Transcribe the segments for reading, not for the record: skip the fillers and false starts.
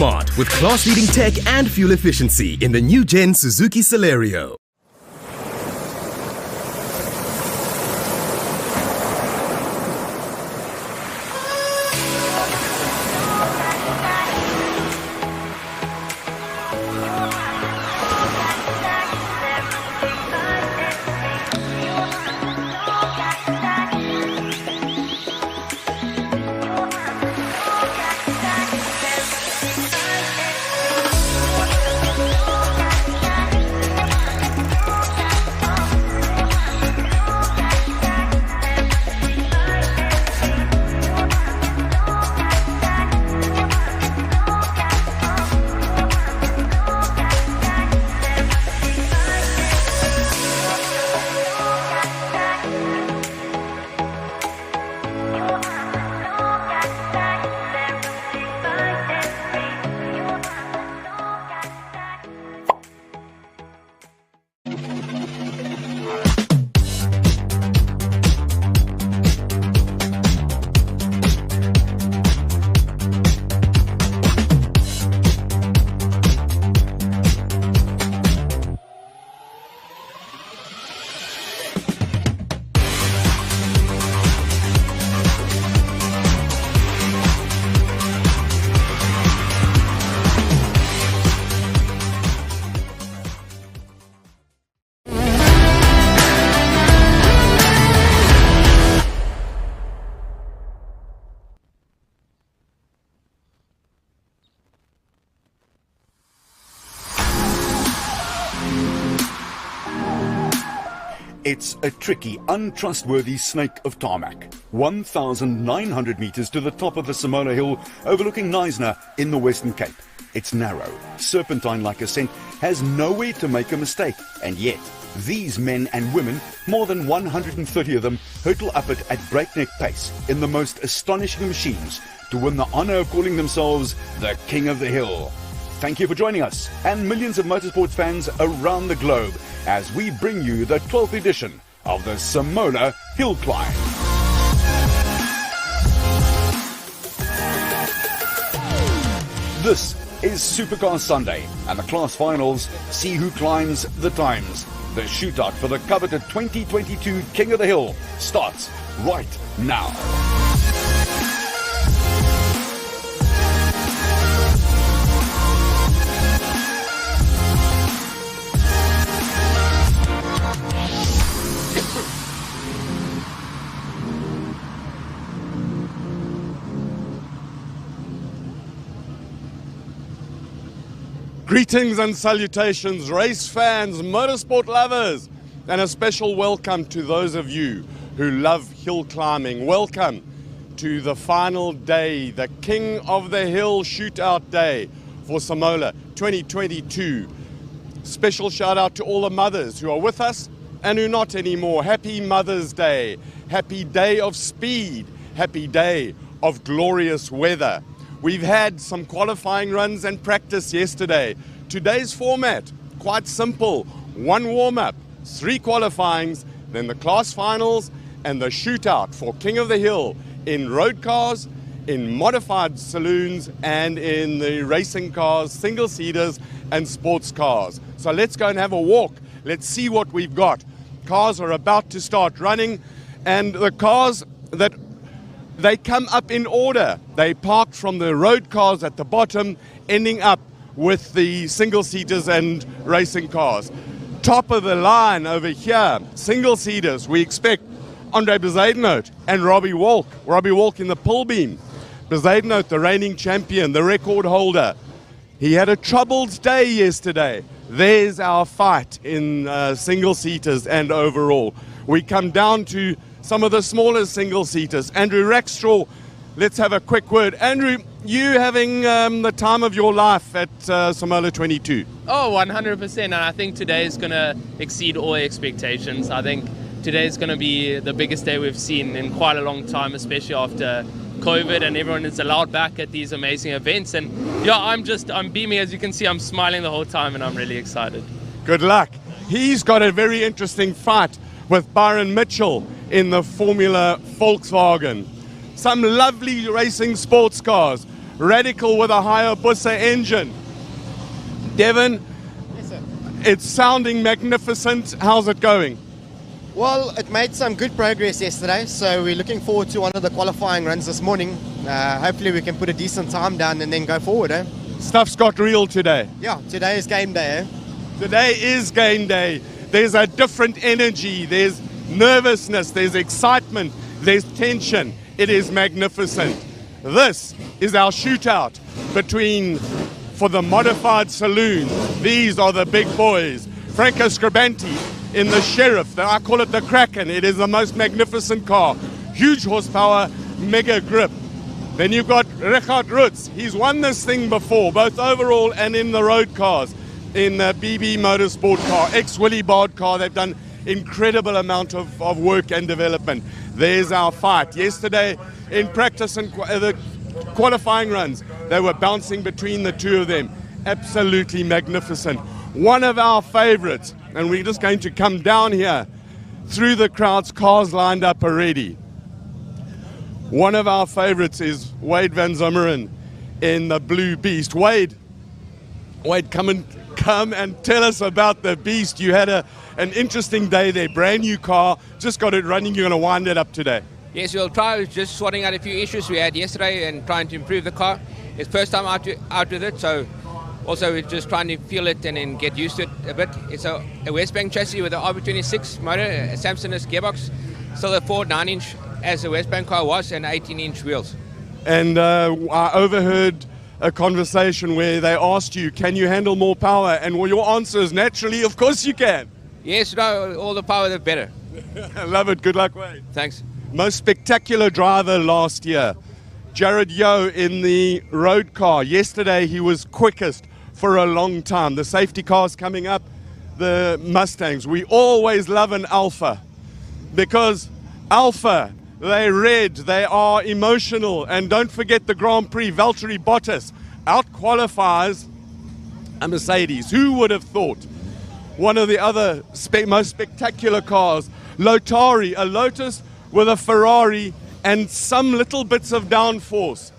smart with class-leading tech and fuel efficiency in the new-gen Suzuki Celerio. It's a tricky, untrustworthy snake of tarmac. 1,900 meters to the top of the Simola Hill, overlooking Knysna in the Western Cape. It's narrow, serpentine-like ascent, has nowhere to make a mistake. And yet, these men and women, more than 130 of them, hurtle up it at breakneck pace in the most astonishing machines to win the honor of calling themselves the King of the Hill. Thank you for joining us and millions of motorsports fans around the globe as we bring you the 12th edition of the Simola Hillclimb. This is Supercar Sunday, and the class finals see who climbs the times. The shootout for the coveted 2022 King of the Hill starts right now. Greetings and salutations, race fans, motorsport lovers, and a special welcome to those of you who love hill climbing. Welcome to the final day, the King of the Hill Shootout Day for Simola 2022. Special shout out to all the mothers who are with us and who not anymore. Happy Mother's Day, happy day of speed, happy day of glorious weather. We've had some qualifying runs and practice yesterday. Today's format, quite simple. 1 warm-up, 3 qualifyings, then the class finals and the shootout for King of the Hill in road cars, in modified saloons, and in the racing cars, single-seaters and sports cars. So let's go and have a walk. Let's see what we've got. Cars are about to start running, and the cars that they come up in order. They park from the road cars at the bottom, ending up with the single-seaters and racing cars. Top of the line over here, single-seaters, we expect Andre Bezuidenhout and Robbie Walk. Robbie Walk in the pull beam. Bezuidenhout, the reigning champion, the record holder. He had a troubled day yesterday. There's our fight in single-seaters and overall. We come down to some of the smaller single-seaters. Andrew Rackstraw, let's have a quick word. Andrew, you having the time of your life at Simola 22? Oh, 100%, and I think today is going to exceed all expectations. I think today is going to be the biggest day we've seen in quite a long time, especially after COVID and everyone is allowed back at these amazing events. And yeah, I'm beaming. As you can see, I'm smiling the whole time and I'm really excited. Good luck. He's got a very interesting fight with Byron Mitchell in the Formula Volkswagen. Some lovely racing sports cars. Radical with a Hayabusa engine. Devon, Yes, sir. it's sounding magnificent. How's it going? Well, it made some good progress yesterday, so we're looking forward to one of the qualifying runs this morning. Hopefully we can put a decent time down and then go forward, eh? Stuff's got real today. Yeah, today is game day, eh? Today is game day. There's a different energy. There's nervousness. There's excitement. There's tension. It is magnificent. This is our shootout for the modified saloons. These are the big boys. Franco Scribanti in the Sheriff. I call it the Kraken. It is the most magnificent car. Huge horsepower, mega grip. Then you've got Richard Rutz. He's won this thing before, both overall and in the road cars. In the BB Motorsport car, ex-Willie Bard car. They've done incredible amount of work and development. There's our fight. Yesterday in practice and the qualifying runs, they were bouncing between the two of them. Absolutely magnificent. One of our favorites, and we're just going to come down here through the crowds, cars lined up already. One of our favorites is Wade van Zomeren in the Blue Beast. Wade, come and tell us about the Beast. You had an interesting day there, brand new car, just got it running. You're going to wind it up today. Yes, we'll try just sorting out a few issues we had yesterday and trying to improve the car. It's first time out with it, so also we're just trying to feel it and then get used to it a bit. It's a West Bank chassis with an RB26 motor, a Samsonist gearbox, still a Ford 9-inch as the West Bank car was, and 18-inch wheels. And I overheard a conversation where they asked you, can you handle more power? And well, your answer is naturally, of course you can. Yes, no, all the power the better. I love it. Good luck, Wade. Thanks. Most spectacular driver last year, Jared Yeo in the road car. Yesterday he was quickest for a long time. The safety cars coming up, the Mustangs. We always love an Alpha because Alpha, they're red, they are emotional. And don't forget the Grand Prix, Valtteri Bottas out-qualifies a Mercedes. Who would have thought? One of the other most spectacular cars, Lotari, a Lotus with a Ferrari and some little bits of downforce.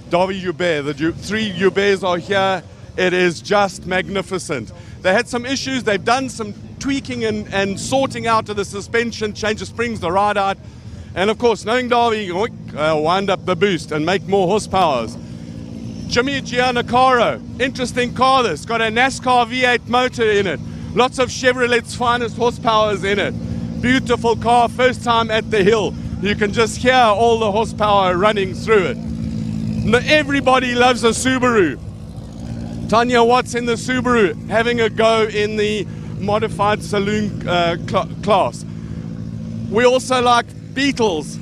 Davy Joubert, the three Jouberts are here. It is just magnificent. They had some issues. They've done some tweaking and sorting out of the suspension, change the springs, the ride out. And of course, knowing Davy, wind up the boost and make more horsepowers. Jimmy Giannacaro, interesting car this. Got a NASCAR V8 motor in it. Lots of Chevrolet's finest horsepowers in it. Beautiful car, first time at the hill. You can just hear all the horsepower running through it. Everybody loves a Subaru. Tanya Watts in the Subaru, having a go in the modified saloon class. We also like Beetles,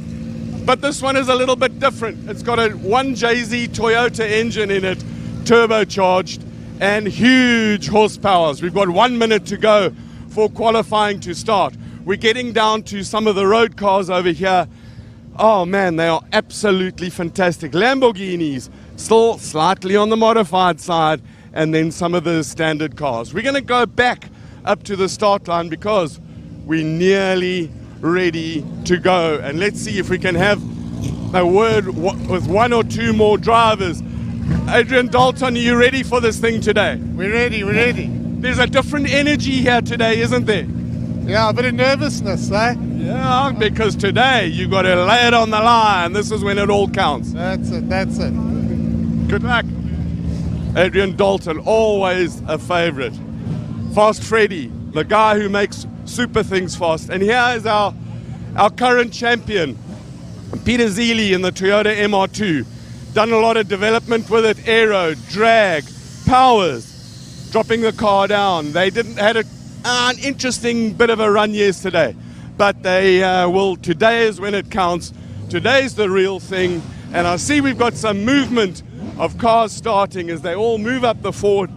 but this one is a little bit different. It's got a 1JZ Toyota engine in it, turbocharged, and huge horsepowers. We've got 1 minute to go for qualifying to start. We're getting down to some of the road cars over here. Oh man, they are absolutely fantastic. Lamborghinis, still slightly on the modified side, and then some of the standard cars. We're going to go back up to the start line because we're nearly ready to go. And let's see if we can have a word with one or two more drivers. Adrian Dalton, are you ready for this thing today? We're ready, we're ready. There's a different energy here today, isn't there? Yeah, a bit of nervousness, eh? Yeah, because today you got to lay it on the line. This is when it all counts. That's it, that's it. Good luck. Adrian Dalton, always a favorite. Fast Freddy, the guy who makes super things fast. And here is our current champion, Peter Zeely in the Toyota MR2. Done a lot of development with it, aero, drag, powers, dropping the car down. They had an interesting bit of a run yesterday, but they will. Today is when it counts. Today's the real thing. And I see we've got some movement of cars starting as they all move up the Ford.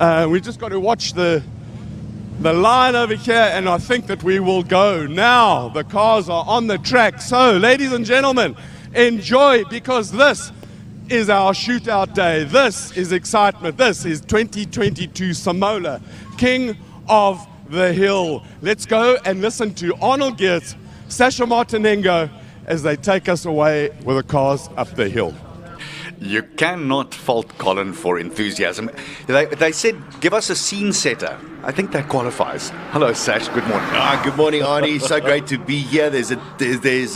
We've just got to watch the line over here, and I think that we will go now. The cars are on the track. So, ladies and gentlemen, enjoy, because this is our shootout day. This is excitement. This is 2022 Simola, King of the Hill. Let's go and listen to Arnold Geertz, Sasha Martinengo, as they take us away with the cars up the hill. You cannot fault Colin for enthusiasm. They said, give us a scene setter. I think that qualifies. Hello, Sash. Good morning. Good morning, Arnie. So great to be here. There's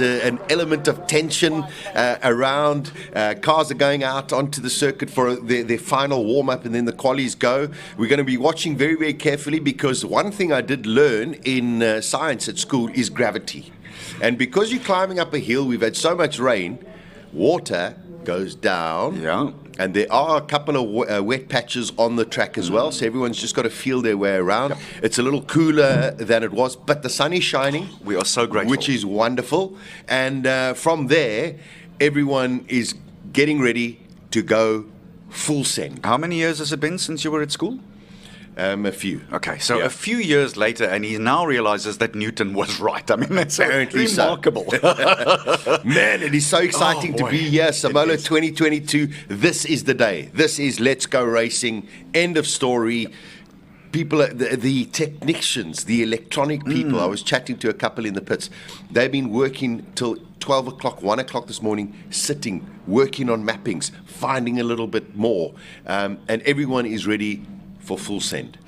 an element of tension around. Cars are going out onto the circuit for their final warm-up, and then the qualies go. We're going to be watching very, very carefully, because one thing I did learn in science at school is gravity. And because you're climbing up a hill, we've had so much rain, water goes down. Yeah. And there are a couple of wet patches on the track as well, so everyone's just got to feel their way around. Yep. It's a little cooler than it was, but the sun is shining. We are so grateful. Which is wonderful. And from there, everyone is getting ready to go full send. How many years has it been since you were at school? A few. Okay, so a few years later, and he now realizes that Newton was right. I mean, that's apparently remarkable. Man, it is so exciting to be here. Simola 2022. This is the day. This is Let's Go Racing. End of story. People, the technicians, the electronic people, I was chatting to a couple in the pits. They've been working till 12 o'clock, 1 o'clock this morning, sitting, working on mappings, finding a little bit more. And everyone is ready for full send.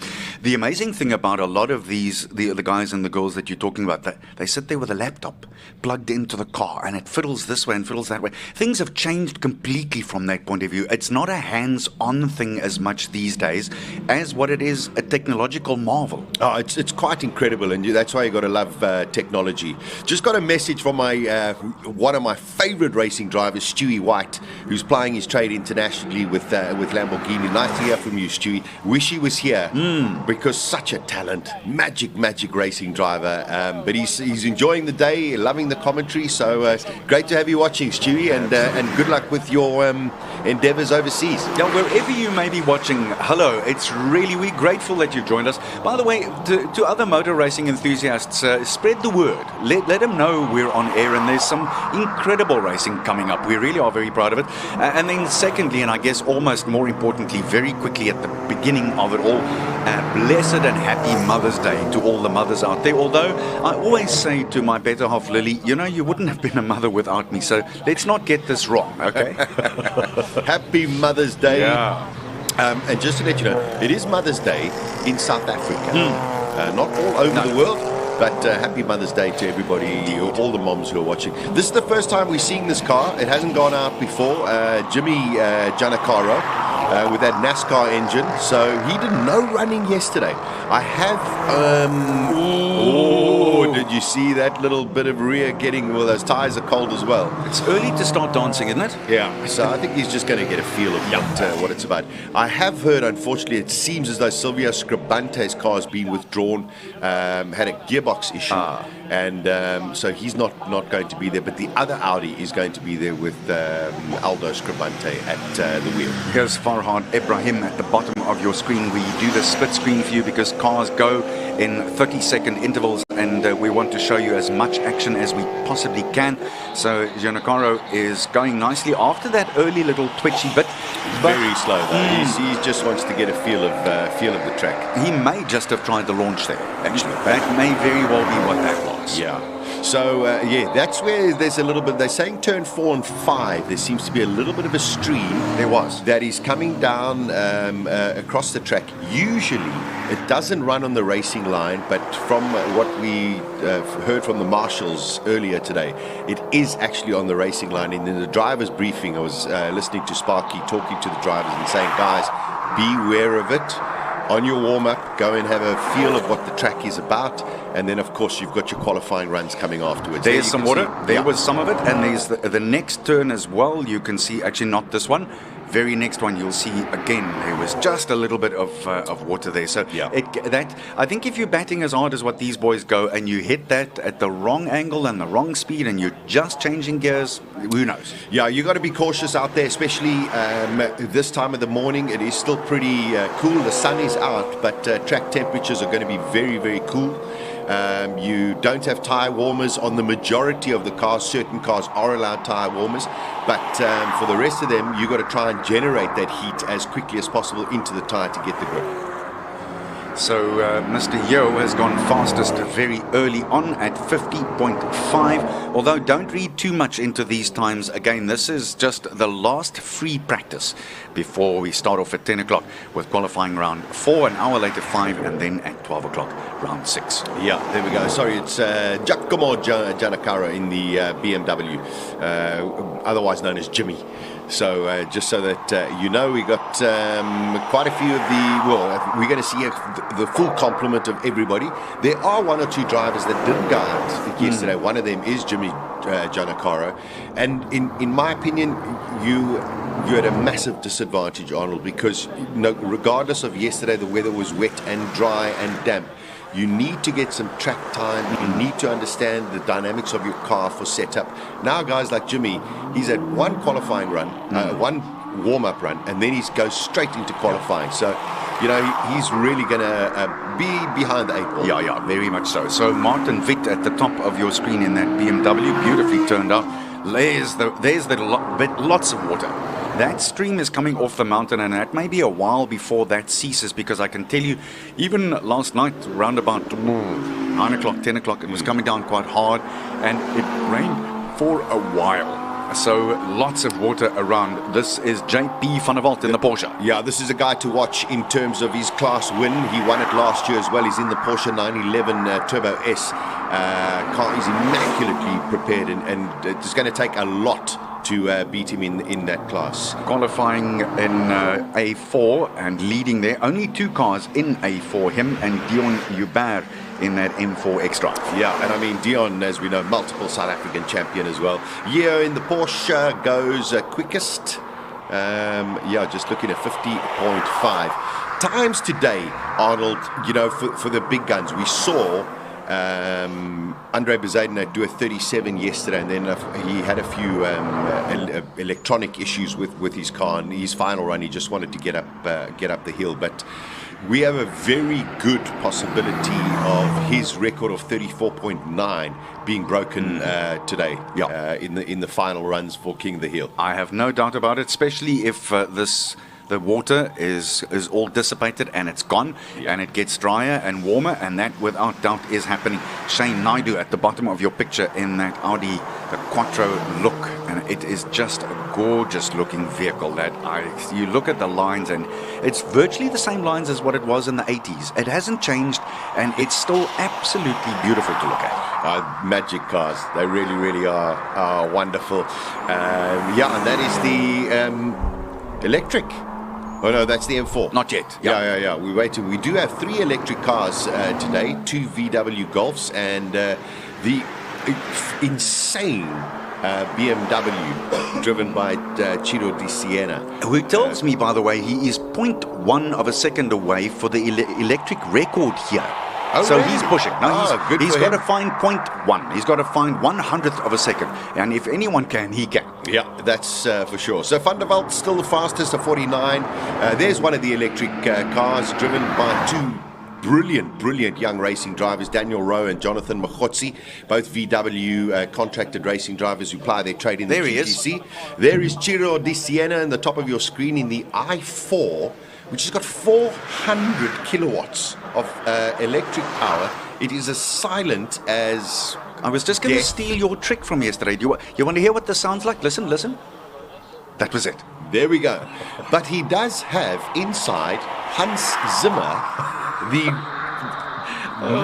The amazing thing about a lot of these, the guys and the girls that you're talking about, they sit there with a laptop plugged into the car, and it fiddles this way and fiddles that way. Things have changed completely from that point of view. It's not a hands-on thing as much these days as what it is a technological marvel. Oh, it's quite incredible, and that's why you got to love technology. Just got a message from my one of my favorite racing drivers, Stewie White, who's plying his trade internationally with Lamborghini. Nice to hear from you, Stewie. Wish he was here. Because such a talent, magic racing driver. But he's enjoying the day, loving the commentary. So great to have you watching, Stewie, and good luck with your endeavours overseas. Yeah, wherever you may be watching, hello. We're grateful that you've joined us. By the way, to other motor racing enthusiasts, spread the word. Let them know we're on air, and there's some incredible racing coming up. We really are very proud of it. And then secondly, and I guess almost more importantly, very quickly at the beginning of it all, blessed and happy Mother's Day to all the mothers out there. Although I always say to my better half, Lily, you wouldn't have been a mother without me. So let's not get this wrong, okay? Happy Mother's Day. Yeah. And just to let you know, it is Mother's Day in South Africa. Not all over the world, but happy Mother's Day to everybody, all the moms who are watching. This is the first time we're seeing this car. It hasn't gone out before. Jimmy Giannaccaro. With that NASCAR engine, so he did no running yesterday. I have. Did you see that little bit of rear getting? Well, those tires are cold as well. It's early to start dancing, isn't it? Yeah. So I think he's just going to get a feel of what it's about. I have heard, unfortunately, it seems as though Silvio Scribante's car has been withdrawn, had a gearbox issue, and so he's not going to be there. But the other Audi is going to be there with Aldo Scribante at the wheel. Here's Farhad Ibrahim at the bottom of your screen. We do the split screen for you because cars go in 30-second intervals, and we want to show you as much action as we possibly can. So Giannaccaro is going nicely after that early little twitchy bit. Very slow though. He just wants to get a feel of the track. He may just have tried the launch there, actually. That may very well be what that was. Yeah. So, that's where there's a little bit. They're saying turn 4 and 5. There seems to be a little bit of a stream. There was. That is coming down across the track. Usually, it doesn't run on the racing line, but from what we heard from the marshals earlier today, it is actually on the racing line. And in the driver's briefing, I was listening to Sparky talking to the drivers and saying, guys, beware of it. On your warm-up, go and have a feel of what the track is about, and then of course you've got your qualifying runs coming afterwards. There's some water, there was some of it, and there's the next turn as well. You can see, actually not this one, very next one you'll see again there was just a little bit of water there. So I think if you're batting as hard as what these boys go and you hit that at the wrong angle and the wrong speed and you're just changing gears, who knows? Yeah, you got to be cautious out there, especially this time of the morning. It is still pretty cool. The sun is out, but track temperatures are going to be very, very cool. You don't have tire warmers on the majority of the cars. Certain cars are allowed tire warmers, but for the rest of them, you've got to try and generate that heat as quickly as possible into the tire to get the grip. So Mr. Yo has gone fastest very early on at 50.5. Although don't read too much into these times. Again, this is just the last free practice before we start off at 10 o'clock with qualifying round 4, an hour later 5, and then at 12 o'clock round 6. Yeah, there we go. Sorry, it's Giacomo Giannacara in the BMW, otherwise known as Jimmy. So just so that you know, we got quite a few of we're going to see the full complement of everybody. There are one or two drivers that didn't go out yesterday. One of them is Jimmy Giannacara. And in my opinion, you had a massive disadvantage, Arnold, because regardless of yesterday, the weather was wet and dry and damp. You need to get some track time. You need to understand the dynamics of your car for setup. Now, guys like Jimmy, he's at one qualifying run, one warm-up run, and then he goes straight into qualifying. So, he's really going to be behind the 8 ball. Yeah, very much so. So, Martin Witt at the top of your screen in that BMW, beautifully turned out. There's lots of water. That stream is coming off the mountain, and it may be a while before that ceases, because I can tell you, even last night, around about 9 o'clock, 10 o'clock, it was coming down quite hard, and it rained for a while. So lots of water around. This is JP van der Walt in the Porsche. Yeah, this is a guy to watch in terms of his class win. He won it last year as well. He's in the Porsche 911 Turbo S car. He's immaculately prepared, and it's going to take a lot to beat him in that class. Qualifying in A4 and leading there. Only 2 cars in A4, him and Dion Hubert in that M4 X-Drive. Yeah, and I mean, Dion, as we know, multiple South African champion as well. Yeah, in the Porsche goes quickest. Just looking at 50.5. Times today, Arnold, for the big guns, we saw Andre Bezuidenhout do a 37 yesterday, and then he had a few electronic issues with his car, and his final run he just wanted to get up the hill. But we have a very good possibility of his record of 34.9 being broken today. In the final runs for King of the Hill. I have no doubt about it, especially if the water is all dissipated and it's gone, and it gets drier and warmer, and that without doubt is happening. Shane Naidu at the bottom of your picture in that Audi Quattro look, and it is just a gorgeous looking vehicle. You look at the lines, and it's virtually the same lines as what it was in the 80s. It hasn't changed, and it's still absolutely beautiful to look at. Magic cars, they really, really are wonderful. And that is the electric. Oh no, that's the M4. Not yet. Yeah. We're waiting. We do have 3 electric cars today, 2 VW Golfs, and the insane BMW driven by Ciro Di Siena. Who tells me, by the way, he is 0.1 of a second away for the electric record here. Oh, so really? he's pushing. No, he's got to find 0.1. He's got to find 1/100th of a second. And if anyone can, he can. Yeah, that's for sure. So Van der Walt still the fastest at 49. There's one of the electric cars driven by 2 brilliant young racing drivers, Daniel Rowe and Jonathan Machotsi, both VW contracted racing drivers who ply their trade in the GTC. There is Ciro Di Siena in the top of your screen in the i4, which has got 400 kilowatts of electric power. It is as silent as... I was just going to steal your trick from yesterday. You want to hear what this sounds like? Listen. That was it. There we go. But he does have inside Hans Zimmer, the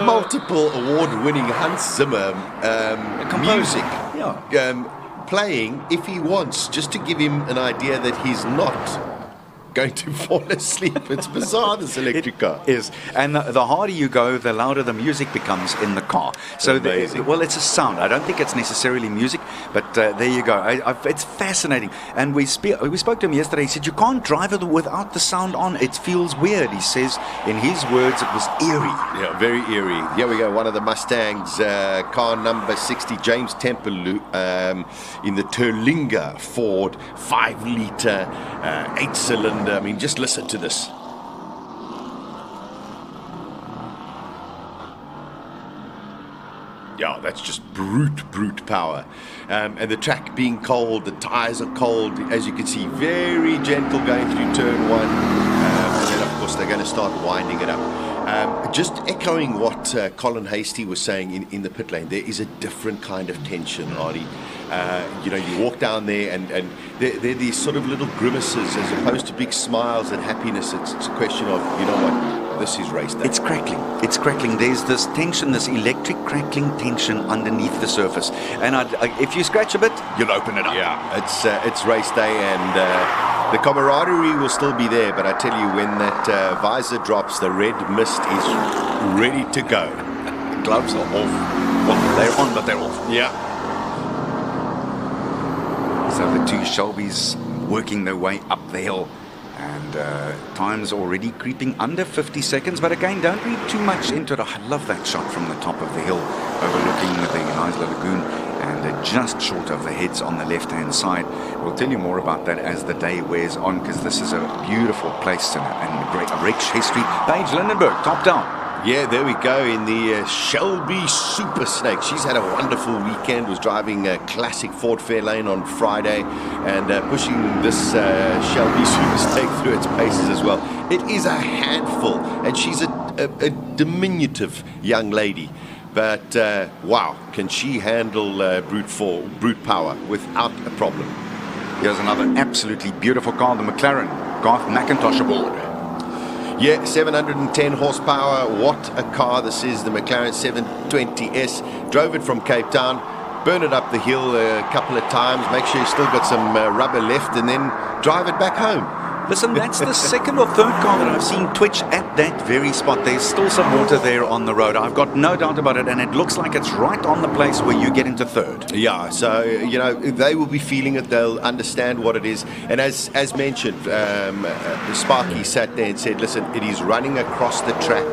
multiple award-winning Hans Zimmer music playing if he wants, just to give him an idea that he's not going to fall asleep. It's bizarre, this electric car. It is. And the harder you go, the louder the music becomes in the car. So, it's a sound. I don't think it's necessarily music, but there you go. It's fascinating. And we spoke to him yesterday. He said, you can't drive it without the sound on. It feels weird. He says, in his words, it was eerie. Yeah, very eerie. Here we go. One of the Mustangs, car number 60, James Temple, in the Terlinger Ford, 5-litre, 8-cylinder. I mean, just listen to this. Yeah, that's just brute power. And the track being cold, the tires are cold, as you can see, very gentle going through turn 1. And then, of course, they're going to start winding it up. Just echoing what Colin Hasty was saying in the pit lane, there is a different kind of tension, Arnie. You walk down there and there are these sort of little grimaces as opposed to big smiles and happiness. It's a question of, you know what, this is race day. It's crackling. It's crackling. There's this tension, this electric crackling tension underneath the surface. And if you scratch a bit, you'll open it up. Yeah, it's race day, and the camaraderie will still be there. But I tell you, when that visor drops, the red mist is ready to go. The gloves are off. Well, they're on, but they're off. Yeah. So the two Shelbys working their way up the hill, and time's already creeping under 50 seconds. But again, don't read too much into it. I love that shot from the top of the hill overlooking the Isla Lagoon, and just short of the heads on the left-hand side. We'll tell you more about that as the day wears on, because this is a beautiful place and a rich history. Paige Lindenberg, top down. Yeah, there we go in the Shelby Super Snake. She's had a wonderful weekend, was driving a classic Ford Fairlane on Friday and pushing this Shelby Super Snake through its paces as well. It is a handful, and she's a diminutive young lady. But wow, can she handle brute power without a problem. Here's another absolutely beautiful car, the McLaren Garth McIntosh aboard. Yeah, 710 horsepower. What a car this is, the McLaren 720S. Drove it from Cape Town, burned it up the hill a couple of times, make sure you still got some rubber left, and then drive it back home. Listen, that's the second or third car that I've seen twitch at that very spot. There's still some water there on the road. I've got no doubt about it, and it looks like it's right on the place where you get into third. Yeah, so, they will be feeling it. They'll understand what it is. And as mentioned, Sparky sat there and said, listen, it is running across the track,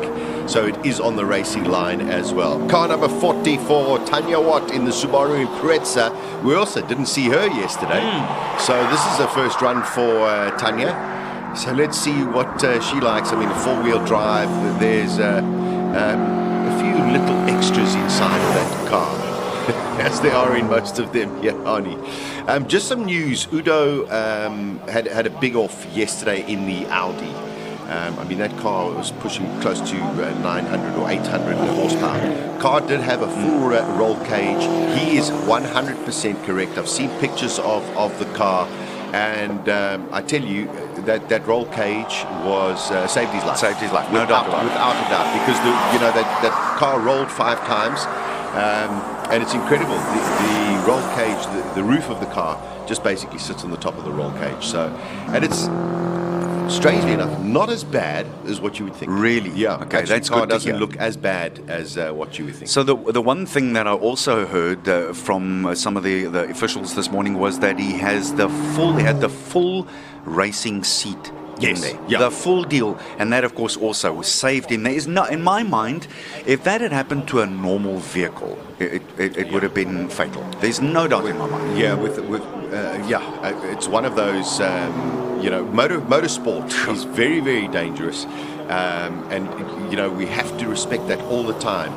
so it is on the racing line as well. Car number 44, Tanya Watt in the Subaru Impreza. We also didn't see her yesterday. So this is her first run for Tanya. So let's see what she likes. I mean, a four-wheel drive. There's a few little extras inside of that car, as there are in most of them. Yeah, Arnie. Just some news. Udo had a big off yesterday in the Audi. I mean, that car was pushing close to 900 or 800 horsepower. Car did have a full roll cage. He is 100% correct. I've seen pictures of the car, and I tell you that roll cage was saved his life. Saved his life, no doubt about it. Without a doubt, because that car rolled 5 times, and it's incredible. The roll cage, the roof of the car, just basically sits on the top of the roll cage. So, and it's, strangely enough, not as bad as what you would think. Really? Yeah. Okay, actually, that's the car good to doesn't hear. look as bad as what you would think. So the one thing that I also heard from some of the officials this morning was that he had the full racing seat. Yes, in there. yeah. The full deal, and that of course also was saved him. There is no, in my mind, if that had happened to a normal vehicle, it would have been fatal. There's no doubt in my mind. Yeah, it's one of those. Motorsport is very, very dangerous, and we have to respect that all the time.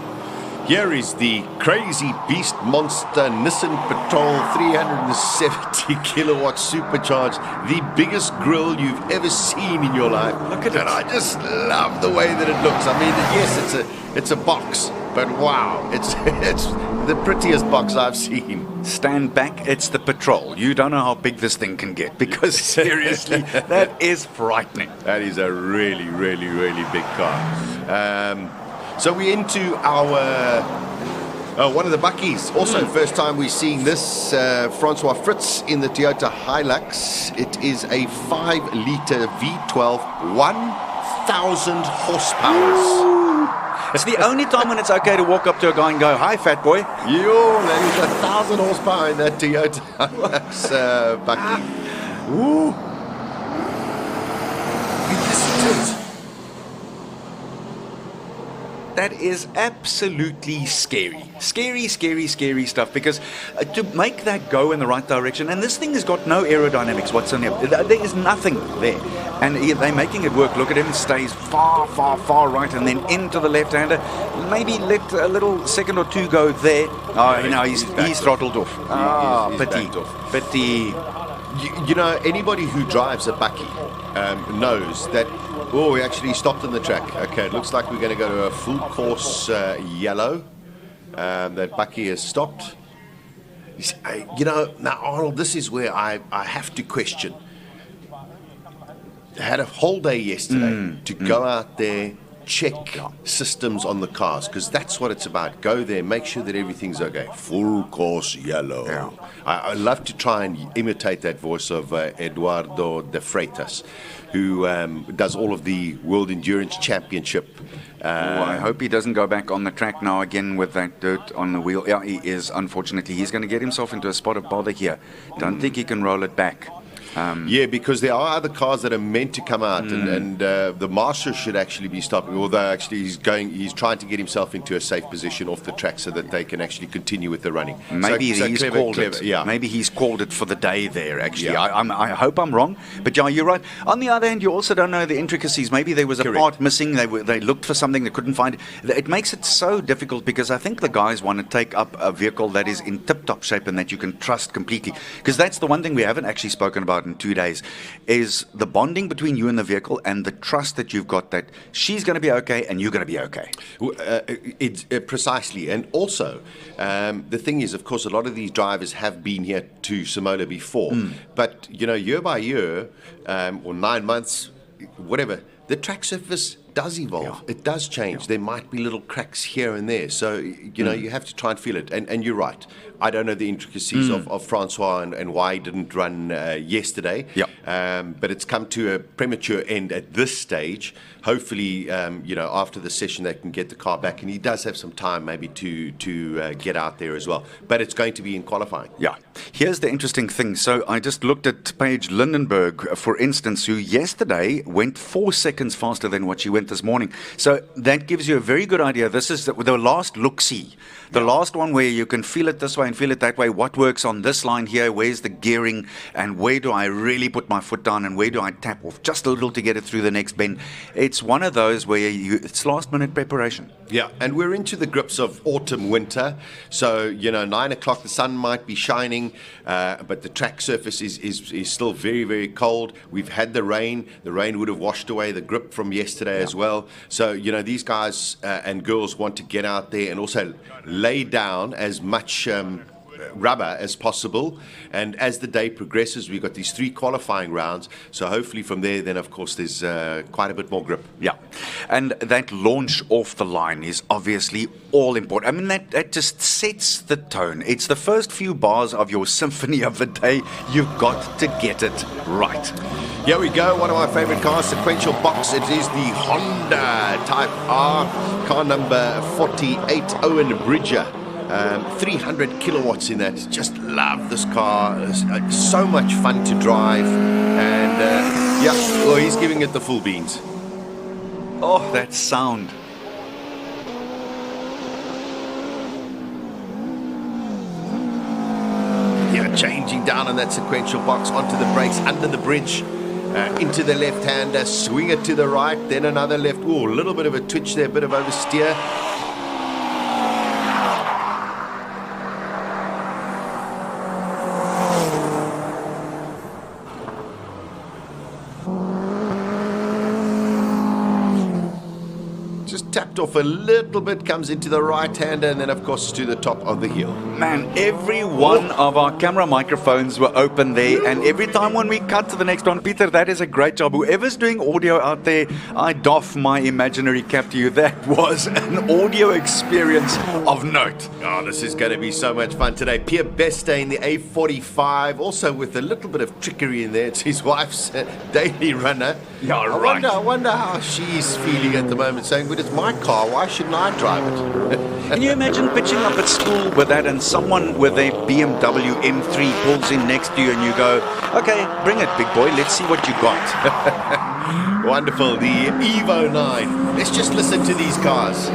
Here is the crazy beast monster Nissan Patrol 370 kilowatt supercharged, the biggest grille you've ever seen in your life. Look at it. And I just love the way that it looks. I mean, yes, it's a box, but wow, it's the prettiest box I've seen. Stand back, it's the Patrol. You don't know how big this thing can get, because seriously, that is frightening. That is a really, really, really big car. So we're into our one of the Buckies. Also, first time we're seeing this, Francois Fritz in the Toyota Hilux. It is a 5-litre V12, 1,000 horsepower. It's the only time when it's okay to walk up to a guy and go, "Hi, fat boy." Yo, that is 1,000 horsepower in that Toyota Hilux Bucky. Ooh. Listen to it. That is absolutely scary. Scary, scary, scary stuff, because to make that go in the right direction, and this thing has got no aerodynamics whatsoever. There is nothing there. And they're making it work. Look at him, stays far, far, far right, and then into the left-hander. Maybe let a little second or two go there. He's throttled off. Pity. Anybody who drives a Bucky knows that Oh, we actually stopped on the track. Okay, it looks like we're going to go to a full course yellow. That Bucky has stopped. You know, now Arnold, this is where I have to question. They had a whole day yesterday to go out there, check systems on the cars, because that's what it's about. Go there, make sure that everything's okay. Full course yellow. Yeah. I love to try and imitate that voice of Eduardo de Freitas, who does all of the World Endurance Championship. I hope he doesn't go back on the track now again with that dirt on the wheel. Yeah, he is, unfortunately. He's going to get himself into a spot of bother here. Don't think he can roll it back. Yeah, because there are other cars that are meant to come out, and the Master should actually be stopping. Although actually he's trying to get himself into a safe position off the track so that they can actually continue with the running. Maybe he's called it. Yeah. Maybe he's called it for the day there. Actually, yeah. I hope I'm wrong, but yeah, you're right. On the other hand, you also don't know the intricacies. Maybe there was a part missing. They looked for something, they couldn't find it. It makes it so difficult because I think the guys want to take up a vehicle that is in tip-top shape and that you can trust completely. Because that's the one thing we haven't actually spoken about in 2 days, is the bonding between you and the vehicle and the trust that you've got that she's going to be okay and you're going to be okay. Precisely. And also, the thing is, of course, a lot of these drivers have been here to Simola before. But, you know, year by year, or 9 months, whatever, the track surface does evolve. It does change. There might be little cracks here and there. So, you know, you have to try and feel it. And you're right. I don't know the intricacies of Francois and why he didn't run yesterday. But it's come to a premature end at this stage. Hopefully, you know, after the session they can get the car back. And he does have some time maybe to get out there as well. But it's going to be in qualifying. Yeah. Here's the interesting thing. So I just looked at Paige Lindenberg, for instance, who yesterday went 4 seconds faster than what she went this morning. So that gives you a very good idea. This is the last look-see. The last one where you can feel it this way and feel it that way. What works on this line here? Where's the gearing? And where do I really put my foot down? And where do I tap off just a little to get it through the next bend? It's one of those where it's last-minute preparation. Yeah, and we're into the grips of autumn, winter. So, you know, 9 o'clock, the sun might be shining, but the track surface is still very, very cold. We've had the rain. The rain would have washed away the grip from yesterday as well. So, you know, these guys and girls want to get out there and also lay down as much rubber as possible. And as the day progresses, we've got these 3 qualifying rounds. So hopefully from there, then, of course, there's quite a bit more grip. Yeah. And that launch off the line is obviously all important. I mean, that just sets the tone. It's the first few bars of your symphony of the day. You've got to get it right. Here we go. One of my favorite cars, sequential box. It is the Honda Type R, car number 48, Owen Bridger. 300 kilowatts in that. Just love this car. It's so much fun to drive. And yeah, well, he's giving it the full beans. Oh, that sound. Yeah, changing down on that sequential box onto the brakes, under the bridge, into the left-hander, swing it to the right, then another left. Ooh, a little bit of a twitch there, a bit of oversteer. Tapped off a little bit, comes into the right-hander, and then, of course, to the top of the heel. Man, every one of our camera microphones were open there, and every time when we cut to the next one, Peter, that is a great job. Whoever's doing audio out there, I doff my imaginary cap to you. That was an audio experience of note. Oh, this is going to be so much fun today. Pierre Beste in the A45, also with a little bit of trickery in there. It's his wife's daily runner. Yeah, right. I wonder how she's feeling at the moment, saying, but it's my car, why shouldn't I drive it? Can you imagine pitching up at school with that and someone with a BMW M3 pulls in next to you and you go, okay, bring it, big boy, let's see what you got. Wonderful, the Evo 9. Let's just listen to these cars.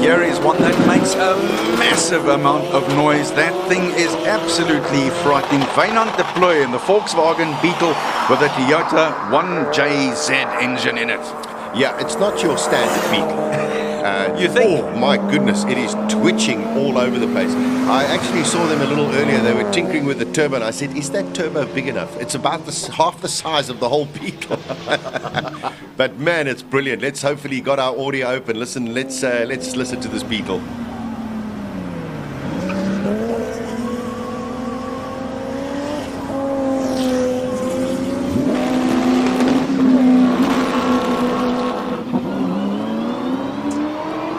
here is one that makes a massive amount of noise. That thing is absolutely frightening. Wynand de Plooy in the Volkswagen Beetle with a Toyota 1JZ engine in it. Yeah, it's not your standard Beetle. You think? Oh my goodness, it is twitching all over the place. I actually saw them a little earlier. They were tinkering with the turbo, and I said, "Is that turbo big enough?" It's about half the size of the whole Beetle. But man, it's brilliant. Let's hopefully got our audio open. Listen, let's listen to this Beetle.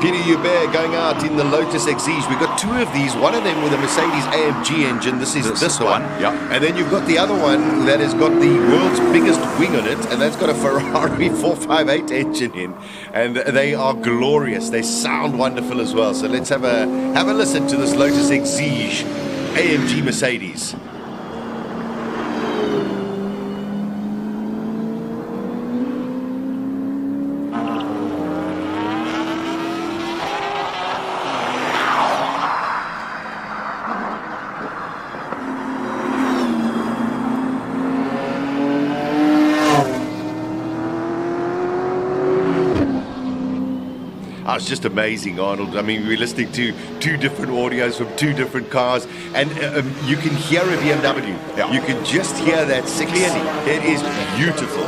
Peter Hubert going out in the Lotus Exige. We've got two of these. One of them with a Mercedes AMG engine. This is this one. Yeah. And then you've got the other one that has got the world's biggest wing on it, and that's got a Ferrari 458 engine in. And they are glorious. They sound wonderful as well. So let's have a listen to this Lotus Exige AMG Mercedes. It's just amazing, Arnold. I mean, we're listening to two different audios from two different cars, and you can hear a BMW. Yeah. You can just hear that clearly. It is beautiful.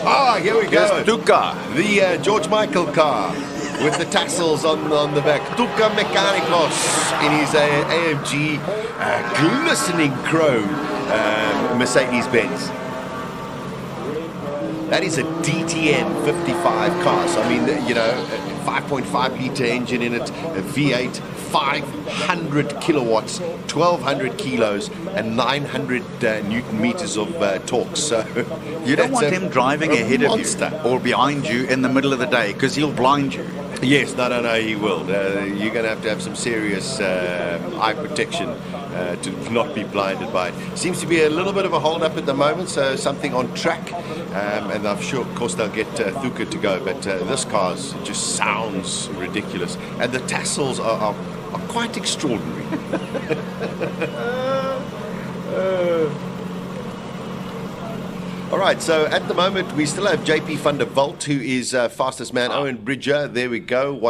Ah, here we go. Here's Tuka. The George Michael car with the tassels on the back. Tuka Mechanicos in his AMG glistening chrome Mercedes-Benz. That is a DTN 55 car. So, I mean, 5.5 litre engine in it, a V8, 500 kilowatts, 1,200 kilos, and 900 Newton meters of torque. So you don't want him driving ahead of you or behind you in the middle of the day, because he'll blind you. Yes, no, he will. You're going to have some serious eye protection to not be blinded by it. Seems to be a little bit of a hold-up at the moment, so something on track. And I'm sure, of course, they'll get Thuka to go. But this car just sounds ridiculous. And the tassels are quite extraordinary. All right, so at the moment we still have JP van der Walt, who is fastest man. Owen Bridger, there we go.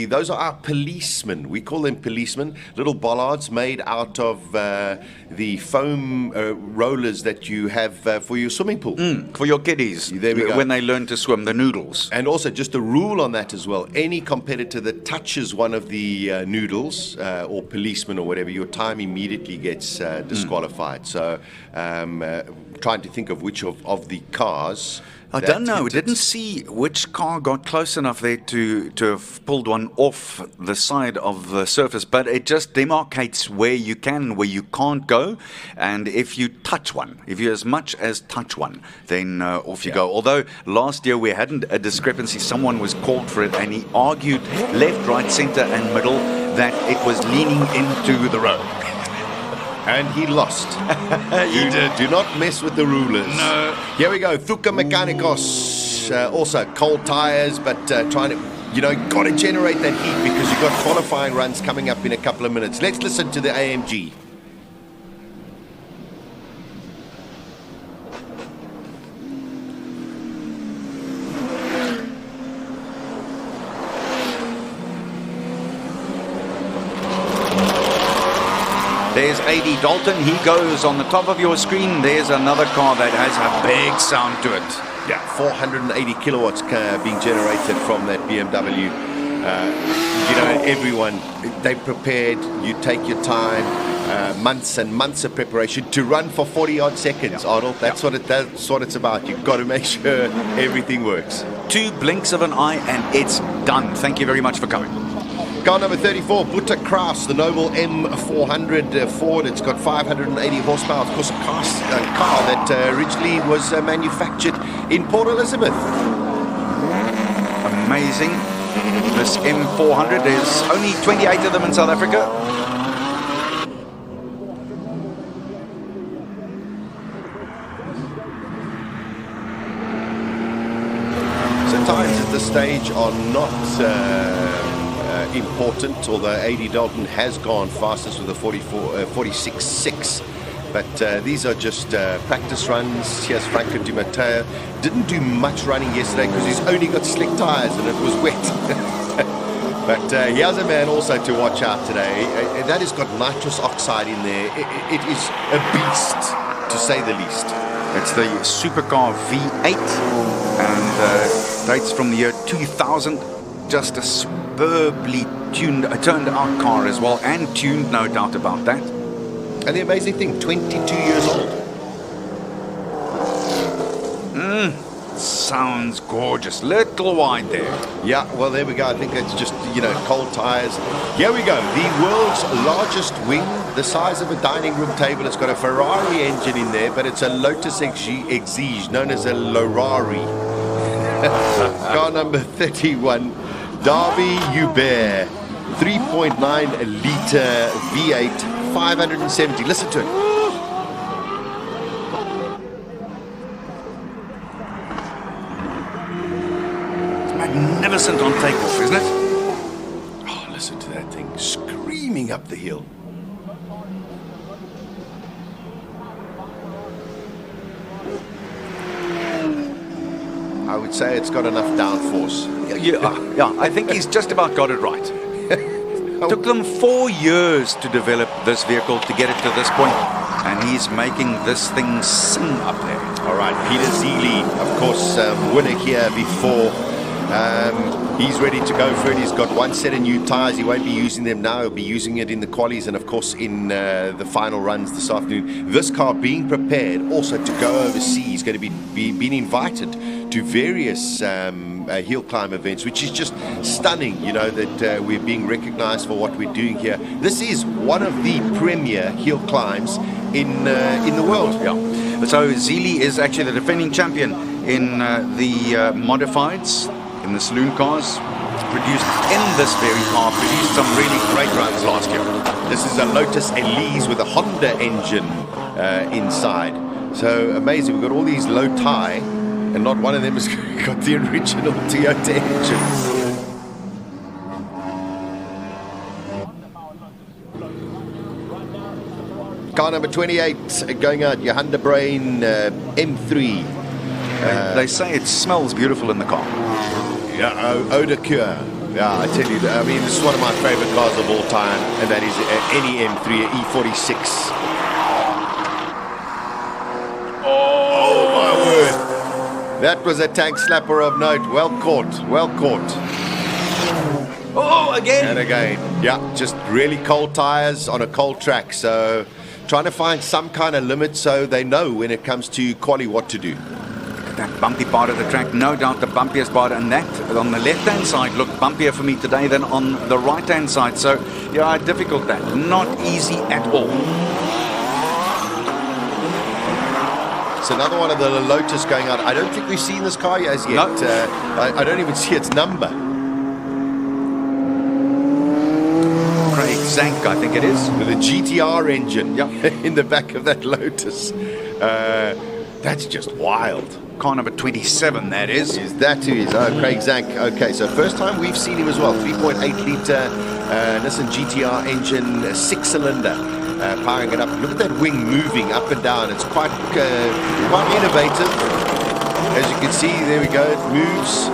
Those are our policemen. We call them policemen. Little bollards made out of the foam rollers that you have for your swimming pool. For your kiddies, there we go. When they learn to swim, the noodles. And also just a rule on that as well. Any competitor that touches one of the noodles or policemen or whatever, your time immediately gets disqualified. So trying to think of which of the cars. I don't know. We didn't see which car got close enough there to have pulled one off the side of the surface, but it just demarcates where you can, where you can't go. And if you touch one, if you as much as touch one, then off you go. Although last year we had a discrepancy. Someone was called for it, and he argued left, right, center, and middle that it was leaning into the road. And he lost. He did. Do not mess with the rulers. No. Here we go. Thuka Mechanicos. Also cold tires, but trying to, got to generate that heat because you've got qualifying runs coming up in a couple of minutes. Let's listen to the AMG. There's AD Dalton. He goes on the top of your screen. There's another car that has a big sound to it. Yeah, 480 kilowatts being generated from that BMW. Everyone, they prepared. You take your time, months and months of preparation to run for 40-odd seconds, Arnold. That's what it's about. You've got to make sure everything works. 2 blinks of an eye and it's done. Thank you very much for coming. Car number 34, Butter Kraus, the Noble M400 Ford. It's got 580 horsepower. Of course, a car that originally was manufactured in Port Elizabeth. Amazing. This M400, there's only 28 of them in South Africa. So tires at this stage are not important, although AD Dalton has gone fastest with a 46.6. But these are just practice runs. Here's Franco Di Matteo. Didn't do much running yesterday because he's only got slick tires and it was wet. But here's a man also to watch out today. That has got nitrous oxide in there. It is a beast, to say the least. It's the Supercar V8 and dates from the year 2000. Just a superbly turned out car as well, and tuned, no doubt about that. And the amazing thing, 22 years old. Sounds gorgeous. Little wide there. Yeah, well, there we go. I think it's just, cold tires. Here we go. The world's largest wing, the size of a dining room table. It's got a Ferrari engine in there, but it's a Lotus Exige, known as a Lorari. Car number 31, Darby Hubert. 3.9 litre V8, 570. Listen to it. Magnificent on takeoff, isn't it? Oh, listen to that thing screaming up the hill. I would say it's got enough downforce. Yeah, I think he's just about got it right. Took them 4 years to develop this vehicle to get it to this point, and he's making this thing sing up there. All right, Peter Zeeley, of course, winner here before. He's ready to go for it. He's got one set of new tires. He won't be using them now. He'll be using it in the qualies and, of course, in the final runs this afternoon. This car being prepared also to go overseas, going to be being invited to various hill climb events, which is just stunning, that we're being recognized for what we're doing here. This is one of the premier hill climbs in the world. Yeah. So Zeeley is actually the defending champion in the modifieds, in the saloon cars. Produced in this very car, produced some really great runs last year. This is a Lotus Elise with a Honda engine inside. So amazing. We've got all these low tie, and not one of them has got the original Toyota engine. Car number 28 going out, your Honda Brain M3. They say it smells beautiful in the car. Yeah, odor cure. Yeah, I tell you, I mean, this is one of my favorite cars of all time, and that is any M3, E46. Oh my word. That was a tank slapper of note. Well caught, well caught. Oh, again. And again. Yeah, just really cold tires on a cold track. So trying to find some kind of limit so they know when it comes to quali what to do. That bumpy part of the track, no doubt the bumpiest part, and that on the left-hand side looked bumpier for me today than on the right-hand side. So, yeah, difficult that. Not easy at all. It's another one of the Lotus going out. I don't think we've seen this car as yet. No. I don't even see its number. Craig Zank, I think it is. With a GTR engine, yep, in the back of that Lotus. That's just wild. Car number 27, that is. That who is? Oh, Craig Zank. Okay, so first time we've seen him as well. 3.8 litre Nissan GTR engine, 6-cylinder, powering it up. Look at that wing moving up and down. It's quite innovative. As you can see, there we go. It moves.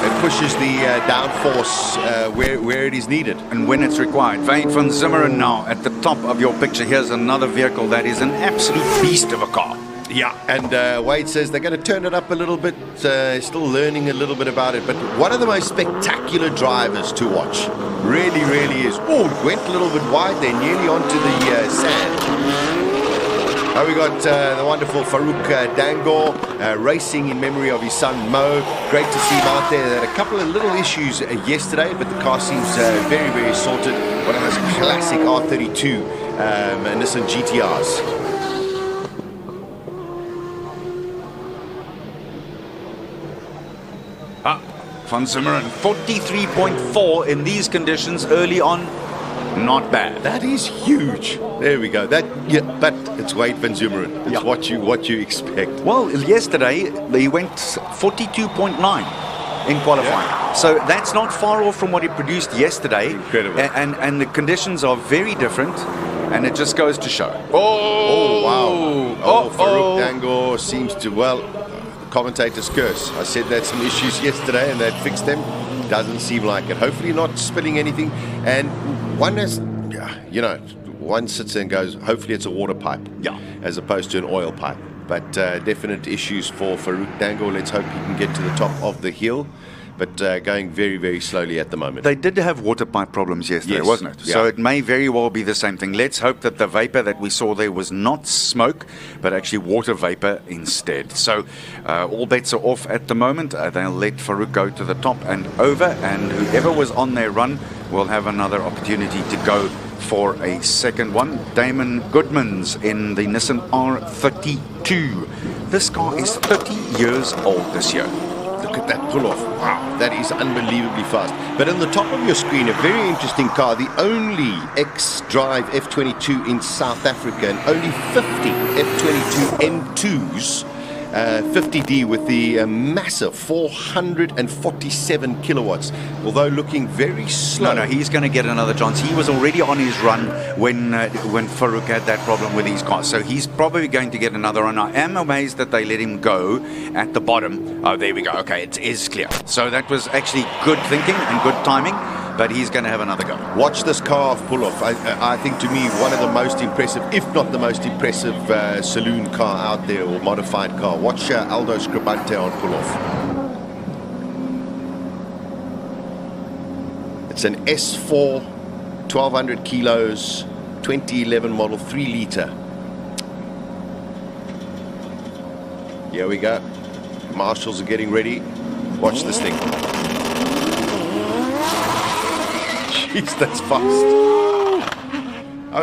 It pushes the downforce where it is needed. And when it's required. Wade van Zimmeren now at the top of your picture. Here's another vehicle that is an absolute beast of a car. Yeah, and Wade says they're going to turn it up a little bit, still learning a little bit about it, but one of the most spectacular drivers to watch. Really, really is. Oh, it went a little bit wide there, nearly onto the sand. We got the wonderful Farouk Dangor racing in memory of his son Mo. Great to see him out there. They had a couple of little issues yesterday, but the car seems very, very sorted. One of those classic R32 Nissan GTRs. Van Zimmeren, 43.4 in these conditions early on. Not bad. That is huge. There we go. But it's Wade van Zimmeren. It's what you expect. Well, yesterday they went 42.9. in qualifying. So that's not far off from what he produced yesterday. Incredible. And the conditions are very different, and it just goes to show. Oh, wow. Farouk Dango seems to, well, commentator's curse. I said they had some issues yesterday and they'd fixed them. Doesn't seem like it. Hopefully not spilling anything. And one has, you know, one sits there and goes, hopefully it's a water pipe, as opposed to an oil pipe. But definite issues for Farouk Dango. Let's hope he can get to the top of the hill. But going very, very slowly at the moment. They did have water pipe problems yesterday, Yes. wasn't it? Yeah. So it may very well be the same thing. Let's hope that the vapor that we saw there was not smoke, but actually water vapor instead. So all bets are off at the moment. They'll let Farouk go to the top and over, and whoever was on their run will have another opportunity to go for a second one. Damon Goodman's in the Nissan R32. This car is 30 years old this year. Look at that pull-off. Wow, that is unbelievably fast. But on the top of your screen, a very interesting car, the only X-Drive F22 in South Africa, and only 50 F22 M2s, 50D with the massive 447 kilowatts, although looking very slow. No, he's going to get another chance. He was already on his run when Farouk had that problem with his car, so he's probably going to get another run. I am amazed that they let him go at the bottom. Oh, there we go. Okay, it is clear. So that was actually good thinking and good timing, but he's going to have another go. Watch this car pull-off. I think, to me, one of the most impressive, if not the most impressive saloon car out there, or modified car. Watch Aldo Scribante on pull-off. It's an S4, 1200 kilos, 2011 model, 3 litre. Here we go. Marshals are getting ready. Watch this thing. Jeez, that's fast. I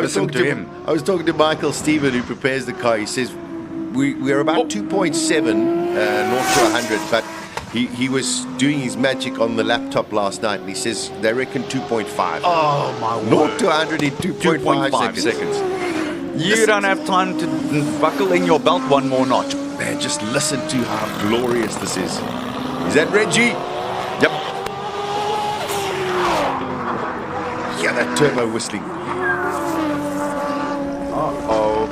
was talking to Michael Stephen, who prepares the car. He says we're about 2.7 north to 100, but he was doing his magic on the laptop last night, and he says they reckon 2.5. Oh my word! North to 100 in 2.5 seconds. You don't have time to buckle in your belt one more notch. Man, just listen to how glorious this is. Is that Reggie? Yep. Yeah, that turbo whistling. Uh-oh.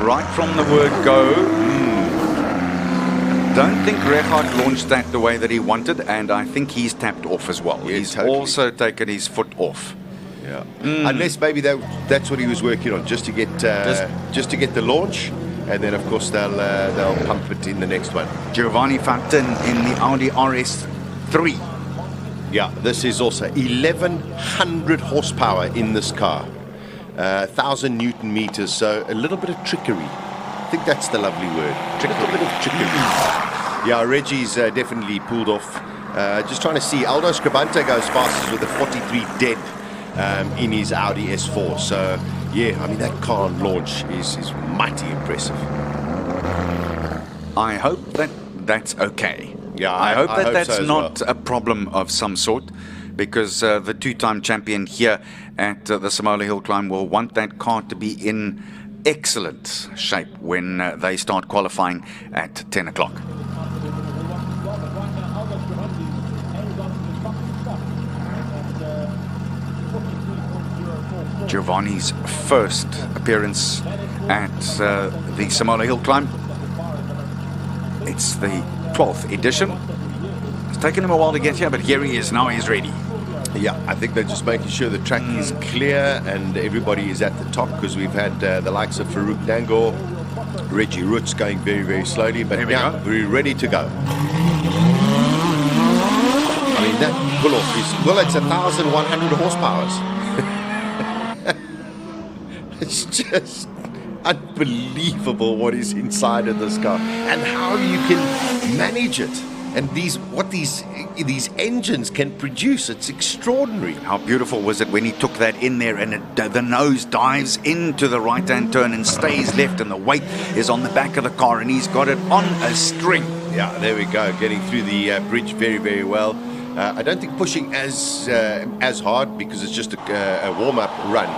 Right from the word go. Don't think Rehard launched that the way that he wanted, and I think he's tapped off as well. Yeah, he's totally. also taken his foot off. Yeah. Unless maybe that's what he was working on, just to get the launch, and then of course they'll pump it in the next one. Giovanni Fantin in the Audi RS3. Yeah, this is also 1100 horsepower in this car, 1000 Newton meters, so a little bit of trickery. I think that's the lovely word. A little bit of trickery. Yeah, Reggie's definitely pulled off. Just trying to see, Aldo Scribante goes fastest with a 43 dead in his Audi S4. So, yeah, I mean, that car on launch is mighty impressive. I hope that's okay. Yeah, I hope I hope that's so as not well. a problem of some sort, because the two-time champion here at the Simola Hillclimb will want that car to be in excellent shape when they start qualifying at 10 o'clock. Giovanni's first appearance at the Simola Hillclimb. It's the 12th edition. It's taken him a while to get here, but here he is. Now he's ready. Yeah, I think they're just making sure the track is clear and everybody is at the top, because we've had the likes of Farouk Dango, Reggie Roots going very, very slowly, but now we're ready to go. I mean, that pull-off is, well, it's 1,100 horsepower. It's just unbelievable what is inside of this car and how you can manage it. And these engines can produce. It's extraordinary. How beautiful was it when he took that in there, and the nose dives into the right-hand turn and stays left, and the weight is on the back of the car, and he's got it on a string. Yeah, there we go, getting through the bridge very, very well. I don't think pushing as hard, because it's just a warm-up run,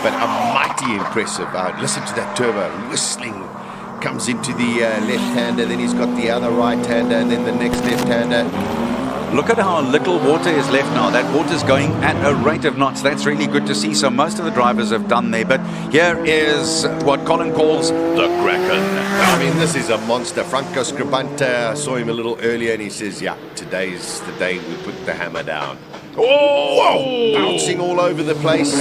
but a mighty impressive. Listen to that turbo whistling. Comes into the left-hander, then he's got the other right-hander, and then the next left-hander. Look at how little water is left now. That water's going at a rate of knots. That's really good to see. So most of the drivers have done there. But here is what Colin calls the Kraken. I mean, this is a monster. Franco Scribante, I saw him a little earlier, and he says, yeah, today's the day we put the hammer down. Oh! Whoa! Bouncing all over the place.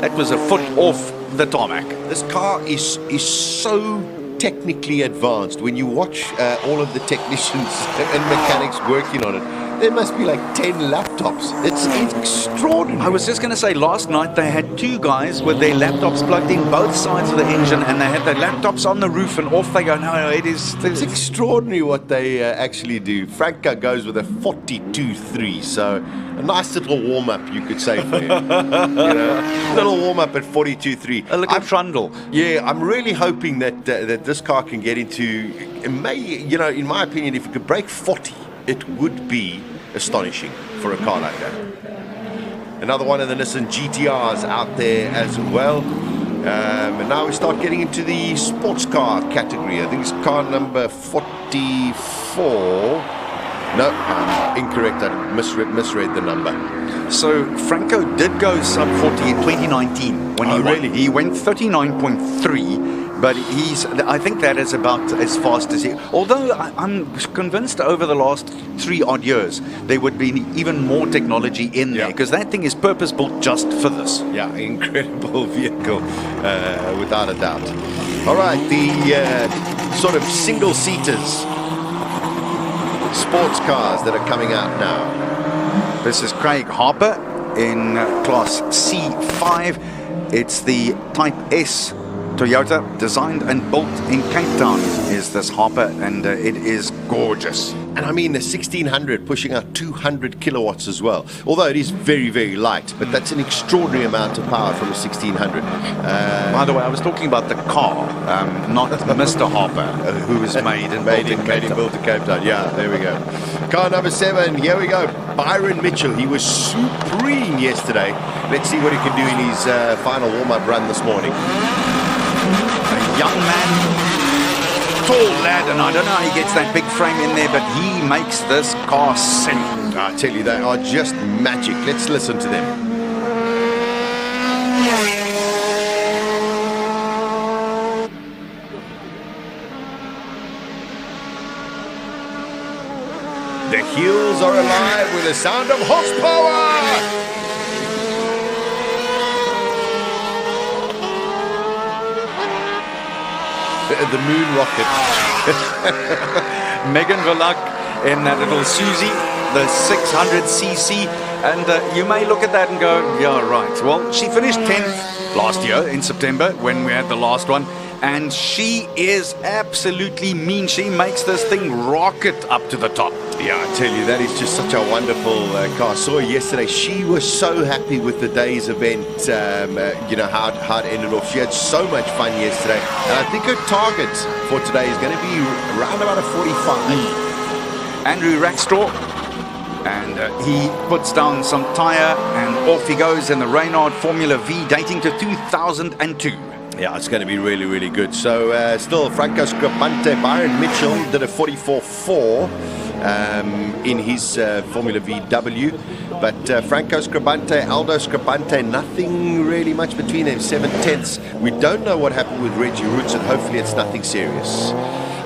That was a foot off the tarmac. This car is so technically advanced. When you watch all of the technicians and mechanics working on it, there must be like 10 laptops. It's extraordinary. I was just going to say, last night they had two guys with their laptops plugged in both sides of the engine, and they had their laptops on the roof, and off they go. No, it's extraordinary what they actually do. Franco goes with a 42.3, so a nice little warm-up, you could say, for him. Little warm-up at 42.3. A little trundle. Yeah, I'm really hoping that that this car can get into, in my opinion, if it could break 40, it would be astonishing for a car like that. Another one of the Nissan GTRs out there as well. And now we start getting into the sports car category. I think it's car number 44. No, incorrect. I misread the number. So Franco did go sub 40 in 2019 when he won. He went 39.3. But I think that is about as fast as he. Although I'm convinced over the last 3 odd years there would be even more technology in there, because that thing is purpose-built just for this. Yeah, incredible vehicle, without a doubt. All right, the sort of single-seaters, sports cars that are coming out now. This is Craig Harper in class C5. It's the Type S Toyota, designed and built in Cape Town, is this Harper, and it is gorgeous. And I mean, the 1600 pushing out 200 kilowatts as well. Although it is very, very light, but that's an extraordinary amount of power from a 1600. By the way, I was talking about the car, not Mr. Harper, who was made and built in Cape Town. Yeah, there we go. Car number 7, here we go. Byron Mitchell, he was supreme yesterday. Let's see what he can do in his final warm-up run this morning. A young man, tall lad, and I don't know how he gets that big frame in there, but he makes this car sing. I tell you, they are just magic. Let's listen to them. The heels are alive with the sound of horsepower. The moon rocket. Megan Verluck in that little Susie, the 600cc, and you may look at that and go, yeah, right. Well, she finished 10th last year in September when we had the last one, and she is absolutely mean. She makes this thing rocket up to the top. Yeah, I tell you, that is just such a wonderful car. I saw her yesterday. She was so happy with the day's event, how it ended off. She had so much fun yesterday. And I think her target for today is going to be around about a 45. Andrew Rackstraw, and he puts down some tyre, and off he goes in the Reynard Formula V, dating to 2002. Yeah, it's going to be really, really good. So still, Franco Scribante, Byron Mitchell did a 44.4 in his Formula VW. But Franco Scribante, Aldo Scribante, nothing really much between them, 7/10. We don't know what happened with Reggie Roots, and hopefully it's nothing serious.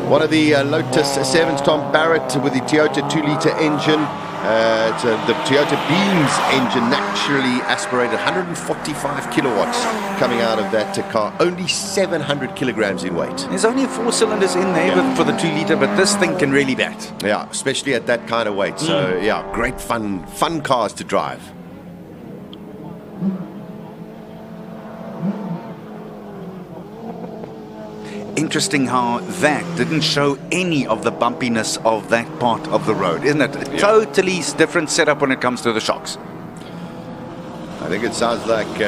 One of the Lotus 7s, Tom Barrett, with the Toyota 2-litre engine. It's the Toyota Beams engine, naturally aspirated, 145 kilowatts coming out of that car, only 700 kilograms in weight. There's only 4 cylinders in there for the 2-litre, but this thing can really bat. Yeah, especially at that kind of weight. So yeah, great fun cars to drive. Interesting how that didn't show any of the bumpiness of that part of the road, isn't it? A totally different setup when it comes to the shocks. I think it sounds like,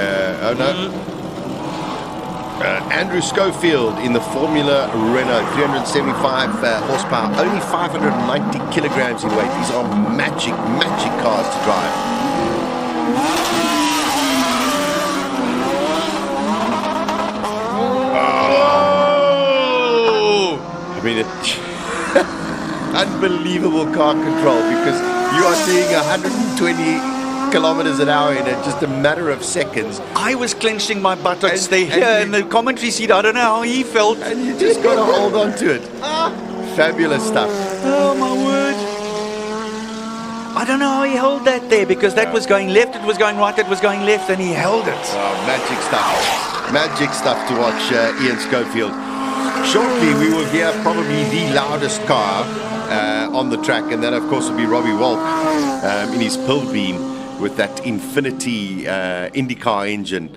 Andrew Schofield in the Formula Renault, 375 horsepower, only 590 kilograms in weight. These are magic cars to drive. I mean, unbelievable car control, because you are doing 120 kilometers an hour in just a matter of seconds. I was clenching my buttocks there in the commentary seat. I don't know how he felt. And you just got to hold on to it. Fabulous stuff. Oh, my word. I don't know how he held that there, because that was going left, it was going right, it was going left, and he held it. Oh, magic stuff. Magic stuff to watch, Ian Schofield. Shortly, we will hear probably the loudest car on the track, and that, of course, will be Robbie Wolk in his Pilbeam, with that Infinity IndyCar engine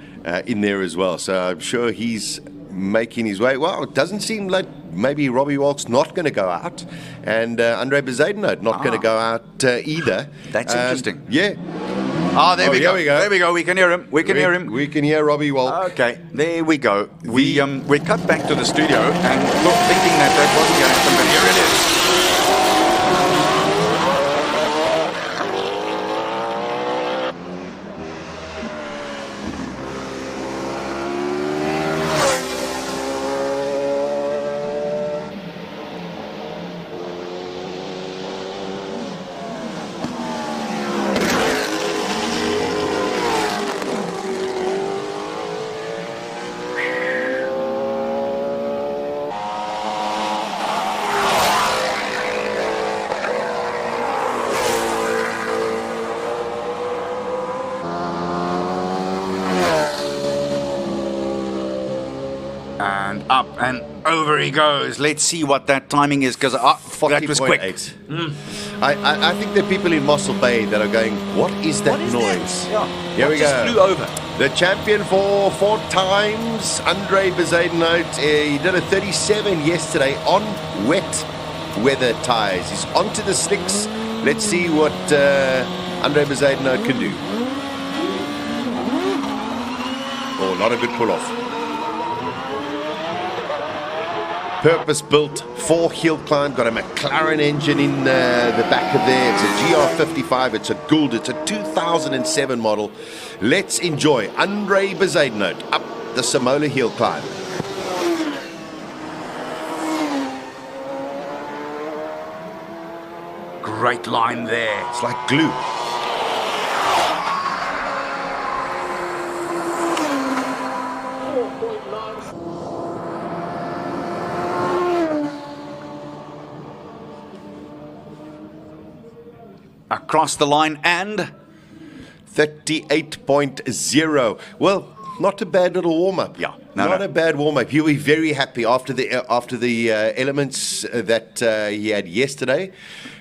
in there as well. So I'm sure he's making his way. Well, it doesn't seem like maybe Robbie Wolk's not going to go out, and Andre Bezuidenhout not going to go out either. That's interesting. Yeah. There we go. There we go. We can hear him. We can hear him. We can hear Robbie Wolk. Okay, there we go. We cut back to the studio and look, thinking that wasn't going to happen, but here it is. Up and over he goes. Let's see what that timing is, because that was quick. I think there are people in Mossel Bay that are going, what is that noise? Yeah. Here we go. Flew over. The champion for 4 times, Andre Bezuidenhout. He did a 37 yesterday on wet weather tyres. He's onto the slicks. Let's see what Andre Bezuidenhout can do. Oh, not a good pull-off. Purpose-built for Hillclimb, got a McLaren engine in the back of there. It's a GR55, it's a Gould, it's a 2007 model. Let's enjoy Andre Bezuidenhout up the Simola Hillclimb. Great line there. It's like glue. Across the line and 38.0. Well, not a bad little warm-up. Yeah, not a bad warm-up. He'll be very happy after the elements that he had yesterday,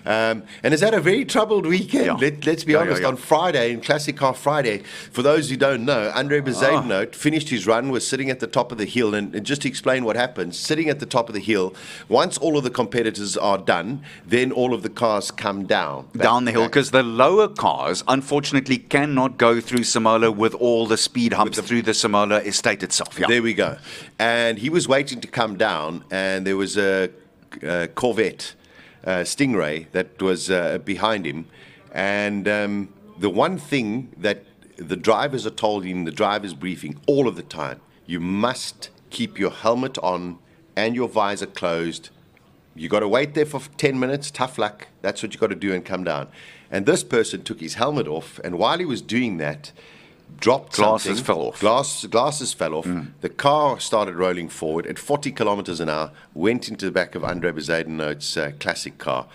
and has had a very troubled weekend. Yeah. Let's be honest. On Friday, in Classic Car Friday, for those who don't know, Andre Bezuidenhout finished his run, was sitting at the top of the hill, and just to explain what happens, sitting at the top of the hill, once all of the competitors are done, then all of the cars come down the hill, because the lower cars, unfortunately, cannot go through Simola with all the speed humps through the Simola estate itself. Yeah. There we go. And he was waiting to come down, and there was a Corvette Stingray that was behind him. And the one thing that the drivers are told in the driver's briefing all of the time, you must keep your helmet on and your visor closed. You got to wait there for 10 minutes, tough luck. That's what you got to do and come down. And this person took his helmet off, and while he was doing that, dropped glasses something. fell off. Glasses fell off. The car started rolling forward at 40 kilometers an hour, went into the back of Andre Bezuidenhout's classic car,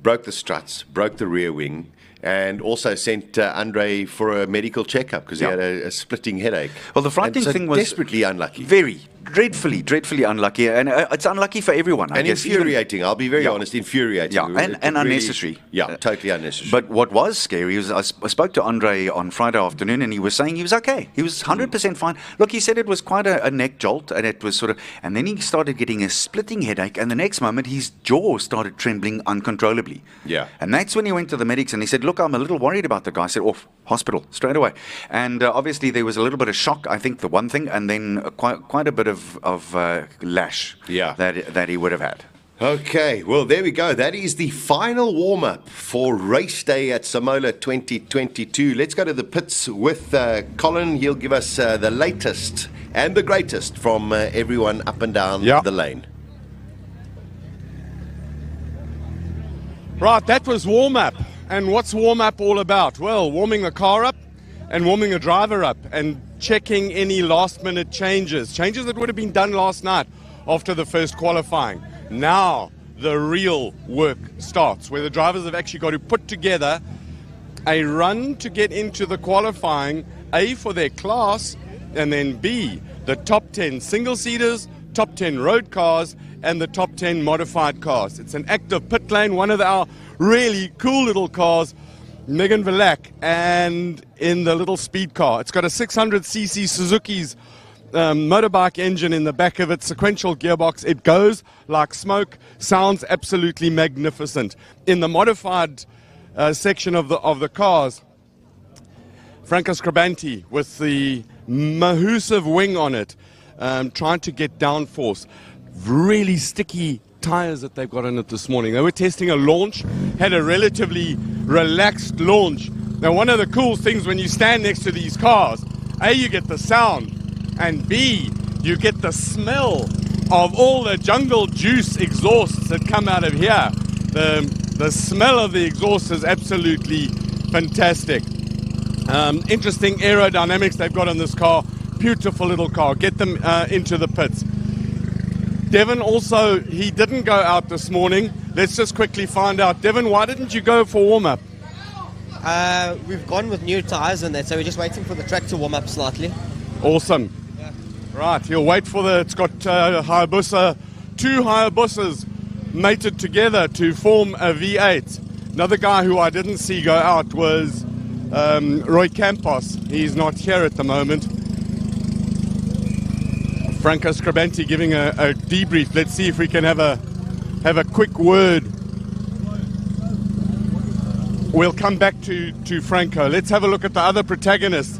broke the struts, broke the rear wing, and also sent Andre for a medical checkup because he had a splitting headache. Well, the frightening thing was desperately unlucky. Very, dreadfully unlucky, and it's unlucky for everyone. I guess. Infuriating. I'll be very honest, infuriating. Yeah, and unnecessary. Yeah, totally unnecessary. But what was scary was I spoke to Andre on Friday afternoon, and he was saying he was okay. He was 100% fine. Look, he said it was quite a neck jolt, and it was and then he started getting a splitting headache, and the next moment his jaw started trembling uncontrollably. Yeah. And that's when he went to the medics, and he said, look, I'm a little worried about the guy. I said, off, hospital, straight away. And obviously there was a little bit of shock, I think, the one thing, and then quite a bit of lash that he would have had. Okay, well, there we go. That is the final warm-up for race day at Simola 2022. Let's go to the pits with Colin. He'll give us the latest and the greatest from everyone up and down the lane. Right, that was warm-up. And what's warm-up all about? Well, warming the car up and warming the driver up and checking any last-minute changes that would have been done last night after the first qualifying. Now the real work starts, where the drivers have actually got to put together a run to get into the qualifying, A, for their class, and then B, the top 10 single-seaters, top 10 road cars, and the top 10 modified cars. It's an active pit lane, one of our really cool little cars, Megan Villac, and in the little speed car. It's got a 600cc Suzuki's motorbike engine in the back of it, sequential gearbox. It goes like smoke, sounds absolutely magnificent. In the modified section of the cars, Franco Scribanti with the Mahusive wing on it, trying to get downforce. Really sticky tires that they've got in it this morning. They were testing a launch, had a relatively relaxed launch. Now, one of the cool things when you stand next to these cars, A, you get the sound, and B, you get the smell of all the jungle juice exhausts that come out of here. The smell of the exhaust is absolutely fantastic. Interesting aerodynamics they've got on this car. Beautiful little car. Get them into the pits. Devon also, he didn't go out this morning. Let's just quickly find out. Devon, why didn't you go for warm-up? We've gone with new tyres and that, so we're just waiting for the track to warm up slightly. Awesome. Yeah. Right, he'll wait for it's got Hayabusa, two Hayabusas mated together to form a V8. Another guy who I didn't see go out was Roy Campos. He's not here at the moment. Franco Scribanti giving a debrief. Let's see if we can have a quick word. We'll come back to Franco. Let's have a look at the other protagonists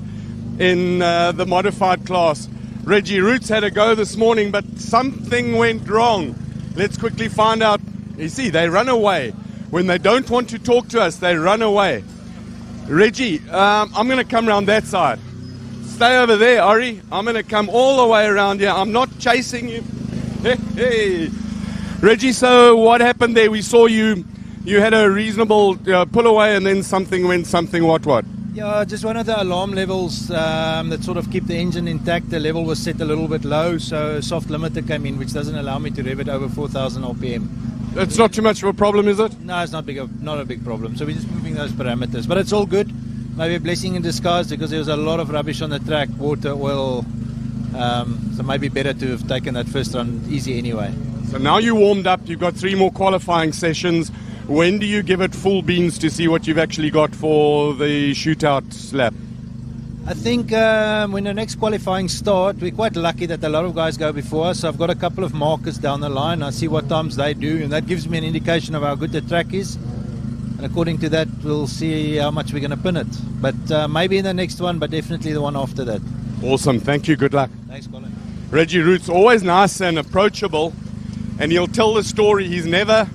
in the modified class. Reggie Roots had a go this morning, but something went wrong. Let's quickly find out. You see, they run away. When they don't want to talk to us, they run away. Reggie, I'm going to come around that side. Stay over there, Ari. I'm going to come all the way around here. I'm not chasing you. Hey. Reggie, so what happened there? We saw you had a reasonable pull away and then something went what? Yeah, just one of the alarm levels that sort of keep the engine intact. The level was set a little bit low, so a soft limiter came in, which doesn't allow me to rev it over 4,000 RPM. It's not too much of a problem, is it? No, it's not a big problem. So we're just moving those parameters. But it's all good. Maybe a blessing in disguise because there was a lot of rubbish on the track, water, oil. So maybe better to have taken that first run easy anyway. So now you warmed up. You've got 3 more qualifying sessions. When do you give it full beans to see what you've actually got for the shootout lap? I think when the next qualifying start, we're quite lucky that a lot of guys go before us. So I've got a couple of markers down the line. I see what times they do, and that gives me an indication of how good the track is. And according to that, we'll see how much we're going to pin it. But maybe in the next one, but definitely the one after that. Awesome. Thank you. Good luck. Thanks, Colin. Reggie Roots, always nice and approachable. And he'll tell the story. He's never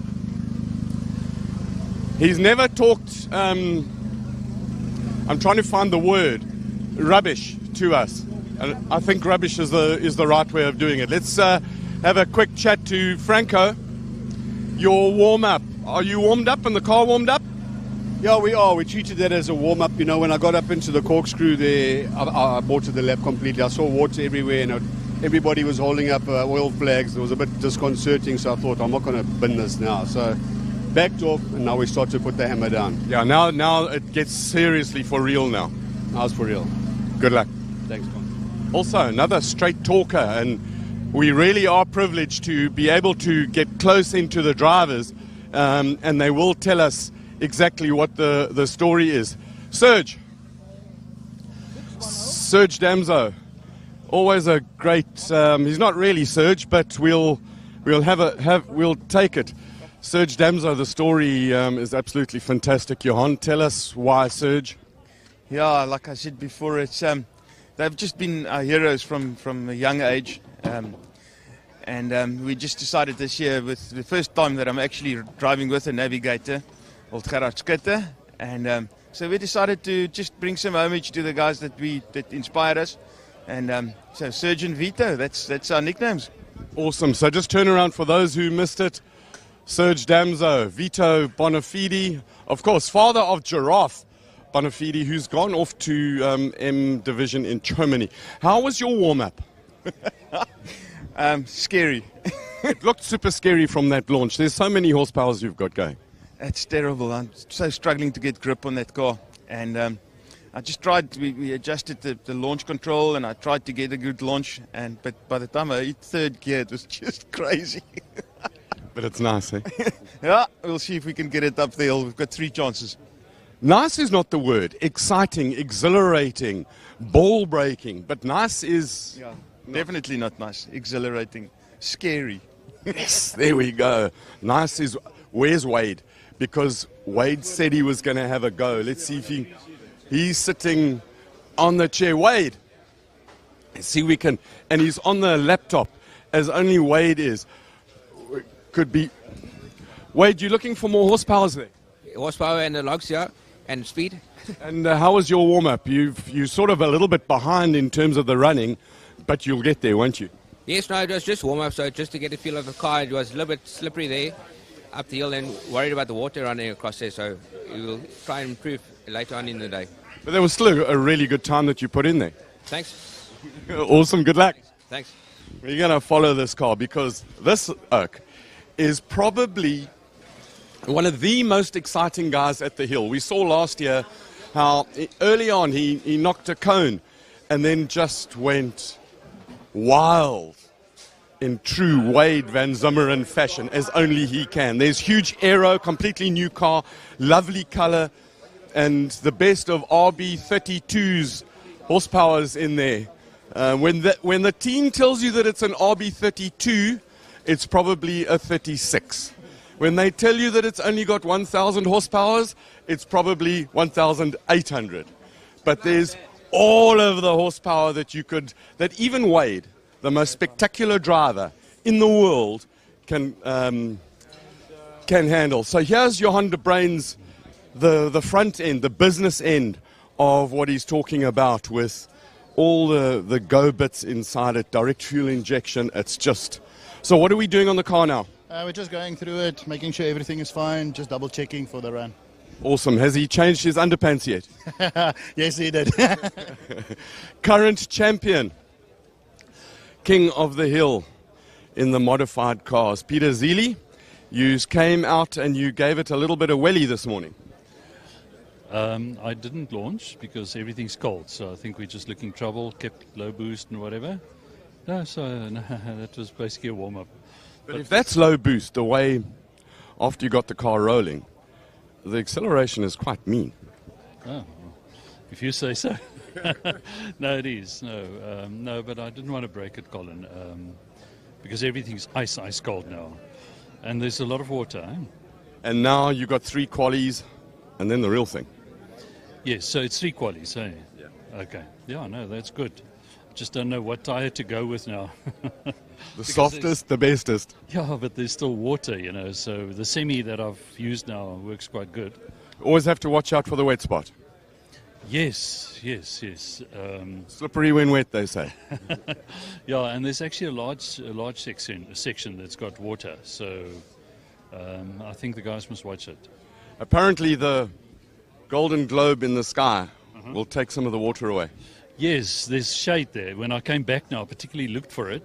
talked, I'm trying to find the word, rubbish to us. And I think rubbish is the right way of doing it. Let's have a quick chat to Franco. Your warm-up. Are you warmed up and the car warmed up? Yeah, we are. We treated that as a warm-up. You know, when I got up into the corkscrew there, I aborted the lap completely. I saw water everywhere and everybody was holding up oil flags. It was a bit disconcerting, so I thought, I'm not going to bin this now. So backed off, and now we start to put the hammer down. Yeah, now it gets seriously for real now. Now it's for real. Good luck. Thanks, Con. Also, another straight talker, and we really are privileged to be able to get close into the drivers, and they will tell us exactly what the story is. Serge Damso, always a great. He's not really Serge, but we'll take it. Serge Damso, the story is absolutely fantastic. Johan, tell us why Serge. Yeah, like I said before, it's they've just been our heroes from a young age, and we just decided this year, with the first time that I'm actually driving with a navigator, old Gerard Skutte, and so we decided to just bring some homage to the guys that inspire us, and so Serge and Vito, that's our nicknames. Awesome. So just turn around for those who missed it. Serge Damso, Vito Bonafide, of course, father of Giraffe Bonafide, who's gone off to M Division in Germany. How was your warm-up? Scary. It looked super scary from that launch. There's so many horsepowers you've got going. It's terrible. I'm so struggling to get grip on that car. And I just tried, we adjusted the launch control and I tried to get a good launch. But by the time I hit third gear, it was just crazy. But it's nice, eh? Yeah, we'll see if we can get it up the hill. We've got 3 chances. Nice is not the word. Exciting, exhilarating, ball breaking. But nice is... Yeah, definitely not nice. Exhilarating. Scary. Yes, there we go. Nice is... Where's Wade? Because Wade said he was going to have a go. Let's see if he's sitting on the chair. Wade. Let's see we can... And he's on the laptop, as only Wade is. Could be... Wade, you looking for more horsepowers there? Horsepower and the logs, yeah, and speed. And how was your warm-up? You're sort of a little bit behind in terms of the running, but you'll get there, won't you? Yes, no, it was just warm-up, so just to get a feel of the car. It was a little bit slippery there up the hill and worried about the water running across there, so we will try and improve later on in the day. But there was still a really good time that you put in there. Thanks. Awesome, good luck. Thanks. We're going to follow this car because this oak is probably one of the most exciting guys at the hill. We saw last year how early on he knocked a cone and then just went wild in true Wade Van Zimmerman fashion, as only he can. There's huge aero, completely new car, lovely color, and the best of RB32's horsepowers in there. When the team tells you that it's an RB32, it's probably a 36. When they tell you that it's only got 1,000 horsepowers, it's probably 1,800. But there's all of the horsepower that even Wade, the most spectacular driver in the world, can handle. So here's Johan de Bruyn's, the front end, the business end of what he's talking about with all the go bits inside it, direct fuel injection. It's just... So what are we doing on the car now? We're just going through it, making sure everything is fine, just double checking for the run. Awesome. Has he changed his underpants yet? Yes, he did. Current champion, king of the hill in the modified cars. Peter Zeely, you came out and you gave it a little bit of welly this morning. I didn't launch because everything's cold, so I think we're just looking trouble, kept low boost and whatever. No, that was basically a warm-up. But if that's low boost, the way after you got the car rolling, the acceleration is quite mean. Oh, if you say so. No, it is. No, but I didn't want to break it, Colin, because everything's ice cold now. And there's a lot of water. Eh? And now you got 3 qualies and then the real thing. Yes, so it's 3 qualies, eh? Yeah. Okay. Yeah, no, that's good. Just don't know what tire to go with now. The softest, the bestest. Yeah, but there's still water, so the semi that I've used now works quite good. Always have to watch out for the wet spot. Yes. Slippery when wet, they say. Yeah, and there's actually a large section that's got water, so I think the guys must watch it. Apparently the golden globe in the sky will take some of the water away. Yes, there's shade there. When I came back now, I particularly looked for it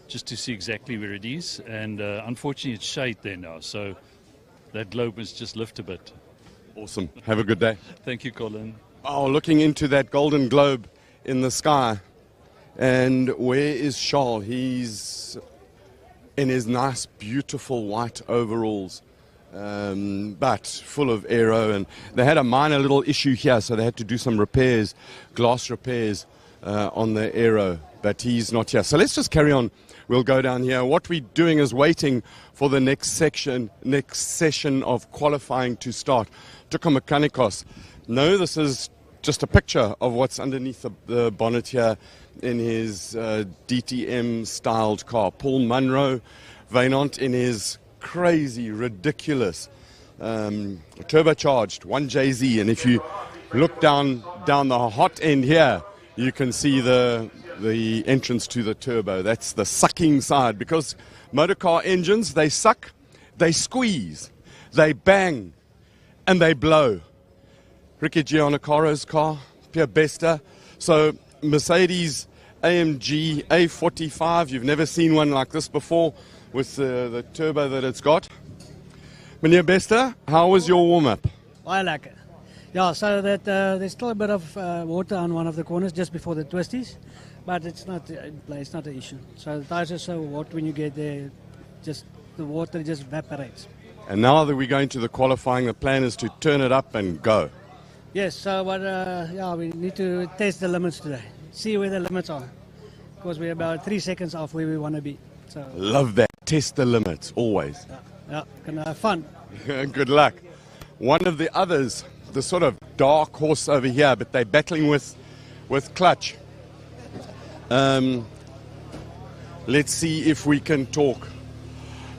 just to see exactly where it is. And unfortunately, it's shade there now. So that globe must just lift a bit. Awesome. Have a good day. Thank you, Colin. Oh, looking into that golden globe in the sky. And where is Charles? He's in his nice, beautiful white overalls. But full of aero, and they had a minor little issue here, so they had to do some repairs, glass repairs on the aero, but he's not here. So let's just carry on. We'll go down here. What we're doing is waiting for the next session of qualifying to start. Tuka Mechanicos. No, this is just a picture of what's underneath the bonnet here in his DTM styled car. Paul Munro, Vainant in his crazy, ridiculous, turbocharged 1JZ, and if you look down the hot end here, you can see the entrance to the turbo. That's the sucking side, because motorcar engines, they suck, they squeeze, they bang, and they blow. Ricky Giannicaro's car, Pierre Besta. So Mercedes AMG A45, you've never seen one like this before with the turbo that it's got. Meneer Besta, how was your warm-up? Baie lekker. Yeah, so that there's still a bit of water on one of the corners just before the twisties, but it's not an issue. So the tires are so hot when you get there, just the water just evaporates. And now that we're going to the qualifying, the plan is to turn it up and go. Yes, so but yeah, we need to test the limits today, see where the limits are, because we're about 3 seconds off where we want to be. So Love that. Test the limits, always. yeah, gonna have fun. Good luck. One of the others, the sort of dark horse over here, but they're battling with clutch. Let's see if we can talk.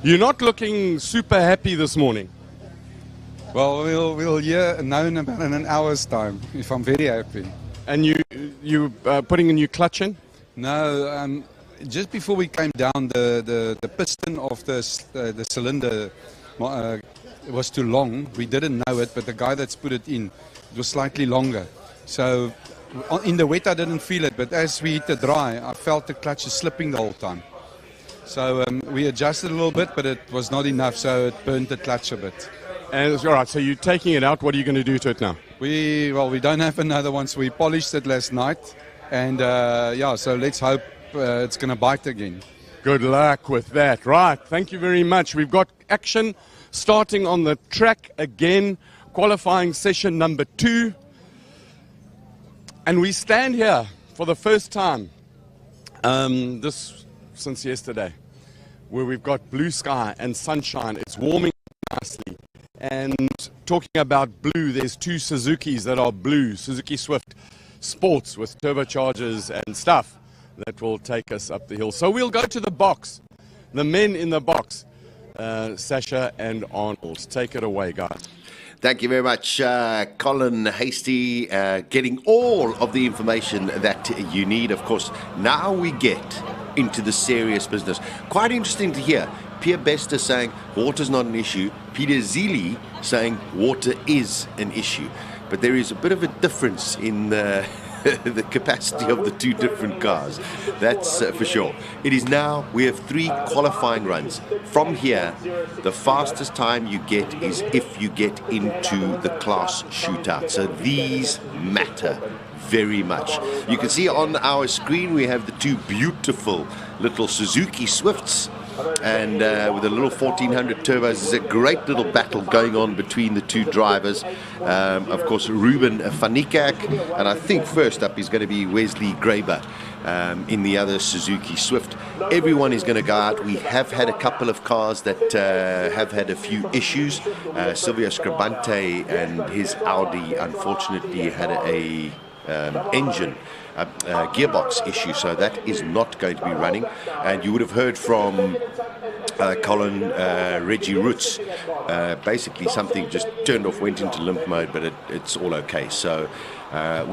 You're not looking super happy this morning. Well, we'll know in about an hour's time if I'm very happy. And you putting a new clutch in? No, just before we came down, the piston of the cylinder was too long. We didn't know it, but the guy that's put it in, it was slightly longer. So in the wet I didn't feel it, but as we hit the dry, I felt the clutch is slipping the whole time. So we adjusted a little bit, but it was not enough, so it burnt the clutch a bit. And all right, so you're taking it out. What are you going to do to it now? We don't have another one, so we polished it last night. And yeah, so let's hope it's going to bite again. Good luck with that. Right, thank you very much. We've got action starting on the track again, qualifying session number 2. And we stand here for the first time, since yesterday, where we've got blue sky and sunshine. It's warming nicely. And talking about blue, there's 2 Suzukis that are blue, Suzuki Swift Sports with turbochargers and stuff that will take us up the hill. So we'll go to the box, the men in the box, Sasha and Arnold. Take it away, guys. Thank you very much, Colin Hasty, getting all of the information that you need. Of course, now we get into the serious business. Quite interesting to hear Pierre Besta saying water's not an issue, Peter Zili saying water is an issue. But there is a bit of a difference in the capacity of the 2 different cars. That's for sure. It is now, we have 3 qualifying runs. From here, the fastest time you get is if you get into the class shootout. So these matter very much. You can see on our screen we have the 2 beautiful little Suzuki Swifts, and with a little 1400 turbos. There's a great little battle going on between the 2 drivers. Of course, Ruben van Niekerk, and I think first up is going to be Wesley Graber in the other Suzuki Swift. Everyone is going to go out. We have had a couple of cars that have had a few issues. Silvio Scribante and his Audi unfortunately had a engine gearbox issue, so that is not going to be running. And you would have heard from Colin Reggie Roots, basically something just turned off, went into limp mode, but it's all okay. So I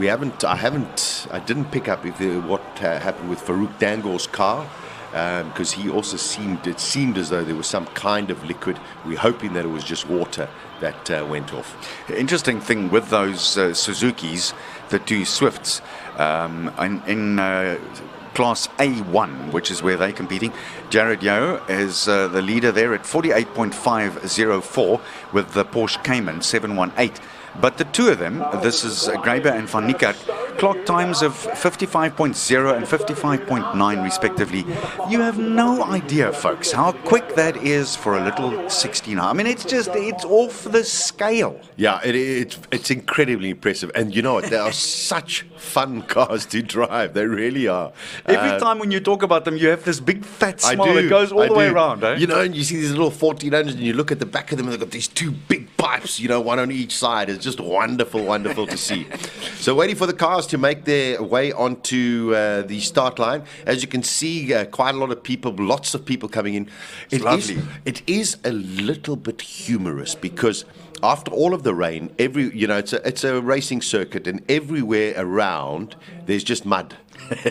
didn't pick up what happened with Farouk Dangor's car, because he also it seemed as though there was some kind of liquid. We're hoping that it was just water that went off. Interesting thing with those Suzukis, the 2 Swifts, in Class A1, which is where they're competing, Jared Yeo is the leader there at 48.504 with the Porsche Cayman 718. But the 2 of them, this is Graber and Van Niekerk, clock times of 55.0 and 55.9 respectively. You have no idea, folks, how quick that is for a little 16. I mean, it's off the scale. Yeah, it's incredibly impressive. And you know what? They are such fun cars to drive. They really are. Every time when you talk about them, you have this big fat smile that goes all the way around. Eh? You know, and you see these little 1400s and you look at the back of them and they've got these 2 big pipes, one on each side. It's just wonderful, wonderful to see. So waiting for the cars to make their way onto the start line. As you can see, quite a lot of people, lots of people coming in. It's lovely. It is a little bit humorous because after all of the rain, it's a racing circuit, and everywhere around there's just mud.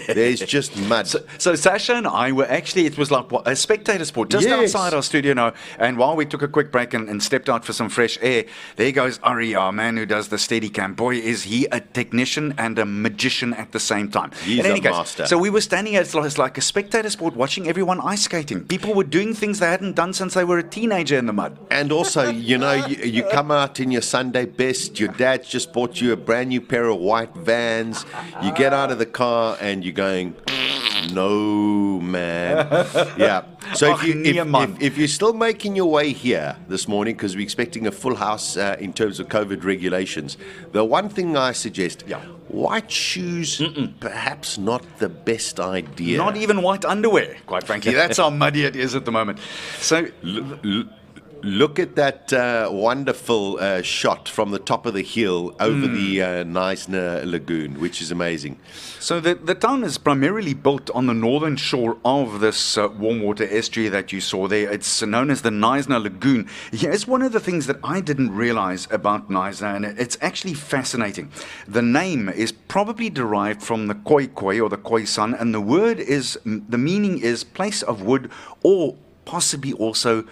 There's just mud. So Sasha and I were actually, it was like a spectator sport just outside our studio now. And while we took a quick break and stepped out for some fresh air, there goes Ari, our man who does the Steadicam. Boy, is he a technician and a magician at the same time. He's a master. So we were standing at it's like a spectator sport watching everyone ice skating. People were doing things they hadn't done since they were a teenager in the mud. And also, you come out in your Sunday best, your dad's just bought you a brand new pair of white Vans, you get out of the car and you're going, no, man. Yeah. So if you're still making your way here this morning, because we're expecting a full house in terms of COVID regulations, the one thing I suggest, white shoes, perhaps not the best idea. Not even white underwear, quite frankly. That's how muddy it is at the moment. So look at that wonderful shot from the top of the hill over the Neisner Lagoon, which is amazing. So the town is primarily built on the northern shore of this warm water estuary that you saw there. It's known as the Neisner Lagoon. Here's one of the things that I didn't realize about Neisner, and it's actually fascinating. The name is probably derived from the Khoikhoi or the Khoisan, and the meaning is place of wood, or possibly also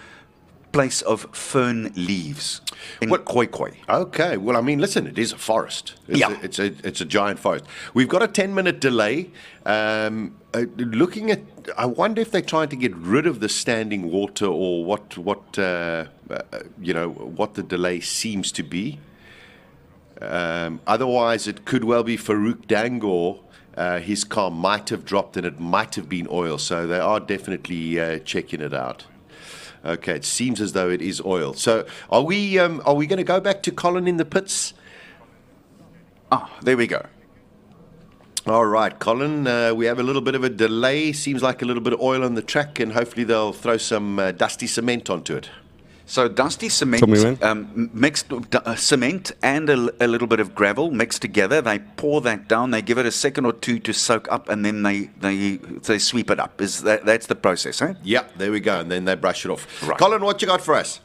place of fern leaves in Khoikhoi. Okay, well, I mean, listen, it is a forest. It's a giant forest. We've got a 10-minute delay. Looking at, I wonder if they're trying to get rid of the standing water, or what the delay seems to be. Otherwise, it could well be Farouk Dangor. His car might have dropped and it might have been oil, so they are definitely checking it out. Okay, it seems as though it is oil. So are we going to go back to Colin in the pits? There we go. All right, Colin, we have a little bit of a delay. Seems like a little bit of oil on the track, and hopefully they'll throw some dusty cement onto it. So dusty cement, mixed cement and a little bit of gravel mixed together. They pour that down. They give it a second or two to soak up, and then they sweep it up. That's the process, eh? Yeah, there we go. And then they brush it off. Right. Colin, what you got for us?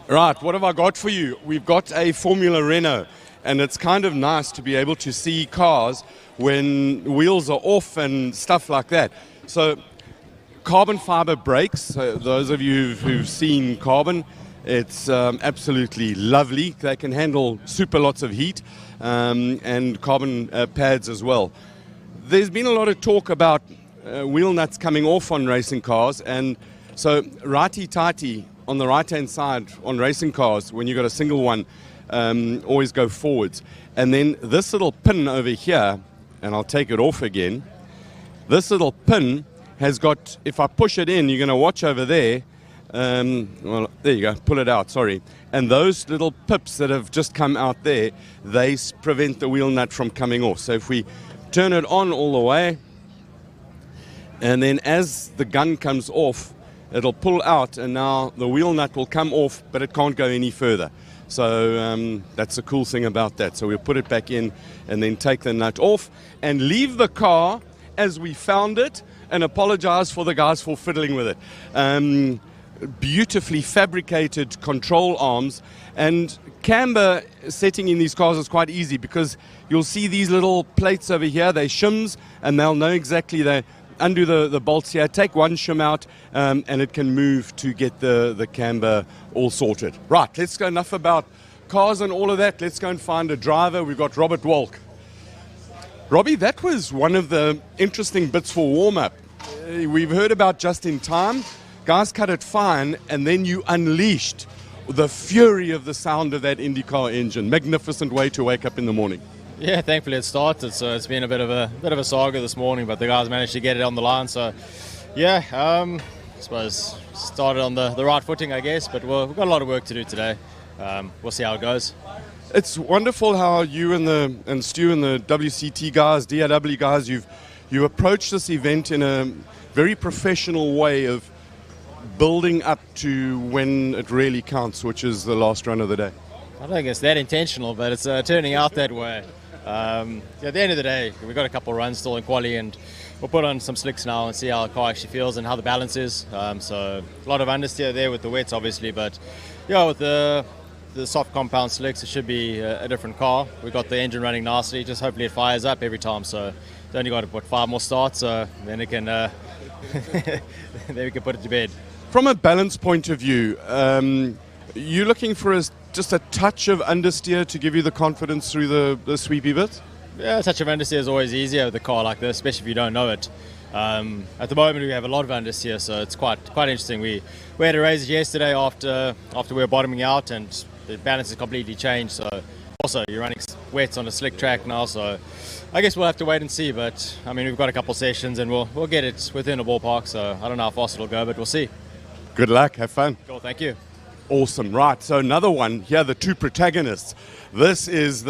Right, what have I got for you? We've got a Formula Renault, and it's kind of nice to be able to see cars when wheels are off and stuff like that. So carbon fiber brakes, those of you who've seen carbon, it's absolutely lovely. They can handle super lots of heat, and carbon pads as well. There's been a lot of talk about wheel nuts coming off on racing cars, and so righty-tighty on the right-hand side on racing cars, when you've got a single one, always go forwards. And then this little pin over here, and I'll take it off again, this little pin has got, if I push it in, you're going to watch over there, well, there you go, pull it out, sorry. And those little pips that have just come out there, they prevent the wheel nut from coming off. So if we turn it on all the way, and then as the gun comes off, it'll pull out, and now the wheel nut will come off, but it can't go any further. So that's the cool thing about that. So we'll put it back in and then take the nut off and leave the car as we found it, and apologize for the guys for fiddling with it. Beautifully fabricated control arms, and camber setting in these cars is quite easy, because you'll see these little plates over here, they shims, and they'll know exactly, they undo the bolts here, take one shim out, and it can move to get the camber all sorted. Right, let's go, enough about cars and all of that. Let's go and find a driver. We've got Robert Walk. Robbie, that was one of the interesting bits for warm-up. We've heard about just in time. Guys cut it fine, and then you unleashed the fury of the sound of that IndyCar engine. Magnificent way to wake up in the morning. Yeah, thankfully it started, so it's been a bit of a saga this morning, but the guys managed to get it on the line. So, yeah, I suppose started on the right footing, I guess, but we've got a lot of work to do today. We'll see how it goes. It's wonderful how you and Stu and the WCT guys, DAW guys, you approach this event in a very professional way of building up to when it really counts, which is the last run of the day. I don't think it's that intentional, but it's turning out that way. At the end of the day, we've got a couple of runs still in quali, and we'll put on some slicks now and see how the car actually feels and how the balance is. So a lot of understeer there with the wets, obviously, but yeah, with the the soft compound slicks, it should be a different car. We've got the engine running nicely, just hopefully it fires up every time. So it's only got to put 5 more starts, so then it can, then we can put it to bed. From a balance point of view, you're looking for just a touch of understeer to give you the confidence through the sweepy bit? Yeah, a touch of understeer is always easier with a car like this, especially if you don't know it. At the moment, we have a lot of understeer, so it's quite interesting. We had a race yesterday after we were bottoming out, and the balance has completely changed. So also, you're running wets on a slick track now, so I guess we'll have to wait and see. But I mean, we've got a couple sessions, and we'll get it within a ballpark. So I don't know how fast it'll go, but we'll see. Good luck. Have fun. Cool. Thank you. Awesome. Right. So another one here, the two protagonists. This is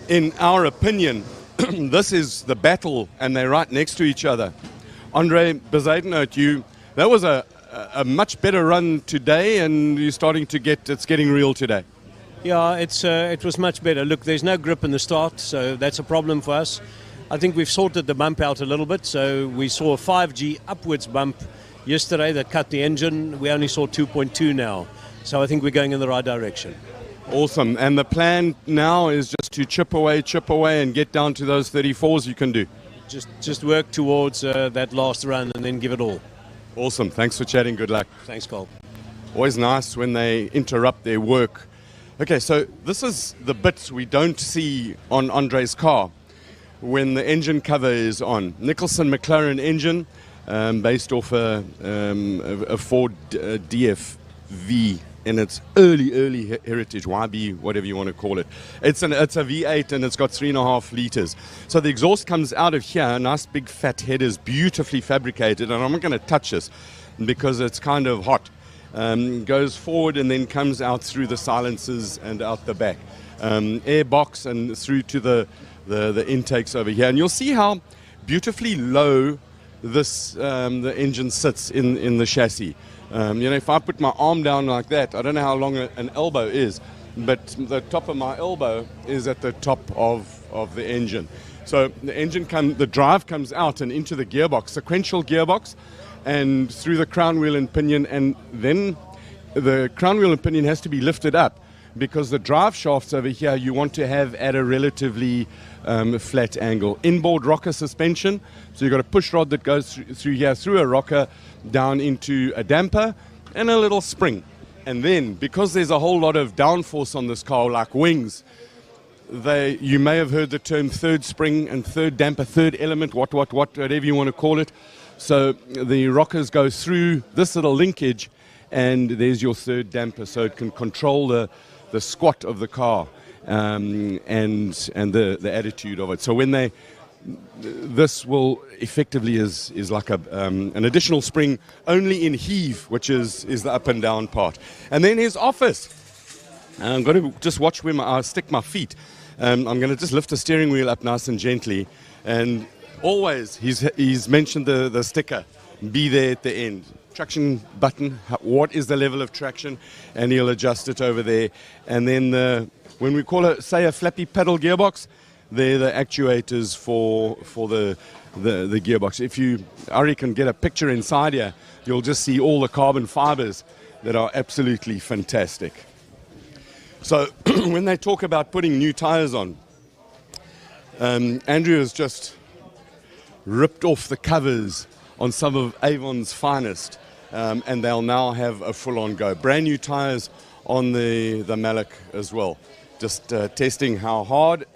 in our opinion, this is the battle, and they're right next to each other. Andre Bezuidenhout, that was a much better run today, and you're starting to it's getting real today. Yeah, it was much better. Look, there's no grip in the start, so that's a problem for us. I think we've sorted the bump out a little bit, so we saw a 5G upwards bump yesterday that cut the engine. We only saw 2.2 now, so I think we're going in the right direction. Awesome. And the plan now is just to chip away, and get down to those 34s you can do. Just work towards that last run and then give it all. Awesome. Thanks for chatting. Good luck. Thanks, Cole. Always nice when they interrupt their work. Okay, so this is the bits we don't see on Andre's car when the engine cover is on. Nicholson McLaren engine, based off a Ford DFV in its early heritage, YB, whatever you want to call it. It's a V8 and it's got 3.5 liters. So the exhaust comes out of here, nice big fat headers, beautifully fabricated, and I'm not going to touch this because it's kind of hot. Goes forward and then comes out through the silencers and out the back. Air box and through to the intakes over here. And you'll see how beautifully low the engine sits in the chassis. If I put my arm down like that, I don't know how long an elbow is, but the top of my elbow is at the top of the engine. So the drive comes out and into the gearbox, sequential gearbox, and through the crown wheel and pinion, and then the crown wheel and pinion has to be lifted up because the drive shafts over here you want to have at a relatively flat angle. Inboard rocker suspension, so you've got a push rod that goes through here, through a rocker, down into a damper, and a little spring. And then, because there's a whole lot of downforce on this car, like wings, you may have heard the term third spring and third damper, third element, whatever you want to call it. So the rockers go through this little linkage, and there's your third damper, so it can control the squat of the car and the attitude of it. So when this will effectively is like an additional spring only in heave, which is the up and down part. And then his office. And I'm going to just watch where I stick my feet. I'm going to just lift the steering wheel up nice and gently, and always he's mentioned the sticker, be there at the end. Traction button, what is the level of traction, and he'll adjust it over there. And then when we call it, say, a flappy pedal gearbox, they're the actuators for the gearbox. If you, I reckon, get a picture inside here, you'll just see all the carbon fibers that are absolutely fantastic. So when they talk about putting new tires on, Andrew has just ripped off the covers on some of Avon's finest, and they'll now have a full-on go. Brand new tires on the Malik as well. Just testing how hard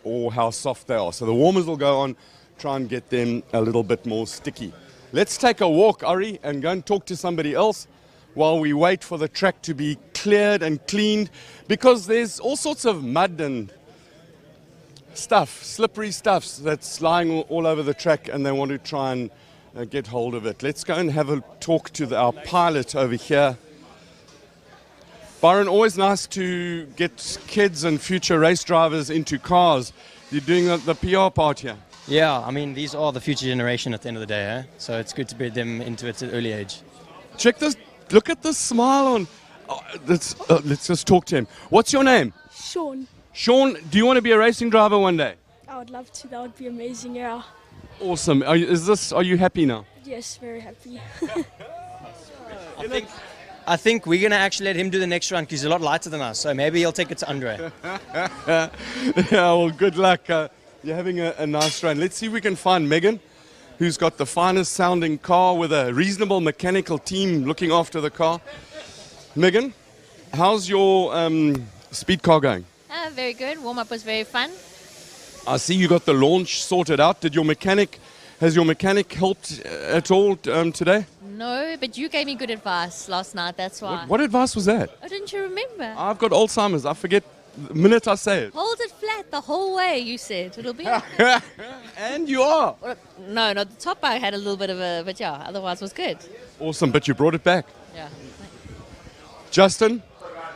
or how soft they are. So the warmers will go on, try and get them a little bit more sticky. Let's take a walk, Ari, and go and talk to somebody else while we wait for the track to be cleared and cleaned, because there's all sorts of mud and stuff, slippery stuff that's lying all over the track, and they want to try and get hold of it. Let's go and have a talk to our pilot over here. Byron, always nice to get kids and future race drivers into cars. You're doing the PR part here. Yeah, I mean, these are the future generation at the end of the day, eh? So it's good to bring them into it at an early age. Check this, look at the smile on. Let's just talk to him. What's your name? Sean. Sean, do you want to be a racing driver one day? I would love to, that would be amazing, yeah. Awesome. Are you happy now? Yes, very happy. I think we're going to actually let him do the next run because he's a lot lighter than us. So maybe he'll take it to Andre. Yeah, well, good luck. You're having a nice run. Let's see if we can find Megan, who's got the finest sounding car with a reasonable mechanical team looking after the car. Megan, how's your speed car going? Very good. Warm-up was very fun. I see you got the launch sorted out. Has your mechanic helped at all today? No, but you gave me good advice last night, that's why. What advice was that? Oh, didn't you remember? I've got Alzheimer's. I forget the minute I say it. Hold it flat the whole way, you said. It'll be okay. And you are. Well, no, not the top I had a little bit of a, but yeah, otherwise it was good. Awesome, but you brought it back. Yeah. Justin,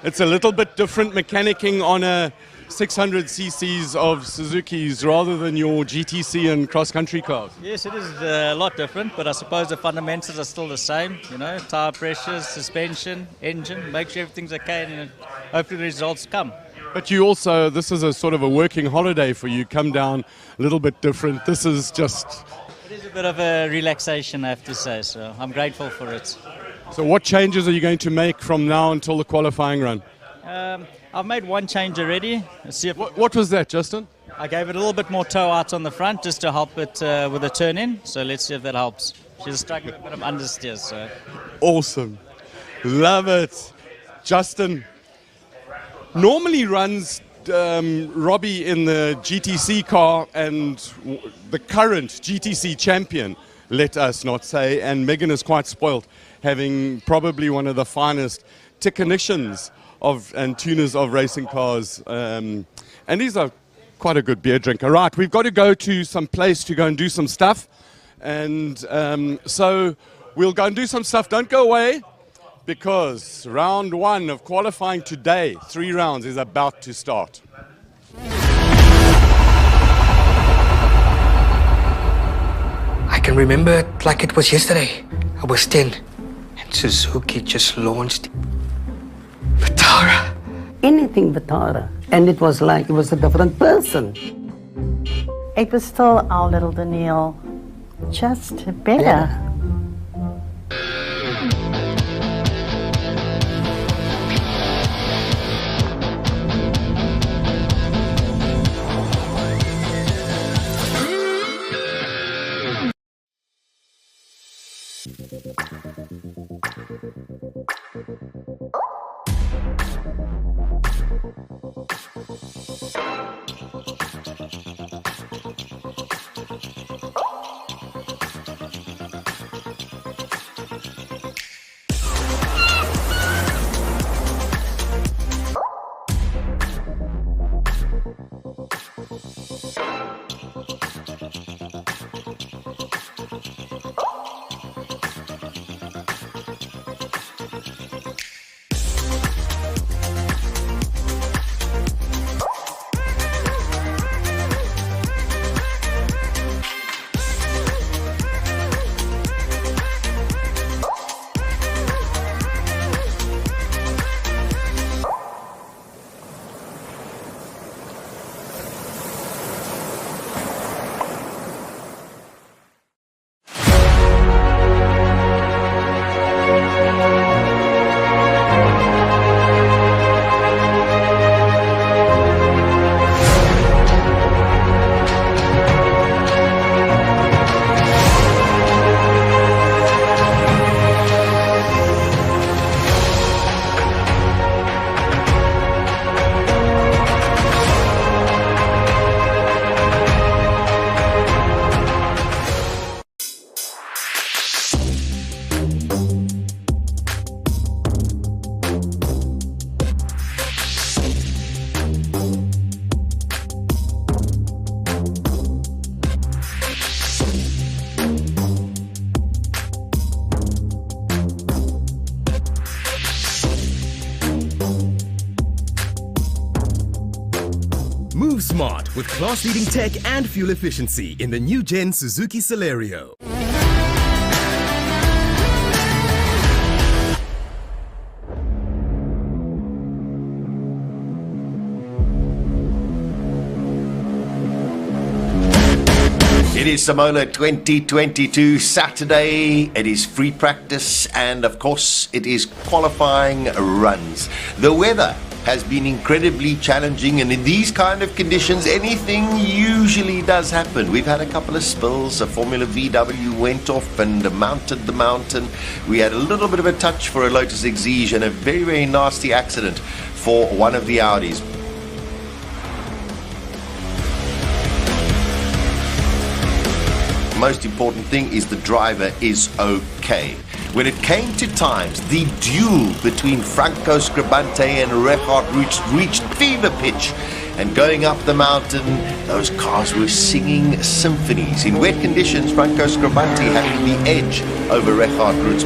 it's a little bit different mechanicking on a 600 cc's of Suzuki's rather than your GTC and cross-country cars. Yes, it is a lot different, but I suppose the fundamentals are still the same. You know, tire pressures, suspension, engine, make sure everything's okay, and hopefully the results come. But you also, this is a sort of a working holiday for you. Come down a little bit different. This is just... It is a bit of a relaxation, I have to say, so I'm grateful for it. So what changes are you going to make from now until the qualifying run? I've made one change already. Let's see if what was that, Justin? I gave it a little bit more toe out on the front just to help it with the turn in. So let's see if that helps. She's struggling with a bit of understeer. So. Awesome. Love it. Justin normally runs Robbie in the GTC car and the current GTC champion, let us not say. And Megan is quite spoiled, having probably one of the finest technicians and tuners of racing cars, and he's quite a good beer drinker. Right, we've got to go to some place to go and do some stuff, and so we'll go and do some stuff. Don't go away, because round one of qualifying today, 3 rounds, is about to start. I can remember it like it was yesterday. I was 10, and Suzuki just launched Vitara. Anything Vitara. And it was like it was a different person. It was still our little Danielle, just better. Yeah. Move smart with class-leading tech and fuel efficiency in the new-gen Suzuki Celerio. It is Simola 2022 Saturday. It is free practice and of course it is qualifying runs. The weather has been incredibly challenging, and in these kind of conditions anything usually does happen. We've had a couple of spills. A Formula VW went off and mounted the mountain. We had a little bit of a touch for a Lotus Exige and a very, very nasty accident for one of the Audis. Most important thing is the driver is okay. When it came to times, the duel between Franco Scribante and Richard reached fever pitch. And going up the mountain, those cars were singing symphonies. In wet conditions, Franco Scribante had the edge over Richard Roots.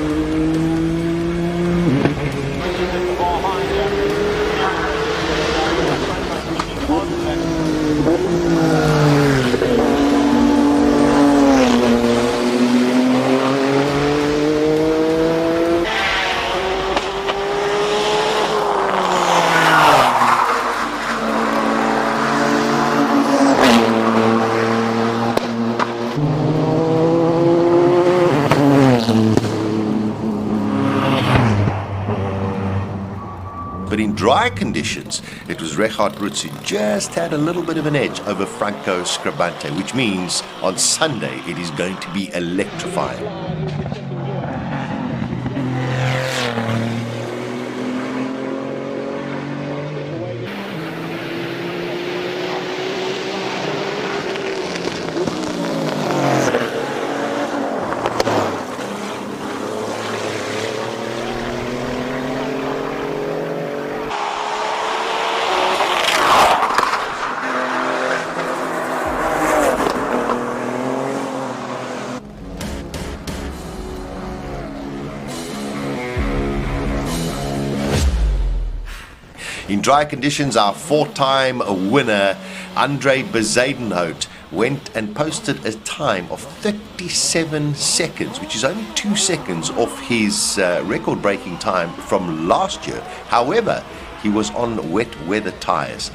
Dry conditions, it was Richard Roots who just had a little bit of an edge over Franco Scribante, which means on Sunday it is going to be electrifying. In dry conditions, our four-time winner, Andre Bezuidenhout, went and posted a time of 37 seconds, which is only 2 seconds off his record-breaking time from last year. However, he was on wet weather tyres.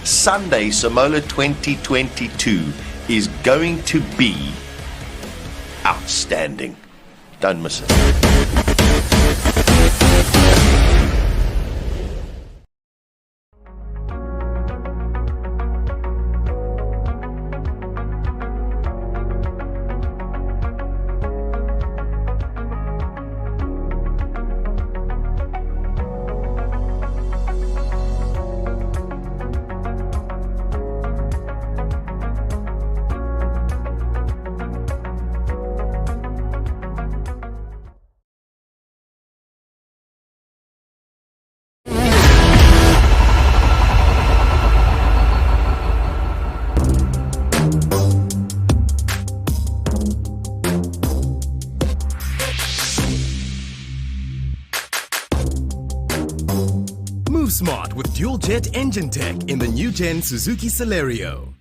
Sunday, Simola 2022 is going to be outstanding. Don't miss it. Move smart with dual jet engine tech in the new gen Suzuki Celerio.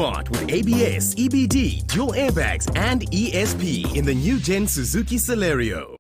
smart with ABS, EBD, dual airbags, and ESP in the new gen Suzuki Celerio.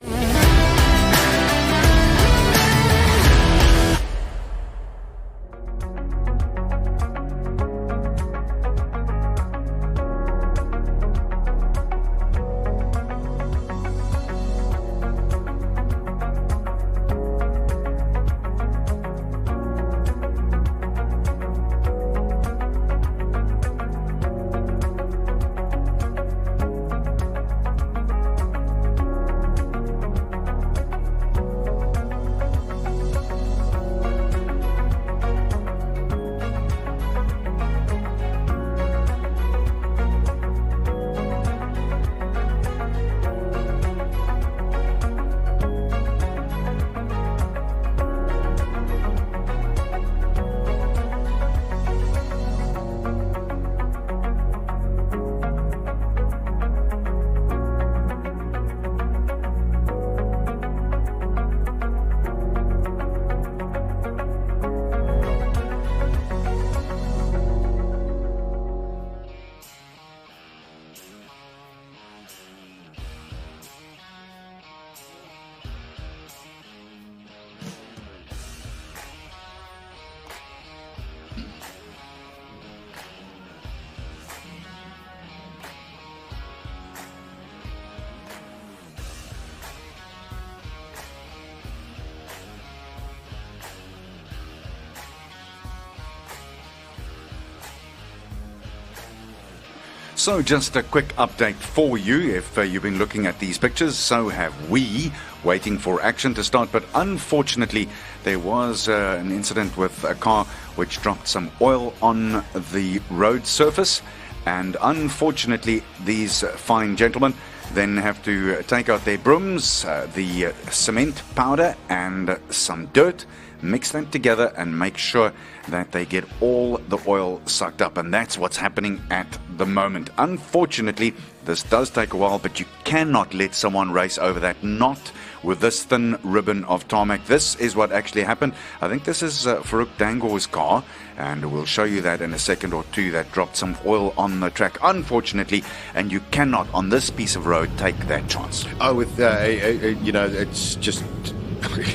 So just a quick update for you. If you've been looking at these pictures, so have we, waiting for action to start. But unfortunately, there was an incident with a car which dropped some oil on the road surface. And unfortunately, these fine gentlemen then have to take out their brooms, the cement powder and some dirt, mix them together and make sure that they get all the oil sucked up. And that's what's happening at the moment. Unfortunately, this does take a while, but you cannot let someone race over that, not with this thin ribbon of tarmac. This is what actually happened. I think this is Farouk Dangor's car, and we'll show you that in a second or two, that dropped some oil on the track, unfortunately, and you cannot, on this piece of road, take that chance. Oh, with, you know, it's just...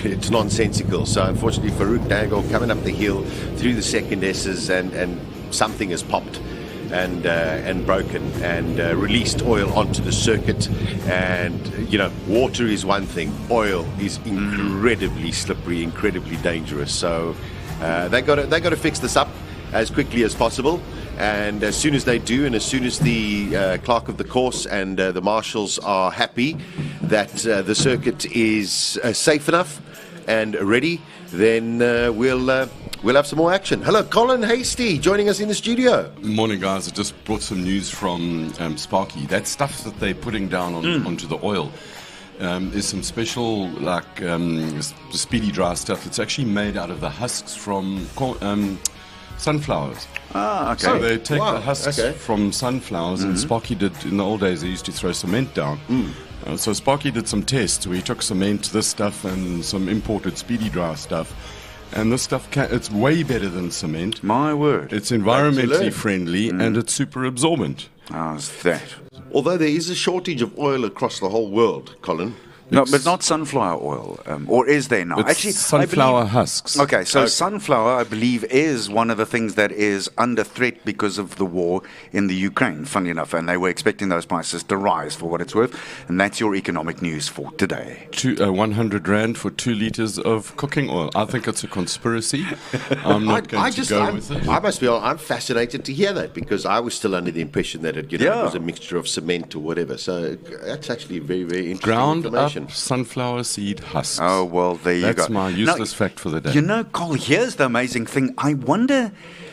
it's nonsensical. So unfortunately, Farouk Dangor coming up the hill through the second S's, and something has popped and broken and released oil onto the circuit. And you know, water is one thing, oil is incredibly slippery, incredibly dangerous. So they got to fix this up as quickly as possible. And as soon as they do, and as soon as the clerk of the course and the marshals are happy that the circuit is safe enough and ready, then we'll have some more action. Hello, Colin Hasty, joining us in the studio. Morning, guys. I just brought some news from Sparky. That stuff that they're putting down onto the oil is some special, like speedy dry stuff. It's actually made out of the husks from sunflowers. Ah, okay. So they take the husks from sunflowers, and Sparky did, in the old days, they used to throw cement down. So Sparky did some tests where he took cement, this stuff, and some imported speedy dry stuff. And this stuff, it's way better than cement. My word. It's environmentally friendly, and it's super absorbent. How's that? Although there is a shortage of oil across the whole world, Colin. No, but not sunflower oil, or is there now? It's actually, sunflower husks. Okay, so sunflower, I believe, is one of the things that is under threat because of the war in the Ukraine, funny enough, and they were expecting those prices to rise, for what it's worth, and that's your economic news for today. 100 Rand for 2 liters of cooking oil. I think it's a conspiracy. I'm not going to go with it. I must be honest, I'm fascinated to hear that, because I was still under the impression that it, it was a mixture of cement or whatever. So that's actually very, very interesting information. Sunflower seed husks. Oh, well, there you go. That's my useless fact for the day. You know, Cole, here's the amazing thing. I wonder,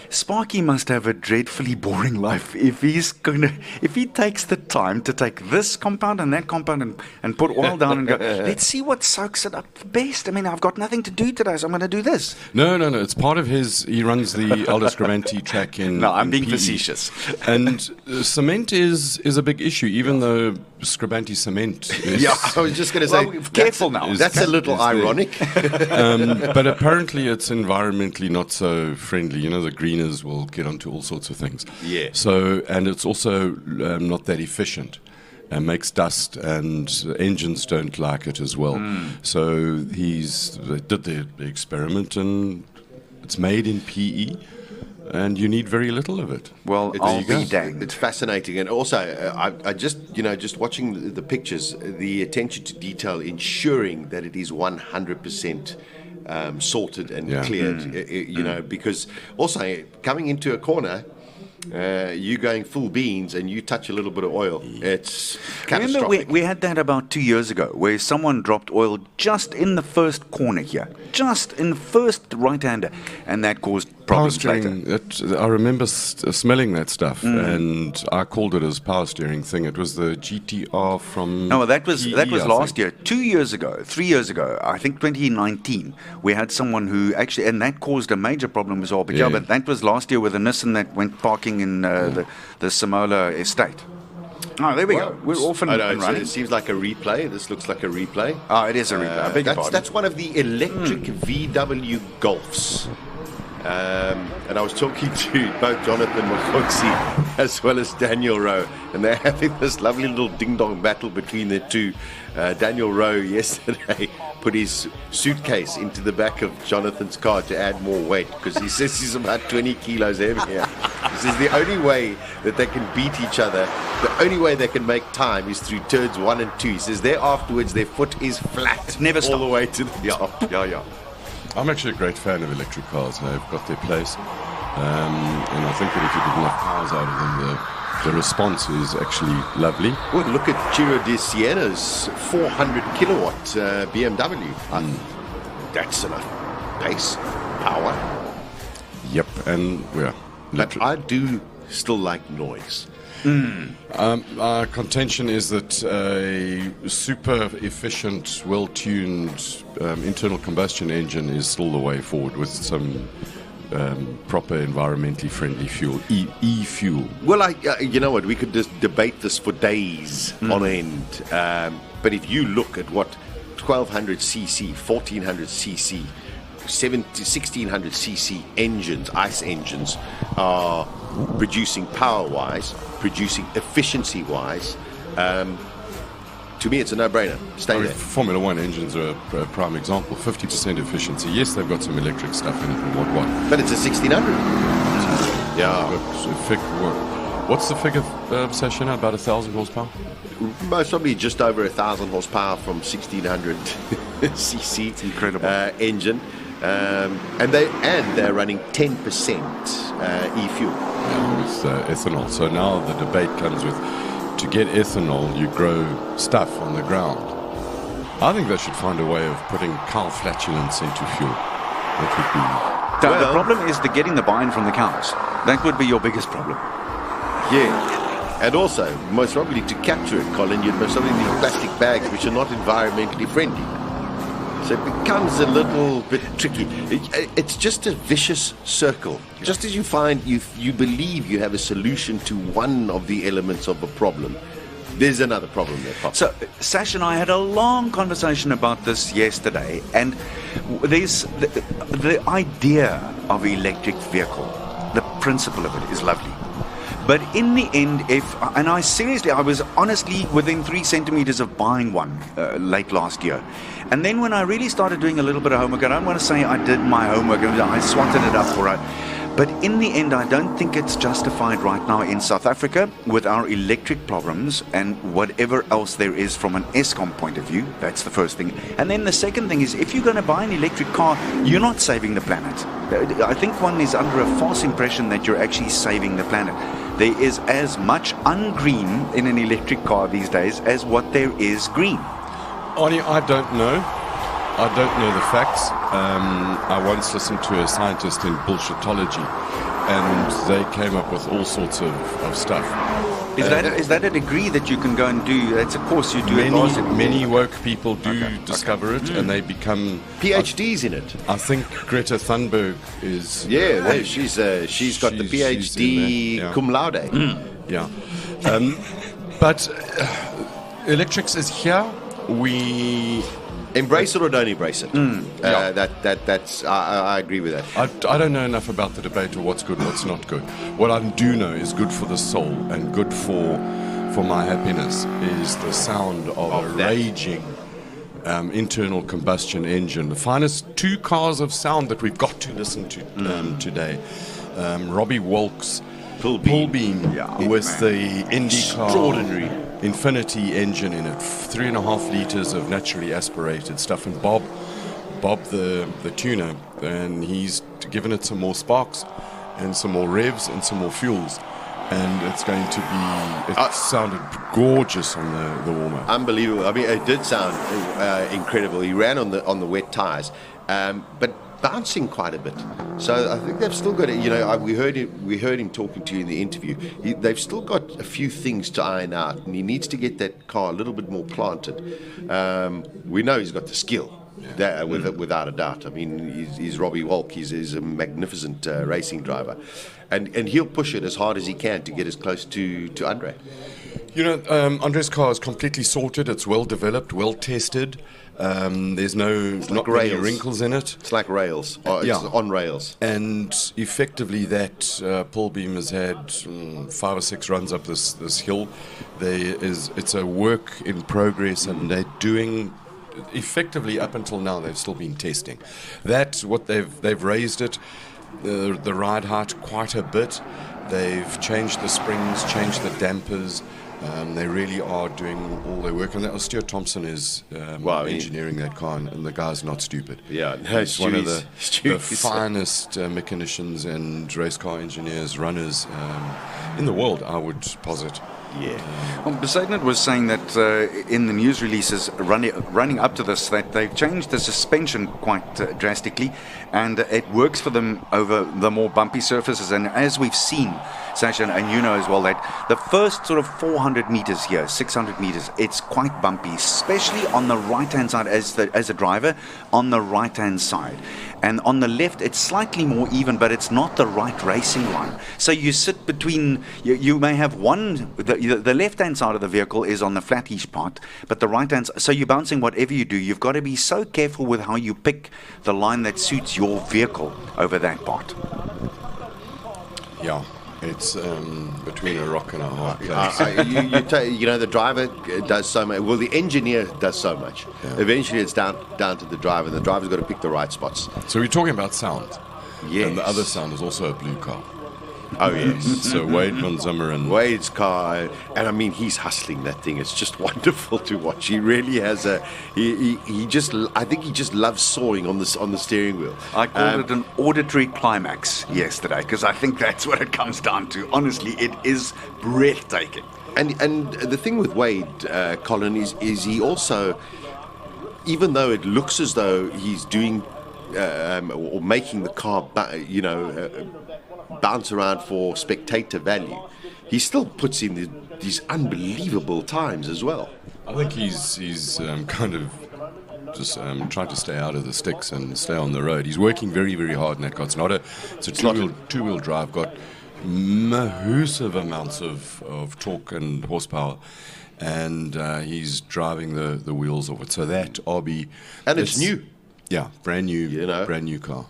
Sparky must have a dreadfully boring life if he takes the time to take this compound and that compound and put oil down and go, let's see what soaks it up the best. I mean, I've got nothing to do today, so I'm going to do this. No. It's part of he runs the Aldous Gramanti track in No, I'm being PE. facetious. And cement is a big issue, even though Scribanti cement is... Yeah, I was just going to say, careful now. That's a little ironic. But apparently it's environmentally not so friendly. You know, the greener cleaners will get onto all sorts of things. Yeah. So, and it's also not that efficient. And makes dust, and engines don't like it as well. So they did the experiment, and it's made in PE, and you need very little of it. Well, I'll be danged. It's fascinating, and also I just just watching the pictures, the attention to detail, ensuring that it is 100% sorted and cleared. Because also coming into a corner. You going full beans and you touch a little bit of oil, it's catastrophic. Remember we had that about 2 years ago where someone dropped oil just in the first corner here, just in the first right-hander, and that caused problems later. I remember smelling that stuff, and I called it as power steering thing. It was the GTR from... No, that was PE, last year. 2 years ago, 3 years ago, I think 2019, we had someone who actually, and that caused a major problem as well. But but that was last year with a Nissan that went parking in the Simola estate. Oh, there we go. We're off and running. It seems like a replay. This looks like a replay. Oh, it is a replay. I beg your pardon. That's one of the electric VW Golfs. And I was talking to both Jonathan Mofonsi as well as Daniel Rowe, and they're having this lovely little ding-dong battle between the two. Daniel Rowe yesterday put his suitcase into the back of Jonathan's car to add more weight because he says he's about 20 kilos heavier. He says the only way that they can beat each other, the only way they can make time is through turns 1 and 2. He says there afterwards their foot is flat. Never all the way to the top. Yeah. I'm actually a great fan of electric cars. They've got their place. And I think that if you get enough powers out of them, the response is actually lovely. Well, look at Giro de Siena's 400 kilowatt BMW. That's enough pace, power. Yep, and but I do still like noise. Our contention is that a super efficient, well-tuned internal combustion engine is still the way forward with some proper environmentally friendly fuel, e-fuel. Well, you know what, we could just debate this for days on end. But if you look at what 1200cc, 1400cc, 1600cc engines, ICE engines, are producing power-wise, producing efficiency-wise, to me it's a no-brainer. Stay there. Formula One engines are a prime example. 50% efficiency. Yes, they've got some electric stuff in it and what. But it's a 1600. Yeah. What's the figure, Sashina? About 1,000 horsepower? Most probably just over 1,000 horsepower from 1600 cc. It's incredible. Engine. And they're running 10% e-fuel. Yeah, with ethanol. So now the debate comes with, to get ethanol, you grow stuff on the ground. I think they should find a way of putting cow flatulence into fuel. That would be... The problem is getting the buy-in from the cows. That would be your biggest problem. Yeah. And also, most probably to capture it, Colin, you'd most probably need plastic bags which are not environmentally friendly. So it becomes a little bit tricky. It's just a vicious circle. Yeah. Just as you find you believe you have a solution to one of the elements of a problem, there's another problem there pops. So Sash and I had a long conversation about this yesterday, and there's the idea of electric vehicle, the principle of it is lovely. But in the end, I was honestly within 3 centimeters of buying one late last year. And then when I really started doing a little bit of homework, I don't want to say I did my homework, I swatted it up for it. But in the end, I don't think it's justified right now in South Africa with our electric problems and whatever else there is from an ESCOM point of view. That's the first thing. And then the second thing is, if you're going to buy an electric car, you're not saving the planet. I think one is under a false impression that you're actually saving the planet. There is as much ungreen in an electric car these days as what there is green. Arnie, I don't know. I don't know the facts. I once listened to a scientist in bullshitology, and they came up with all sorts of stuff. Is that a degree that you can go and do? That's a course you do. Many woke people do discover it, and they become PhDs in it. I think Greta Thunberg is. Yeah, she's got the PhD cum laude. Yeah, but electrics is here. Embrace it or don't embrace it. That's I agree with that. I don't know enough about the debate of what's good and what's not good. What I do know is good for the soul and good for my happiness is the sound of a raging internal combustion engine. The finest two cars of sound that we've got to listen to today. Robbie Walk's Pull Beam with the extraordinary Infinity engine in it, 3.5 liters of naturally aspirated stuff, and Bob the tuner, and he's given it some more sparks and some more revs and some more fuels, and it's going to be. It sounded gorgeous on the warm-up. Unbelievable. I mean, it did sound incredible. He ran on the wet tires, but bouncing quite a bit. So I think they've still got it. You know, we heard him talking to you in the interview. They've still got a few things to iron out, and he needs to get that car a little bit more planted. We know he's got the skill. Without a doubt. I mean, he's Robbie Walk. He's a magnificent racing driver, and he'll push it as hard as he can to get as close to Andre. You know, Andre's car is completely sorted. It's well developed, well tested. There's not many wrinkles in it. It's like rails. It's on rails. And effectively, that pull beam has had 5 or 6 runs up this hill. It's a work in progress, and they're doing. Effectively, up until now, they've still been testing. That's what they've raised it, the ride height quite a bit. They've changed the springs, changed the dampers. They really are doing all their work, and that Stuart Thompson is engineering that car, and the guy's not stupid. Yeah, he's one of the finest mechanicians and race car engineers, runners in the world, I would posit. Yeah. Well, Besaidn't was saying that in the news releases running up to this, that they've changed the suspension quite drastically, and it works for them over the more bumpy surfaces. And as we've seen, Sasha, and you know as well, that the first sort of 400 meters here, 600 meters, it's quite bumpy, especially on the right-hand side as a driver, on the right-hand side. And on the left, it's slightly more even, but it's not the right racing line. So you sit between, you may have the left-hand side of the vehicle is on the flattish part, but the right-hand side, so you're bouncing whatever you do, you've got to be so careful with how you pick the line that suits your vehicle over that part. Yeah. It's between a rock and a hard place. You know, the driver does so much. Well, the engineer does so much. Yeah. Eventually, it's down to the driver. The driver's got to pick the right spots. So we're talking about sound. Yes. And the other sound is also a blue car. Oh, yes. So Wade van Zimmer Wade's car, and I mean, he's hustling that thing. It's just wonderful to watch. He really has I think he just loves sawing on the steering wheel. I called it an auditory climax yesterday, because I think that's what it comes down to. Honestly, it is breathtaking. And the thing with Wade, Colin, is he also, even though it looks as though he's doing or making the car, bounce around for spectator value, he still puts in these unbelievable times as well. I think he's kind of just trying to stay out of the sticks and stay on the road. He's working very, very hard in that car. It's a two-wheel drive, got massive amounts of torque and horsepower, and he's driving the wheels of it. So that RB, and it's new. Yeah, brand new car.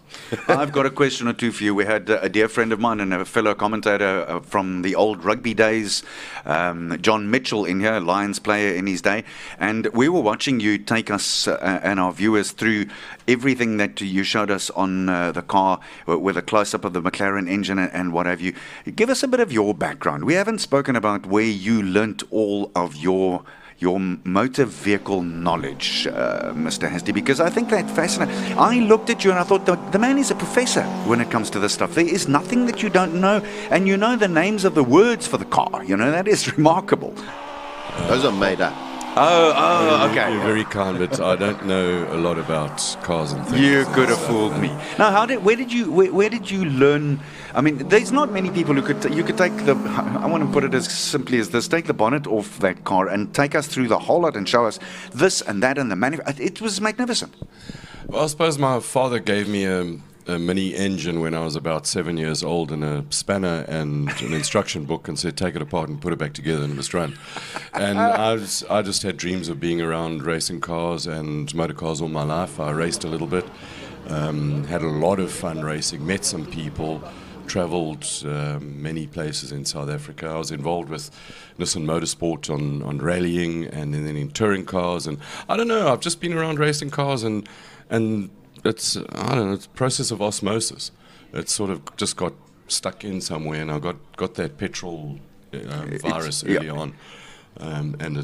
I've got a question or two for you. We had a dear friend of mine and a fellow commentator from the old rugby days, John Mitchell, in here, Lions player in his day, and we were watching you take us and our viewers through everything that you showed us on the car with a close-up of the McLaren engine and what have you. Give us a bit of your background. We haven't spoken about where you learnt all of your motor vehicle knowledge, Mr. Hasty, because I think that's fascinating. I looked at you and I thought, the man is a professor when it comes to this stuff. There is nothing that you don't know, and you know the names of the words for the car. You know, that is remarkable. Those are made up. Oh, okay. You're very kind, but I don't know a lot about cars and things. You could have fooled me. Now, where did you learn? I mean, there's not many people who you could take I want to put it as simply as this: take the bonnet off that car and take us through the whole lot and show us this and that and the it was magnificent. Well, I suppose my father gave me a a mini engine when I was about 7 years old, and a spanner and an instruction book, and said, take it apart and put it back together and it must run. And I just had dreams of being around racing cars and motor cars all my life. I raced a little bit, had a lot of fun racing, met some people, travelled many places in South Africa. I was involved with Nissan Motorsport on rallying and then in touring cars. And I don't know, I've just been around racing cars, and it's, I don't know, it's a process of osmosis. It sort of just got stuck in somewhere, and I got that petrol virus early on. And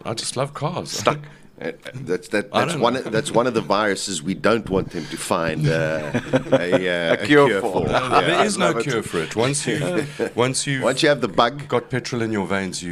I just love cars. Stuck. That's one of the viruses we don't want them to find a cure for. There is no cure for it. Once you have the bug, got petrol in your veins,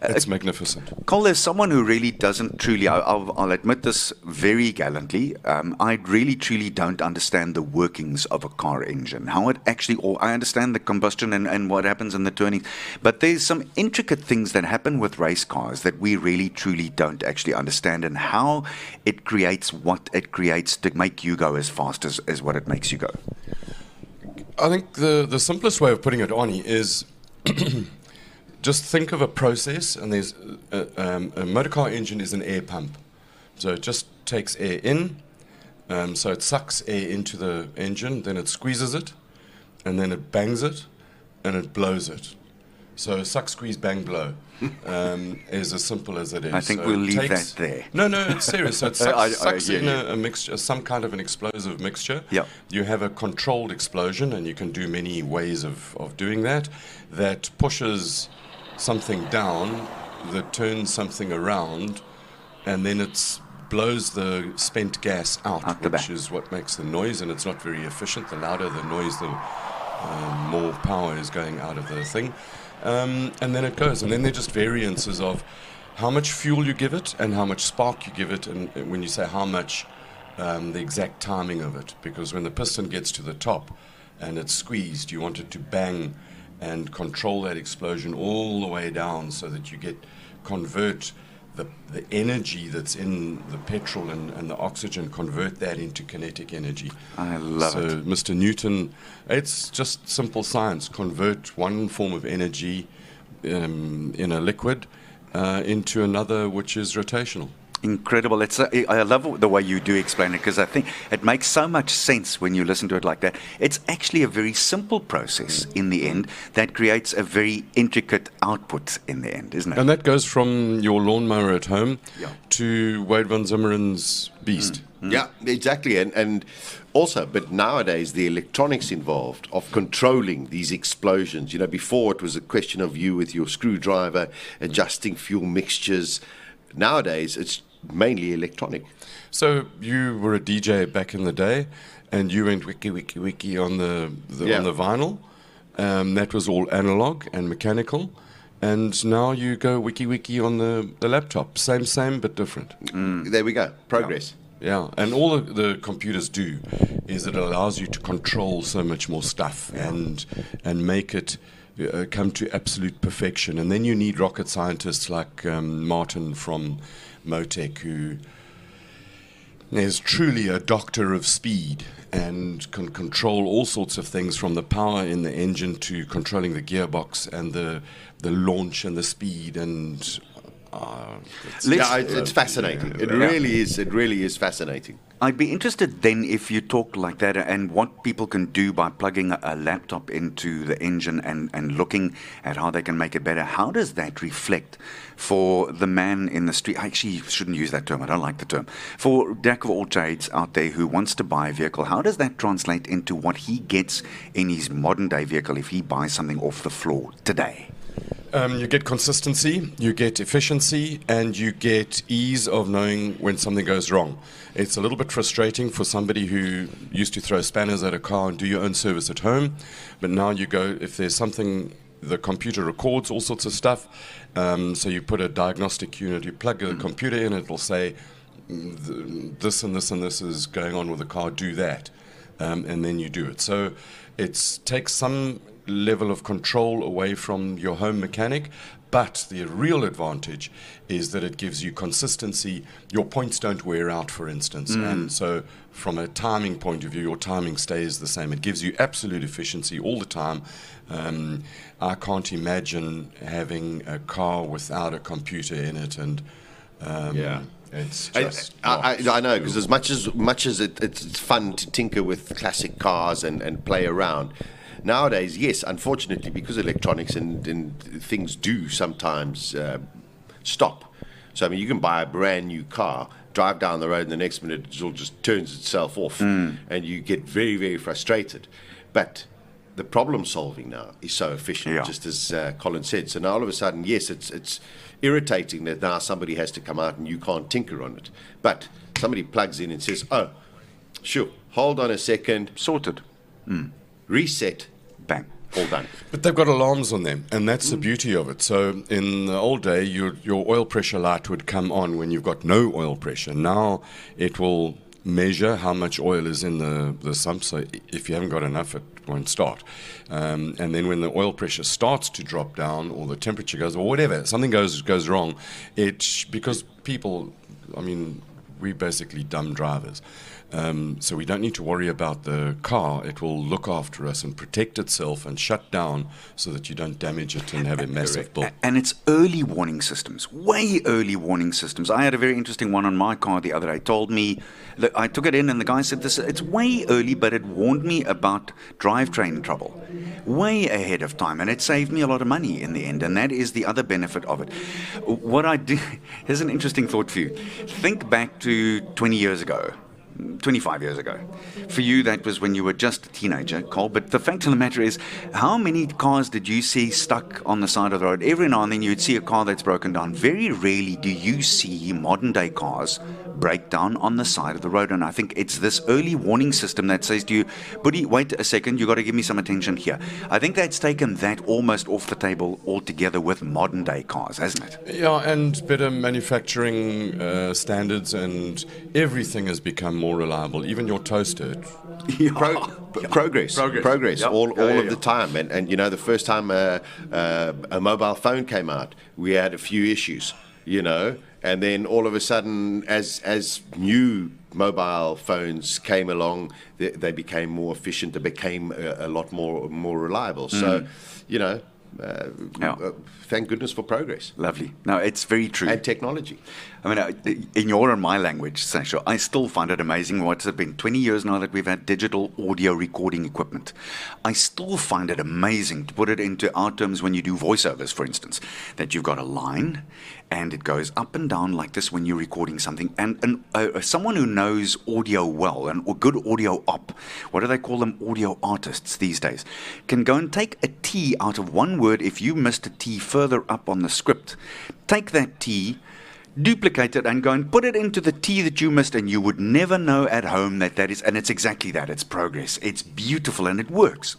it's magnificent. Cole, there's someone who really doesn't truly, I'll admit this very gallantly, I really truly don't understand the workings of a car engine, how it actually, I understand the combustion and what happens in the turning, but there's some intricate things that happen with race cars that we really truly don't actually understand, and how it creates what it creates to make you go as fast as what it makes you go. I think the simplest way of putting it, Arnie, is just think of a process, and there's a motor car engine is an air pump. So it just takes air in, so it sucks air into the engine, then it squeezes it, and then it bangs it, and it blows it. So suck, squeeze, bang, blow is as simple as it is. I think so we'll leave that there. No, it's serious. So it sucks in you. a mixture, some kind of an explosive mixture. Yeah. You have a controlled explosion, and you can do many ways of doing that. That pushes something down, that turns something around, and then it blows the spent gas out, which is what makes the noise, and it's not very efficient. The louder the noise, the more power is going out of the thing. And then it goes, and then they're just variances of how much fuel you give it and how much spark you give it, and when you say how much, the exact timing of it, because when the piston gets to the top and it's squeezed, you want it to bang and control that explosion all the way down, so that you convert the energy that's in the petrol and the oxygen, convert that into kinetic energy. I love it. So Mr. Newton, it's just simple science. Convert one form of energy in a liquid into another, which is rotational. Incredible. I love the way you do explain it, because I think it makes so much sense when you listen to it like that. It's actually a very simple process in the end that creates a very intricate output in the end, isn't it? And that goes from your lawnmower at home to Wade van Zimmeren's beast. Yeah, exactly. And also, but nowadays, the electronics involved of controlling these explosions. You know, before it was a question of you with your screwdriver adjusting fuel mixtures. Nowadays, it's mainly electronic. So you were a DJ back in the day, and you went wiki on the on the vinyl. That was all analog and mechanical, and now you go wiki on the laptop. Same, but different. There we go. Progress. Yeah, and all the computers do is it allows you to control so much more stuff and make it come to absolute perfection. And then you need rocket scientists like Martin from Motec, who is truly a doctor of speed and can control all sorts of things, from the power in the engine to controlling the gearbox and the launch and the speed. And it's fascinating. It really is. It really is fascinating. I'd be interested then, if you talk like that, and what people can do by plugging a laptop into the engine and looking at how they can make it better. How does that reflect for the man in the street? I actually shouldn't use that term. I don't like the term. For Jack of all trades out there who wants to buy a vehicle, how does that translate into what he gets in his modern day vehicle if he buys something off the floor today? You get consistency, you get efficiency, and you get ease of knowing when something goes wrong. It's a little bit frustrating for somebody who used to throw spanners at a car and do your own service at home, but now you go, if there's something, the computer records all sorts of stuff, so you put a diagnostic unit, you plug a computer in, it will say, this and this and this is going on with the car, do that, and then you do it. So it takes some level of control away from your home mechanic, But the real advantage is that it gives you consistency. Your points don't wear out, for instance. And so from a timing point of view, your timing stays the same. It gives you absolute efficiency all the time. I can't imagine having a car without a computer in it. And it's just I know, because as much as it's fun to tinker with classic cars and play around, nowadays, yes, unfortunately, because electronics and things do sometimes stop. So, I mean, you can buy a brand new car, drive down the road, and the next minute it all just turns itself off, and you get very, very frustrated. But the problem solving now is so efficient, just as Colin said. So now all of a sudden, yes, it's irritating that now somebody has to come out and you can't tinker on it. But somebody plugs in and says, oh, sure, hold on a second. Sorted. Reset. Bang. All done. But they've got alarms on them, and that's the beauty of it. So in the old day, your oil pressure light would come on when you've got no oil pressure. Now it will measure how much oil is in the sump, so if you haven't got enough, it won't start. And then when the oil pressure starts to drop down, or the temperature goes, or whatever, something goes wrong, because people, I mean, we're basically dumb drivers. So we don't need to worry about the car. It will look after us and protect itself and shut down so that you don't damage it and have a massive bill. And it's early warning systems, way early warning systems. I had a very interesting one on my car the other day. Told me, look, I took it in and the guy said, it's way early, but it warned me about drivetrain trouble way ahead of time, and it saved me a lot of money in the end, and that is the other benefit of it. What I do, here's an interesting thought for you. Think back to 20 years ago. 25 years ago. For you, that was when you were just a teenager, Cole. But the fact of the matter is, how many cars did you see stuck on the side of the road? Every now and then you'd see a car that's broken down. Very rarely do you see modern day cars break down on the side of the road. And I think it's this early warning system that says to you, buddy, wait a second, you got to give me some attention here. I think that's taken that almost off the table altogether with modern day cars, hasn't it? Yeah, and better manufacturing standards, and everything has become more reliable. Even your toaster. Progress. Yep. All of the time. And you know, the first time a mobile phone came out, we had a few issues, you know, and then all of a sudden, as new mobile phones came along, they became more efficient. They became a lot more reliable. So, you know, thank goodness for progress. Lovely. No, it's very true. And technology. I mean, in your and my language, Sasha, I still find it amazing. What's it been? 20 years now that we've had digital audio recording equipment. I still find it amazing, to put it into our terms, when you do voiceovers, for instance, that you've got a line and it goes up and down like this when you're recording something. And someone who knows audio well, and a good audio op, what do they call them? Audio artists these days, can go and take a T out of one word. If you missed a T further up on the script, take that T, duplicate it, and go and put it into the T that you missed, and you would never know at home that is, and it's exactly that. It's progress. It's beautiful, and it works.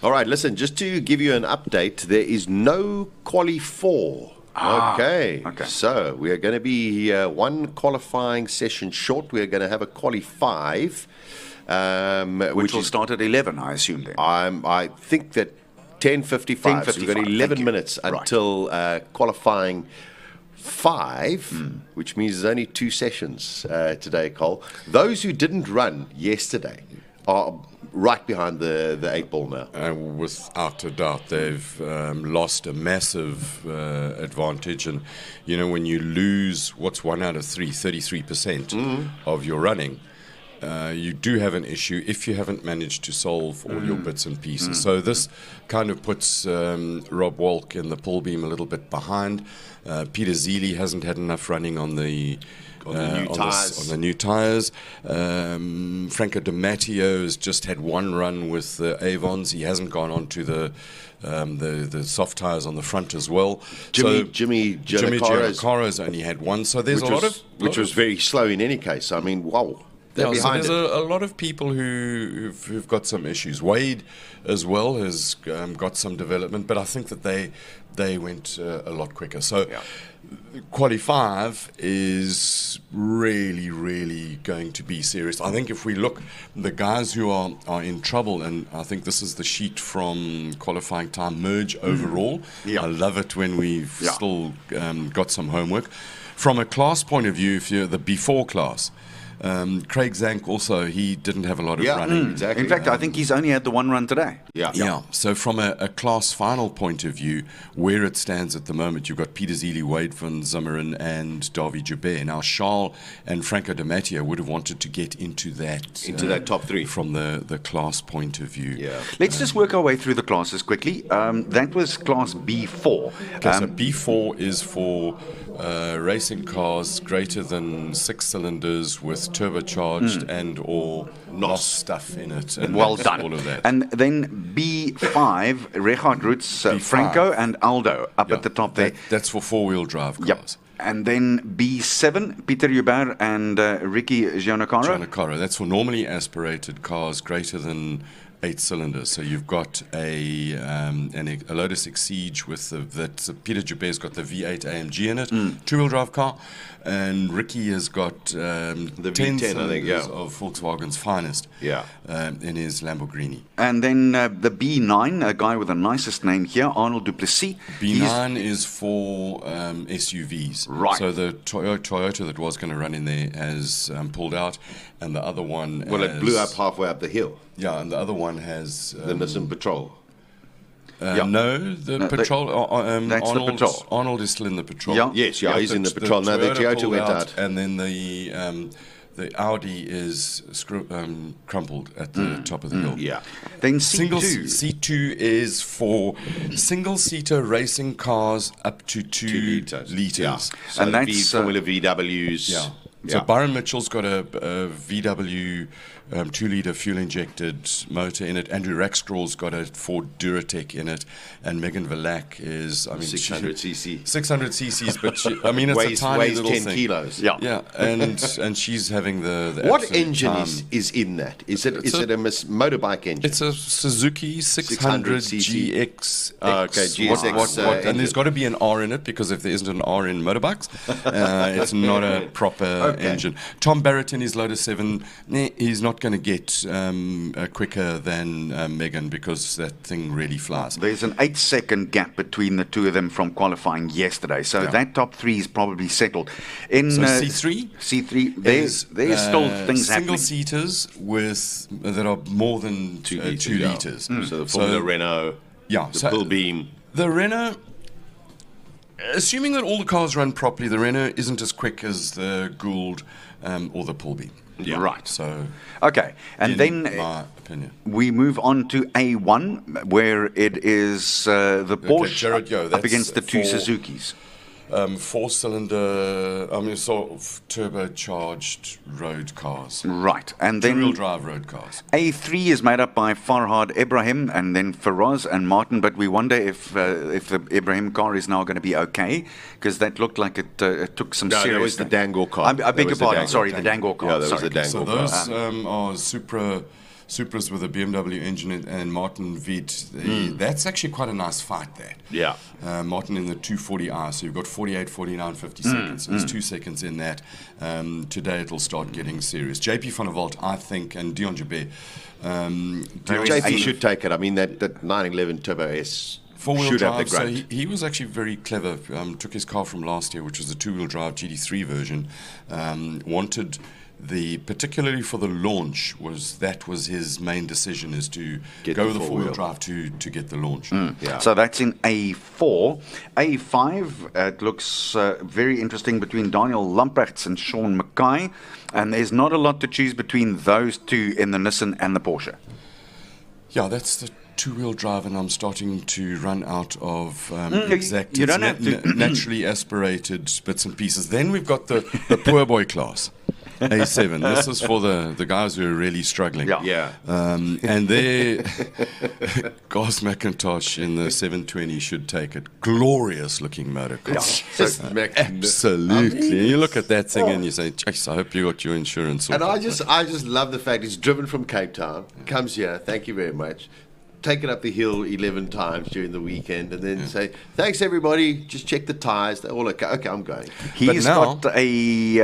All right, listen, just to give you an update, there is no Quali 4. Okay, so we are going to be one qualifying session short. We are going to have a Quali 5. Which will start at 11, I assume then. I think that 10:55. So we've got 11 minutes until qualifying 5, which means there's only 2 sessions today, Cole. Those who didn't run yesterday are right behind the 8 ball now. Without a doubt, they've lost a massive advantage. And, you know, when you lose, what's 1 out of 3, 33% of your running, you do have an issue if you haven't managed to solve all your bits and pieces. So this kind of puts Rob Walk in the pull beam a little bit behind. Peter Zeely hasn't had enough running on the new tyres. Franco Di Matteo has just had 1 run with the Avons. He hasn't gone on to the soft tyres on the front as well. Jimmy Giannicaro's only had 1. So there's which was very slow in any case. I mean, wow. They're Yeah, so behind there's it. a lot of people who've got some issues. Wade as well has got some development, but I think that they went a lot quicker. So Quali 5 is really, really going to be serious. I think if we look, the guys who are in trouble, and I think this is the sheet from qualifying time, merge overall. I love it when we've still got some homework. From a class point of view, if you're the B4 class, Craig Zank also, he didn't have a lot of running. Exactly. In fact, I think he's only had the one run today. Yeah. So from a class final point of view, where it stands at the moment, you've got Peter Zeely, Wade van Zimmeren, and Davi Joubert. Now, Charles and Franco Di Matteo would have wanted to get into that top three from the class point of view. Yeah. Let's just work our way through the classes quickly. That was class B4. Okay, so B4 is for racing cars greater than 6 cylinders with turbocharged and or NOS stuff in it. And Well that's done. all of that. And then B5, Richard Roots, Franco and Aldo up at the top there. That's for four-wheel drive cars. And then B7, Peter Hubert and Ricky Giannaccaro. Giannaccaro, that's for normally aspirated cars greater than 8 cylinders. So you've got a Lotus Exige with Peter Joubert's got the V8 AMG in it, two-wheel drive car, and Ricky has got the 10 V10, I think, of Volkswagen's finest in his Lamborghini. And then the B9, a guy with the nicest name here, Arnold Duplessis. B9 is for SUVs. Right. So the Toyota that was going to run in there has pulled out, and the other one it blew up halfway up the hill. Yeah, and the other one has the Nissan Patrol. No, the Patrol. That's the Patrol. Arnold is still in the Patrol. Yeah. Yes, he's in the Patrol. No, the Toyota pulled went out, out. and then the Audi is crumpled at the top of the hill. Yeah. Then C2. C2 is for single-seater racing cars up to 2 liters. Yeah. So And that's Formula VWs. Yeah. So Byron Mitchell's got a VW 2-litre fuel-injected motor in it. Andrew Rackstraw's got a Ford Duratec in it, and Megan Verlack is 600 cc. 600 cc's, but it's weighs a tiny little 10 thing. kilos. Yeah, and she's having the What absolute engine time. is in that? Is it a motorbike engine? It's a Suzuki 600 cc. GX. Okay, GSX. And there's got to be an R in it, because if there isn't an R in motorbikes, it's not a proper engine. Tom Barrett in his Lotus 7, he's not going to get quicker than Megan, because that thing really flies. There's an 8-second gap between the two of them from qualifying yesterday, so that top three is probably settled. In C3? C3, there's still things happening. Single-seaters that are more than 2 litres. So the Formula Renault, the Bull Beam. The Renault, assuming that all the cars run properly, the Renault isn't as quick as the Gould or the Bull Beam. Yeah. Right. So, okay, and in then my opinion, we move on to A1, where it is the Porsche Jared Yo, up against the two for- Suzukis. 4-cylinder, sort of turbocharged road cars. Right, and then Two-wheel drive road cars. A3 is made up by Farhad Ibrahim and then Faraz and Martin, but we wonder if the Ibrahim car is now going to be okay, because that looked like it took some No, serious... that was the Dangor car. I That beg your was the pardon, Dangor sorry, car. the Dangor car. Yeah, that was sorry. the Dangor So car. those are Supras with a BMW engine and Martin Vid. That's actually quite a nice fight there. Yeah. Martin in the 240i, so you've got 48, 49, 50 seconds. So there's 2 seconds in that. Today it'll start getting serious. JP van der Walt, I think, and Dion Joubert. JP should take it. I mean, that 911 Turbo S Four-wheel should have the drive, so grunt. he was actually very clever. Took his car from last year, which was the two-wheel drive GT3 version. Wanted particularly for the launch, that was his main decision, is to go with the four-wheel drive to get the launch. So that's in A4. A5, it looks very interesting between Daniel Lamprechts and Sean Mackay, and there's not a lot to choose between those two in the Nissan and the Porsche. Yeah, that's the two-wheel drive, and I'm starting to run out of you don't have to naturally aspirated bits and pieces. Then we've got the poor boy class. A7. This is for the guys who are really struggling. Yeah. And there, Gus McIntosh in the 720 should take it. Glorious looking motor car. Absolutely. You look at that thing and you say, "Jeez, I hope you got your insurance." And I just love the fact he's driven from Cape Town, comes here, thank you very much, taken up the hill 11 times during the weekend, and then say, "Thanks everybody, just check the tires, they're all okay, I'm going." He's got a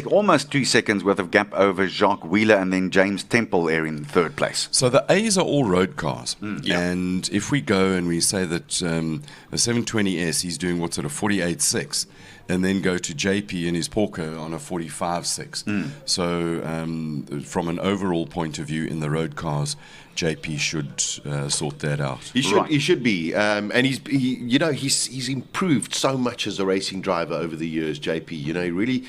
almost 2 seconds worth of gap over Jacques Wheeler and then James Temple there in third place. So the A's are all road cars. And if we go and we say that a 720S, he's doing what's at a 48.6, and then go to JP in his Porker on a 45.6. So from an overall point of view in the road cars, JP should sort that out. He should be, and he's improved so much as a racing driver over the years. JP, he really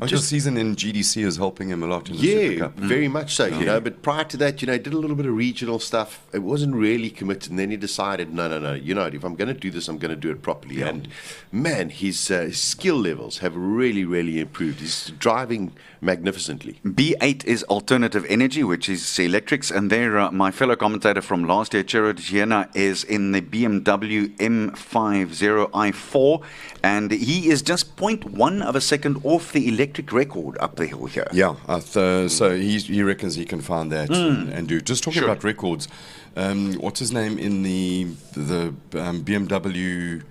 just season in GDC is helping him a lot in the Super Cup. Very much so. But prior to that, he did a little bit of regional stuff. It wasn't really committed, and then he decided, no. If I'm going to do this, I'm going to do it properly. And man, his skill levels have really, really improved. He's driving magnificently. B8 is alternative energy, which is electrics, and there my fellow commentator from last year, Chiro Giena, is in the BMW M50 i4, and he is just 0.1 of a second off the electric record up the hill here. Yeah, so he reckons he can find that and do. Just talking about records, what's his name in the BMW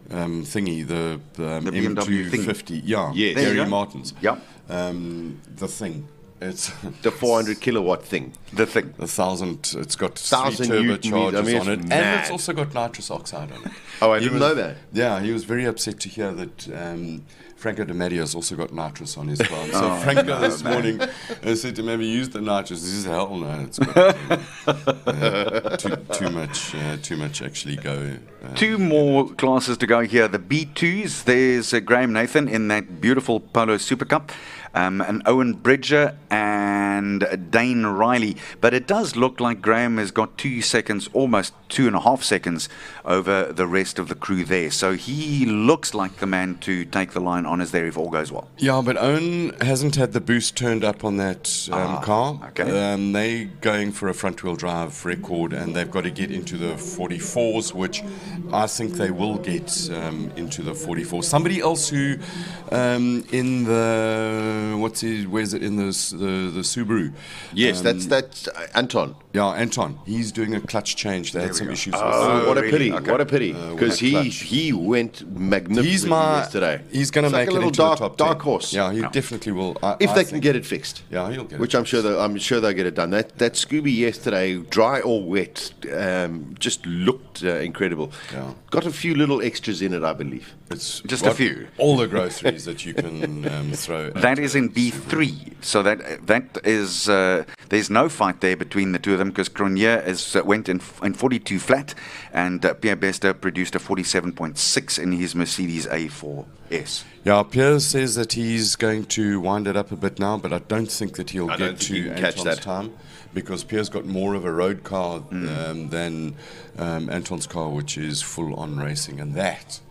thingy, the BMW M250? Yeah, yes. Gary Martin's. Yep. The thing. It's the 400 kilowatt thing. The thing. The 1,000. It's got 1,000 3 Newton turbochargers meters. on it, and it's also got nitrous oxide on it. Oh, I didn't know that. Yeah, he was very upset to hear that Franco De Maria has also got nitrous on his car. So Franco this morning said to him, "Have you used the nitrous?" He says, "Hell no, it's got too much actually go." Two more classes to go here. The B2s. There's Graham Nathan in that beautiful Polo Super Cup. And Owen Bridger and Dane Riley. But it does look like Graham has got 2 seconds, almost 2.5 seconds over the rest of the crew there. So he looks like the man to take the line honours there if all goes well. Yeah, but Owen hasn't had the boost turned up on that car. Okay. They're going for a front-wheel drive record, and they've got to get into the 44s, which I think they will get into the 44s. Somebody else who in the where's it in the Subaru? Yes, that's Anton. Yeah, Anton. He's doing a clutch change. They had some issues with what a pity. Okay. What a pity. Because he went magnificently yesterday. He's going to make like a it little into the top 10. dark horse. Yeah, he definitely will. If they can get it fixed. Yeah, he'll get it. Which I'm sure they'll get it done. That Scooby yesterday, dry or wet, just looked incredible. Yeah. Got a few little extras in it, I believe. It's just a few. All the groceries that you can throw. That is in B3. So that is there's no fight there between the two of them because Cronje went in 42 flat, and Pierre Bester produced a 47.6 in his Mercedes A4S. Yeah, Pierre says that he's going to wind it up a bit now, but I don't think that he'll get to Anton's time, because Pierre's got more of a road car than Anton's car, which is full-on racing, and that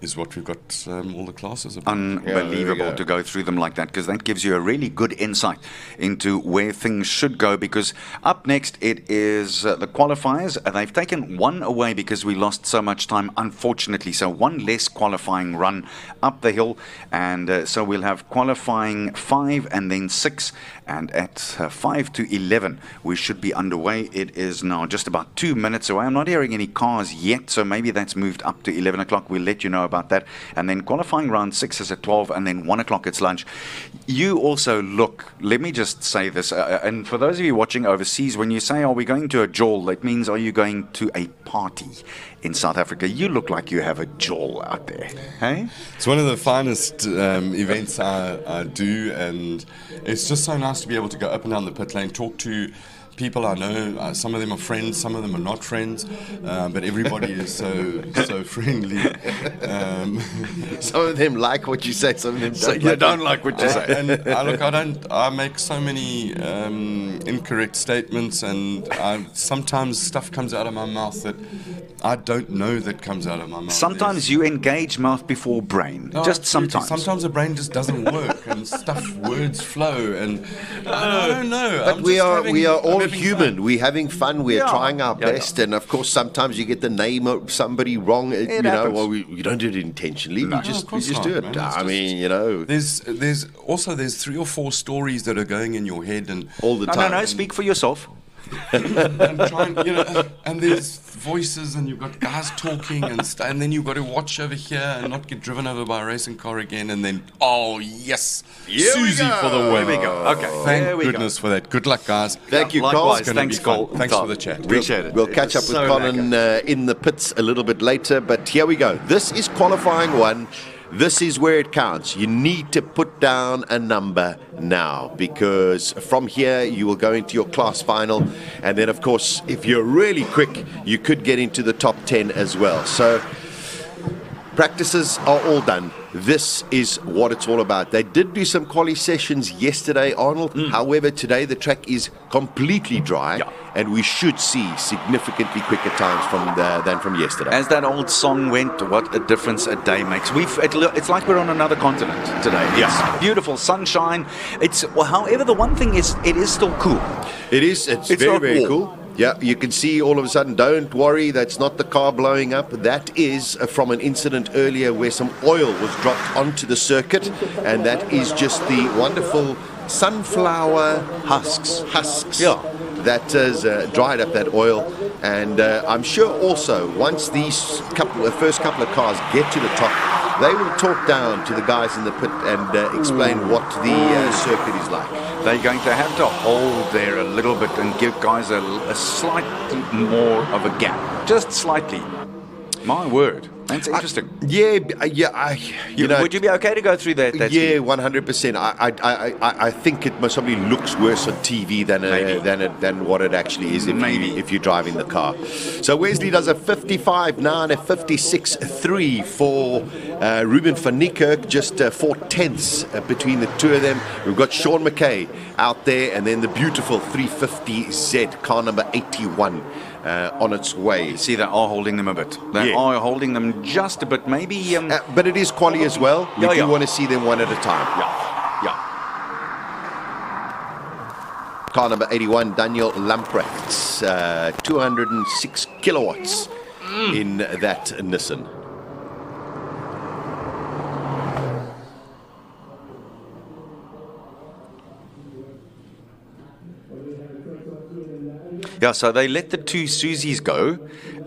is what we've got all the classes about. Unbelievable to go through them like that, because that gives you a really good insight into where things should go. Because up next it is the qualifiers. They've taken one away because we lost so much time, unfortunately. So one less qualifying run up the hill, and so we'll have qualifying 5 and then 6, and at 5 to 11 we should be underway. It is now just about 2 minutes away. I'm not hearing any cars yet, so maybe that's moved up to 11 o'clock. We'll let you know about that. And then qualifying round 6 is at 12, and then 1 o'clock it's lunch. You also look, let me just say this, and for those of you watching overseas, when you say, are we going to a jawl, that means, are you going to a party in South Africa? You look like you have a jawl out there. Hey? It's one of the finest events I do, and it's just so nice to be able to go up and down the pit lane, talk to people I know. Some of them are friends, some of them are not friends, but everybody is so friendly. Some of them like what you say, some of them don't like what you say. And I make so many incorrect statements, and sometimes stuff comes out of my mouth that I don't know that comes out of my mouth. Sometimes you engage mouth before brain. No, just absolutely. sometimes. Sometimes the brain just doesn't work, and words flow, and I don't know. But we are all having human. fun. We're having fun. We're Yeah. trying our Yeah, best, and of course, sometimes you get the name of somebody wrong. You know, happens. well, we don't do it intentionally. No, we just of course do not, it. man. It's I just- mean, you know, There's 3 or 4 stories that are going in your head, and all the No, time. no, speak for yourself. and trying, and there's voices, and you've got guys talking, and then you've got to watch over here and not get driven over by a racing car again, and then yes, Here we Susie go. for the win. Here we go. Okay, Thank there we go. goodness for that. Good luck, guys. Thank you, Likewise, Carl. It's gonna thanks, be fun. Cole. Thanks for the chat. Appreciate it. We'll catch up with So Colin in the pits a little bit later, but here we go. This is qualifying 1. This is where it counts. You need to put down a number now, because from here you will go into your class final, and then of course if you're really quick you could get into the top 10 as well. So practices are all done. This is what it's all about. They did do some quali sessions yesterday, Arnold. However, today the track is completely dry, and we should see significantly quicker times than from yesterday. As that old song went, what a difference a day makes. It's like we're on another continent today. It's beautiful sunshine. However, the one thing is, it is still cool. It is. It's It's very, not very warm. cool. Yeah, you can see all of a sudden, don't worry, that's not the car blowing up. That is from an incident earlier where some oil was dropped onto the circuit, and that is just the wonderful sunflower husks. Yeah. That has dried up that oil, and I'm sure also once these first couple of cars get to the top, they will talk down to the guys in the pit and explain what the circuit is like. They're going to have to hold there a little bit and give guys a slight more of a gap. Just slightly. My word. That's interesting. Would you be okay to go through that? Yeah, 100%. I think it most probably looks worse on TV than what it actually is if you're driving the car. So Wesley does a 55.9, a 56.3 for Ruben van Niekerk, just 4 tenths between the two of them. We've got Sean McKay out there, and then the beautiful 350Z, car number 81. On its way. See, they are holding them a bit. They are holding them just a bit, maybe. But it is quali as well. We do want to see them one at a time. Yeah. Car number 81, Daniel Lamprecht's 206 kilowatts in that Nissan. Yeah, so they let the 2 Susies go,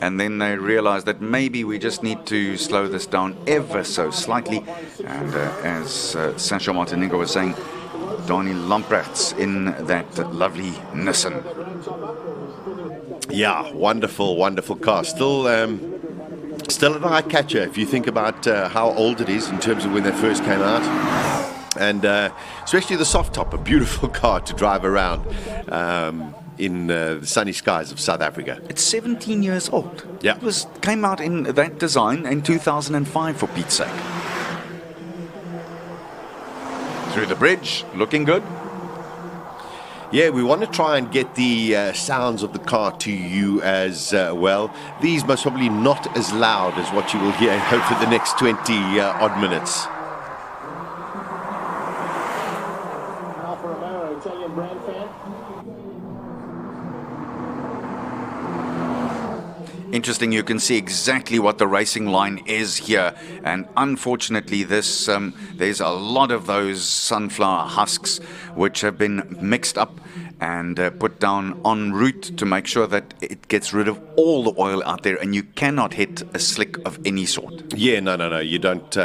and then they realized that maybe we just need to slow this down ever so slightly. And as Sancho Martiningo was saying, Donnie Lamprecht's in that lovely Nissan. Yeah, wonderful, wonderful car. Still an eye catcher if you think about how old it is in terms of when they first came out. And especially the soft top, a beautiful car to drive around. In the sunny skies of South Africa. It's 17 years old. Yeah. It came out in that design in 2005, for Pete's sake. Through the bridge, looking good. Yeah, we want to try and get the sounds of the car to you as well. These most probably not as loud as what you will hear over the next 20 odd minutes. Interesting, you can see exactly what the racing line is here, and unfortunately there's a lot of those sunflower husks which have been mixed up and put down en route to make sure that it gets rid of all the oil out there, and you cannot hit a slick of any sort. Yeah, no. You don't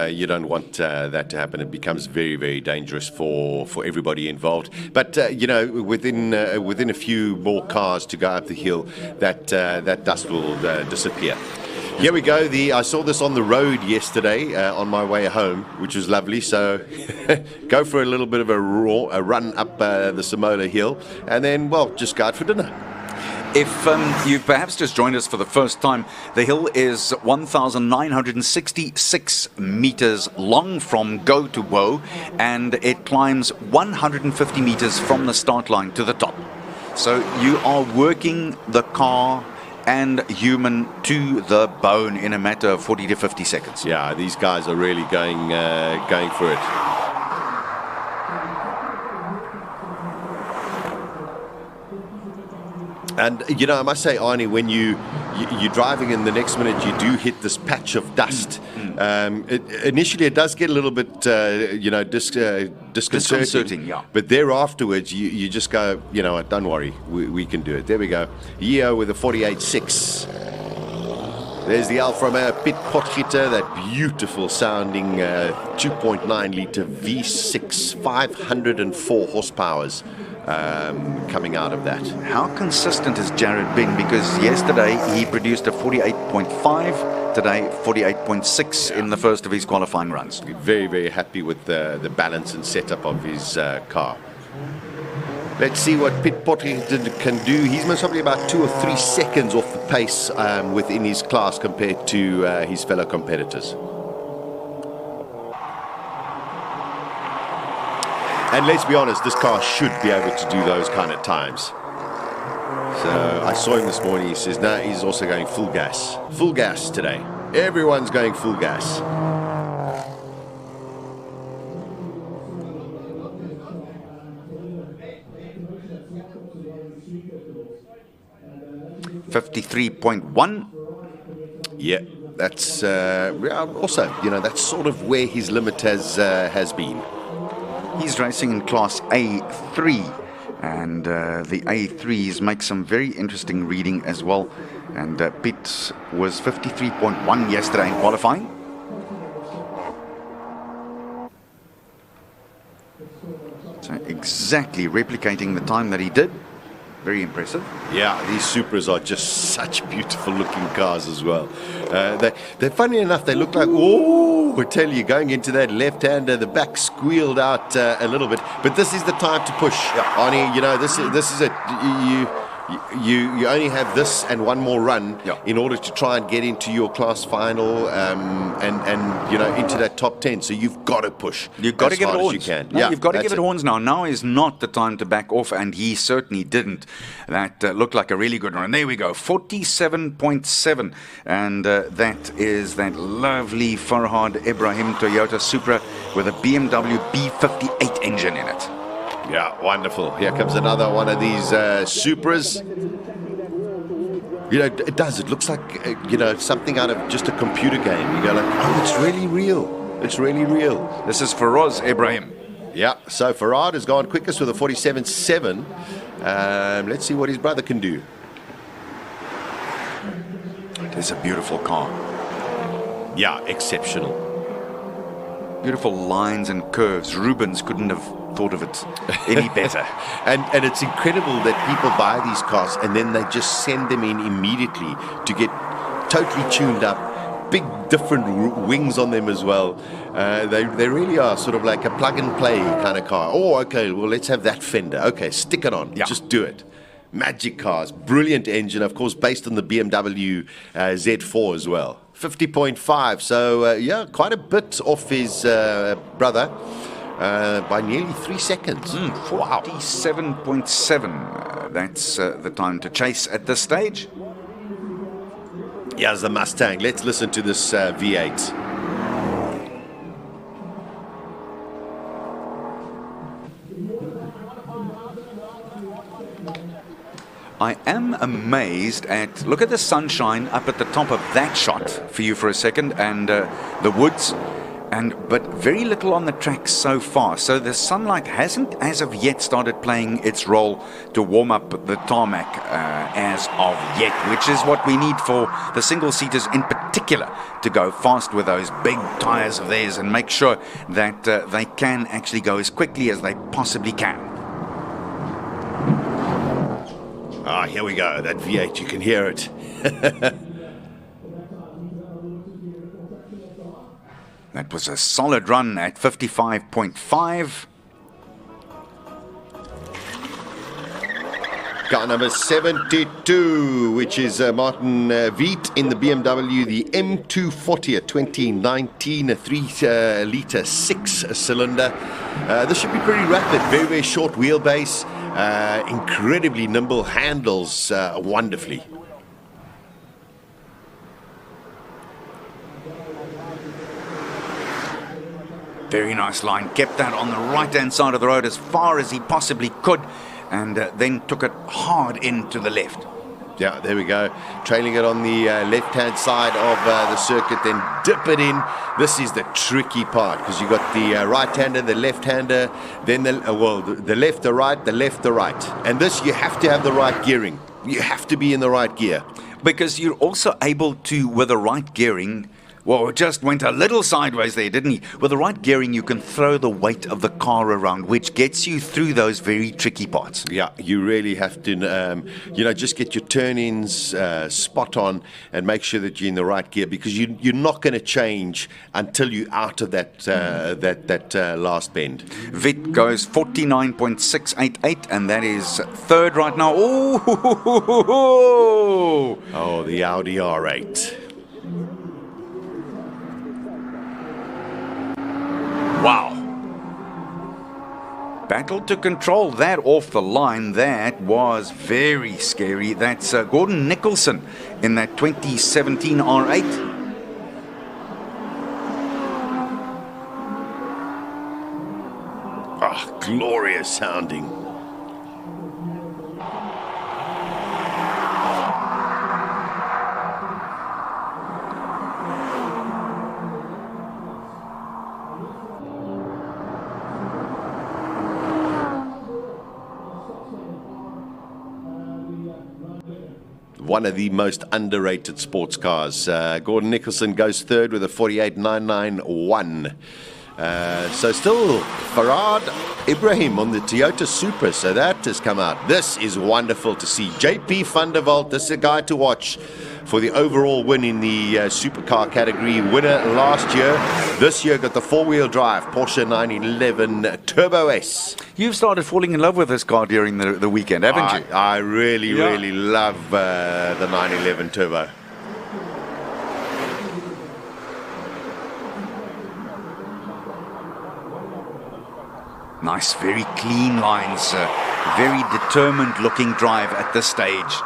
want that to happen. It becomes very, very dangerous for everybody involved. But within a few more cars to go up the hill, that dust will disappear. Here we go. I saw this on the road yesterday on my way home, which was lovely. So go for a little bit of a run up the Simola Hill, and then, just go out for dinner. If you've perhaps just joined us for the first time, the hill is 1,966 meters long from go to woe, and it climbs 150 meters from the start line to the top. So you are working the car and human to the bone in a matter of 40 to 50 seconds. Yeah, these guys are really going for it. And, you know, I must say, Arnie, when you're driving and the next minute you do hit this patch of dust, initially it does get a little bit, disconcerting. Yeah. But thereafterwards, you just go, you know what, don't worry, we can do it. There we go. Yeo with a 48.6. There's the Alfa Romeo Pit Potgieter, that beautiful sounding 2.9 litre V6, 504 horsepowers. Coming out of that. How consistent has Jared been? Because yesterday he produced a 48.5, today 48.6 in the first of his qualifying runs. Very, very happy with the balance and setup of his car. Let's see what Pit Potgieter can do. He's most probably about 2 or 3 seconds off the pace within his class compared to his fellow competitors. And let's be honest, this car should be able to do those kind of times. So I saw him this morning, he says, no, he's also going full gas. Full gas today. Everyone's going full gas. $53.1. Yeah, that's also, you know, that's sort of where his limit has been. He's racing in Class A3, and the A3s make some very interesting reading as well. And Pitt was 53.1 yesterday in qualifying. So exactly replicating the time that he did. Very impressive. Yeah, these Supras are just such beautiful looking cars as well. They're funny enough, they look like, oh, I tell you, going into that left-hander, the back squealed out a little bit. But this is the time to push. Yeah. Arnie, you know, this is you only have this and one more run in order to try and get into your class final and you know, into that top 10. So you've got to push. You've got to give it horns. You can. No, you've got to give it horns now. Now is not the time to back off, and he certainly didn't. That looked like a really good run. There we go, 47.7, and that is that lovely Farhad Ibrahim Toyota Supra with a BMW B58 engine in it. Yeah, wonderful. Here comes another one of these Supras. You know, it does. It looks like, you know, something out of just a computer game. You go like, oh, it's really real. It's really real. This is Faraz Ibrahim. Yeah, so Farhad has gone quickest with a 47.7. Let's see what his brother can do. It is a beautiful car. Yeah, exceptional. Beautiful lines and curves. Rubens couldn't have thought of it any better. and it's incredible that people buy these cars and then they just send them in immediately to get totally tuned up. Big different wings on them as well. They really are sort of like a plug and play kind of car. Oh, okay, well, let's have that fender. Okay, stick it on. Yeah. Just do it. Magic cars. Brilliant engine, of course, based on the BMW Z4 as well. 50.5. So, yeah, quite a bit off his brother. By nearly 3 seconds. Wow. 47.7. That's the time to chase at this stage. Here's the Mustang. Let's listen to this V8. I am amazed at, look at the sunshine up at the top of that shot for you for a second, and the woods. But very little on the track so far. So the sunlight hasn't as of yet started playing its role to warm up the tarmac as of yet, which is what we need for the single-seaters in particular to go fast with those big tires of theirs and make sure that they can actually go as quickly as they possibly can. Ah, here we go. That V8, you can hear it. That was a solid run at 55.5. Car number 72, which is Martin Viet in the BMW, the M240, a 2019, a 3-litre 6-cylinder. This should be pretty rapid, very, very short wheelbase, incredibly nimble, handles wonderfully. Very nice line. Kept that on the right-hand side of the road as far as he possibly could, and then took it hard into the left. Yeah, there we go. Trailing it on the left-hand side of the circuit, then dip it in. This is the tricky part because you got the right-hander, the left-hander, then the left, the right, the left, the right. And this, you have to have the right gearing. You have to be in the right gear. Because you're also able to, with the right gearing, well, it just went a little sideways there, didn't he? With the right gearing, you can throw the weight of the car around, which gets you through those very tricky parts. Yeah, you really have to, just get your turn-ins spot on and make sure that you're in the right gear, because you're not going to change until you're out of that last bend. Vit goes 49.688, and that is third right now. Oh, the Audi R8. Wow. Battle to control that off the line. That was very scary. That's Gordon Nicholson in that 2017 R8. Ah, glorious sounding. One of the most underrated sports cars. Gordon Nicholson goes third with a 48.991. So still Farad Ibrahim on the Toyota Supra. So that has come out. This is wonderful to see. JP van der Walt, this is a guy to watch for the overall win in the supercar category. Winner last year. This year got the four-wheel drive Porsche 911 Turbo S. You've started falling in love with this car during the weekend, haven't you? I really love the 911 Turbo. Nice, very clean lines. Very determined looking drive at this stage.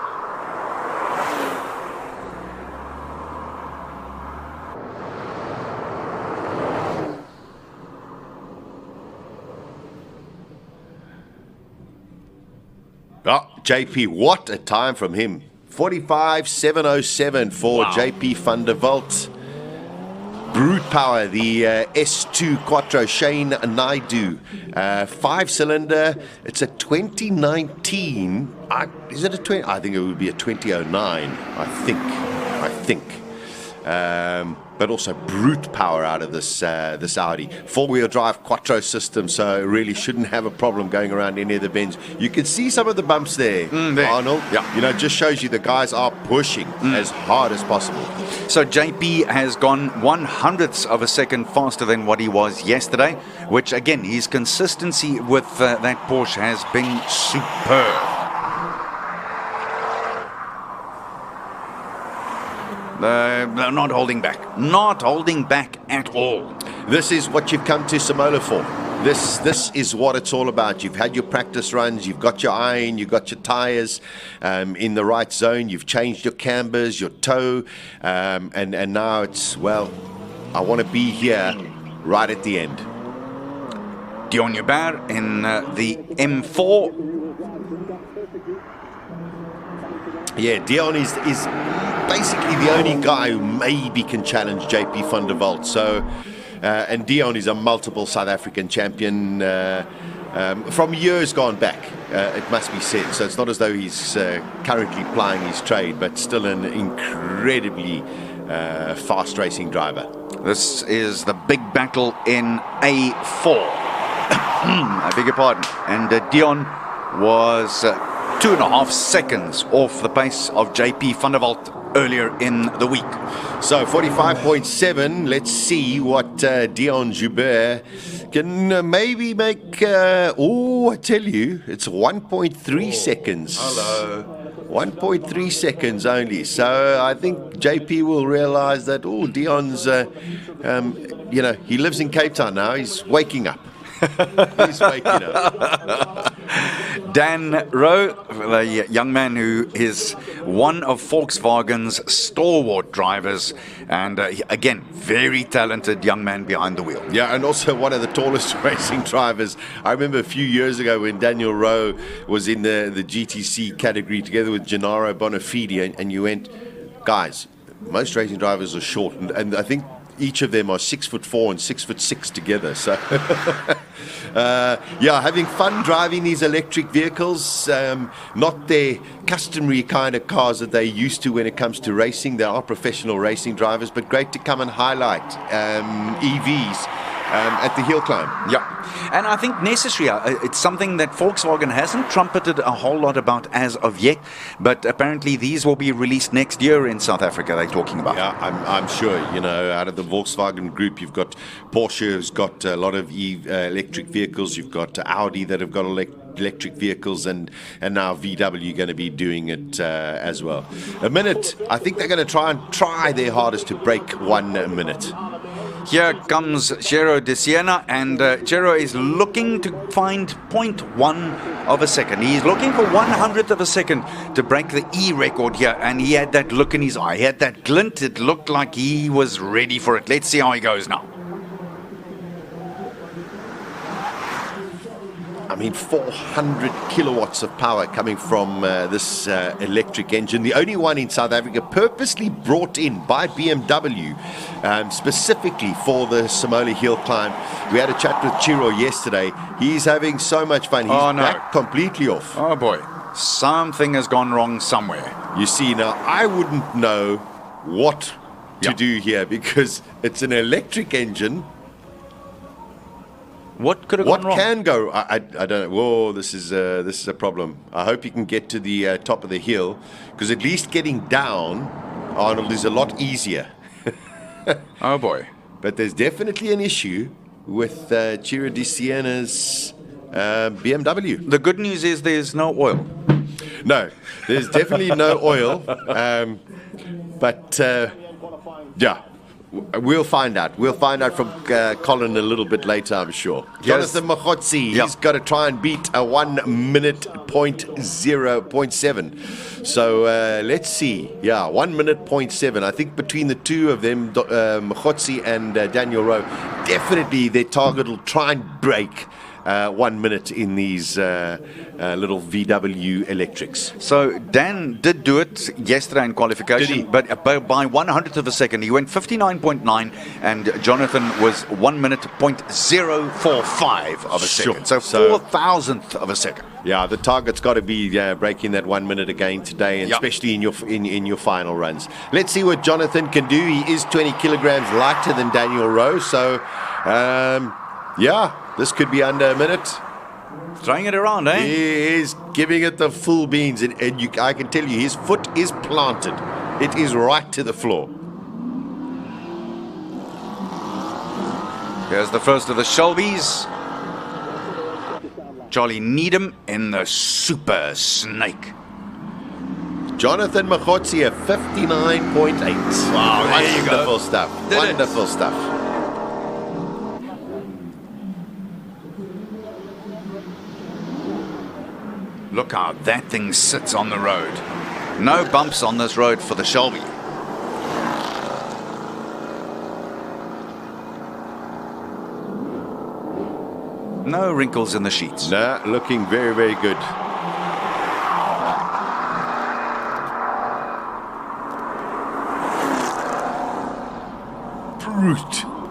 Oh, JP, what a time from him. 45.707 for JP van der Walt. Brute Power, the S2 Quattro, Shane Naidu. 5-cylinder. It's a 2019. Is it a 20? I think it would be a 2009. I think. But also brute power out of this Audi. Four-wheel drive Quattro system, so really shouldn't have a problem going around any of the bends. You can see some of the bumps there, Arnold. Yeah. Just shows you the guys are pushing as hard as possible. So JP has gone 1/100th of a second faster than what he was yesterday, which again, his consistency with that Porsche has been superb. They're not holding back. Not holding back at all. This is what you've come to Simola for. This is what it's all about. You've had your practice runs, you've got your iron, you've got your tires in the right zone, you've changed your cambers, your toe, and now it's, well, I want to be here right at the end. Dion Hubert in the M4. Yeah, Dion is basically the only guy who maybe can challenge JP van der Walt. So, and Dion is a multiple South African champion from years gone back, it must be said. So it's not as though he's currently plying his trade, but still an incredibly fast racing driver. This is the big battle in A4. I beg your pardon. And Dion was 2.5 seconds off the pace of JP van der Walt earlier in the week. So 45.7. Let's see what Dion Joubert can maybe make. I tell you, it's 1.3 seconds. Hello. 1.3 seconds only. So I think JP will realize that, Dion's, he lives in Cape Town now. He's waking up. He's waking up. Dan Rowe, the young man who is one of Volkswagen's stalwart drivers, and again, very talented young man behind the wheel. Yeah, and also one of the tallest racing drivers. I remember a few years ago when Daniel Rowe was in the GTC category together with Gennaro Bonafide, and you went, guys, most racing drivers are short, and I think each of them are 6'4" and 6'6" together. So, yeah, having fun driving these electric vehicles. Not their customary kind of cars that they're used to when it comes to racing. They are professional racing drivers, but great to come and highlight EVs at the Hillclimb. Yeah, and I think necessary. It's something that Volkswagen hasn't trumpeted a whole lot about as of yet, but apparently these will be released next year in South Africa, they're talking about. Yeah, I'm sure. You know, out of the Volkswagen group, you've got Porsche, who's got a lot of electric vehicles. You've got Audi that have got electric vehicles, and now VW going to be doing it as well. A minute, I think they're going to try their hardest to break 1 minute. Here comes Gero de Siena, and Gero is looking to find 0.1 of a second. He's looking for 100th of a second to break the E record here, and he had that look in his eye. He had that glint. It looked like he was ready for it. Let's see how he goes now. I mean, 400 kilowatts of power coming from this electric engine. The only one in South Africa purposely brought in by BMW specifically for the Simola Hillclimb. We had a chat with Chiro yesterday. He's having so much fun. He's back completely off. Oh boy, something has gone wrong somewhere. You see, now I wouldn't know what to do here because it's an electric engine. What could have gone wrong? What can go? I don't know. Whoa, this is a problem. I hope you can get to the top of the hill, because at least getting down, Arnold, is a lot easier. Oh boy! But there's definitely an issue with Giro de Siena's BMW. The good news is there's no oil. No, there's definitely no oil. But yeah. We'll find out. We'll find out from Colin a little bit later, I'm sure. Yes. Jonathan Machotsi, he's got to try and beat a 1 minute 0.7. So let's see. Yeah, 1 minute 0.7. I think between the two of them, Machotsi and Daniel Rowe, definitely their target will try and break 1 minute in these little VW electrics. So Dan did do it yesterday in qualification, but by 100th of a second. He went 59.9, and Jonathan was 1 minute 0.045 of a second. So 4,000th of a second. Yeah, the target's got to be breaking that 1 minute again today, and especially in your final runs. Let's see what Jonathan can do. He is 20 kilograms lighter than Daniel Rowe, so yeah. This could be under a minute. Throwing it around, eh? He is giving it the full beans, and I can tell you, his foot is planted. It is right to the floor. Here's the first of the Shelbys. Charlie Needham in the Super Snake. Jonathan Machotsi at 59.8. Wow, there you go. Wonderful stuff. Wonderful stuff. Look how that thing sits on the road. No bumps on this road for the Shelby. No wrinkles in the sheets. No, looking very, very good.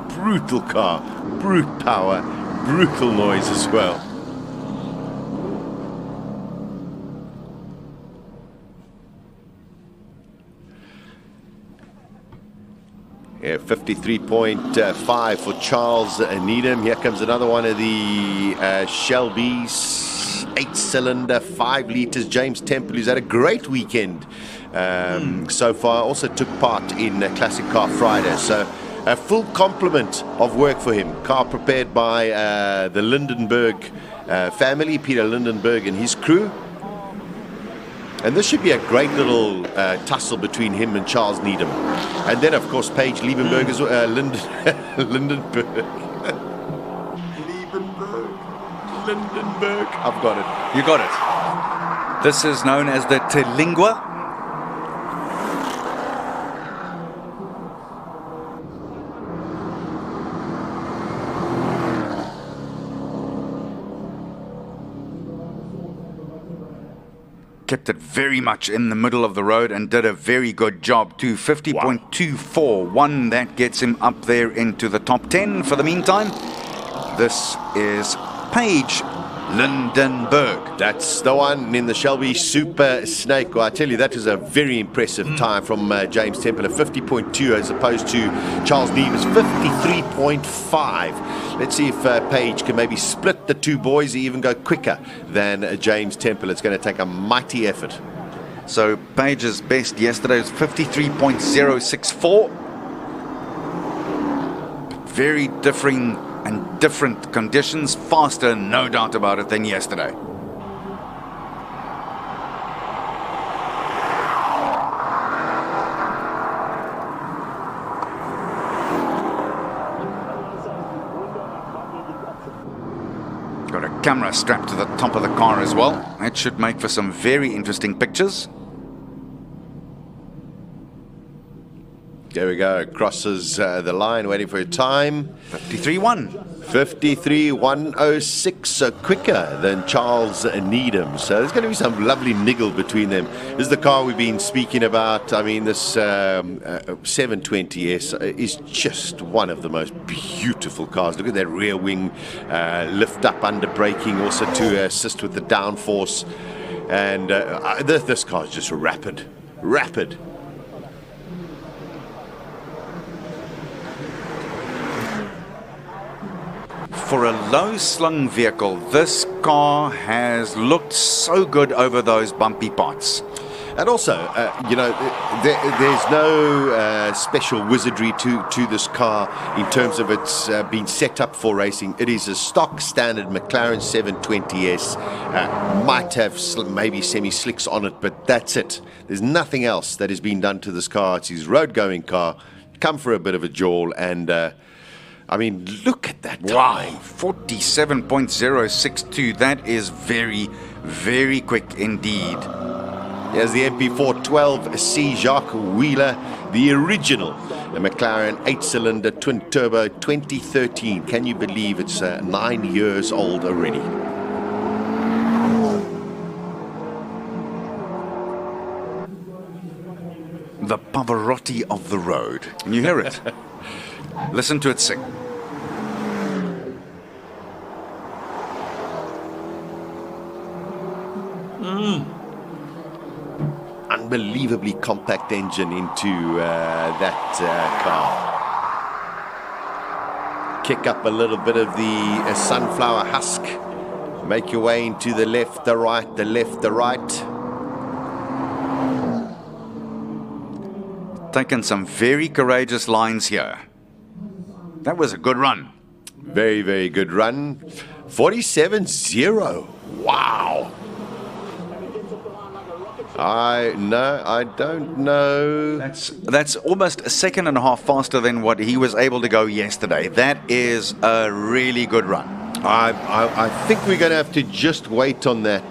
Brutal car, brute power, brutal noise as well. Yeah, 53.5 for Charles Needham. Here comes another one of the Shelby's 8-cylinder, 5 litres. James Temple, who's had a great weekend so far, also took part in Classic Car Friday. So a full complement of work for him. Car prepared by the Lindenberg family, Peter Lindenberg and his crew. And this should be a great little tussle between him and Charles Needham. And then, of course, Paige Liebenberg as well. Lindenberg. Lindenberg. I've got it. You got it. This is known as the Tilingwa. Kept it very much in the middle of the road and did a very good job too. 50.241. That gets him up there into the top 10 for the meantime. This is Paige Lindenberg. That's the one in the Shelby Super Snake. Well, I tell you, that is a very impressive time from James Temple, 50.2 as opposed to Charles Needham's 53.5. Let's see if Paige can maybe split the two boys or even go quicker than James Temple. It's going to take a mighty effort. So Paige's best yesterday was 53.064. Very differing and different conditions. Faster, no doubt about it, than yesterday. Got a camera strapped to the top of the car as well. That should make for some very interesting pictures. There we go, crosses the line, waiting for a time. 53.1. 53.106, so quicker than Charles Needham. So there's going to be some lovely niggle between them. This is the car we've been speaking about. I mean, this 720S is just one of the most beautiful cars. Look at that rear wing lift up under braking, also to assist with the downforce. And this car is just rapid. For a low-slung vehicle, this car has looked so good over those bumpy parts. And also, you know, there's no special wizardry to this car in terms of it's been set up for racing. It is a stock standard McLaren 720S. Might have maybe semi-slicks on it, but that's it. There's nothing else that has been done to this car. It's his road-going car. Come for a bit of a jawl, and I mean, look at that time. Wow, 47.062. That is very, very quick indeed. Here's the MP412C Jacques Wheeler, the original, the McLaren 8-cylinder twin-turbo 2013. Can you believe it's 9 years old already? The Pavarotti of the road. Can you hear it? Listen to it sing. Unbelievably compact engine into that car. Kick up a little bit of the sunflower husk. Make your way into the left, the right, the left, the right. Taken some very courageous lines here. That was a good run. Very, very good run. 47.0. Wow. I don't know. That's almost a second and a half faster than what he was able to go yesterday. That is a really good run. I think we're going to have to just wait on that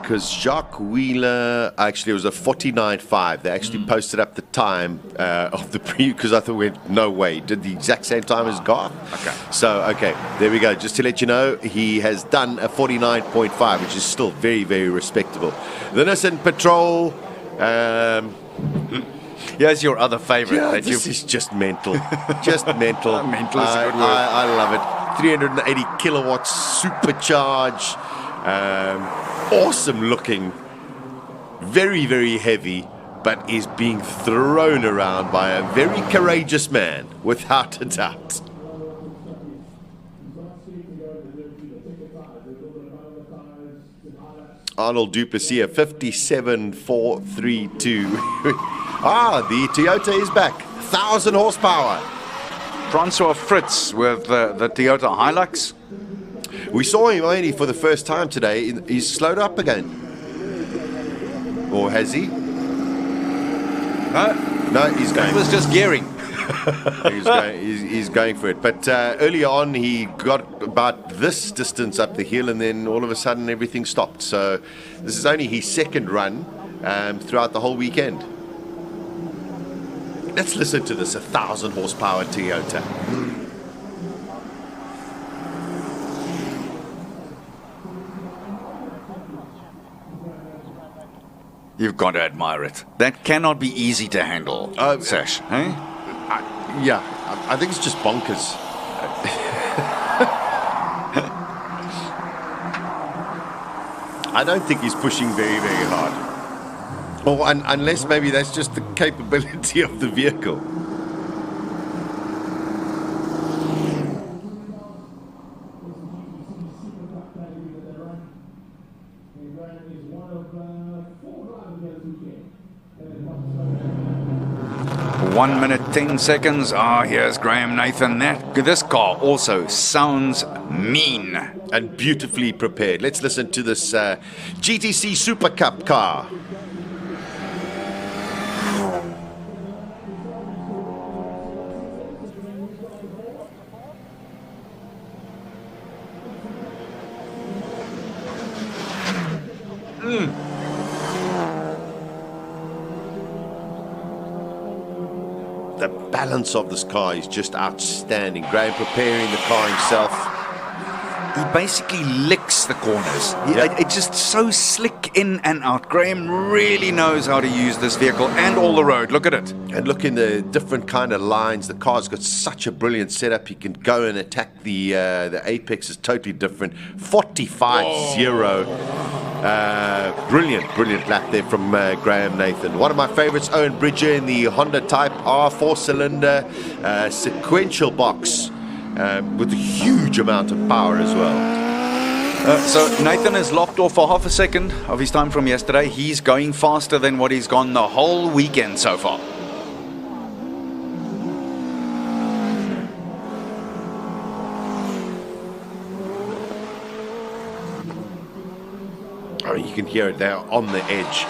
because Jacques Wheeler, actually it was a 49.5. They actually posted up the time of the because I thought, no way, did the exact same time as Garth. Okay. So, okay, there we go. Just to let you know, he has done a 49.5, which is still very, very respectable. The Nissan Patrol. Here's your other favorite. Yeah, this is just mental. Just mental. Mental is a good word. I love it. 380 kilowatts supercharge. Awesome looking. Very, very heavy, but is being thrown around by a very courageous man, without a doubt. Arnold Duplessis, a 57.432. The Toyota is back. 1,000 horsepower. Francois Fritz with the Toyota Hilux. We saw him only for the first time today. He's slowed up again. Or has he? No, he's going. It was just gearing. He's going for it. But earlier on, he got about this distance up the hill, and then all of a sudden, everything stopped. So this is only his second run throughout the whole weekend. Let's listen to this 1,000 horsepower Toyota. You've got to admire it. That cannot be easy to handle, Sash. Eh? Yeah, I think it's just bonkers. I don't think he's pushing very, very hard. Or unless maybe that's just the capability of the vehicle. One minute, 10 seconds. Here's Graham Nathan. This car also sounds mean. And beautifully prepared. Let's listen to this GTC Super Cup car. The balance of this car is just outstanding. Graham preparing the car himself. He basically licks the corners. It's just so slick in and out. Graham really knows how to use this vehicle and all the road. Look at it. And look in the different kind of lines. The car's got such a brilliant setup. He can go and attack the apex is totally different. 45-0. Brilliant lap there from Graham Nathan. One of my favorites, Owen Bridger in the Honda Type R 4-cylinder sequential box with a huge amount of power as well. So Nathan is locked off for half a second of his time from yesterday. He's going faster than what he's gone the whole weekend so far. Oh, you can hear it there on the edge.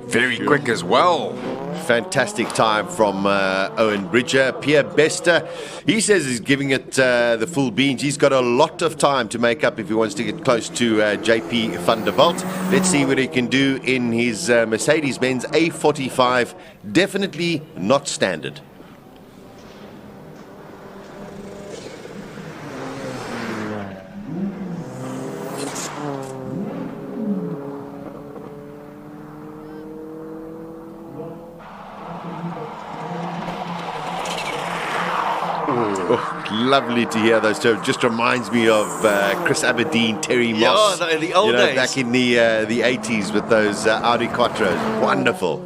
Very quick as well. Fantastic time from Owen Bridger. Pierre Bester, he says he's giving it the full beans. He's got a lot of time to make up if he wants to get close to JP van der Walt. Let's see what he can do in his Mercedes-Benz A45. Definitely not standard. Lovely to hear those two. Just reminds me of Chris Aberdeen, Terry Moss. Yeah, the old days. Back in the 80s with those Audi Quattros. Wonderful.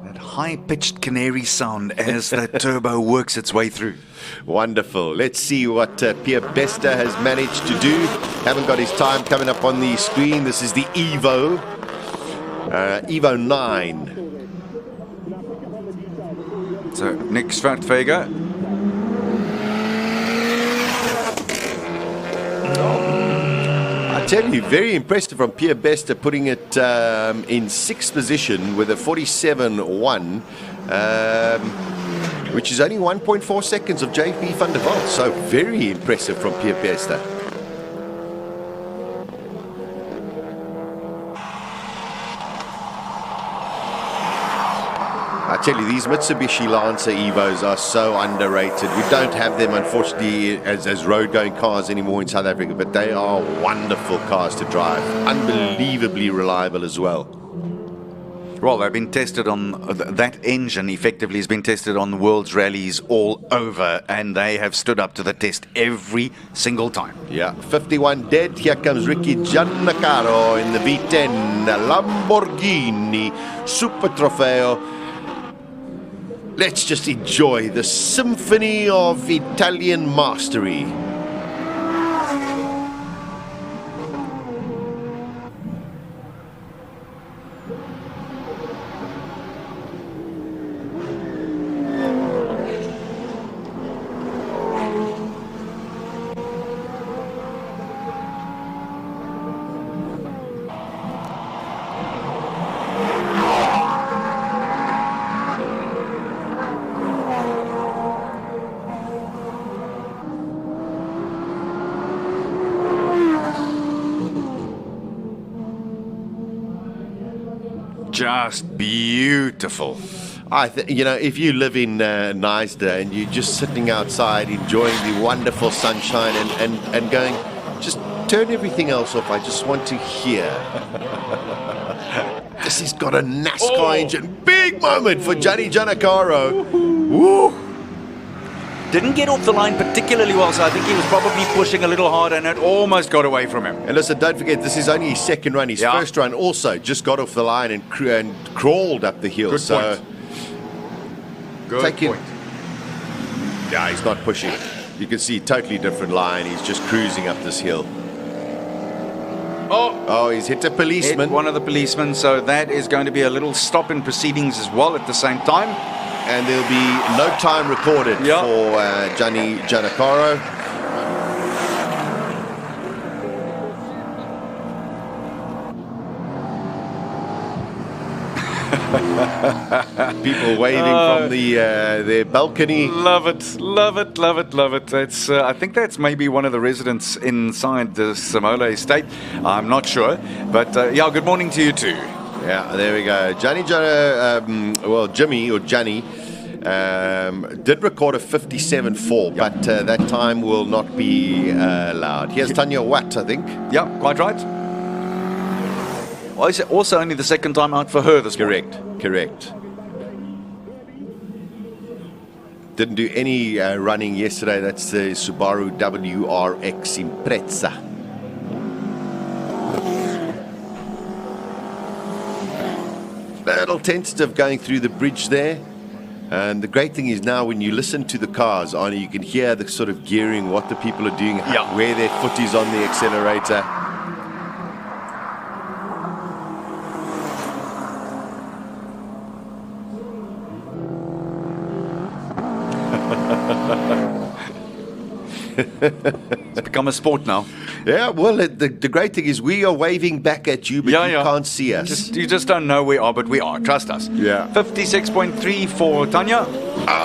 That high-pitched canary sound as that turbo works its way through. Wonderful. Let's see what Pierre Bester has managed to do. Haven't got his time coming up on the screen. This is the Evo. Evo 9. So, Nick Svartveger. I tell you, very impressive from Pierre Bester, putting it in 6th position with a 47.1, which is only 1.4 seconds of JP van der Walt. So very impressive from Pierre Bester. I tell you, these Mitsubishi Lancer Evos are so underrated. We don't have them, unfortunately, as road-going cars anymore in South Africa, but they are wonderful cars to drive. Unbelievably reliable as well. Well, they've been tested on, that engine effectively has been tested on the world's rallies all over, and they have stood up to the test every single time. Yeah, 51 dead. Here comes Ricky Giannacaro in the V10 Lamborghini Super Trofeo. Let's just enjoy the symphony of Italian mastery. just beautiful. You know, if you live in Neisder and you're just sitting outside enjoying the wonderful sunshine and going, just turn everything else off. I just want to hear. This has got a NASCAR engine. Big moment for Gianni Giannacaro. Woo! Didn't get off the line particularly well, so I think he was probably pushing a little hard and it almost got away from him. And listen, don't forget, this is only his second run. His first run also just got off the line and crawled up the hill. Good point. Take point. Yeah, he's not pushing. You can see totally different line. He's just cruising up this hill. Oh, he's hit a policeman. Hit one of the policemen, so that is going to be a little stop in proceedings as well at the same time. And there'll be no time recorded for Gianni Giannacaro. People waving from their balcony. Love it, love it, love it, love it. It's, I think that's maybe one of the residents inside the Simola estate. I'm not sure, but yeah, good morning to you too. Yeah, there we go. Jimmy did record a 57.4, but that time will not be allowed. Here's Tanya Watt, I think. Yeah, quite right. Also only the second time out for her this morning. Correct. Didn't do any running yesterday. That's the Subaru WRX Impreza. Little tentative going through the bridge there. And the great thing is now when you listen to the cars, Arnie, you can hear the sort of gearing, what the people are doing, where their foot is on the accelerator. It's become a sport now. Yeah, well, the great thing is we are waving back at you, but you can't see us. You just don't know we are, but we are. Trust us. Yeah. 56.3 for Tanya.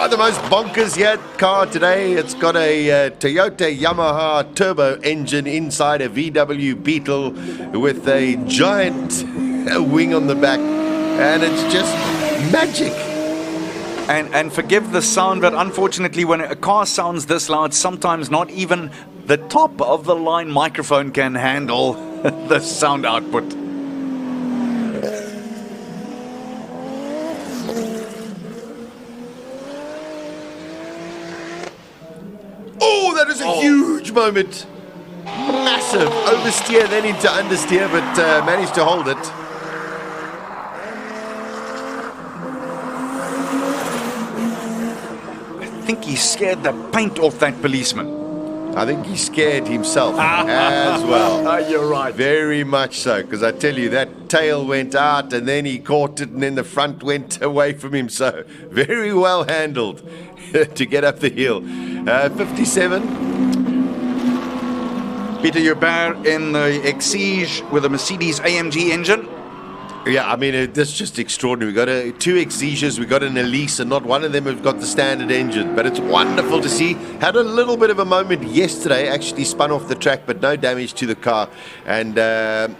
The most bonkers yet car today. It's got a Toyota Yamaha turbo engine inside a VW Beetle with a giant wing on the back, and it's just magic. And forgive the sound, but unfortunately when a car sounds this loud, sometimes not even the top of the line microphone can handle the sound output. Oh, that is a huge moment. Massive. Oversteer, then into understeer, but managed to hold it. I think he scared the paint off that policeman. I think he scared himself as well. You're right. Very much so, because I tell you, that tail went out and then he caught it and then the front went away from him. So very well handled to get up the hill. 57. Peter Hubert in the Exige with a Mercedes AMG engine. Yeah, I mean, that's just extraordinary. We've got two Exiges, we've got an Elise, and not one of them have got the standard engine. But it's wonderful to see. Had a little bit of a moment yesterday, actually spun off the track, but no damage to the car. And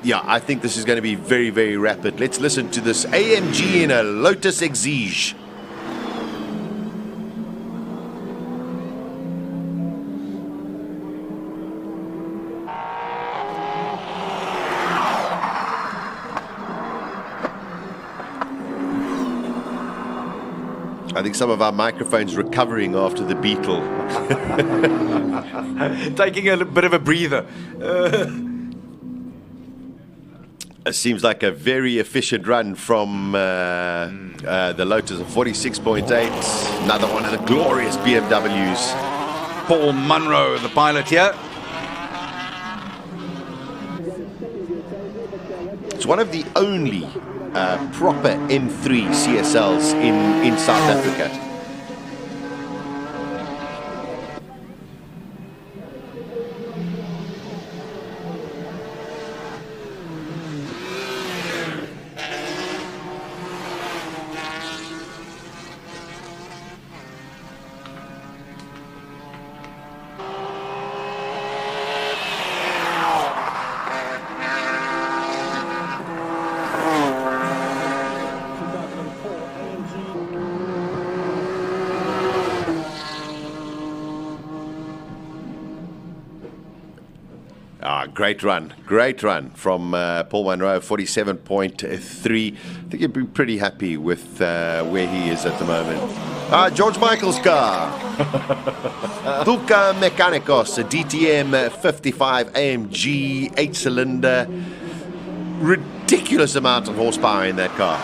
yeah, I think this is going to be very, very rapid. Let's listen to this AMG in a Lotus Exige. I think some of our microphones recovering after the Beetle. Taking a bit of a breather. It seems like a very efficient run from the Lotus of 46.8. Another one of the glorious BMWs. Paul Munro, the pilot here. It's one of the only proper M3 CSLs in South Africa. Yeah, great run from Paul Monroe, 47.3. I think he'd be pretty happy with where he is at the moment. George Michael's car. Duca Mechanicos, a DTM 55 AMG, 8-cylinder. Ridiculous amount of horsepower in that car.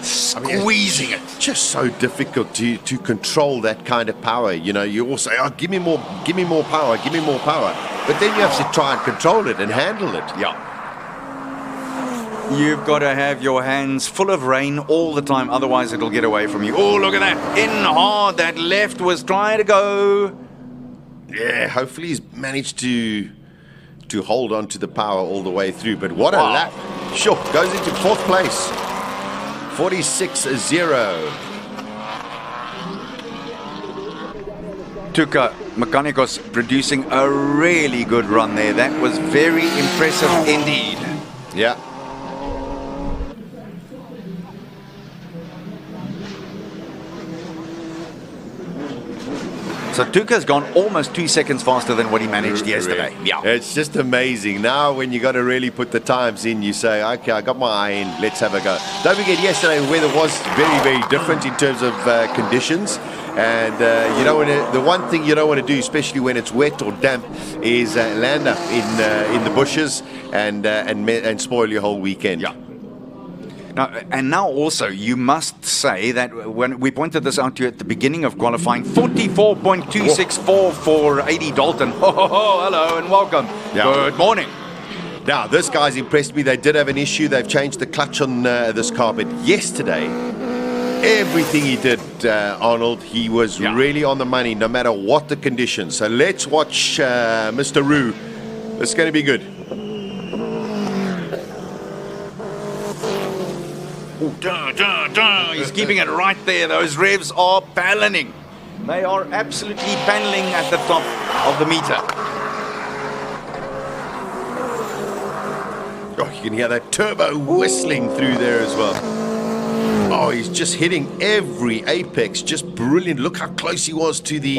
Squeezing it. Just so difficult to control that kind of power. You know, you all say, oh, give me more power, give me more power. But then you have to try and control it and handle it. Yeah. You've got to have your hands full of rain all the time, otherwise it'll get away from you. Oh, look at that. In hard. That left was trying to go. Yeah, hopefully he's managed to hold on to the power all the way through. But what a lap. Sure, goes into 4th place. 46.0. Tuca Mechanicos producing a really good run there. That was very impressive indeed. Yeah. So Tuca's gone almost 2 seconds faster than what he managed yesterday. Yeah. It's just amazing. Now when you got to really put the times in, you say, okay, I got my eye in, let's have a go. Don't forget, yesterday the weather was very, very different in terms of conditions. And you don't want to, the one thing you don't want to do, especially when it's wet or damp, is land up in the bushes and spoil your whole weekend. Yeah. Now also, you must say that when we pointed this out to you at the beginning of qualifying, 44.264 for A.D. Dalton. Hello and welcome. Yeah. Good morning. Now, this guy's impressed me. They did have an issue. They've changed the clutch on this car. But yesterday, everything he did, Arnold, he was really on the money, no matter what the conditions. So let's watch Mr. Roo. It's going to be good. He's keeping it right there. Those revs are paneling. They are absolutely paneling at the top of the meter. Oh, you can hear that turbo whistling through there as well. Oh, he's just hitting every apex. Just brilliant. Look how close he was to the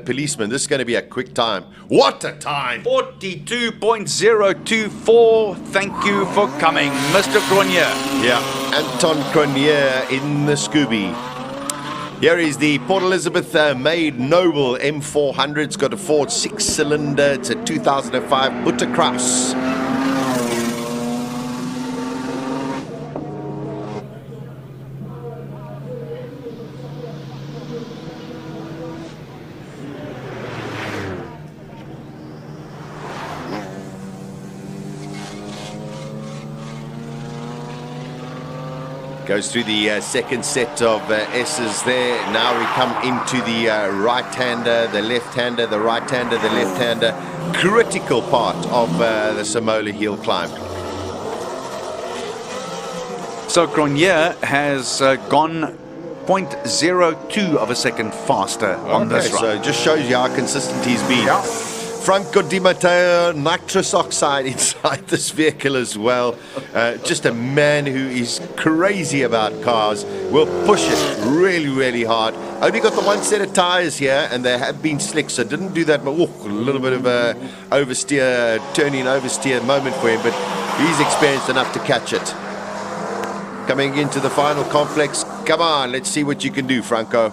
policeman. This is going to be a quick time. What a time! 42.024. Thank you for coming, Mr. Cronier. Yeah, Anton Cronier in the Scooby. Here is the Port Elizabeth made Noble M400. It's got a Ford 6-cylinder. It's a 2005 Buttercross. Goes through the second set of S's there. Now we come into the right-hander, the left-hander, the right-hander, the left-hander. Critical part of the Simola Hillclimb. So Cronier has gone 0.02 of a second faster on this run. So it just shows you how consistent he's been. Yeah. Franco Di Matteo, nitrous oxide inside this vehicle as well. Just a man who is crazy about cars. Will push it really, really hard. Only got the one set of tires here, and they have been slick, so didn't do that. But a little bit of a turning oversteer moment for him, but he's experienced enough to catch it. Coming into the final complex. Come on, let's see what you can do, Franco.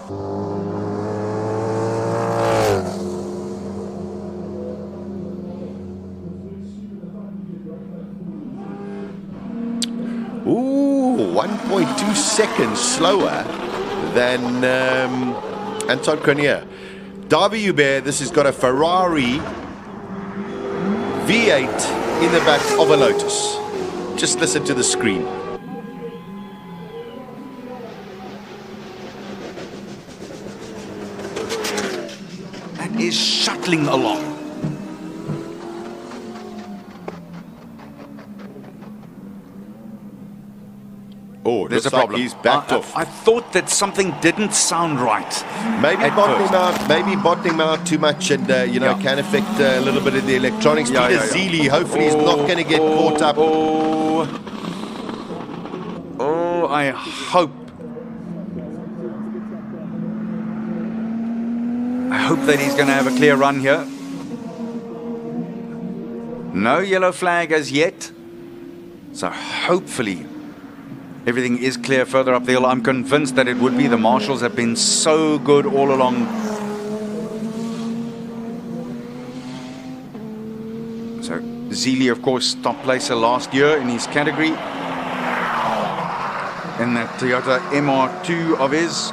Ooh, 1.2 seconds slower than Anton Cronier. Darby Hubert, this has got a Ferrari V8 in the back of a Lotus. Just listen to the screen. That is shuttling along. Oh, there's a looks like problem. he's backed off. I thought that something didn't sound right. Maybe at bottoming first. out, too much, and can affect a little bit of the electronics. Peter Zeele, hopefully, is not going to get caught up. Oh, I hope that he's going to have a clear run here. No yellow flag as yet. So hopefully everything is clear further up the hill. I'm convinced that it would be. The marshals have been so good all along. So Zeele, of course, top placer last year in his category. In that Toyota MR2 of his.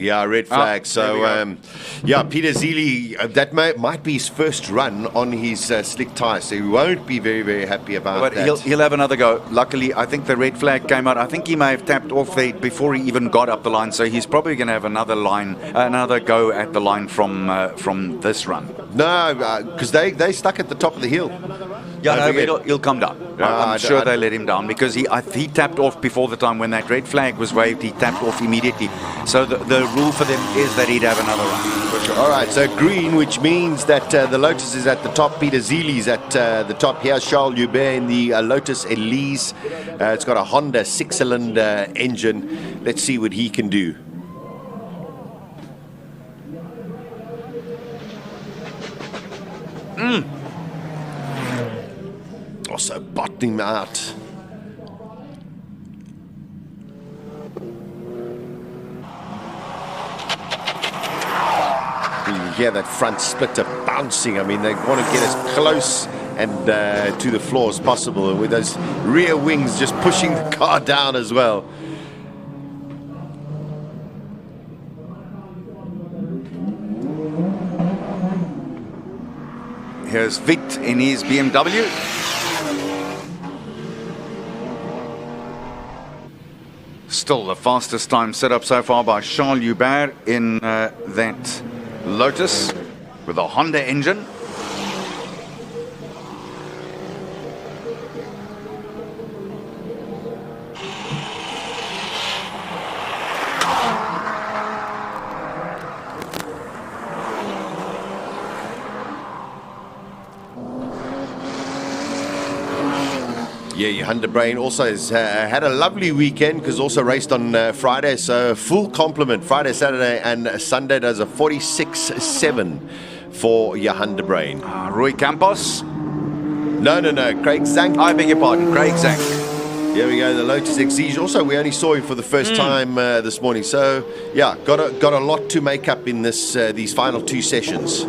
Yeah, red flag. So, Peter Zeele, that might be his first run on his slick tyres, so he won't be very, very happy about But that. he'll have another go. Luckily, I think the red flag came out. I think he may have tapped off there before he even got up the line, so he's probably going to have another go at the line from this run. No, because they stuck at the top of the hill. Yeah, no, he'll come down. I'm sure they let him down because he tapped off before the time when that red flag was waved. He tapped off immediately. So the rule for them is that he'd have another run. For sure. All right, so green, which means that the Lotus is at the top. Peter Zeele's at the top. Here's Charles Hubert in the Lotus Elise. It's got a Honda 6-cylinder engine. Let's see what he can do. Also bottoming out. You hear that front splitter bouncing. I mean, they want to get as close and to the floor as possible, and with those rear wings just pushing the car down as well. Here's Vit in his BMW. Still the fastest time set up so far by Charles Hubert in that Lotus with a Honda engine. Yeah, Honda Brain also has had a lovely weekend because also raced on Friday, so full complement. Friday, Saturday and Sunday does a 46.7 for Honda Brain. Rui Campos? No, Craig Zank. I beg your pardon, Craig Zank. Here we go, the Lotus Exige. Also, we only saw him for the first time this morning, so yeah, got a lot to make up in this these final two sessions.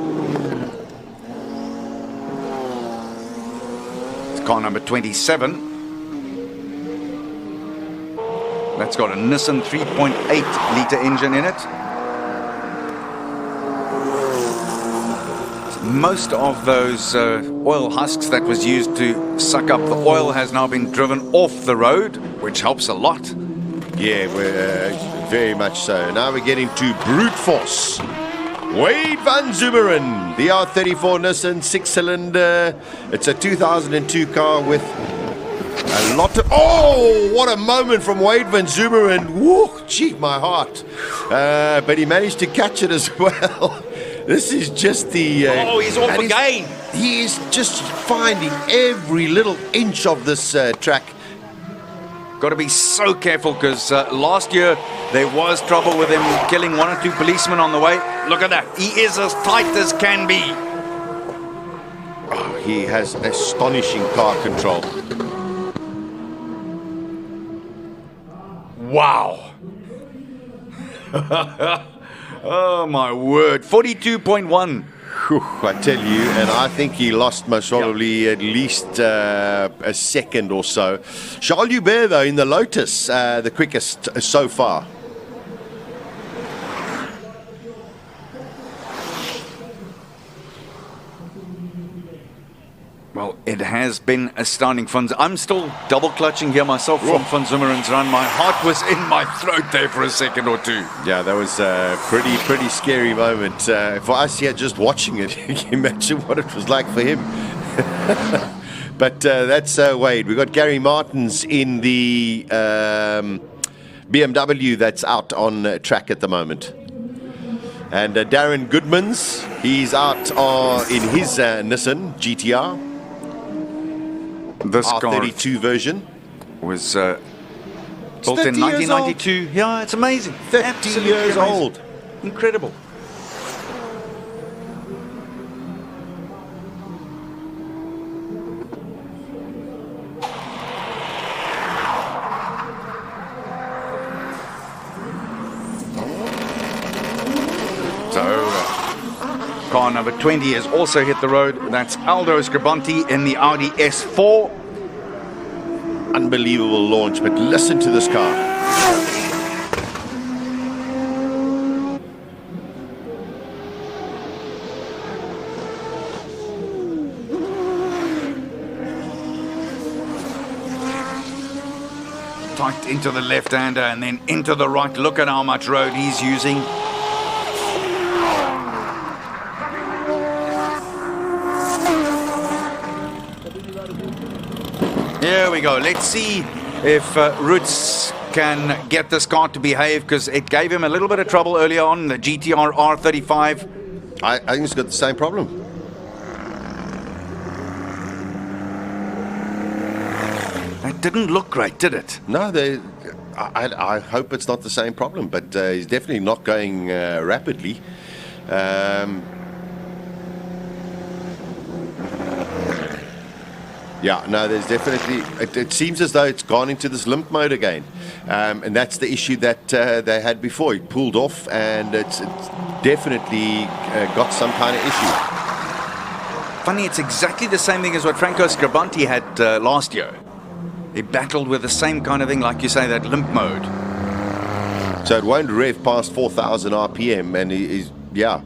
Car number 27. That's got a Nissan 3.8 litre engine in it. Most of those oil husks that was used to suck up the oil has now been driven off the road, which helps a lot. Yeah, we're very much so. Now we're getting to brute force. Wade van Zumeren, the R34 Nissan 6-cylinder. It's a 2002 car with a lot of... Oh, what a moment from Wade van Zumeren. Woo, gee, my heart. But he managed to catch it as well. This is just the... he's off again. He is just finding every little inch of this track. Got to be so careful because last year there was trouble with him killing one or two policemen on the way. Look at that. He is as tight as can be. Oh, he has astonishing car control. Wow. Oh, my word. 42.1. I tell you, and I think he lost most probably at least a second or so. Charles Hubert, though, in the Lotus, the quickest so far. Well, it has been astounding fun. I'm still double clutching here myself from Van Zimmeren's run. My heart was in my throat there for a second or two. Yeah, that was a pretty scary moment for us here just watching it. Can you imagine what it was like for him? But that's Wade. We've got Gary Martins in the BMW that's out on track at the moment. And Darren Goodmans, he's out in his Nissan GTR. This R32 version. Was built in 1992. Yeah, it's amazing. 30 Absolutely years amazing. old. Incredible. Car number 20 has also hit the road. That's Aldo Scribonti in the Audi S4. Unbelievable launch, but listen to this car. Tight into the left-hander and then into the right. Look at how much road he's using. Here we go. Let's see if Roots can get this car to behave, because it gave him a little bit of trouble earlier on, the GTR R35. I think it's got the same problem. It didn't look great, did it? No, I hope it's not the same problem, but he's definitely not going rapidly. Yeah, no, there's definitely, it seems as though it's gone into this limp mode again. And that's the issue that they had before. It pulled off, and it's definitely got some kind of issue. Funny, it's exactly the same thing as what Franco Scribonti had last year. He battled with the same kind of thing, like you say, that limp mode. So it won't rev past 4,000 RPM, and yeah.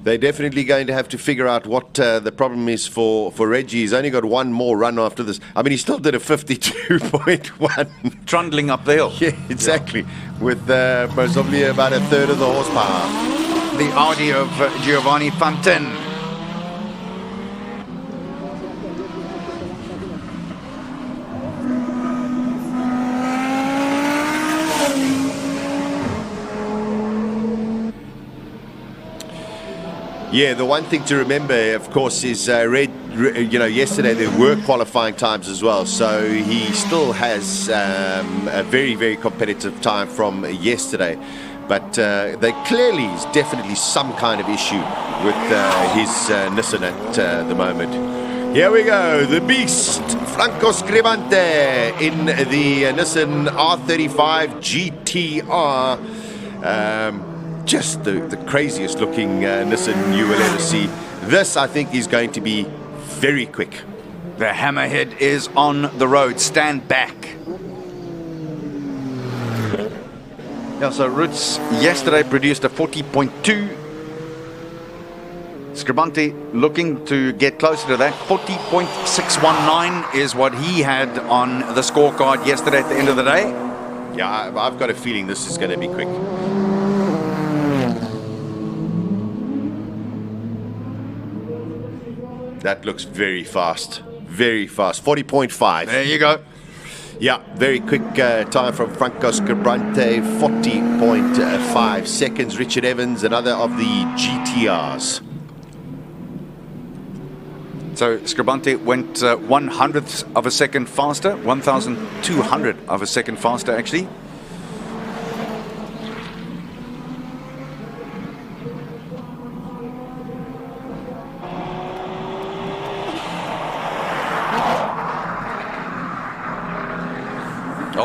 They're definitely going to have to figure out what the problem is for Reggie. He's only got one more run after this. I mean, he still did a 52.1. Trundling up the hill. Yeah, exactly. Yeah. With most probably about a third of the horsepower. The Audi of Giovanni Fantin. Yeah, the one thing to remember, of course, is yesterday there were qualifying times as well, so he still has a very, very competitive time from yesterday. But there clearly is definitely some kind of issue with his Nissan at the moment. Here we go, the beast, Franco Scribante in the Nissan R35 GTR. Just the craziest looking Nissan you will ever see. This, I think, is going to be very quick. The Hammerhead is on the road. Stand back. Yeah, so Roots yesterday produced a 40.2. Scribante looking to get closer to that. 40.619 is what he had on the scorecard yesterday at the end of the day. Yeah, I've got a feeling this is going to be quick. That looks very fast. Very fast. 40.5. There you go. Yeah, very quick time from Franco Scribante. 40.5 seconds. Richard Evans, another of the GTRs. So Scribante went 1/100th of a second faster. 1,200 of a second faster, actually.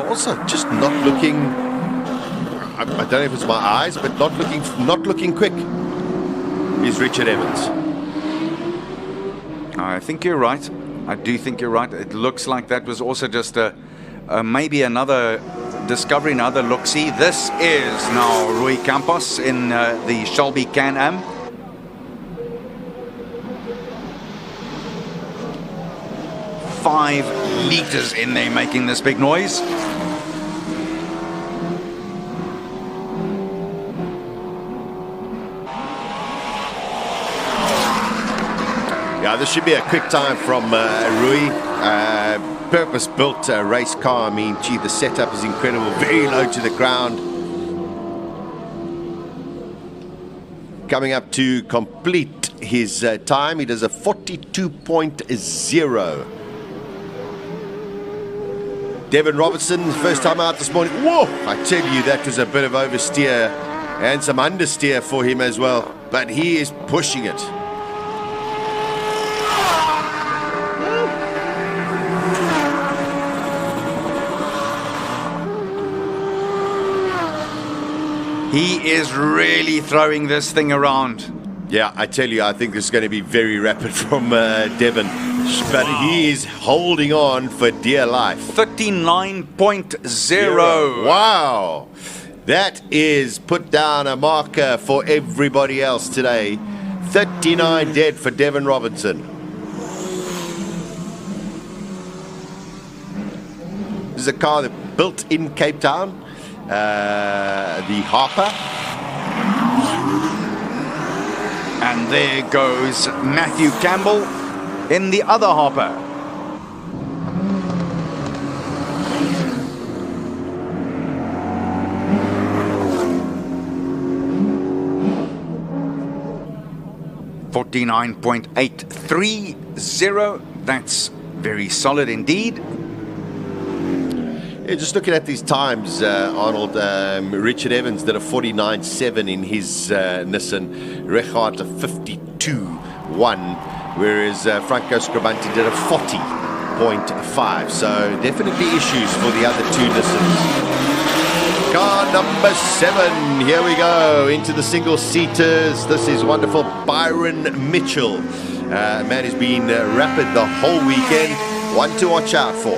Also, just not looking. I don't know if it's my eyes, but not looking quick. Is Richard Evans? I think you're right. I do think you're right. It looks like that was also just maybe another discovery, another look-see. This is now Rui Campos in the Shelby Can-Am. 5 litres in there making this big noise. Yeah, this should be a quick time from Rui. Purpose-built race car. I mean, gee, the setup is incredible. Very low to the ground. Coming up to complete his time, he does a 42.0. Devin Robertson, first time out this morning. Whoa! I tell you, that was a bit of oversteer and some understeer for him as well. But he is pushing it. He is really throwing this thing around. Yeah, I tell you, I think this is going to be very rapid from Devin. But he is holding on for dear life. 39.0. Wow. That is put down a marker for everybody else today. 39 dead for Devin Robertson. This is a car that built in Cape Town. The Harper. And there goes Matthew Campbell in the other Harper. .830. That's very solid indeed. Yeah, just looking at these times, Arnold, Richard Evans did a 49.7 in his Nissan, Rechard a 52.1, whereas Franco Scribanti did a 40.5. So definitely issues for the other two Nissans. Car number 7, here we go, into the single-seaters. This is wonderful Byron Mitchell. Man has been rapid the whole weekend. One to watch out for.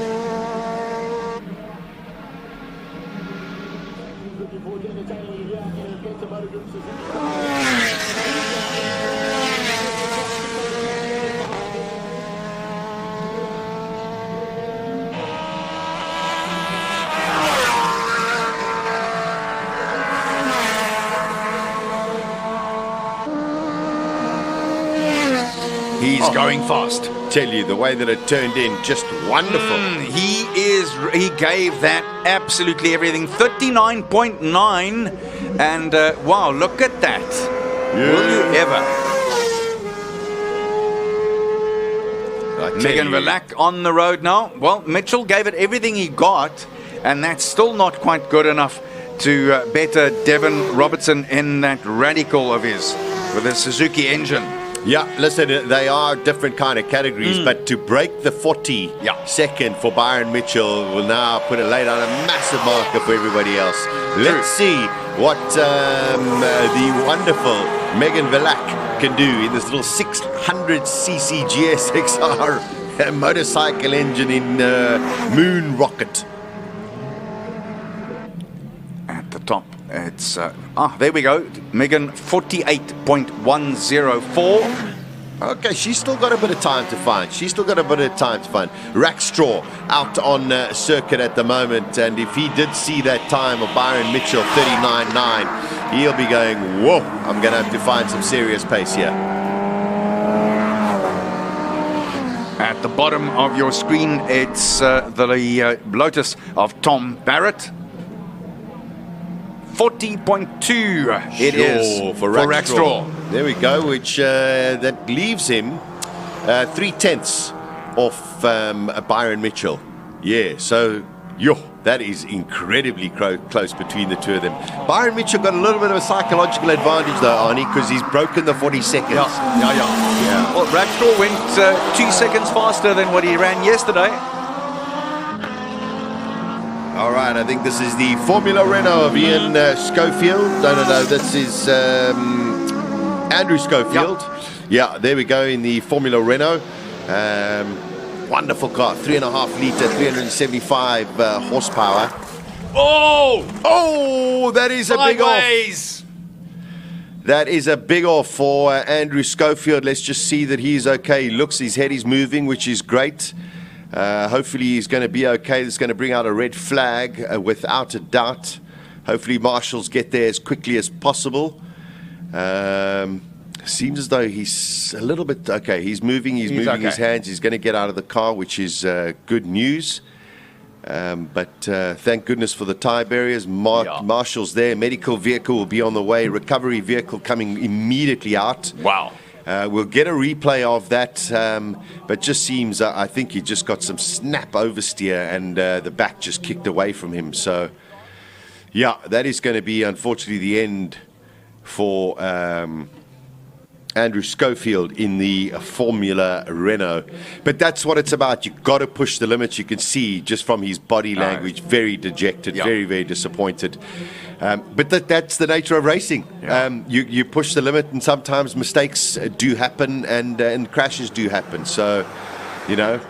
He's going fast. Tell you, the way that it turned in, just wonderful. He gave that absolutely everything. 39.9, and wow, look at that. Yeah. Will you ever? Megan Verlack on the road now. Well, Mitchell gave it everything he got, and that's still not quite good enough to better Devin Robertson in that Radical of his with a Suzuki engine. Yeah, listen, they are different kind of categories, but to break the 42nd for Byron Mitchell will now put a lay down a massive marker for everybody else. Let's see what the wonderful Megan Verlack can do in this little 600cc GSXR motorcycle engine in Moon Rocket. At the top, it's there we go. Megan 48.104. Okay, she's still got a bit of time to find. Rackstraw out on circuit at the moment, and if he did see that time of Byron Mitchell 39.9, he'll be going, whoa, I'm going to have to find some serious pace here. At the bottom of your screen, it's the Lotus of Tom Barrett. 40.2 it is for Rackstraw. There we go, which that leaves him 3/10 off Byron Mitchell. Yeah, so that is incredibly close between the two of them. Byron Mitchell got a little bit of a psychological advantage though, Arnie, because he's broken the 40 seconds. Yeah. Well, Rackstraw went 2 seconds faster than what he ran yesterday. All right, I think this is the Formula Renault of Ian Schofield. No, this is Andrew Schofield. Yeah, there we go in the Formula Renault. Wonderful car, 3.5 litre, 375 horsepower. Oh, that is a big off. That is a big off for Andrew Schofield. Let's just see that he's okay. He looks, his head is moving, which is great. Hopefully he's going to be okay. It's going to bring out a red flag without a doubt. Hopefully marshals get there as quickly as possible. Seems as though he's a little bit okay. He's moving okay. His hands. He's going to get out of the car, which is good news. But thank goodness for the tie barriers. Marshals there. Medical vehicle will be on the way. Recovery vehicle coming immediately out. Wow. We'll get a replay of that, but just seems I think he just got some snap oversteer and the back just kicked away from him. So, yeah, that is going to be unfortunately the end for Andrew Schofield in the Formula Renault. But that's what it's about. You've got to push the limits. You can see just from his body language, very dejected, very, very disappointed. But that's the nature of racing. You push the limit, and sometimes mistakes do happen, and crashes do happen. So, you know.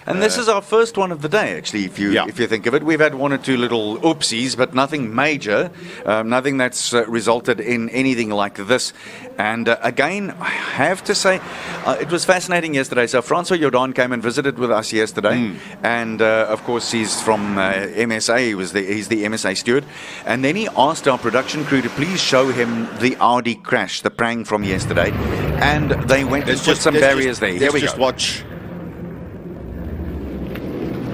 And this is our first one of the day, actually, if you think of it. We've had one or two little oopsies, but nothing major, nothing that's resulted in anything like this. And again, I have to say, it was fascinating yesterday. So Francois Jordan came and visited with us yesterday. And, of course, he's from MSA. He's the MSA steward. And then he asked our production crew to please show him the Audi crash, the prang from yesterday. And they went and put some barriers there. Here we go. Just watch.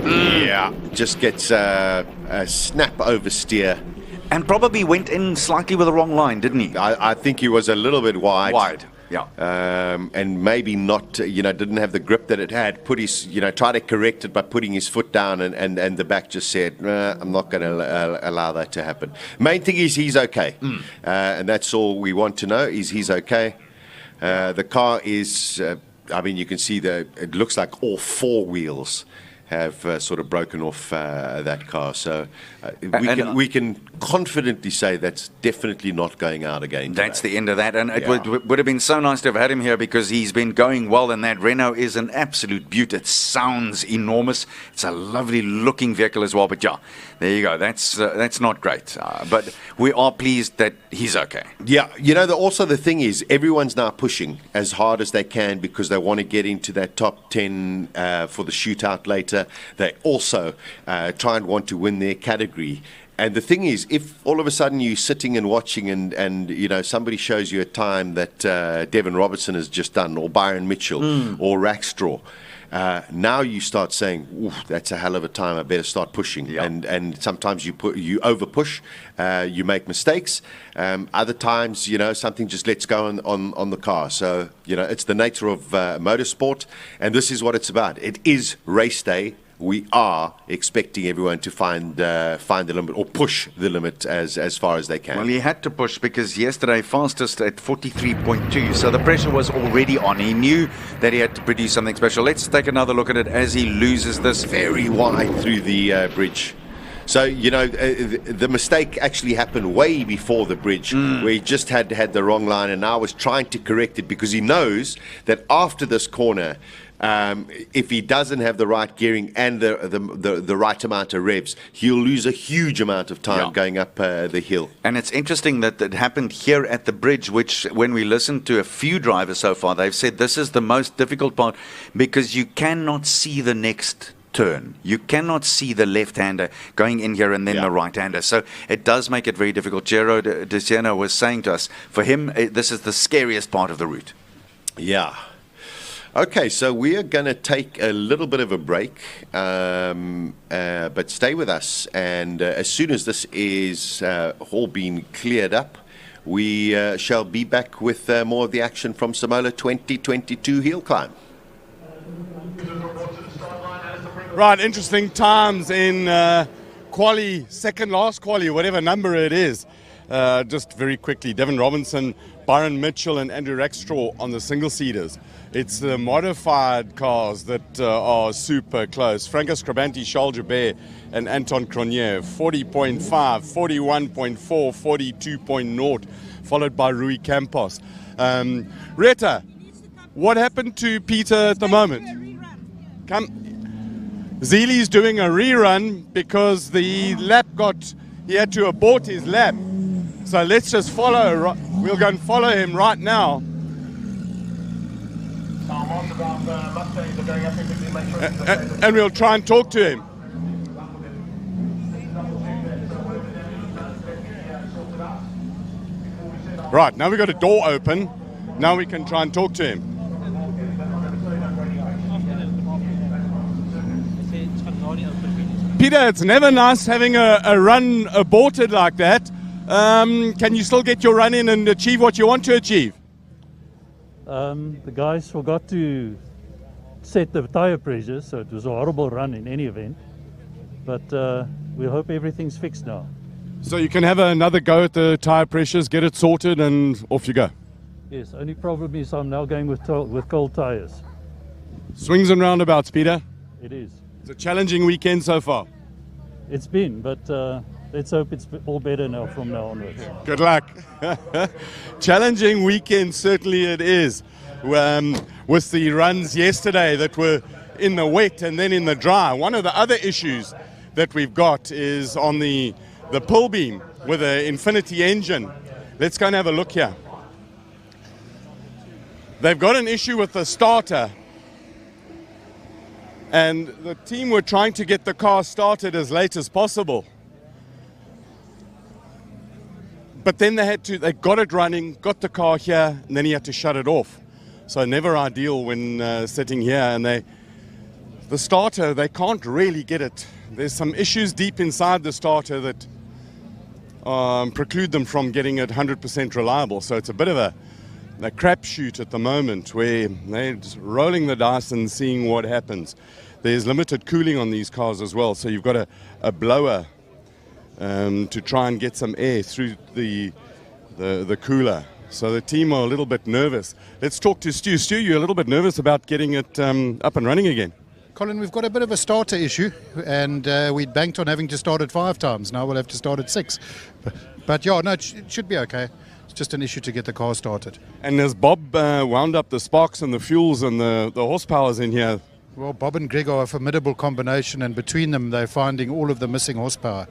Yeah, just gets a snap oversteer. And probably went in slightly with the wrong line, didn't he? I think he was a little bit wide. Yeah. And maybe not, didn't have the grip that it had. Put his, tried to correct it by putting his foot down, and the back just said, I'm not going to allow that to happen. Main thing is he's okay. And that's all we want to know, is he's okay. The car is, you can see it looks like all four wheels have sort of broken off that car. So we can confidently say that's definitely not going out again today. That's the end of that. And it would have been so nice to have had him here, because he's been going well, and that Renault is an absolute beaut. It sounds enormous. It's a lovely looking vehicle as well. But yeah, there you go. That's not great. But we are pleased that he's okay. Yeah, also the thing is, everyone's now pushing as hard as they can because they want to get into that top 10 for the shootout later. They also try and want to win their category. And the thing is, if all of a sudden you're sitting and watching and somebody shows you a time that Devin Robertson has just done, or Byron Mitchell, or Rackstraw, now you start saying, oof, that's a hell of a time, I better start pushing. And sometimes you over push, you make mistakes. Other times, something just lets go on the car. So, it's the nature of motorsport, and this is what it's about. It is race day. We are expecting everyone to find the limit, or push the limit as far as they can. Well, he had to push, because yesterday fastest at 43.2, so the pressure was already on. He knew that he had to produce something special. Let's take another look at it as he loses this. Very wide through the bridge. So, the mistake actually happened way before the bridge, where he just had the wrong line, and now was trying to correct it, because he knows that after this corner, if he doesn't have the right gearing and the right amount of revs, he'll lose a huge amount of time going up the hill. And it's interesting that it happened here at the bridge, which, when we listened to a few drivers so far, they've said this is the most difficult part, because you cannot see the next turn. You cannot see the left-hander going in here and then the right-hander. So it does make it very difficult. Gero De Siena was saying to us, for him, this is the scariest part of the route. Yeah. Okay, so we are going to take a little bit of a break, but stay with us. And as soon as this is all been cleared up, we shall be back with more of the action from Simola 2022 Hillclimb. Right, interesting times in quali, second last quali, whatever number it is. Just very quickly, Devin Robinson, Byron Mitchell and Andrew Rackstraw on the single-seaters. It's the modified cars that are super close. Franco Scribanti, Charles Joubert and Anton Cronier, 40.5, 41.4, 42.0, followed by Rui Campos. Rita, what happened to Peter at the moment? Zeely's doing a rerun because the lap he had to abort his lap. So let's just follow, we'll go and follow him right now. And we'll try and talk to him. Right, now we've got a door open. Now we can try and talk to him. Peter, it's never nice having a run aborted like that. Can you still get your run in and achieve what you want to achieve? The guys forgot to set the tire pressure, so it was a horrible run in any event. But we hope everything's fixed now. So you can have another go at the tire pressures, get it sorted, and off you go. Yes, only problem is I'm now going with cold tires. Swings and roundabouts, Peter. It is. It's a challenging weekend so far. It's been, but let's hope it's all better now from now onwards. Good luck. Challenging weekend, certainly it is. With the runs yesterday that were in the wet and then in the dry. One of the other issues that we've got is on the pull beam with an Infinity engine. Let's go and have a look here. They've got an issue with the starter, and the team were trying to get the car started as late as possible. But then they got it running, got the car here, and then he had to shut it off. So never ideal when sitting here, and the starter, they can't really get it. There's some issues deep inside the starter that preclude them from getting it 100% reliable. So it's a bit of a crapshoot at the moment where they're just rolling the dice and seeing what happens. There's limited cooling on these cars as well, so you've got a blower to try and get some air through the cooler. So the team are a little bit nervous. Let's talk to Stu. Stu, you're a little bit nervous about getting it up and running again. Colin, we've got a bit of a starter issue, and we banked on having to start it 5 times. Now we'll have to start it 6. But yeah, no, it should be okay. It's just an issue to get the car started. And has Bob wound up the sparks and the fuels and the horsepowers in here? Well, Bob and Greg are a formidable combination, and between them they're finding all of the missing horsepower.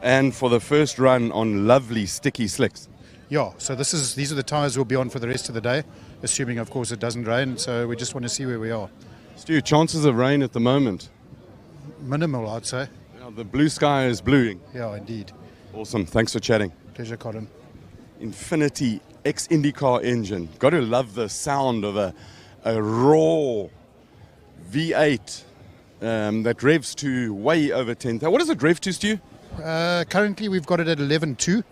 And for the first run on lovely sticky slicks. Yeah, so these are the tyres we'll be on for the rest of the day, assuming, of course, it doesn't rain. So we just want to see where we are. Stu, chances of rain at the moment? Minimal, I'd say. Yeah, the blue sky is bluing. Yeah, indeed. Awesome. Thanks for chatting. Pleasure, Colin. Infinity X-IndyCar engine. Got to love the sound of a raw V8 that revs to way over 10,000. What does it rev to, Stu? Currently, we've got it at 11.2.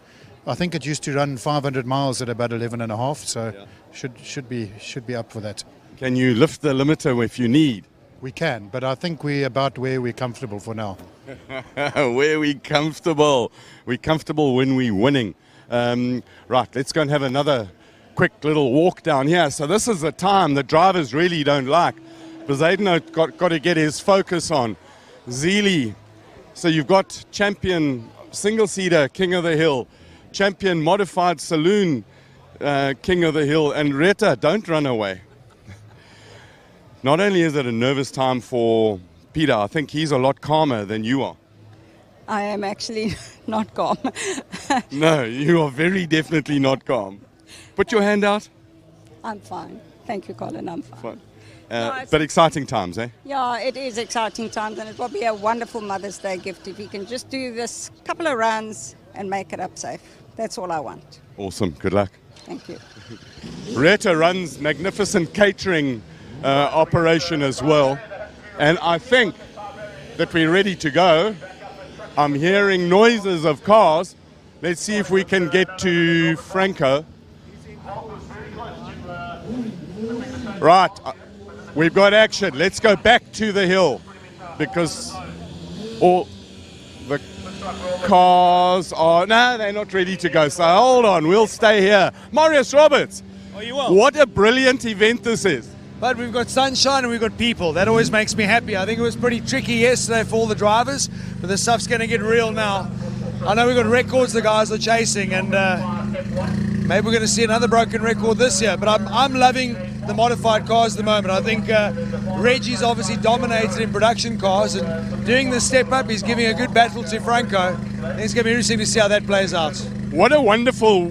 I think it used to run 500 miles at about 11.5, so should be up for that. Can you lift the limiter if you need? We can, but I think we're about where we're comfortable for now. Where we comfortable? We're comfortable when we're winning. Right, let's go and have another quick little walk down here. So this is the time the drivers really don't like, because they've got to get his focus on. Zeely. So you've got champion single-seater, King of the Hill, champion modified saloon, King of the Hill, and Retta, don't run away. Not only is it a nervous time for Peter, I think he's a lot calmer than you are. I am actually not calm. No, you are very definitely not calm. Put your hand out. I'm fine. Thank you, Colin. I'm fine. But exciting times, eh? Yeah, it is exciting times, and it will be a wonderful Mother's Day gift if you can just do this couple of runs and make it up safe. That's all I want. Awesome. Good luck. Thank you. Retta runs magnificent catering operation as well, and I think that we're ready to go. I'm hearing noises of cars. Let's see if we can get to Franco. Right, we've got action. Let's go back to the hill, because all the cars are... No, they're not ready to go, so hold on, we'll stay here. Marius Roberts, what a brilliant event this is. But we've got sunshine and we've got people. That always makes me happy. I think it was pretty tricky yesterday for all the drivers, but the stuff's going to get real now. I know we've got records the guys are chasing, and maybe we're going to see another broken record this year, but I'm loving the modified cars at the moment. I think Reggie's obviously dominated in production cars, and doing the step up, he's giving a good battle to Franco. I think it's going to be interesting to see how that plays out. What a wonderful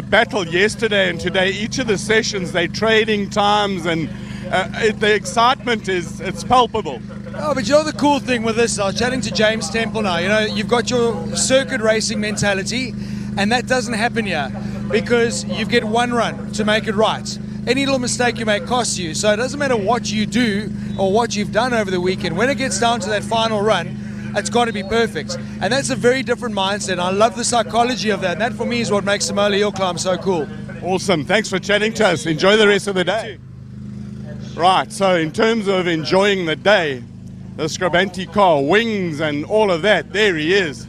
battle yesterday and today. Each of the sessions, they're trading times and the excitement it's palpable. Oh, but you know the cool thing with this, I was chatting to James Temple now, you know, you've got your circuit racing mentality, and that doesn't happen here, because you get one run to make it right. Any little mistake you make costs you, so it doesn't matter what you do or what you've done over the weekend. When it gets down to that final run, it's got to be perfect. And that's a very different mindset. I love the psychology of that, and that for me is what makes Simola Hillclimb so cool. Awesome, thanks for chatting to us. Enjoy the rest of the day. Right, so in terms of enjoying the day, the Scribanti car, wings and all of that, there he is.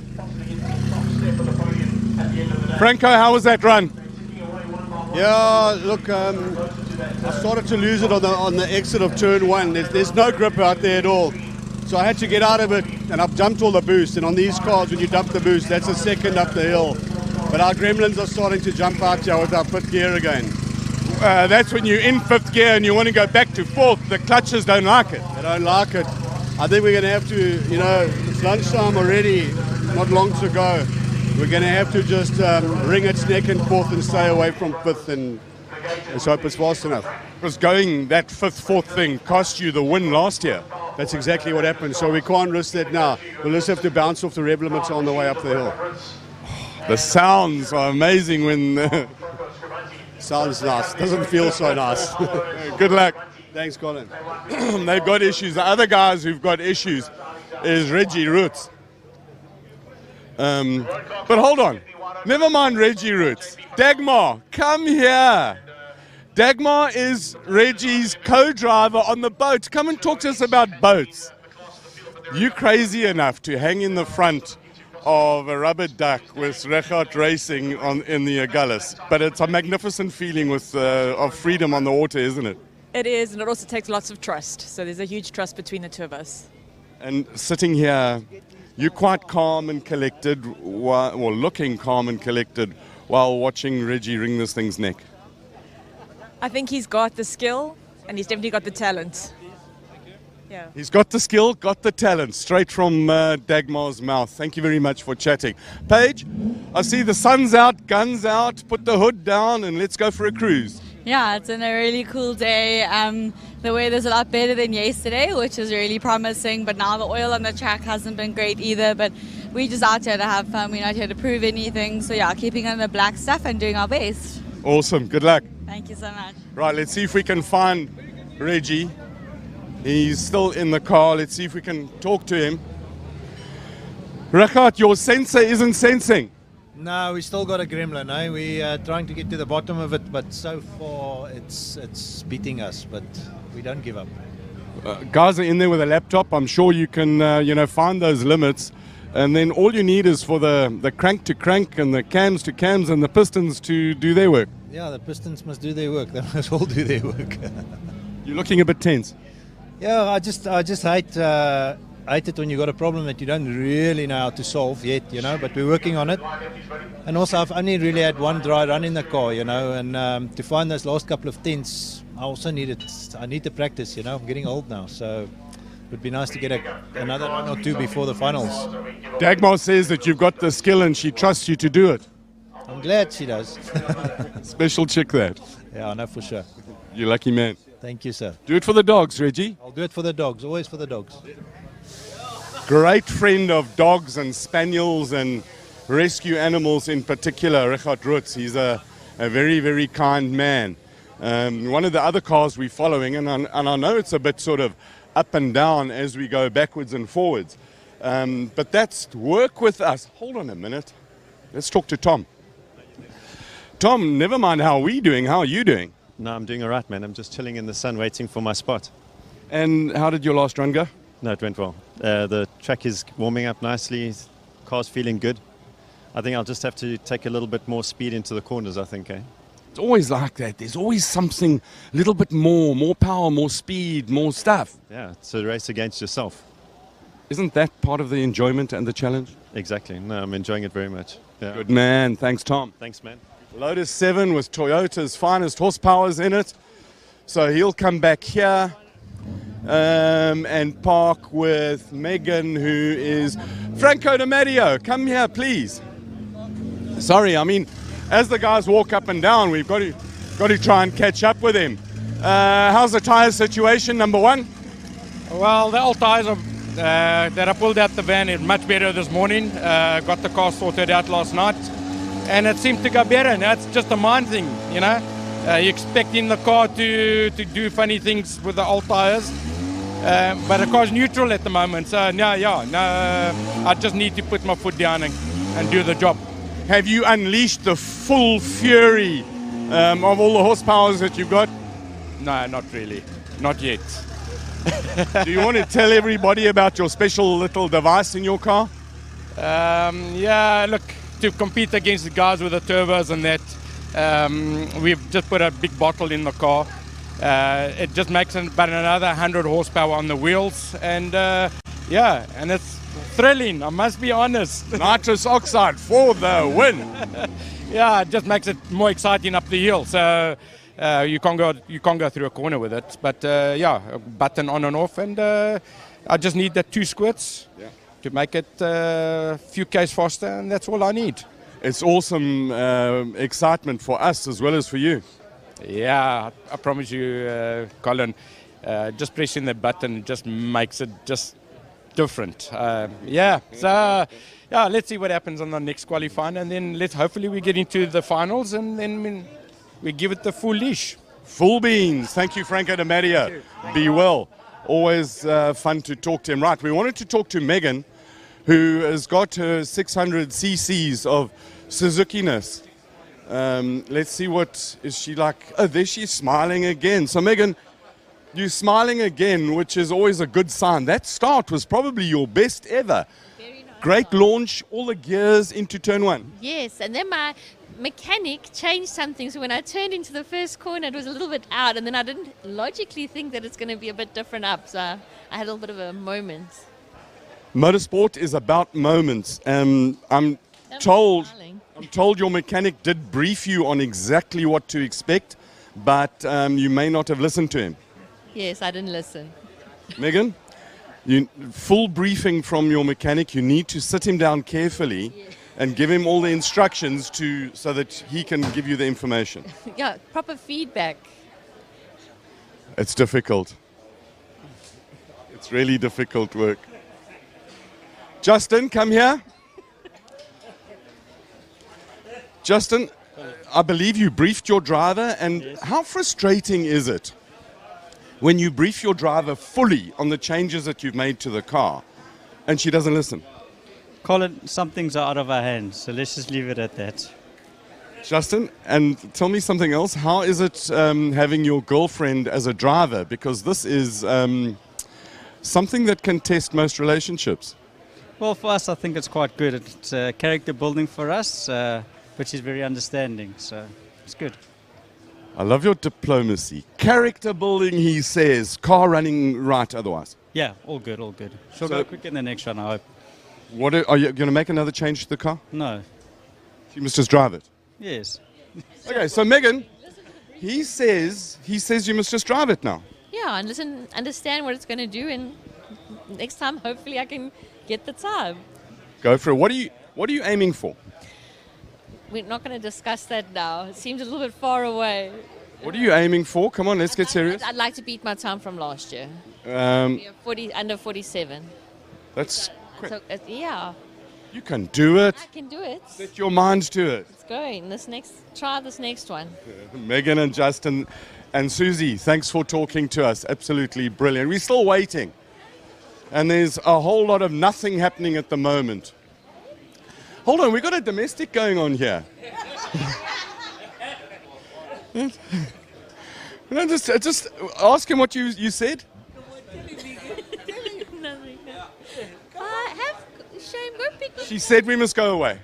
Franco, how was that run? Yeah, look, I started to lose it on the exit of turn one. There's no grip out there at all. So I had to get out of it, and I've dumped all the boost. And on these cars, when you dump the boost, that's a second up the hill. But our gremlins are starting to jump out here with our fifth gear again. That's when you're in fifth gear and you want to go back to fourth. The clutches don't like it. They don't like it. I think we're going to have to, you know, it's lunchtime already, not long to go. We're going to have to just wring its neck and forth and stay away from fifth, and let's hope it's fast enough. Because going that fifth, fourth thing cost you the win last year. That's exactly what happened, so we can't risk that now. We'll just have to bounce off the rev limits on the way up the hill. The sounds are amazing when... Sounds nice, doesn't feel so nice. Good luck. Thanks, Colin. They've got issues. The other guys who've got issues is Reggie Roots. But hold on. Never mind Reggie Roots. Dagmar, come here. Dagmar is Reggie's co-driver on the boat. Come and talk to us about boats. You crazy enough to hang in the front of a rubber duck with Richard Racing in the Agulhas. But it's a magnificent feeling with of freedom on the water, isn't it? It is, and it also takes lots of trust. So there's a huge trust between the two of us. And sitting here, you're quite calm and collected, or looking calm and collected, while watching Reggie wring this thing's neck. I think he's got the skill, and he's definitely got the talent. Yeah. He's got the skill, got the talent, straight from Dagmar's mouth. Thank you very much for chatting. Paige, I see the sun's out, guns out, put the hood down, and let's go for a cruise. Yeah, it's been a really cool day. The weather's a lot better than yesterday, which is really promising, but now the oil on the track hasn't been great either, but we're just out here to have fun. We're not here to prove anything, so yeah, keeping on the black stuff and doing our best. Awesome, good luck. Thank you so much. Right, let's see if we can find Reggie. He's still in the car. Let's see if we can talk to him. Richard, your sensor isn't sensing. No, we still got a gremlin. Eh? We're trying to get to the bottom of it, but so far it's beating us. But we don't give up. Guys are in there with a laptop. I'm sure you can find those limits, and then all you need is for the crank to crank and the cams to cams and the pistons to do their work. Yeah, the pistons must do their work. They must all do their work. You're looking a bit tense. Yeah, I just hate it when you got a problem that you don't really know how to solve yet, but we're working on it. And also I've only really had one dry run in the car, and to find those last couple of tenths, I need to practice, I'm getting old now, so it would be nice to get another one or two before the finals. Dagmar says that you've got the skill and she trusts you to do it. I'm glad she does. Special chick that. Yeah, I know for sure. You're a lucky man. Thank you, sir. Do it for the dogs, Reggie. I'll do it for the dogs, always for the dogs. Great friend of dogs and spaniels and rescue animals in particular, Richard Roots. He's a very, very kind man. One of the other cars we're following, and I know it's a bit sort of up and down as we go backwards and forwards, but that's work with us. Hold on a minute. Let's talk to Tom. Tom, never mind how we're doing. How are you doing? No, I'm doing all right, man. I'm just chilling in the sun waiting for my spot. And how did your last run go? No, it went well. The track is warming up nicely. Car's feeling good. I think I'll just have to take a little bit more speed into the corners, I think, eh? It's always like that. There's always something a little bit more power, more speed, more stuff. Yeah, it's a race against yourself. Isn't that part of the enjoyment and the challenge? Exactly. No, I'm enjoying it very much. Yeah. Good man. Thanks, Tom. Thanks, man. Lotus 7 with Toyota's finest horsepowers in it. So he'll come back here and park with Megan, who is Franco Di Matteo. Come here, please. Sorry, I mean, as the guys walk up and down, we've got to try and catch up with him. How's the tyre situation, number one? Well, the old tyres that I pulled out the van is much better this morning. Got the car sorted out last night, and it seemed to go better. Now it's just a mind thing, you know. You're expecting the car to do funny things with the old tyres, but the car's neutral at the moment. So no, I just need to put my foot down and do the job. Have you unleashed the full fury of all the horsepowers that you've got? No, not really, not yet. Do you want to tell everybody about your special little device in your car? Yeah, look, to compete against the guys with the turbos and that, we've just put a big bottle in the car. It just makes about another 100 horsepower on the wheels, and yeah, and it's thrilling, I must be honest. Nitrous oxide for the win. Yeah, it just makes it more exciting up the hill. So you can't go through a corner with it. But yeah, a button on and off, and I just need that 2 squirts to make it a few k's faster, and that's all I need. It's awesome excitement for us as well as for you. Yeah, I promise you, Colin, just pressing the button just makes it just different. Yeah, so yeah, let's see what happens on the next qualifying, and then hopefully we get into the finals, and then we give it the full leash. Full beans. Thank you, Franco de Maria. Be well. Always fun to talk to him. Right, we wanted to talk to Megan, who has got her 600 cc's of Suzuki-ness. Let's see, what is she like? Oh, there she's smiling again. So Megan, you're smiling again, which is always a good sign. That start was probably your best ever. Very nice. Great launch, all the gears into turn one. Yes, and then my mechanic changed something, so when I turned into the first corner it was a little bit out, and then I didn't logically think that it's going to be a bit different up, so I had a little bit of a moment. Motorsport is about moments. I'm told your mechanic did brief you on exactly what to expect, but you may not have listened to him. Yes, I didn't listen. Megan, full briefing from your mechanic. You need to sit him down carefully and give him all the instructions so that he can give you the information. Yeah, proper feedback. It's difficult. It's really difficult work. Justin, come here. Justin, I believe you briefed your driver, and how frustrating is it when you brief your driver fully on the changes that you've made to the car and she doesn't listen? Colin, some things are out of our hands, so let's just leave it at that. Justin, and tell me something else. How is it having your girlfriend as a driver? Because this is something that can test most relationships. Well, for us, I think it's quite good. It's character building for us, but she's very understanding, so it's good. I love your diplomacy. Character building, he says. Car running right otherwise. Yeah, all good, all good. She'll go quick in the next one, I hope. What are you going to make another change to the car? No. You must just drive it. Yes. Okay, so Megan, he says you must just drive it now. Yeah, and understand what it's going to do, and next time hopefully I can get the time. Go for it. What are you aiming for? We're not going to discuss that now. It seems a little bit far away. What are you aiming for? Come on, let's get serious. I'd like to beat my time from last year. Under 47. That's quick. So, yeah. You can do it. I can do it. Set your minds to it. It's going. Try this next one. Megan and Justin and Susie, thanks for talking to us. Absolutely brilliant. We're still waiting. And there's a whole lot of nothing happening at the moment. Hold on, we've got a domestic going on here. No, just ask him what you said. Nothing. Shame, go pick up. She said we must go away.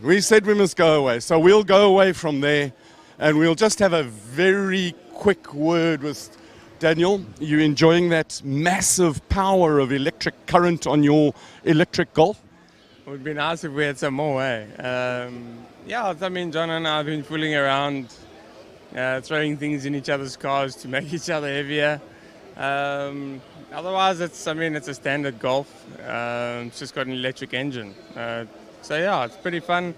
We said we must go away. So we'll go away from there, and we'll just have a very quick word with Daniel. You enjoying that massive power of electric current on your electric Golf? It would be nice if we had some more, eh? Yeah, I mean, John and I have been fooling around, throwing things in each other's cars to make each other heavier. Otherwise, it's a standard Golf. It's just got an electric engine. So yeah, it's pretty fun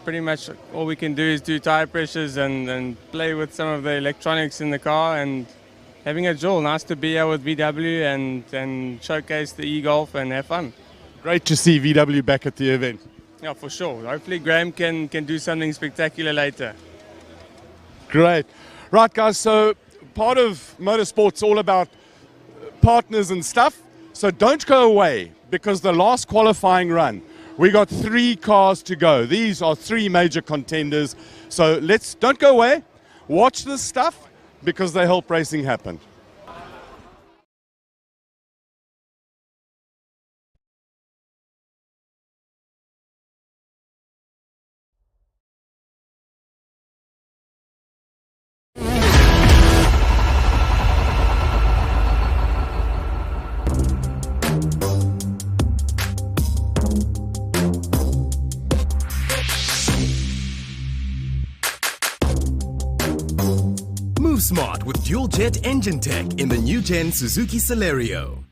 pretty much all we can do is do tire pressures and play with some of the electronics in the car and having a jewel. Nice to be here with VW and showcase the e-Golf and have fun. Great to see VW back at the event. Yeah, for sure. Hopefully Graham can do something spectacular later. Great. Right, guys, so part of motorsport's all about partners and stuff. So don't go away, because the last qualifying run, we got 3 cars to go. These are 3 major contenders. So don't go away. Watch this stuff, because they help racing happen. Move smart with dual jet engine tech in the new gen Suzuki Celerio.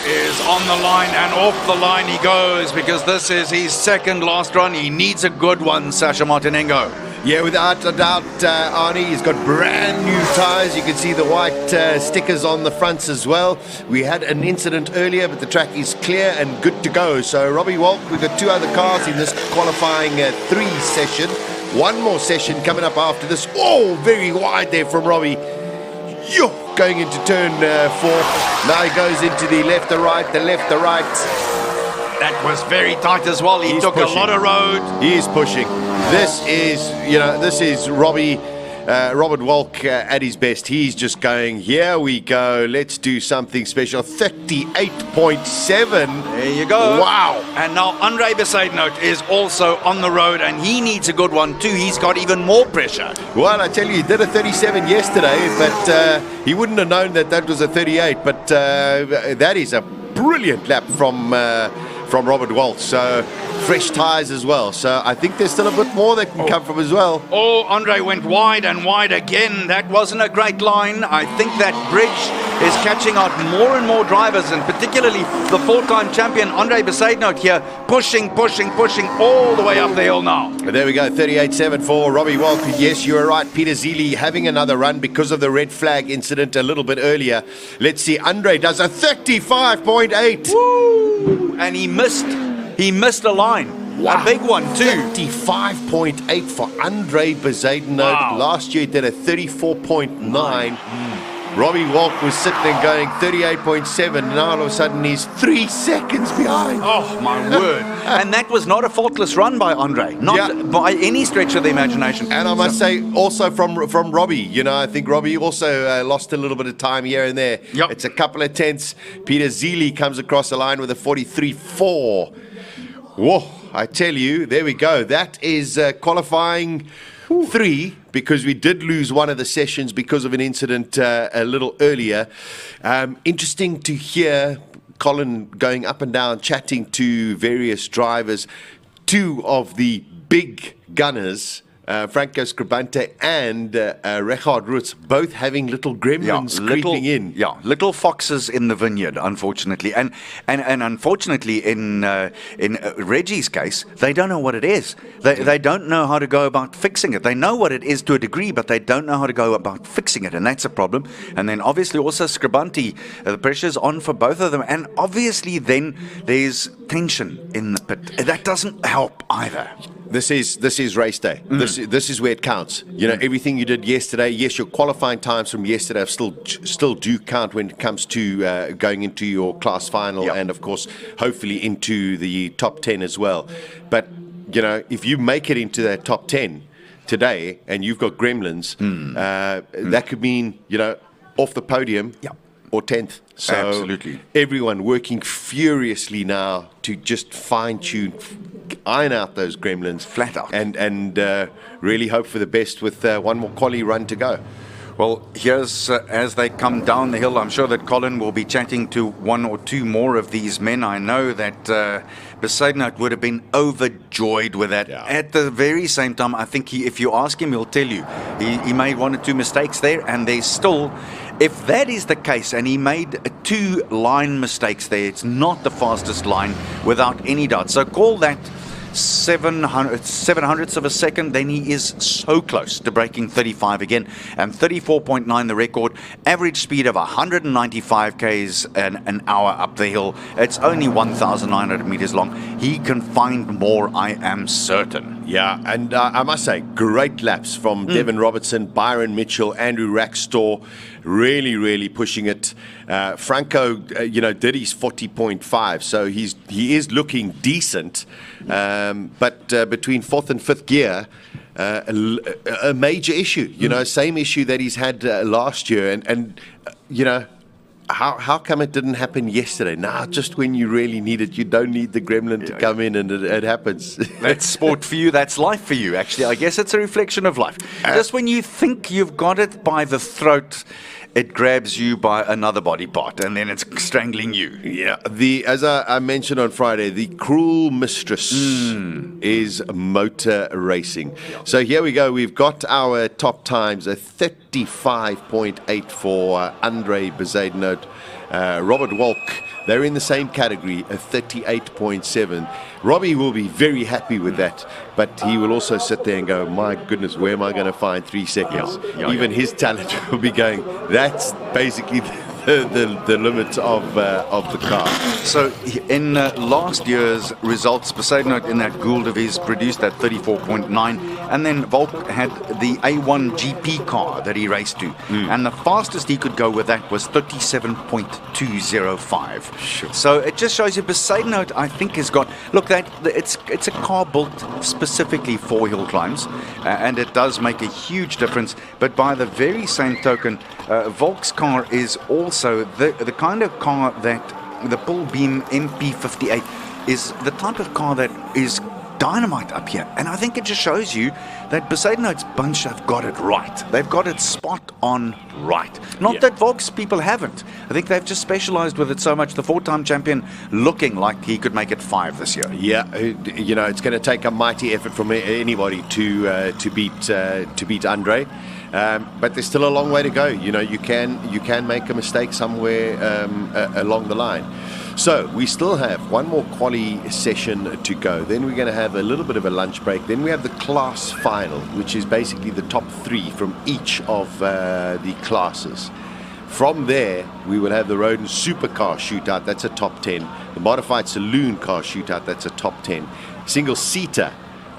Is on the line, and off the line he goes, because this is his second last run. He needs a good one, Sasha Martinengo. Yeah, without a doubt, Arnie, he's got brand new tyres. You can see the white stickers on the fronts as well. We had an incident earlier, but the track is clear and good to go. So Robbie Walk, we've got 2 other cars in this qualifying 3 session. 1 more session coming up after this. Oh, very wide there from Robbie. Yo, going into turn 4. Now he goes into the left to right, the left to right. That was very tight as well. He took pushing. a lot of road. He is pushing. This is Robbie, Robert Walk at his best. He's just going, here we go, let's do something special. 38.7. There you go. Wow. And now Andre Besaidnout is also on the road, and he needs a good one too. He's got even more pressure. Well, I tell you, he did a 37 yesterday, but he wouldn't have known that was a 38. But that is a brilliant lap from Robert Waltz. So fresh tyres as well. So I think there's still a bit more that can come from as well. Oh, Andre went wide and wide again. That wasn't a great line. I think that bridge is catching out more and more drivers, and particularly the 4-time champion Andre Besaidnout here, pushing all the way up the hill now. There we go, 38.7 for Robbie Walk. Yes, you are right. Peter Zeely having another run because of the red flag incident a little bit earlier. Let's see, Andre does a 35.8. Woo! And he missed a line. Wow. A big one too. 35.8 for Andre Besaidnout. Wow. Last year he did a 34.9. Robbie Walk was sitting and going 38.7. Now all of a sudden he's 3 seconds behind. Oh my word. And that was not a faultless run by Andre. Not by any stretch of the imagination. And I must say also from Robbie, you know, I think Robbie also lost a little bit of time here and there. Yep. It's a couple of tenths. Peter Zeely comes across the line with a 43.4. Whoa, I tell you, there we go. That is qualifying 3, because we did lose one of the sessions because of an incident a little earlier. Interesting to hear Colin going up and down, chatting to various drivers. 2 of the big gunners Franco Scribante and Richard Roots both having little gremlins creeping in. Yeah, little foxes in the vineyard, unfortunately. And unfortunately, in Reggie's case, they don't know what it is. They don't know how to go about fixing it. They know what it is to a degree, but they don't know how to go about fixing it, and that's a problem. And then obviously also Scribante, the pressure's on for both of them. And obviously then there's tension in the pit. That doesn't help either. This is race day. This is where it counts. You know, everything you did yesterday. Yes, your qualifying times from yesterday still do count when it comes to going into your class final, and of course, hopefully into the top 10 as well. But you know, if you make it into that top 10 today, and you've got gremlins, that could mean, you know, off the podium. Or 10th. So absolutely, everyone working furiously now to just fine-tune, iron out those gremlins flat out, and really hope for the best with one more quali run to go. Well, here's as they come down the hill, I'm sure that Colin will be chatting to one or two more of these men. I know that Besaidnout would have been overjoyed with that. At the very same time, I think if you ask him, he'll tell you he made one or two mistakes there, and there's still. If that is the case, and he made 2 line mistakes there, it's not the fastest line without any doubt. So call that 700ths of a second, then he is so close to breaking 35 again. And 34.9 the record, average speed of 195 k's an hour up the hill. It's only 1,900 meters long. He can find more, I am certain. Yeah, and I must say, great laps from Devin Robertson, Byron Mitchell, Andrew Rackstor, really pushing it. Franco, did his 40.5, so he is looking decent. But between 4th and 5th gear, a major issue. Same issue that he's had last year, and how come it didn't happen yesterday? Just when you really need it, you don't need the gremlin to come in, and it happens. That's sport for you, that's life for you, actually. I guess it's a reflection of life. Just when you think you've got it by the throat, it grabs you by another body part, and then it's strangling you. Yeah, as I mentioned on Friday, the cruel mistress is motor racing. So here we go. We've got our top times, a 35.8 for Andre Besaidnout, Robert Walk. They're in the same category, a 38.7. Robbie will be very happy with that, but he will also sit there and go, my goodness, where am I going to find 3 seconds? Even his talent will be going, that's basically the limits of the car. So in last year's results, Besaidnout in that Gould of his produced that 34.9, and then Volk had the A1 GP car that he raced to, and the fastest he could go with that was 37.205. Sure. So it just shows you Besaidnout, I think, has got, look, that it's a car built specifically for hill climbs, and it does make a huge difference. But by the very same token, Volk's car is also the kind of car that the Bull Beam MP58 is the type of car that is dynamite up here. And I think it just shows you that Besaidnout's bunch have got it right. They've got it spot on right. Not that Volk's people haven't. I think they've just specialized with it so much. The 4-time champion looking like he could make it 5 this year. Yeah, it's going to take a mighty effort from anybody to beat Andre. But there's still a long way to go. You can make a mistake somewhere along the line. So we still have one more quali session to go. Then we're going to have a little bit of a lunch break. Then we have the class final, which is basically the top 3 from each of the classes. From there, we will have the Road and Supercar Shootout. That's a top 10. The Modified Saloon Car Shootout. That's a top 10. Single Seater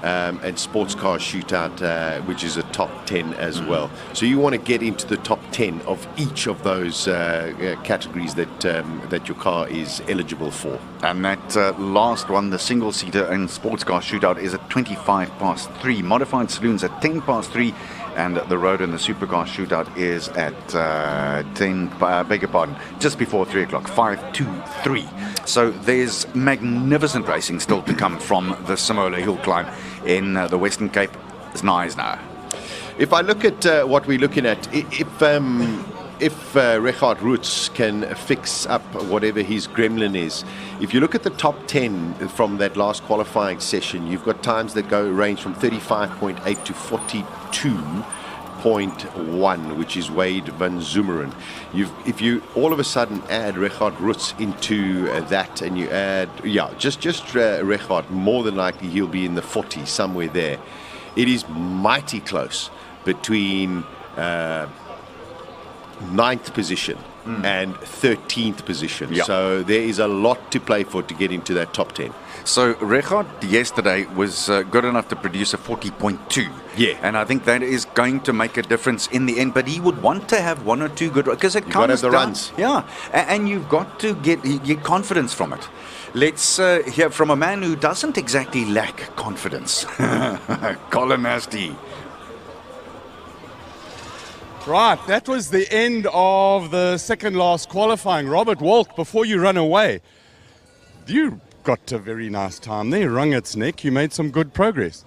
and Sports Car Shootout, which is a top 10 as well. So you want to get into the top 10 of each of those categories that your car is eligible for. And that last one, the Single Seater and Sports Car Shootout, is at 3. Modified Saloons at 3, and the Road and the Supercar Shootout is at 10, beg your pardon, just before 3 o'clock, 3. So there's magnificent racing still to come from the Simola Hillclimb in the Western Cape. It's nice now. If I look at what we're looking at, if Richard Roots can fix up whatever his gremlin is, if you look at the top 10 from that last qualifying session, you've got times that range from 35.8 to 42.1, which is Wade van Zumeren. If you all of a sudden add Richard Roots into that, and you add, just Richard, more than likely he'll be in the 40s, somewhere there. It is mighty close between 9th position and 13th position. So there is a lot to play for to get into that top 10. So Richard yesterday was good enough to produce a 40.2. Yeah. And I think that is going to make a difference in the end. But he would want to have one or two good, because it comes got to have the down, runs. Yeah. And you've got to get confidence from it. Let's hear from a man who doesn't exactly lack confidence. Colin Asty. Right, that was the end of the second last qualifying. Robert Walk, before you run away, you got a very nice time there, wrung its neck. You made some good progress.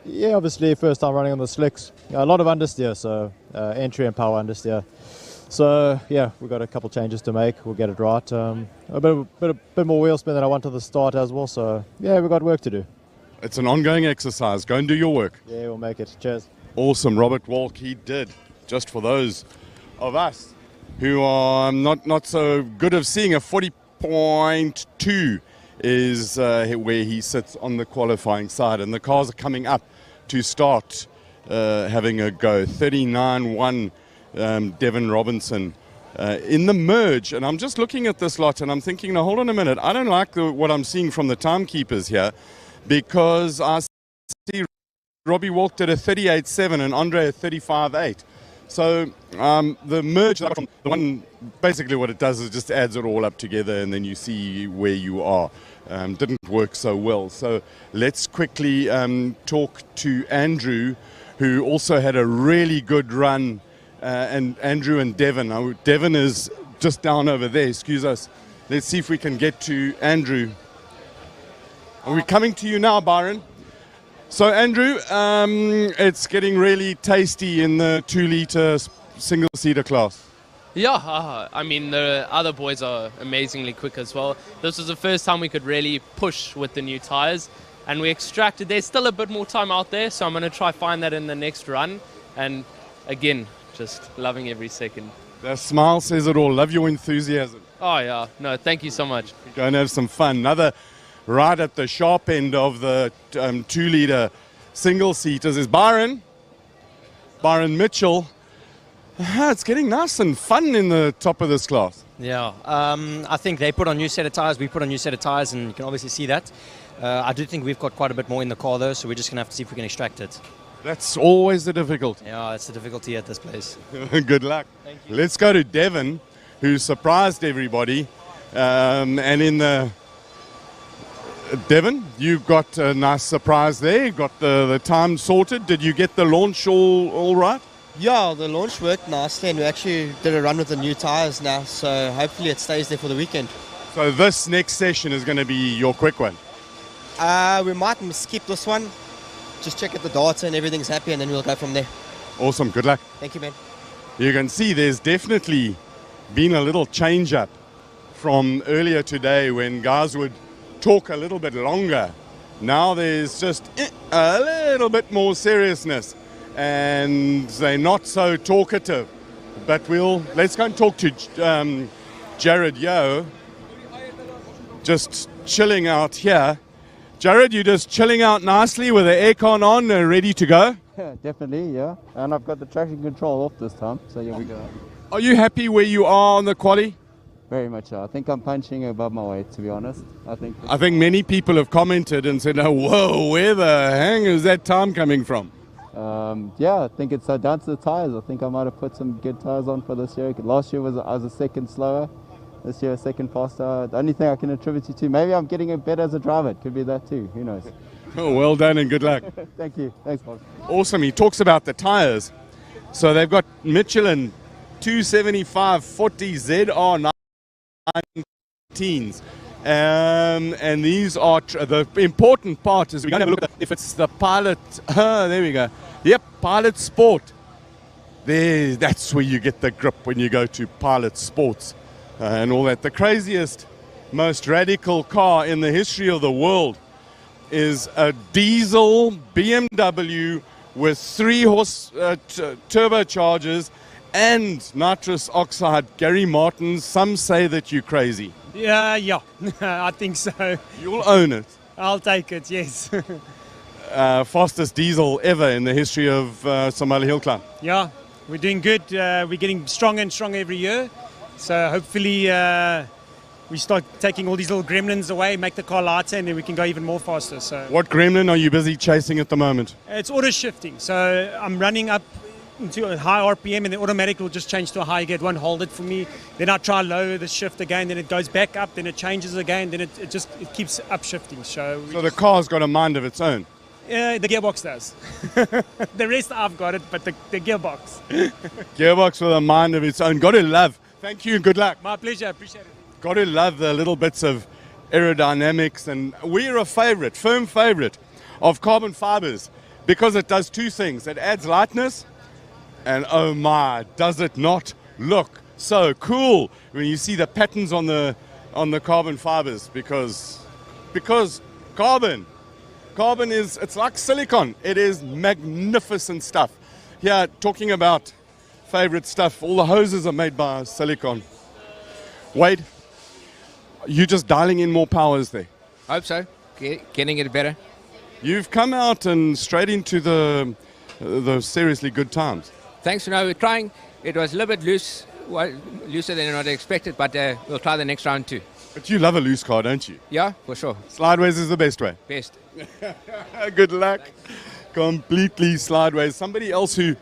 Yeah, obviously first time running on the slicks. A lot of understeer, so entry and power understeer. So yeah, we've got a couple changes to make. We'll get it right. A bit more wheel spin than I wanted to the start as well. So yeah, we've got work to do. It's an ongoing exercise. Go and do your work. Yeah, we'll make it. Cheers. Awesome, Robert Walk. He did. Just for those of us who are not so good of seeing, a 40.2 is where he sits on the qualifying side, and the cars are coming up to start having a go. 39.1 Devon Robinson in the merge, and I'm just looking at this lot and I'm thinking, now hold on a minute, I don't like what I'm seeing from the timekeepers here, because I see Robbie walked at a 38.7 and Andre at 35.8. So the merge, the one, basically what it does is just adds it all up together, and then you see where you are. Didn't work so well. So let's quickly talk to Andrew, who also had a really good run, and Andrew and Devon. Now, Devon is just down over there, excuse us. Let's see if we can get to Andrew. Are we coming to you now, Byron? So Andrew, it's getting really tasty in the 2-litre single-seater class. Yeah, I mean, the other boys are amazingly quick as well. This was the first time we could really push with the new tyres, and we extracted. There's still a bit more time out there, so I'm going to try find that in the next run. And again, just loving every second. The smile says it all. Love your enthusiasm. Oh, yeah. No, thank you so much. Go and have some fun. Another right at the sharp end of the 2-litre single-seaters is Byron Mitchell. It's getting nice and fun in the top of this class. Yeah, I think they put on a new set of tyres, we put on a new set of tyres, and you can obviously see that. I do think we've got quite a bit more in the car though, so we're just going to have to see if we can extract it. That's always the difficulty. Yeah, it's the difficulty at this place. Good luck. Thank you. Let's go to Devon, who surprised everybody. And in the... Devon, you've got a nice surprise there. You got the time sorted. Did you get the launch all right? Yeah, the launch worked nicely, and we actually did a run with the new tyres now, so hopefully it stays there for the weekend. So this next session is going to be your quick one? We might skip this one, just check at the data and everything's happy, and then we'll go from there. Awesome, good luck. Thank you, man. You can see there's definitely been a little change up from earlier today when guys would talk a little bit longer. Now there's just a little bit more seriousness, and they're not so talkative. But let's go and talk to Jared Yo, just chilling out here. Jared, you're just chilling out nicely with the aircon on and ready to go? Yeah, definitely, yeah. And I've got the traction control off this time, so here we go. Are you happy where you are on the quali? Very much so. I think I'm punching above my weight, to be honest. I think many people have commented and said, oh, whoa, where the hang is that time coming from? Yeah, I think it's down to the tyres. I think I might have put some good tyres on for this year. Last year I was a second slower. This year a second faster. The only thing I can attribute it to, maybe I'm getting a better as a driver. It could be that too. Who knows? Oh, well done and good luck. Thank you. Thanks, Bob. Awesome. He talks about the tyres. So they've got Michelin 275 40 ZR 19s. And these are the important part is we're going to look at if it's the Pilot. There we go. Yep, Pilot Sport. that's where you get the grip when you go to pilot sports and all that. The craziest, most radical car in the history of the world is a diesel BMW with 3 horse turbochargers and nitrous oxide. Gary Martin, some say that you're crazy. Yeah, I think so. You'll own it. I'll take it, yes. Fastest diesel ever in the history of Simola Hillclimb. Yeah, we're doing good. We're getting stronger and stronger every year. So hopefully we start taking all these little gremlins away, make the car lighter, and then we can go even more faster. So What gremlin are you busy chasing at the moment? it's auto shifting. So I'm running up into a high RPM, and the automatic will just change to a high gear. It won't hold it for me. Then I try lower the shift again, then it goes back up, then it changes again, then it keeps upshifting. So the car's got a mind of its own. the gearbox does. The rest I've got it, but the gearbox. Gearbox with a mind of its own. Got to love. Thank you and good luck. My pleasure. Appreciate it. Got to love the little bits of aerodynamics, and we're a firm favorite of carbon fibers because it does two things. It adds lightness, and oh my, does it not look so cool when you see the patterns on the carbon fibers, because carbon is, it's like silicon. It is magnificent stuff. Here, talking about favorite stuff, all the hoses are made by silicon. Wade, you just dialing in more powers there. Hope so. Getting it better. You've come out and straight into the seriously good times. Thanks. We're trying. It was a little bit looser than I expected, but we'll try the next round too. But you love a loose car, don't you? Yeah, for sure. Slideways is the best way. Best. Good luck. Completely slideways. Somebody else who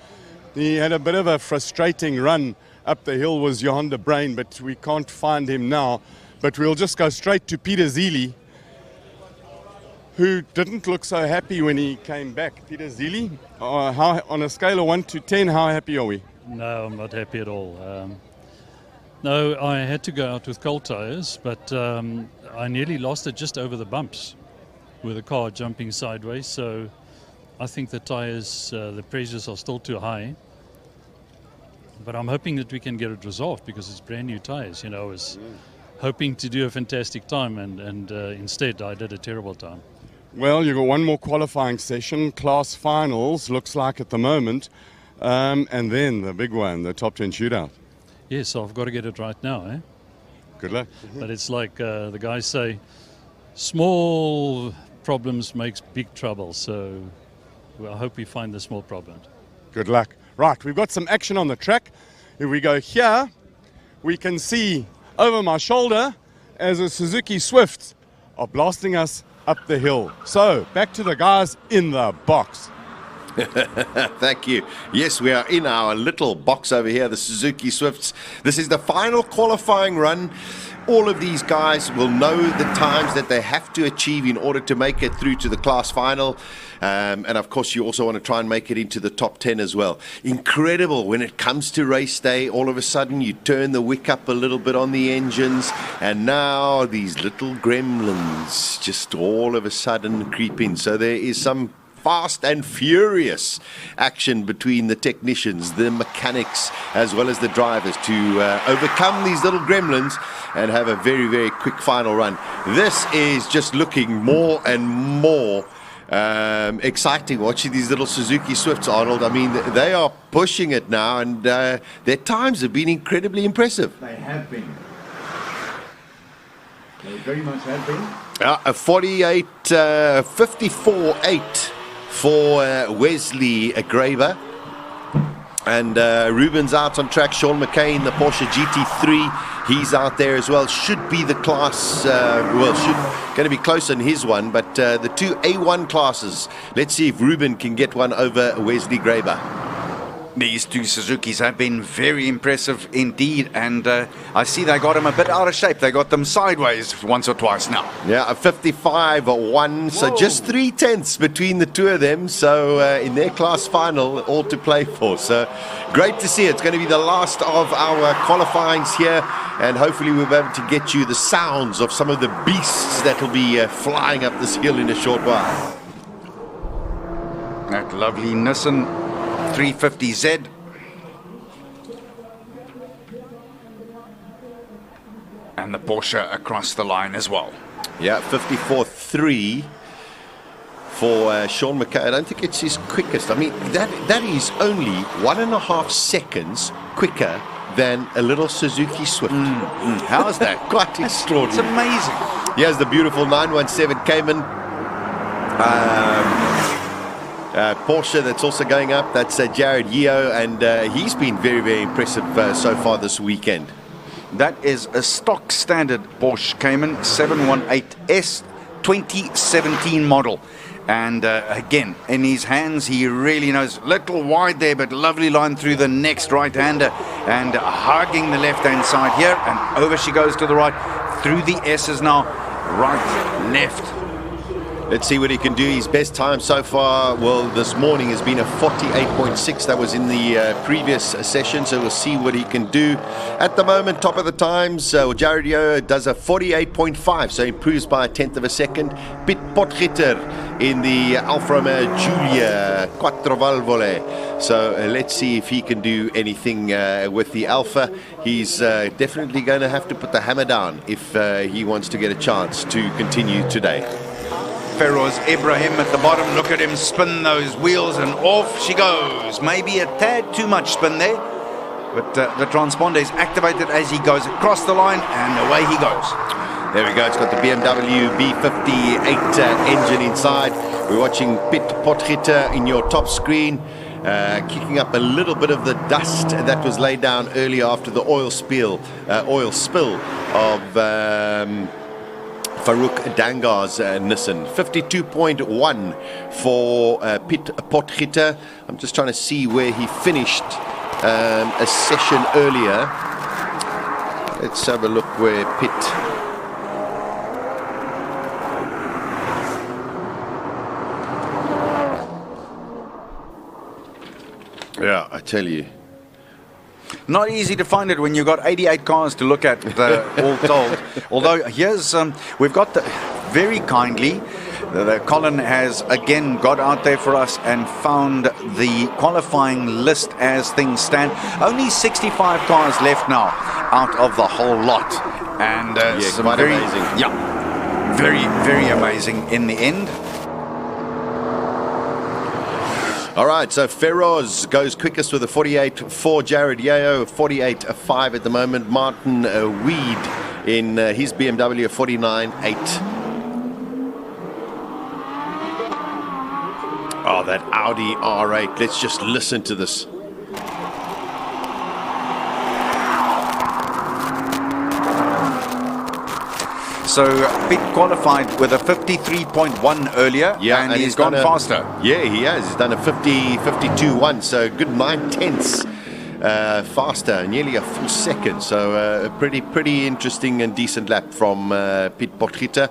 he had a bit of a frustrating run up the hill was Johan de Bruin, but we can't find him now. But we'll just go straight to Peter Zeely, who didn't look so happy when he came back. Peter Zeely, how, on a scale of 1 to 10, how happy are we? No, I'm not happy at all. No, I had to go out with cold tires, but I nearly lost it just over the bumps with the car jumping sideways. So I think the tires, the pressures are still too high. But I'm hoping that we can get it resolved because it's brand new tires. You know, I was hoping to do a fantastic time, and instead I did a terrible time. Well, you've got one more qualifying session, class finals, looks like at the moment, and then the big one, the top 10 shootout. Yes, so I've got to get it right now, eh? Good luck. But it's like the guys say, small problems makes big trouble, so I hope we find the small problems. Good luck. Right, we've got some action on the track. If we go here, we can see over my shoulder as a Suzuki Swift are blasting us up the hill. So, back to the guys in the box. Thank you. Yes, we are in our little box over here, the Suzuki Swifts. This is the final qualifying run. All of these guys will know the times that they have to achieve in order to make it through to the class final. And of course, you also want to try and make it into the top 10 as well. Incredible when it comes to race day. All of a sudden, you turn the wick up a little bit on the engines. And now these little gremlins just all of a sudden creep in. So there is some fast and furious action between the technicians, the mechanics, as well as the drivers to overcome these little gremlins and have a very, very quick final run. This is just looking more and more exciting, watching these little Suzuki Swifts, Arnold. I mean, they are pushing it now, and their times have been incredibly impressive. They have been. They very much have been. A 54.8 for Wesley Graber. And Ruben's out on track. Sean McCain, the Porsche GT3, he's out there as well. Should be the class, going to be close on his one, but the two A1 classes. Let's see if Ruben can get one over Wesley Graber. These two Suzukis have been very impressive indeed, and I see they got them a bit out of shape. They got them sideways once or twice now. Yeah, a 55.1, so just 3/10 between the two of them. So in their class final, all to play for. So great to see. It's going to be the last of our qualifyings here, and hopefully we'll be able to get you the sounds of some of the beasts that will be flying up this hill in a short while. That lovely Nissan 350Z. And the Porsche across the line as well. Yeah, 54.3 for Sean McKay. I don't think it's his quickest. I mean, that is only 1.5 seconds quicker than a little Suzuki Swift. How is that? Quite extraordinary. It's amazing. Here's the beautiful 917 Cayman. Porsche that's also going up. That's Jared Yeo, and he's been very, very impressive so far this weekend. That is a stock standard Porsche Cayman 718S 2017 model. And again, in his hands, he really knows. Little wide there, but lovely line through the next right-hander. And hugging the left-hand side here. And over she goes to the right. Through the S's now. Right, left. Let's see what he can do. His best time so far, well, this morning has been a 48.6. That was in the previous session, so we'll see what he can do. At the moment, top of the times, Jared Yeo does a 48.5, so improves by 1/10 of a second. Piet Potgieter in the Alfa Romeo Giulia Quattro Valvole. So let's see if he can do anything with the Alfa. He's definitely going to have to put the hammer down if he wants to get a chance to continue today. Feroz Ibrahim at the bottom. Look at him spin those wheels and off she goes. Maybe a tad too much spin there, but the transponder is activated as he goes across the line and away he goes. There we go. It's got the BMW B58 engine inside. We're watching Piet Potgieter in your top screen, kicking up a little bit of the dust that was laid down earlier after the oil spill of Farouk Dangar's Nissan. 52.1 for Piet Potgieter. I'm just trying to see where he finished a session earlier. Let's have a look where Piet... Yeah, I tell you. Not easy to find it when you've got 88 cars to look at, all told. Although, here's, we've got very kindly, Colin has again got out there for us and found the qualifying list as things stand. Only 65 cars left now out of the whole lot. And some quite very amazing. Yeah, very, very amazing in the end. All right, so Feroz goes quickest with a 48.4. Jared Yeo, 48.5 at the moment. Martin Weed in his BMW, 49.8. Oh, that Audi R8. Let's just listen to this. So Piet qualified with a 53.1 earlier, and he's gone faster. Yeah, he has. He's done a 52.1, so good 9/10 faster, nearly a full second. So a pretty interesting and decent lap from Piet Potgieter.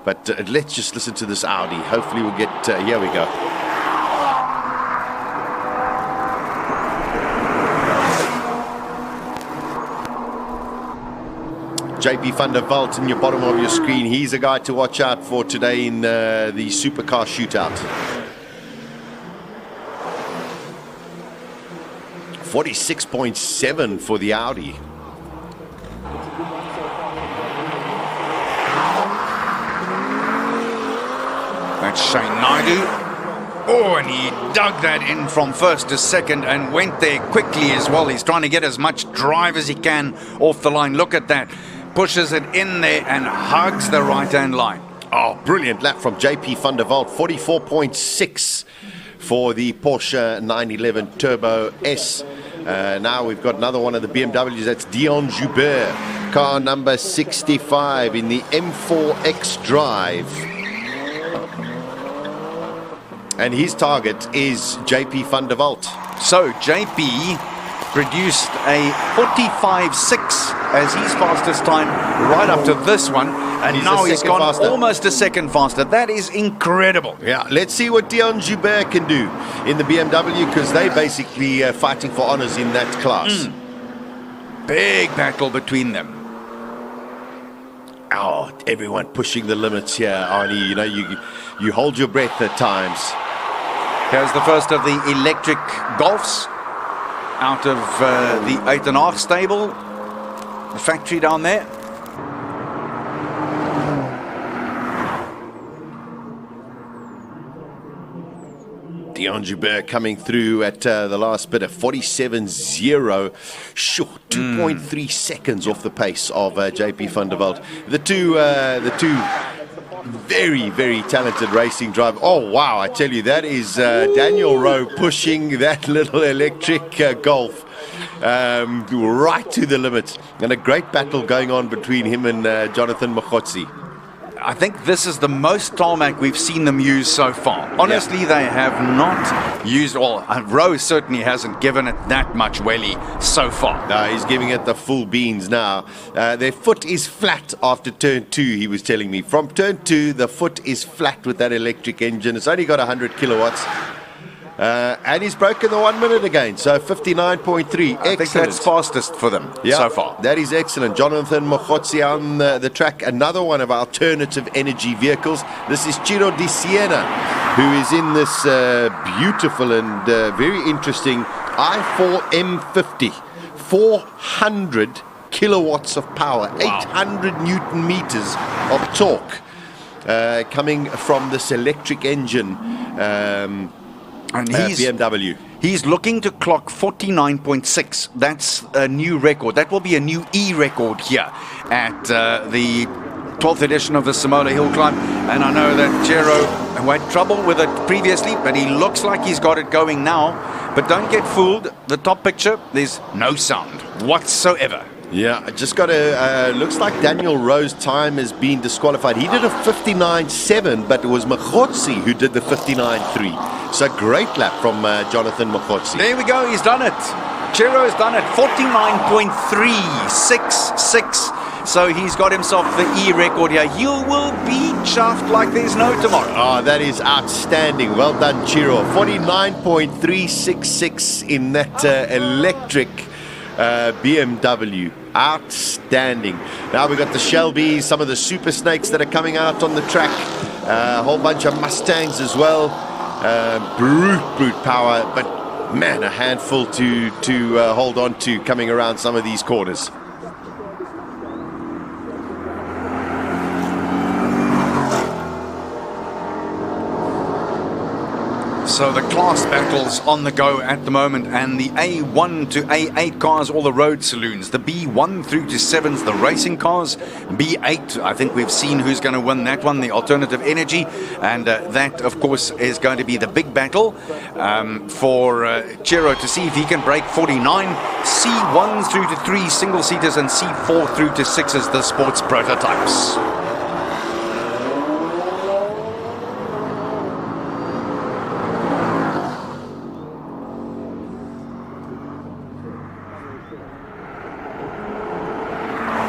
But let's just listen to this Audi. Hopefully we'll get, here we go. JP van der Walt in your bottom of your screen. He's a guy to watch out for today in the Supercar Shootout. 46.7 for the Audi. That's Shane Naidu. Oh, and he dug that in from first to second and went there quickly as well. He's trying to get as much drive as he can off the line. Look at that. Pushes it in there and hugs the right-hand line. Oh, brilliant lap from JP van der Walt. 44.6 for the Porsche 911 Turbo S. Now we've got another one of the BMWs. That's Dion Joubert, car number 65 in the M4X Drive. And his target is JP van der Walt. So JP produced a 45.6 as his fastest time right up to this one, and now he's gone almost a second faster. That is incredible. Yeah, let's see what Dion Joubert can do in the BMW, because they're basically fighting for honors in that class. Big battle between them. Oh, everyone pushing the limits here, Arnie. You know, you hold your breath at times. Here's the first of the electric Golfs out of the 8.5 stable, the factory down there. Dion Joubert coming through at the last bit of 47.0, short 2.3 seconds off the pace of JP van der Walt. The two very, very talented racing driver. Oh wow, I tell you, that is Daniel Rowe pushing that little electric Golf right to the limit, and a great battle going on between him and Jonathan Mokotsi. I think this is the most tarmac we've seen them use so far. Honestly, they have not used, well, Rose certainly hasn't given it that much welly so far. No, he's giving it the full beans now. Their foot is flat after turn 2, he was telling me. From turn 2, the foot is flat with that electric engine. It's only got 100 kilowatts. And he's broken the 1 minute again, so 59.3. I think that's fastest for them so far. That is excellent. Jonathan Mokotsi on the track, another one of our alternative energy vehicles. This is Ciro Di Siena, who is in this beautiful and very interesting i4 M50. 400 kilowatts of power, 800 Newton meters of torque coming from this electric engine. And BMW. He's looking to clock 49.6. That's a new record. That will be a new E record here at the 12th edition of the Simola Hillclimb. And I know that Jero had trouble with it previously, but he looks like he's got it going now. But don't get fooled. The top picture, there's no sound whatsoever. Yeah, I just got to, looks like Daniel Rowe's time has been disqualified. He did a 59.7, but it was Mokotsi who did the 59.3. So great lap from Jonathan Mokotsi. There we go, he's done it. Chero's done it, 49.366. So he's got himself the E record here. He will be chuffed like there's no tomorrow. Oh, that is outstanding. Well done, Chiro. 49.366 in that electric BMW. Outstanding. Now we've got the Shelbys, some of the Super Snakes that are coming out on the track, a whole bunch of Mustangs as well. Brute power, but man, a handful to hold on to coming around some of these corners. So the class battles on the go at the moment, and the A1 to A8 cars, all the road saloons, the B1 through to 7s, the racing cars, B8, I think we've seen who's going to win that one, the alternative energy, and that of course is going to be the big battle for Chiro to see if he can break 49, C1 through to 3 single seaters, and C4 through to 6s, the sports prototypes.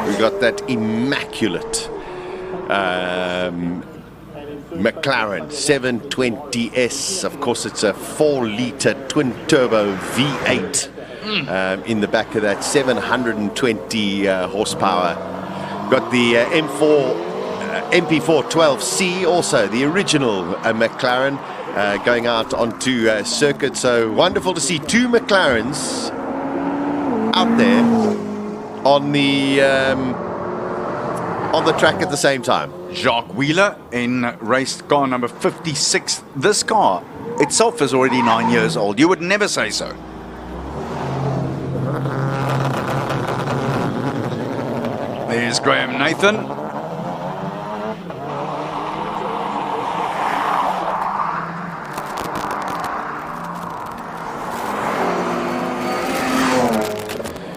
We got that immaculate McLaren 720S. Of course, it's a 4-litre twin-turbo V8 in the back of that, 720 horsepower. Got the MP412C, also the original McLaren, going out onto circuit. So wonderful to see two McLarens out there on the track at the same time. Jacques Wheeler in race car number 56. This car itself is already 9 years old. You would never say so. There's Graham Nathan.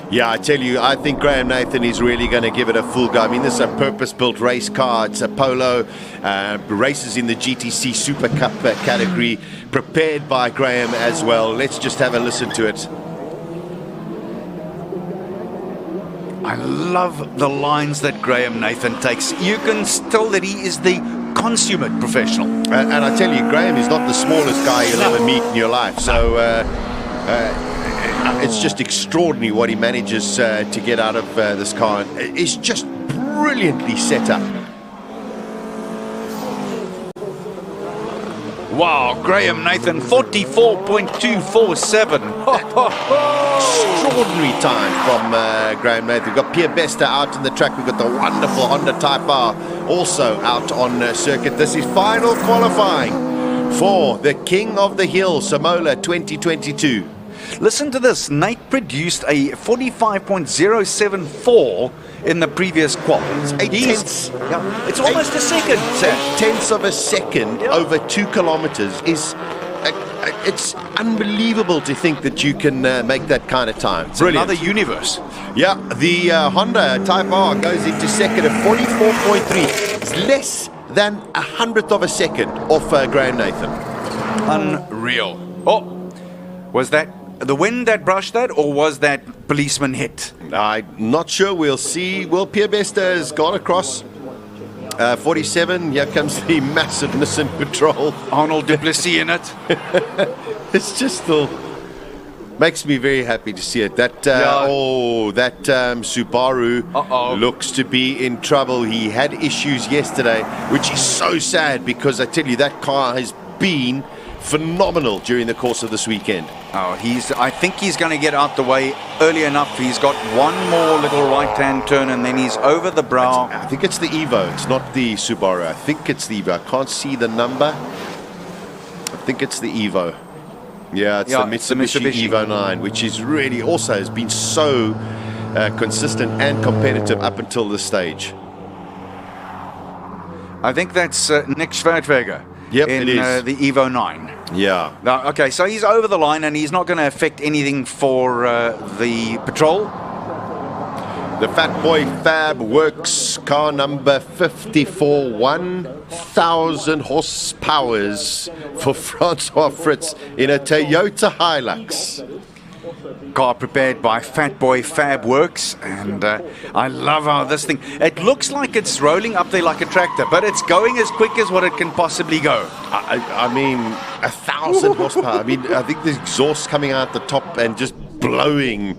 Yeah, I tell you, I think Graham Nathan is really going to give it a full go. I mean, this is a purpose-built race car. It's a Polo, races in the GTC Super Cup category, prepared by Graham as well. Let's just have a listen to it. I love the lines that Graham Nathan takes. You can tell that he is the consummate professional. And I tell you, Graham is not the smallest guy you'll ever meet in your life. So it's just extraordinary what he manages to get out of this car. It's just brilliantly set up. Wow, Graham Nathan, 44.247. Extraordinary time from Graham Nathan. We've got Pierre Bester out in the track. We've got the wonderful Honda Type R also out on circuit. This is final qualifying for the King of the Hill, Simola 2022. Listen to this. Nate produced a 45.074 in the previous qual. It's 8 tenths. Yeah, it's almost a second. 8 tenths of a second over 2 kilometers is... it's unbelievable to think that you can make that kind of time. It's another universe. Yeah, the Honda Type R goes into second at 44.3. It's less than 100th of a second off Graham Nathan. Unreal. Oh, was that the wind that brushed that, or was that policeman hit? I'm not sure. We'll see. Will Pierbester has gone across 47. Here comes the massive Nissan Patrol. Arnold Duplessis in it. It's just still makes me very happy to see it. That Subaru looks to be in trouble. He had issues yesterday, which is so sad because I tell you that car has been phenomenal during the course of this weekend. I think he's going to get out the way early enough. He's got one more little right-hand turn and then he's over the brow. I think it's the Evo. It's not the Subaru. I think it's the Evo. I can't see the number. I think it's the Evo. Yeah, it's the Mitsubishi Evo 9, which is really also has been so consistent and competitive up until this stage. I think that's Nick Schwertweger. Yep, in it is. The Evo 9. Yeah. Now, okay, so he's over the line and he's not going to affect anything for the patrol. The Fat Boy Fab Works car number 54, 1,000 horsepowers for Francois Fritz in a Toyota Hilux. Car prepared by Fat Boy Fab Works, and I love how this thing, it looks like it's rolling up there like a tractor, but it's going as quick as what it can possibly go. I mean, 1,000 horsepower. I mean, I think the exhaust coming out the top and just blowing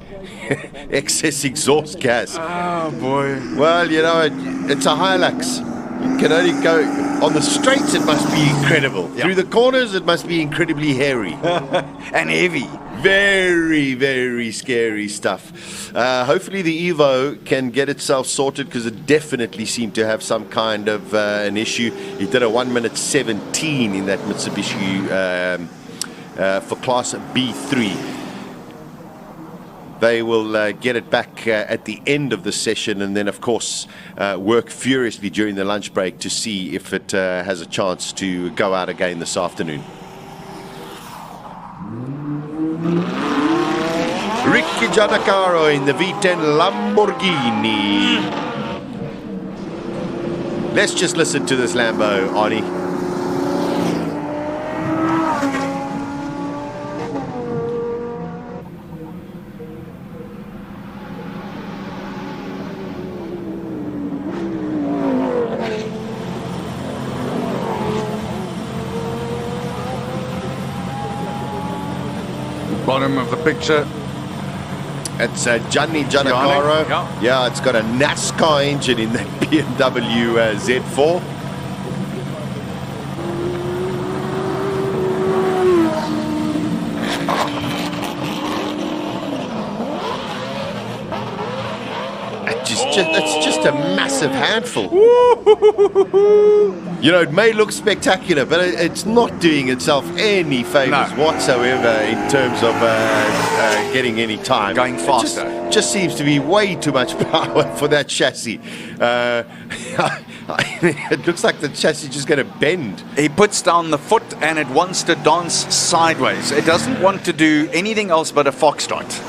excess exhaust gas. Oh boy. Well, you know, it's a Hilux. You can only go on the straights. It must be incredible. Through the corners, it must be incredibly hairy and heavy. Very, very scary stuff. Hopefully the Evo can get itself sorted because it definitely seemed to have some kind of an issue. He did a 1:17 in that Mitsubishi for Class B3. They will get it back at the end of the session and then, of course, work furiously during the lunch break to see if it has a chance to go out again this afternoon. Ricky Giannacaro in the V10 Lamborghini. Let's just listen to this Lambo, Arnie. Bottom of the picture. It's Gianni Giannacaro. Yeah, it's got a NASCAR engine in that BMW Z4. It's just a massive handful. You know, it may look spectacular, but it's not doing itself any favors whatsoever in terms of getting any time. Going faster. It just seems to be way too much power for that chassis. It looks like the chassis is just going to bend. He puts down the foot and it wants to dance sideways. It doesn't want to do anything else but a foxtrot.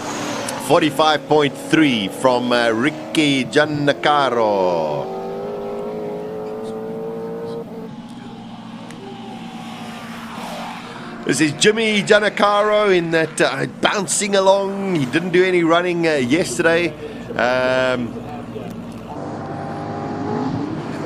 45.3 from Ricky Giannacaro. This is Jimmy Giannacaro in that bouncing along. He didn't do any running yesterday.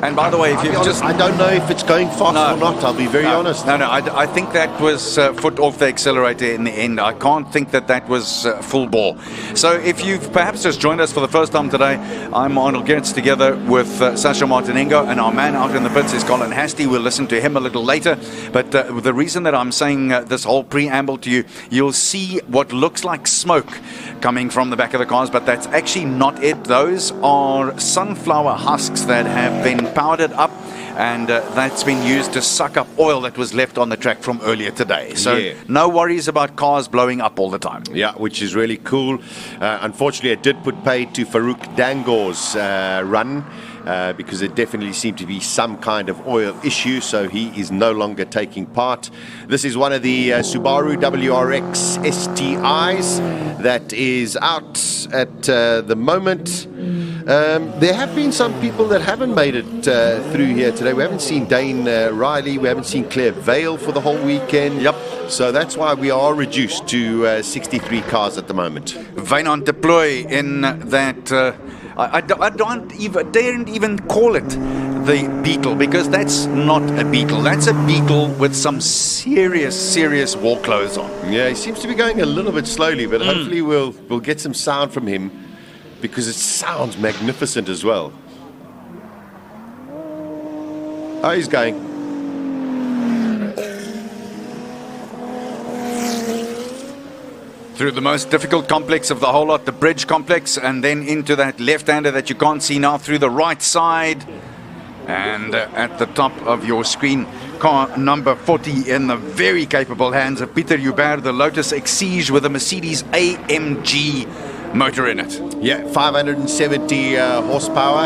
And by the way, if you just... I don't know if it's going fast or not, I'll be very honest. No, I think that was foot off the accelerator in the end. I can't think that that was full bore. So if you've perhaps just joined us for the first time today, I'm Arnold Gertz together with Sasha Martinengo, and our man out in the pits is Colin Hastie. We'll listen to him a little later. But the reason that I'm saying this whole preamble to you, you'll see what looks like smoke coming from the back of the cars, but that's actually not it. Those are sunflower husks that have been powdered up and that's been used to suck up oil that was left on the track from earlier today. So no worries about cars blowing up all the time. Yeah, which is really cool. Unfortunately, it did put paid to Farouk Dangour's run. Because there definitely seemed to be some kind of oil issue, so he is no longer taking part. This is one of the Subaru WRX STIs that is out at the moment. There have been some people that haven't made it through here today. We haven't seen Dane Riley, we haven't seen Claire Vale for the whole weekend. Yep. So that's why we are reduced to 63 cars at the moment. Wynand deploy in that... I daren't even call it the Beetle, because that's not a Beetle. That's a Beetle with some serious war clothes on. Yeah, he seems to be going a little bit slowly, but hopefully we'll get some sound from him, because it sounds magnificent as well. Oh, he's going. Through the most difficult complex of the whole lot, the bridge complex, and then into that left-hander that you can't see now through the right side. And at the top of your screen, car number 40 in the very capable hands of Pieter Hubert, the Lotus Exige with a Mercedes AMG motor in it. Yeah, 570 horsepower.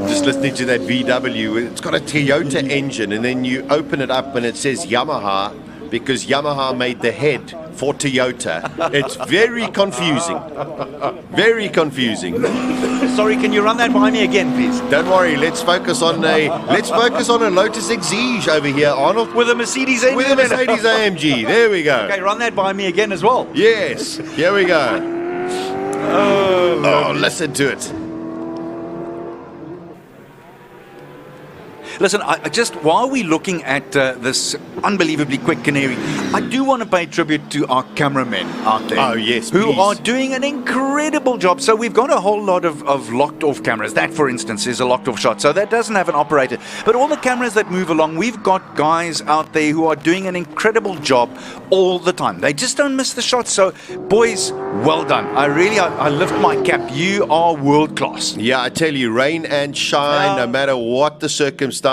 Just listening to that VW, it's got a Toyota engine, and then you open it up and it says Yamaha, because Yamaha made the head for Toyota. It's very confusing. Very confusing. Sorry, can you run that by me again, please? Don't worry. Let's focus on a Lotus Exige over here, Arnold. With a Mercedes AMG. With a Mercedes AMG. There we go. Okay, run that by me again as well. Yes. Here we go. Oh, listen to it. Listen, just while we're looking at this unbelievably quick Canary, I do want to pay tribute to our cameramen out there. Oh, yes, who please. are doing an incredible job. So we've got a whole lot of locked off cameras. That, for instance, is a locked off shot. So that doesn't have an operator. But all the cameras that move along, we've got guys out there who are doing an incredible job all the time. They just don't miss the shots. So, boys, well done. I lift my cap. You are world class. Yeah, I tell you, rain and shine, no matter what the circumstances,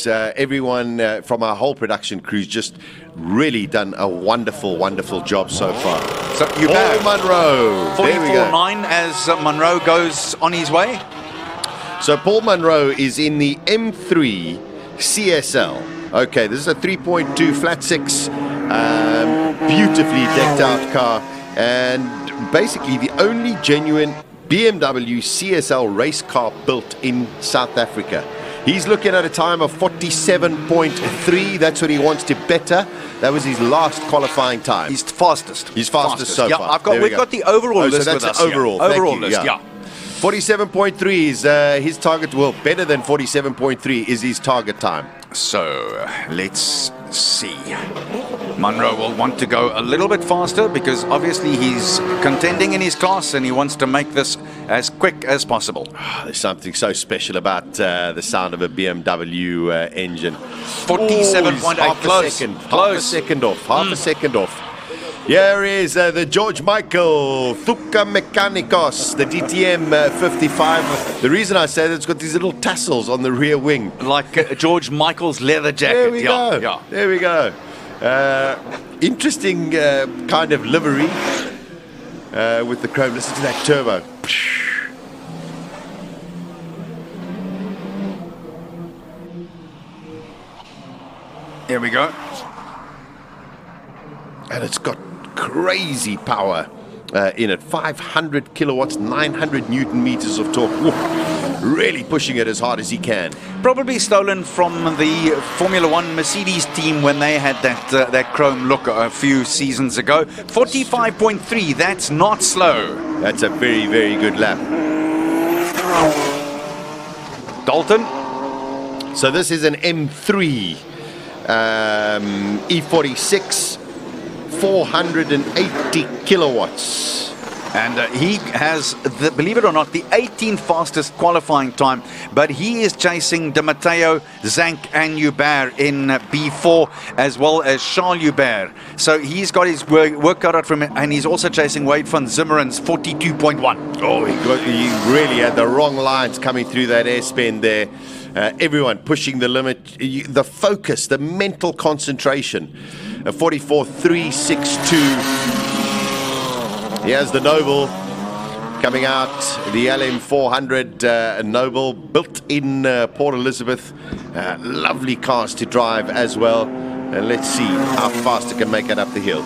everyone from our whole production crew's just really done a wonderful job so far. So you Paul Munro, 44.9 as Munro goes on his way. So Paul Munro is in the M3 CSL. Okay, this is a 3.2 flat six, beautifully decked out car, and basically the only genuine BMW CSL race car built in South Africa. He's looking at a time of 47.3. That's what he wants to better. That was his last qualifying time. He's fastest. He's fastest so far. We've got the overall list so that's with us. Overall List, yeah. 47.3 is his target. Well, better than 47.3 is his target time. So let's see. Munro will want to go a little bit faster because obviously he's contending in his class and he wants to make this as quick as possible. There's something so special about the sound of a BMW engine. 47.8, half a second off. Here is the George Michael Thuka Mechanicos, the DTM 55. The reason I say that, it's got these little tassels on the rear wing. Like George Michael's leather jacket. There we go. Yeah. There we go. Interesting kind of livery with the chrome. Listen to that turbo. Here we go. And it's got crazy power in it. 500 kilowatts, 900 Newton meters of torque. Whoa. Really pushing it as hard as he can. Probably stolen from the Formula One Mercedes team when they had that chrome look a few seasons ago. 45.3, that's not slow. That's a very, very good lap. Dalton. So this is an M3 E46. 480 kilowatts. And he has, believe it or not, the 18th fastest qualifying time, but he is chasing De Matteo, Zank and Hubert in B4, as well as Charles Hubert. So he's got his work cut out from it, and he's also chasing Wade van Zimmeren's 42.1. Oh, he really had the wrong lines coming through that air spin there. Everyone pushing the limit, the focus, the mental concentration. 44.362. Here's the Noble coming out, the LM400 Noble, built in Port Elizabeth. Lovely cars to drive as well. And let's see how fast it can make it up the hill.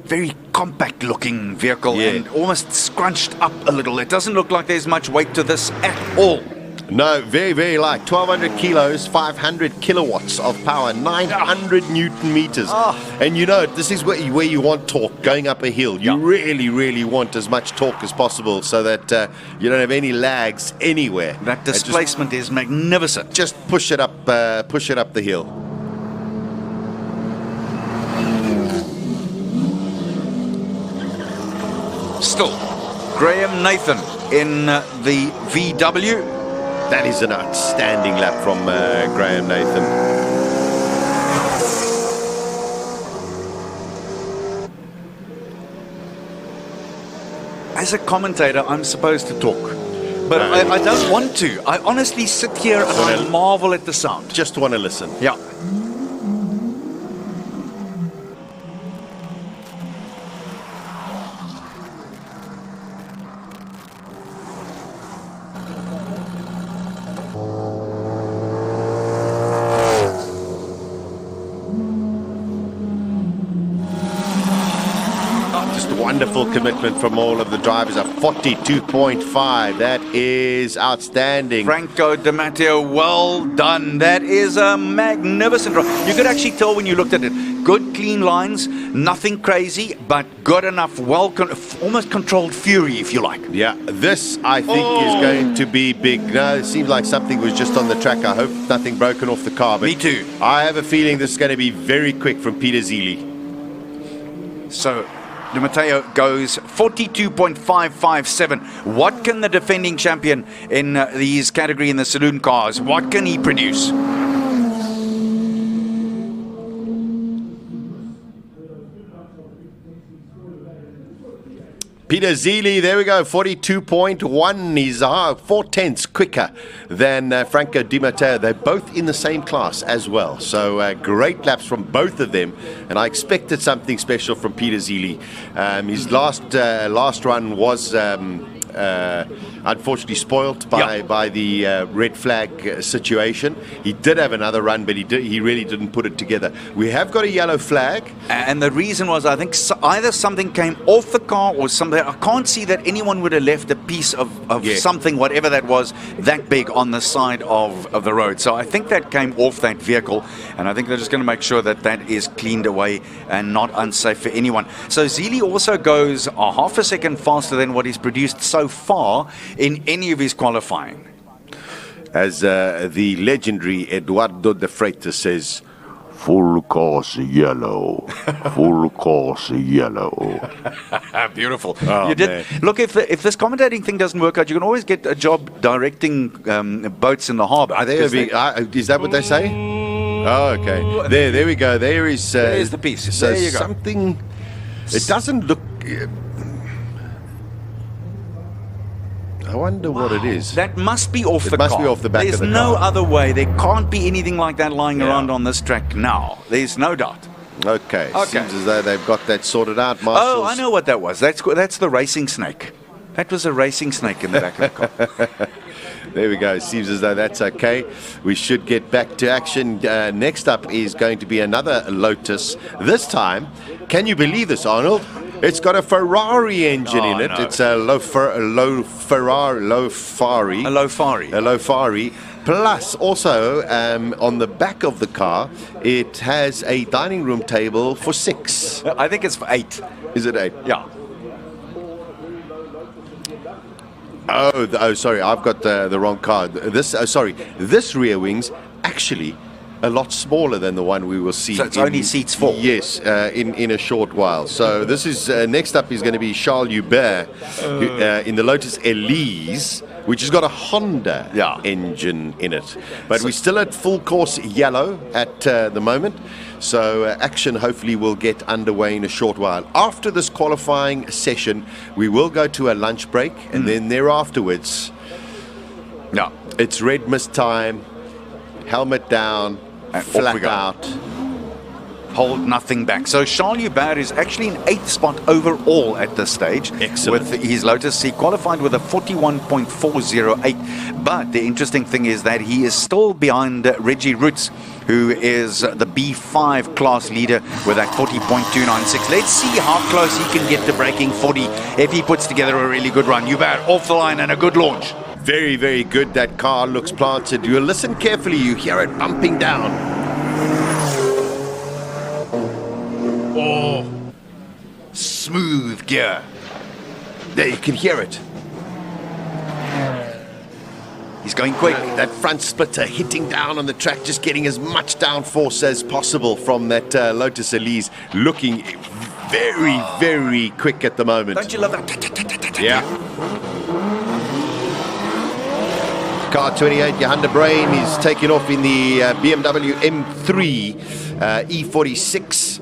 Very compact looking vehicle and almost scrunched up a little. It doesn't look like there's much weight to this at all. No, very, very light. 1,200 kilos, 500 kilowatts of power, 900 Newton meters. And you know, this is where you want torque going up a hill. You really, really want as much torque as possible so that you don't have any lags anywhere. That displacement is magnificent. Just push it up the hill. Still, Graham Nathan in the VW. That is an outstanding lap from Graham Nathan. As a commentator, I'm supposed to talk. But I don't want to. I honestly sit here and I marvel at the sound. Just want to listen. Yeah. Wonderful commitment from all of the drivers. A 42.5. That is outstanding. Franco Di Matteo, well done. That is a magnificent drive. You could actually tell when you looked at it. Good, clean lines, nothing crazy, but good enough, almost controlled fury, if you like. Yeah, this I think is going to be big. No, it seems like something was just on the track. I hope nothing broken off the car. But me too. I have a feeling this is going to be very quick from Peter Zeele. So Di Matteo goes 42.557. What can the defending champion in his category in the saloon cars, what can he produce? Peter Zeele, there we go, 42.1. He's 4/10 quicker than Franco Di Matteo. They're both in the same class as well. So great laps from both of them. And I expected something special from Peter Zeele. His last run was unfortunately spoilt by the red flag situation. He did have another run, but he really didn't put it together. We have got a yellow flag. And the reason was, I think either something came off the car or something. I can't see that anyone would have left a piece of something, whatever that was, that big on the side of the road. So I think that came off that vehicle, and I think they're just going to make sure that that is cleaned away and not unsafe for anyone. So Zeele also goes a half a second faster than what he's produced so far in any of his qualifying. As the legendary Eduardo de Freitas says, full course yellow, full course yellow. Beautiful. Oh, you did man. look. If this commentating thing doesn't work out, you can always get a job directing boats in the harbour. Is that what they say? Oh, okay. There we go. There's the piece. So there you go. Something. It doesn't look. I wonder what it is. That must be off the car. It must be off the back There's of the car. no other way. There can't be anything like that lying around on this track now. There's no doubt. Okay. Seems as though they've got that sorted out. Marshals. Oh, I know what that was. That's the racing snake. That was a racing snake in the back of the car. There we go. Seems as though that's okay. We should get back to action. Next up is going to be another Lotus. This time, can you believe this, Arnold? It's got a Ferrari engine in it. No. It's a Lofari. Plus, also, on the back of the car, it has a dining room table for 6. I think it's for 8. Is it 8? Yeah. Oh, sorry, I've got the wrong car. This rear wing's actually a lot smaller than the one we will see. So it's only seats 4. Yes, in a short while. So this is next up is going to be Charles Hubert in the Lotus Elise, which has got a Honda engine in it. But we're still at full course yellow at the moment. So action hopefully will get underway in a short while. After this qualifying session, we will go to a lunch break, and then thereafterwards, Yeah. It's red mist time, helmet down, And off flat we go. out. Hold nothing back. So Charles Hubert is actually in 8th spot overall at this stage. Excellent. With his Lotus. He qualified with a 41.408. But the interesting thing is that he is still behind Reggie Roots, who is the B5 class leader with that 40.296. Let's see how close he can get to breaking 40 if he puts together a really good run. Hubert off the line and a good launch. Very, very good. That car looks planted. You listen carefully. You hear it bumping down. Oh, smooth gear. There, you can hear it. He's going quick. That front splitter hitting down on the track, just getting as much downforce as possible from that Lotus Elise. Looking very, very quick at the moment. Don't you love that? Yeah. Car 28, Johanna Brain is taking off in the BMW M3 E46.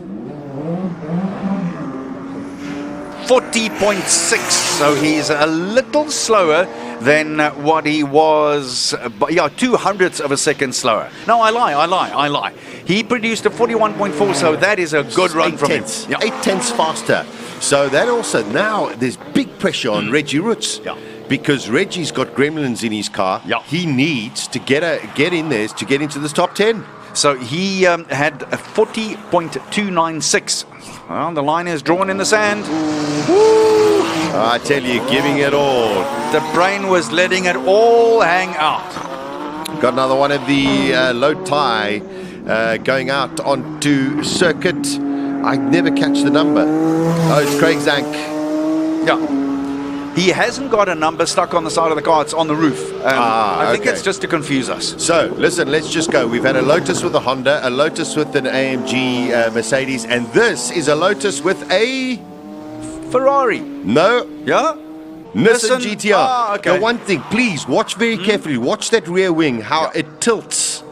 40.6, so he's a little slower than what he was, 2/100ths of a second slower. No, I lie. He produced a 41.4, so that is a good run from him. 8/10ths faster. So that also, now there's big pressure on Reggie Roots. Yeah. Because Reggie's got gremlins in his car. Yeah. He needs to get in there to get into the top 10. So he had a 40.296. Well, the line is drawn in the sand. Woo! I tell you, giving it all. The brain was letting it all hang out. Got another one of the low tie going out onto circuit. I never catch the number. Oh, it's Craig Zank. Yeah. He hasn't got a number stuck on the side of the car. It's on the roof. I think it's just to confuse us. So, listen, let's just go. We've had a Lotus with a Honda, a Lotus with an AMG Mercedes, and this is a Lotus with a Ferrari. No. Yeah? Nissan GTR. Ah, okay. Now, one thing, please watch very carefully. Watch that rear wing, how it tilts.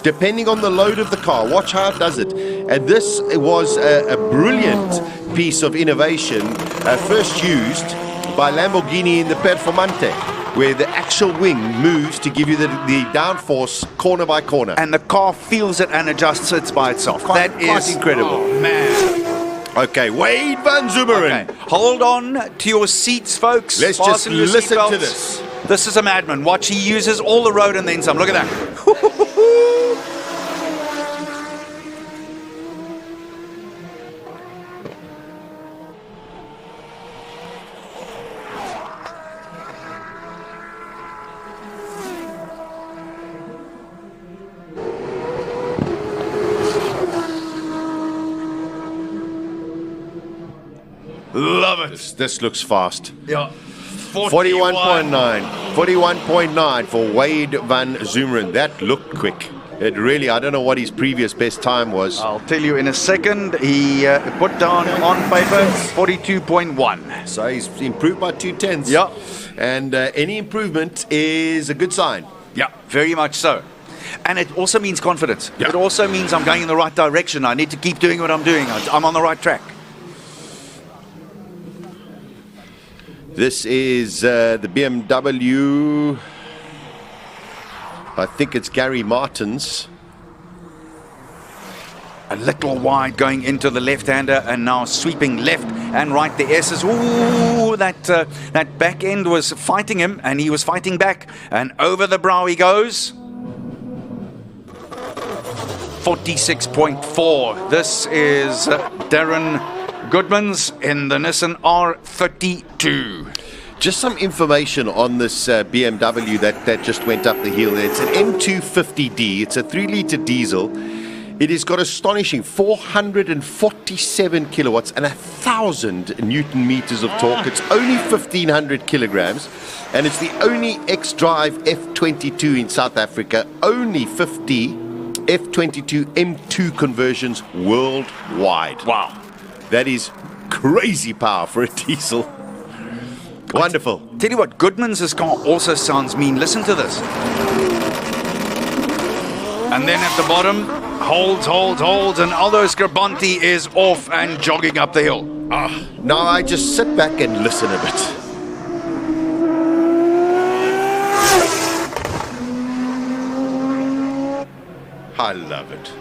Depending on the load of the car, watch how it does it. And this was a brilliant piece of innovation, first used by Lamborghini in the Performante, where the actual wing moves to give you the downforce corner by corner. And the car feels it and adjusts it by itself. That is incredible. Oh, man. Okay, Wade van Zumeren. Okay. Hold on to your seats, folks. Let's Fasten just your listen to seatbelts. this. This is a madman. Watch, he uses all the road and then some. Look at that. Love it. This looks fast. Yeah. 41.9. 41.9 for Wade van Zumeren. That looked quick. It really, I don't know what his previous best time was. I'll tell you in a second. He put down on paper 42.1. So he's improved by 2/10ths. Yeah. And any improvement is a good sign. Yeah, very much so. And it also means confidence. Yeah. It also means I'm going in the right direction. I need to keep doing what I'm doing. I'm on the right track. This is the BMW. I think it's Gary Martin's. A little wide going into the left-hander and now sweeping left and right. The S's. Ooh, that back end was fighting him and he was fighting back. And over the brow he goes. 46.4. This is Darren Goodman's in the Nissan R32. Just some information on this BMW that just went up the hill. It's an M250D. It's a 3-litre diesel. It has got astonishing 447 kilowatts and 1,000 Newton meters of torque. It's only 1,500 kilograms. And it's the only X-Drive F22 in South Africa. Only 50 F22 M2 conversions worldwide. Wow. That is crazy power for a diesel. Wonderful. Tell you what, Goodman's car also sounds mean. Listen to this. And then at the bottom, holds, and Aldo Scribonti is off and jogging up the hill. Now I just sit back and listen a bit. I love it.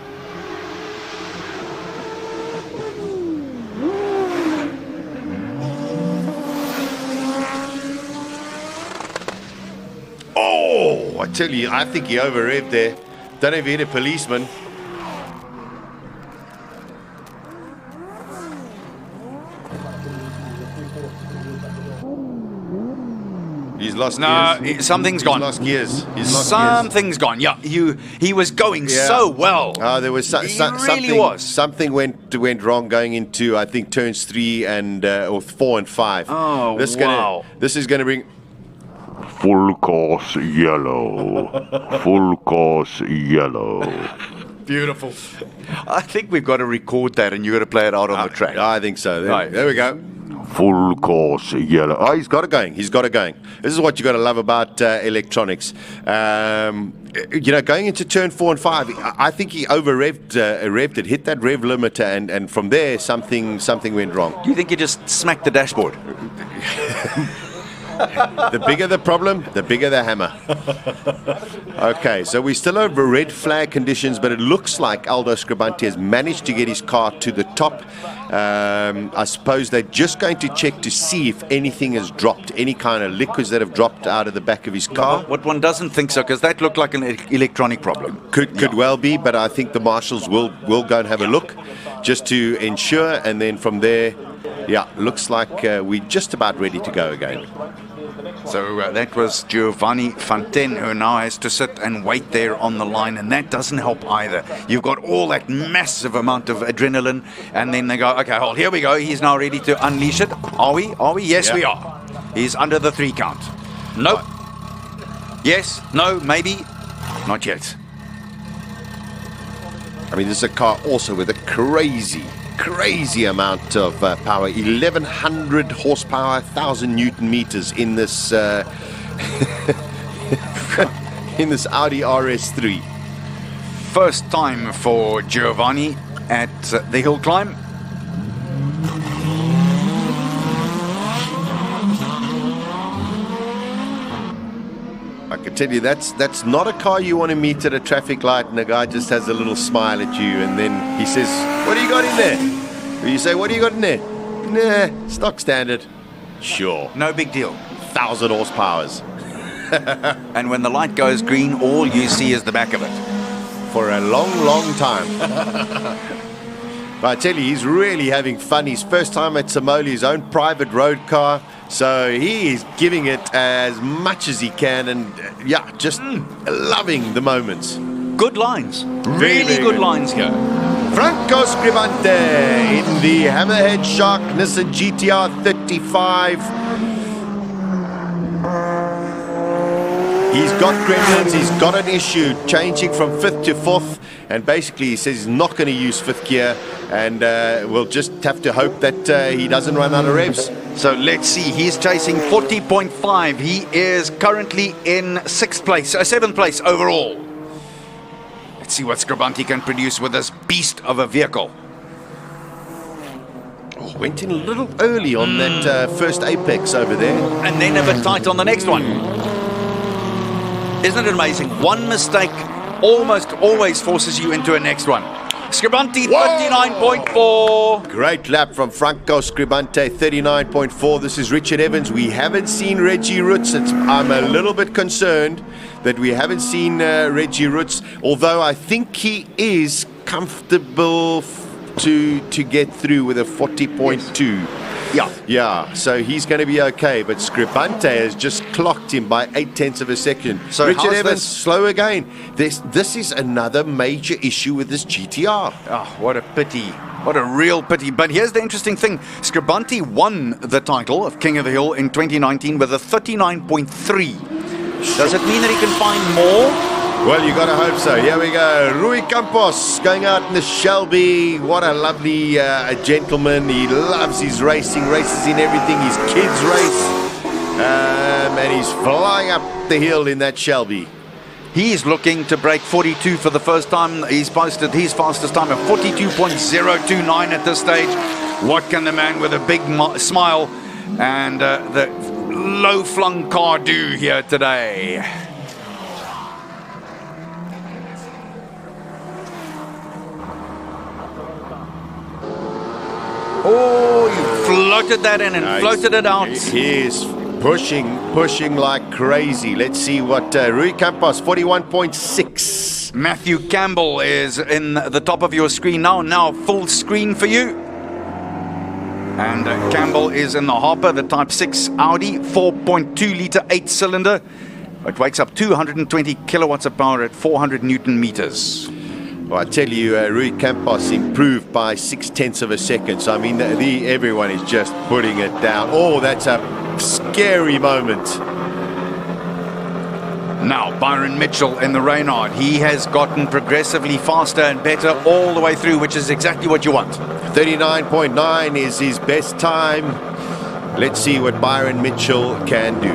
Oh, I tell you, I think he over-revved there. Don't know if he hit a policeman. He's lost gears. Something's gone. He's lost gears. He's lost Something's gone. Yeah, he was going so well. There was something went wrong going into, I think, turns 3 and or 4 and 5. Oh, This is going to bring full course yellow. Full course yellow. Beautiful. I think we've got to record that, and you've got to play it out on the track. I think so. Right. There we go. Full course yellow. Oh, he's got it going. He's got it going. This is what you got to love about electronics. Going into turn 4 and 5, I think he revved it, hit that rev limiter, and from there something went wrong. Do you think he just smacked the dashboard? The bigger the problem, the bigger the hammer. Okay, so we still have red flag conditions, but it looks like Aldo Scribante has managed to get his car to the top. I suppose they're just going to check to see if anything has dropped, any kind of liquids that have dropped out of the back of his car. What one doesn't think so, because that looked like an electronic problem. Could well be, but I think the marshals will go and have a look just to ensure, and then from there, looks like we're just about ready to go again. So that was Giovanni Fontaine, who now has to sit and wait there on the line, and that doesn't help either. You've got all that massive amount of adrenaline, and then they go, okay, hold, here we go. He's now ready to unleash it. Are we? Yes, we are. He's under the 3 count. Nope. Yes, no, maybe. Not yet. I mean, this is a car also with a crazy amount of power. 1100 horsepower, 1000 Newton meters in this in this Audi RS3. First time for Giovanni at the hill climb. I can tell you that's not a car you want to meet at a traffic light and the guy just has a little smile at you and then he says, "What do you got in there?" Or you say, "What do you got in there?" "Nah, stock standard." Sure. No big deal. 1000 horsepowers. And when the light goes green, all you see is the back of it. For a long time. But I tell you, he's really having fun. His first time at Simola, his own private road car. So he is giving it as much as he can and, just loving the moments. Good lines. Really good lines here. Franco Scribante in the Hammerhead Shark Nissan GTR 35. He's got gremlins, he's got an issue changing from 5th to 4th, and basically he says he's not going to use 5th gear, and we'll just have to hope that he doesn't run out of revs. So let's see, he's chasing 40.5. He is currently in 7th place overall. Let's see what Scribante can produce with this beast of a vehicle. Oh, went in a little early on that first apex over there. And then a bit tight on the next one. Isn't it amazing? One mistake almost always forces you into a next one. Scribante, 39.4. Great lap from Franco Scribante, 39.4. This is Richard Evans. We haven't seen Reggie Roots. I'm a little bit concerned that we haven't seen Reggie Roots, although I think he is comfortable to get through with a 40.2. Yeah, so he's going to be okay, but Scribante has just clocked him by 0.8 of a second. So Richard Evans, slow again. This is another major issue with this GTR. Oh, what a pity. What a real pity. But here's the interesting thing. Scribante won the title of King of the Hill in 2019 with a 39.3. Does it mean that he can find more? Well, you got to hope so. Here we go. Rui Campos going out in the Shelby. What a lovely gentleman. He loves his racing, races in everything. His kids race. And he's flying up the hill in that Shelby. He's looking to break 42 for the first time. He's posted his fastest time of 42.029 at this stage. What can the man with a big smile and the low-flung car do here today? spotted that and then floated it out. He is pushing like crazy. Let's see what Rui Campos, 41.6. Matthew Campbell is in the top of your screen now full screen for you. And Campbell is in the hopper, the Type 6 Audi, 4.2 litre 8-cylinder. It wakes up 220 kilowatts of power at 400 Newton meters. Well, I tell you, Rui Campos improved by 0.6 of a second. So, I mean, everyone is just putting it down. Oh, that's a scary moment. Now, Byron Mitchell in the Reynard. He has gotten progressively faster and better all the way through, which is exactly what you want. 39.9 is his best time. Let's see what Byron Mitchell can do.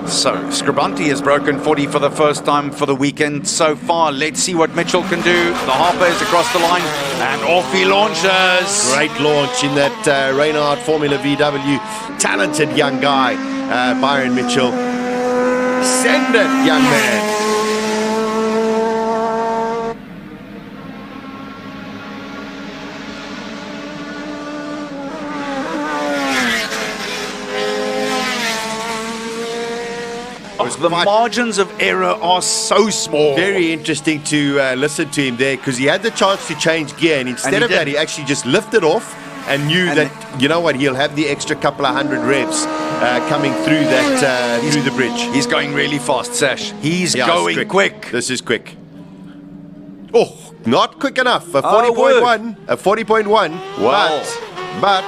So, Scribanti has broken 40 for the first time for the weekend so far. Let's see what Mitchell can do. The hopper is across the line, and off he launches. Great launch in that Reynard Formula VW. Talented young guy, Byron Mitchell. Send it, young man. The margins of error are so small. Very interesting to listen to him there, because he had the chance to change gear, and instead of that, he actually just lifted off and knew that, you know what, he'll have the extra couple of hundred revs coming through that through the bridge. He's going really fast, Sash. He's going quick. This is quick. Oh, not quick enough. A 40.1. A 40.1. Wow. But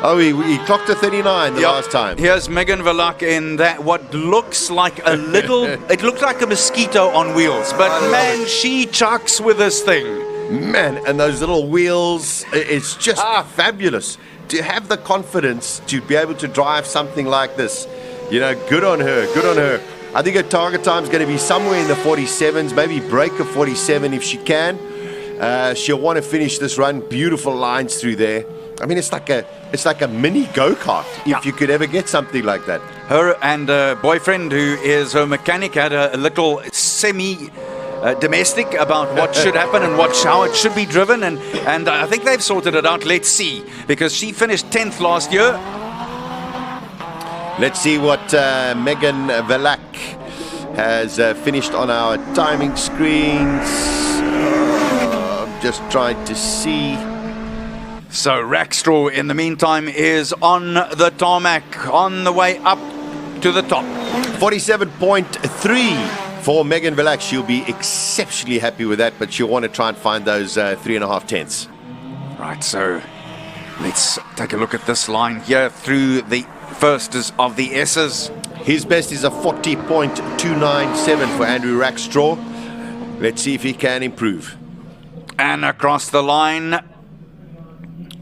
oh, he clocked a 39 the last time. Here's Megan Verlaque in that what looks like a little, it looked like a mosquito on wheels, but man, she chucks with this thing. Man, and those little wheels, it's just fabulous. To have the confidence to be able to drive something like this, you know, good on her, good on her. I think her target time is going to be somewhere in the 47s, maybe break a 47 if she can. She'll want to finish this run. Beautiful lines through there. I mean, it's like a mini go-kart, if you could ever get something like that. Her and boyfriend, who is her mechanic, had a little domestic about what should happen and how it should be driven, and I think they've sorted it out. Let's see, because she finished 10th last year. Let's see what Megan Verlaque has finished on our timing screens. I'm just trying to see. So Rackstraw, in the meantime, is on the tarmac, on the way up to the top. 47.3 for Megan Verlaque. She'll be exceptionally happy with that, but she'll want to try and find those 3.5 tenths. Right, so let's take a look at this line here through the first of the S's. His best is a 40.297 for Andrew Rackstraw. Let's see if he can improve. And across the line,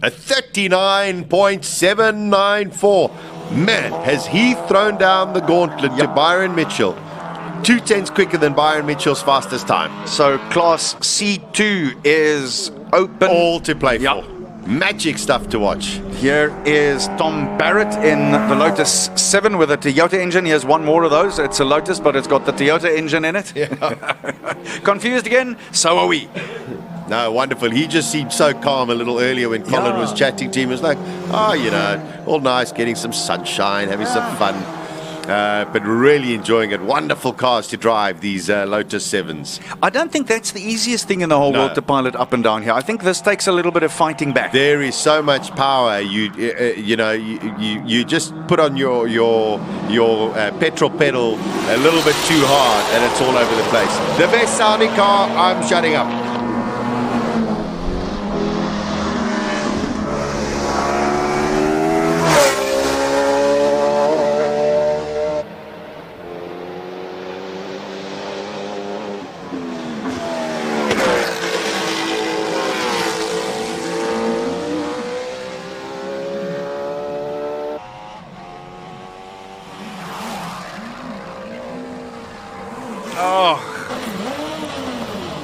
a 39.794. Man, has he thrown down the gauntlet to Byron Mitchell. 2 tenths quicker than Byron Mitchell's fastest time. So Class C2 is open. All to play for. Magic stuff to watch. Here is Tom Barrett in the Lotus 7 with a Toyota engine. He has one more of those. It's a Lotus, but it's got the Toyota engine in it. Confused again? So are we. No, wonderful. He just seemed so calm a little earlier when Colin was chatting to him. It was like, oh, you know, all nice, getting some sunshine, having some fun. But really enjoying it. Wonderful cars to drive, these Lotus 7s. I don't think that's the easiest thing in the whole world to pilot up and down here. I think this takes a little bit of fighting back. There is so much power. You just put on your petrol pedal a little bit too hard, and it's all over the place. The best sounding car. I'm shutting up.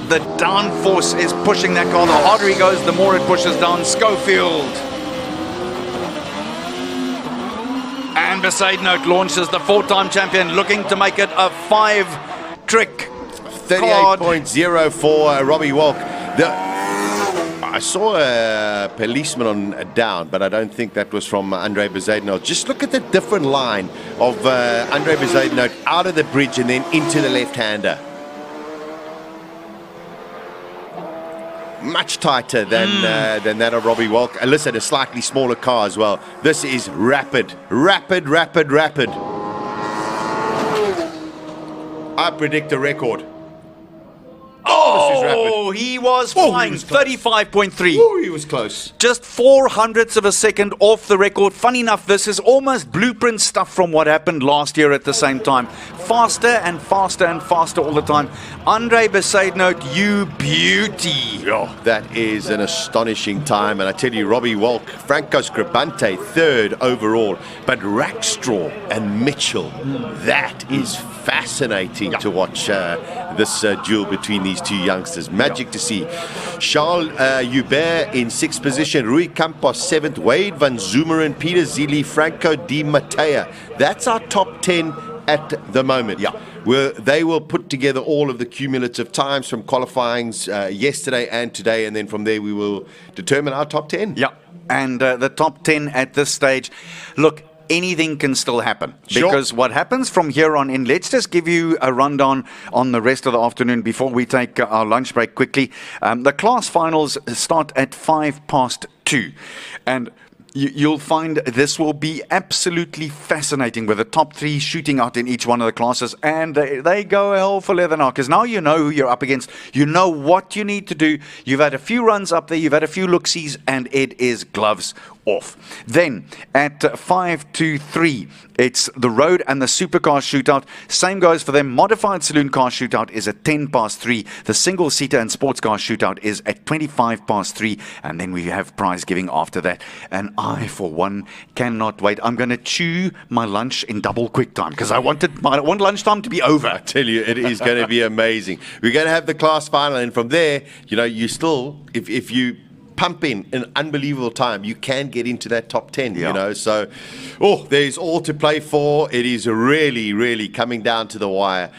The downforce is pushing that car. The harder he goes, the more it pushes down. Schofield. And beside note launches the 4-time champion, looking to make it a 5-trick 38.04 Robbie Walk. I saw a policeman on down, but I don't think that was from Andre Bezuidenhout. Just look at the different line of Andre Bezuidenhout out of the bridge and then into the left-hander. Much tighter than that of Robbie Walk. Listen, a slightly smaller car as well. This is rapid. I predict a record. Oh, he was flying 35.3. Oh, he was close. Just 0.04 of a second off the record. Funny enough, this is almost blueprint stuff from what happened last year at the same time. Faster and faster and faster all the time. Andre Bezuidenhout, you beauty. Oh, that is an astonishing time. And I tell you, Robbie Walk, Franco Scribante, third overall. But Rackstraw and Mitchell, that is fascinating to watch this duel between these two youngsters. Magic to see. Charles Hubert in 6th position, Rui Campos 7th, Wade van Zumeren, Peter Zili, Franco Di Matteo. That's our top 10 at the moment. Yeah. They will put together all of the cumulative times from qualifyings yesterday and today, and then from there we will determine our top 10. Yeah, and the top 10 at this stage. Look, anything can still happen. Sure. Because what happens from here on in, let's just give you a rundown on the rest of the afternoon before we take our lunch break quickly. The class finals start at 2:05. And you'll find this will be absolutely fascinating with the top 3 shooting out in each one of the classes, and they go hell for leather now, because now you know who you're up against, you know what you need to do, you've had a few runs up there, you've had a few look-sees, and it is gloves off. Then at 5:03, it's the road and the supercar shootout. Same goes for them. Modified saloon car shootout is at 3:10. The single seater and sports car shootout is at 3:25, and then we have prize giving after that. And I, for one, cannot wait. I'm going to chew my lunch in double quick time because I want lunchtime to be over. I tell you, it is going to be amazing. We're going to have the class final, and from there, you know, you still, if you pump in an unbelievable time, you can get into that top 10, you know. So, there's all to play for. It is really coming down to the wire.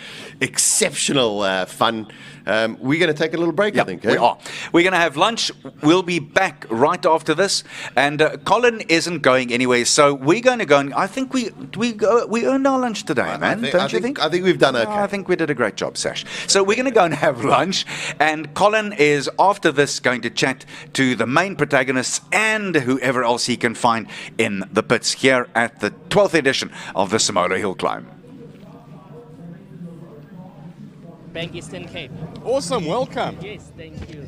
Exceptional fun. We're going to take a little break, I think. We are. We're going to have lunch. We'll be back right after this. And Colin isn't going anywhere, so we're going to go. And I think we earned our lunch today, man. Don't you think? I think we've done okay. I think we did a great job, Sash. So we're going to go and have lunch. And Colin is, after this, going to chat to the main protagonists and whoever else he can find in the pits here at the 12th edition of the Simola Hillclimb. Bank Eastern Cape. Awesome, welcome. Yes, thank you.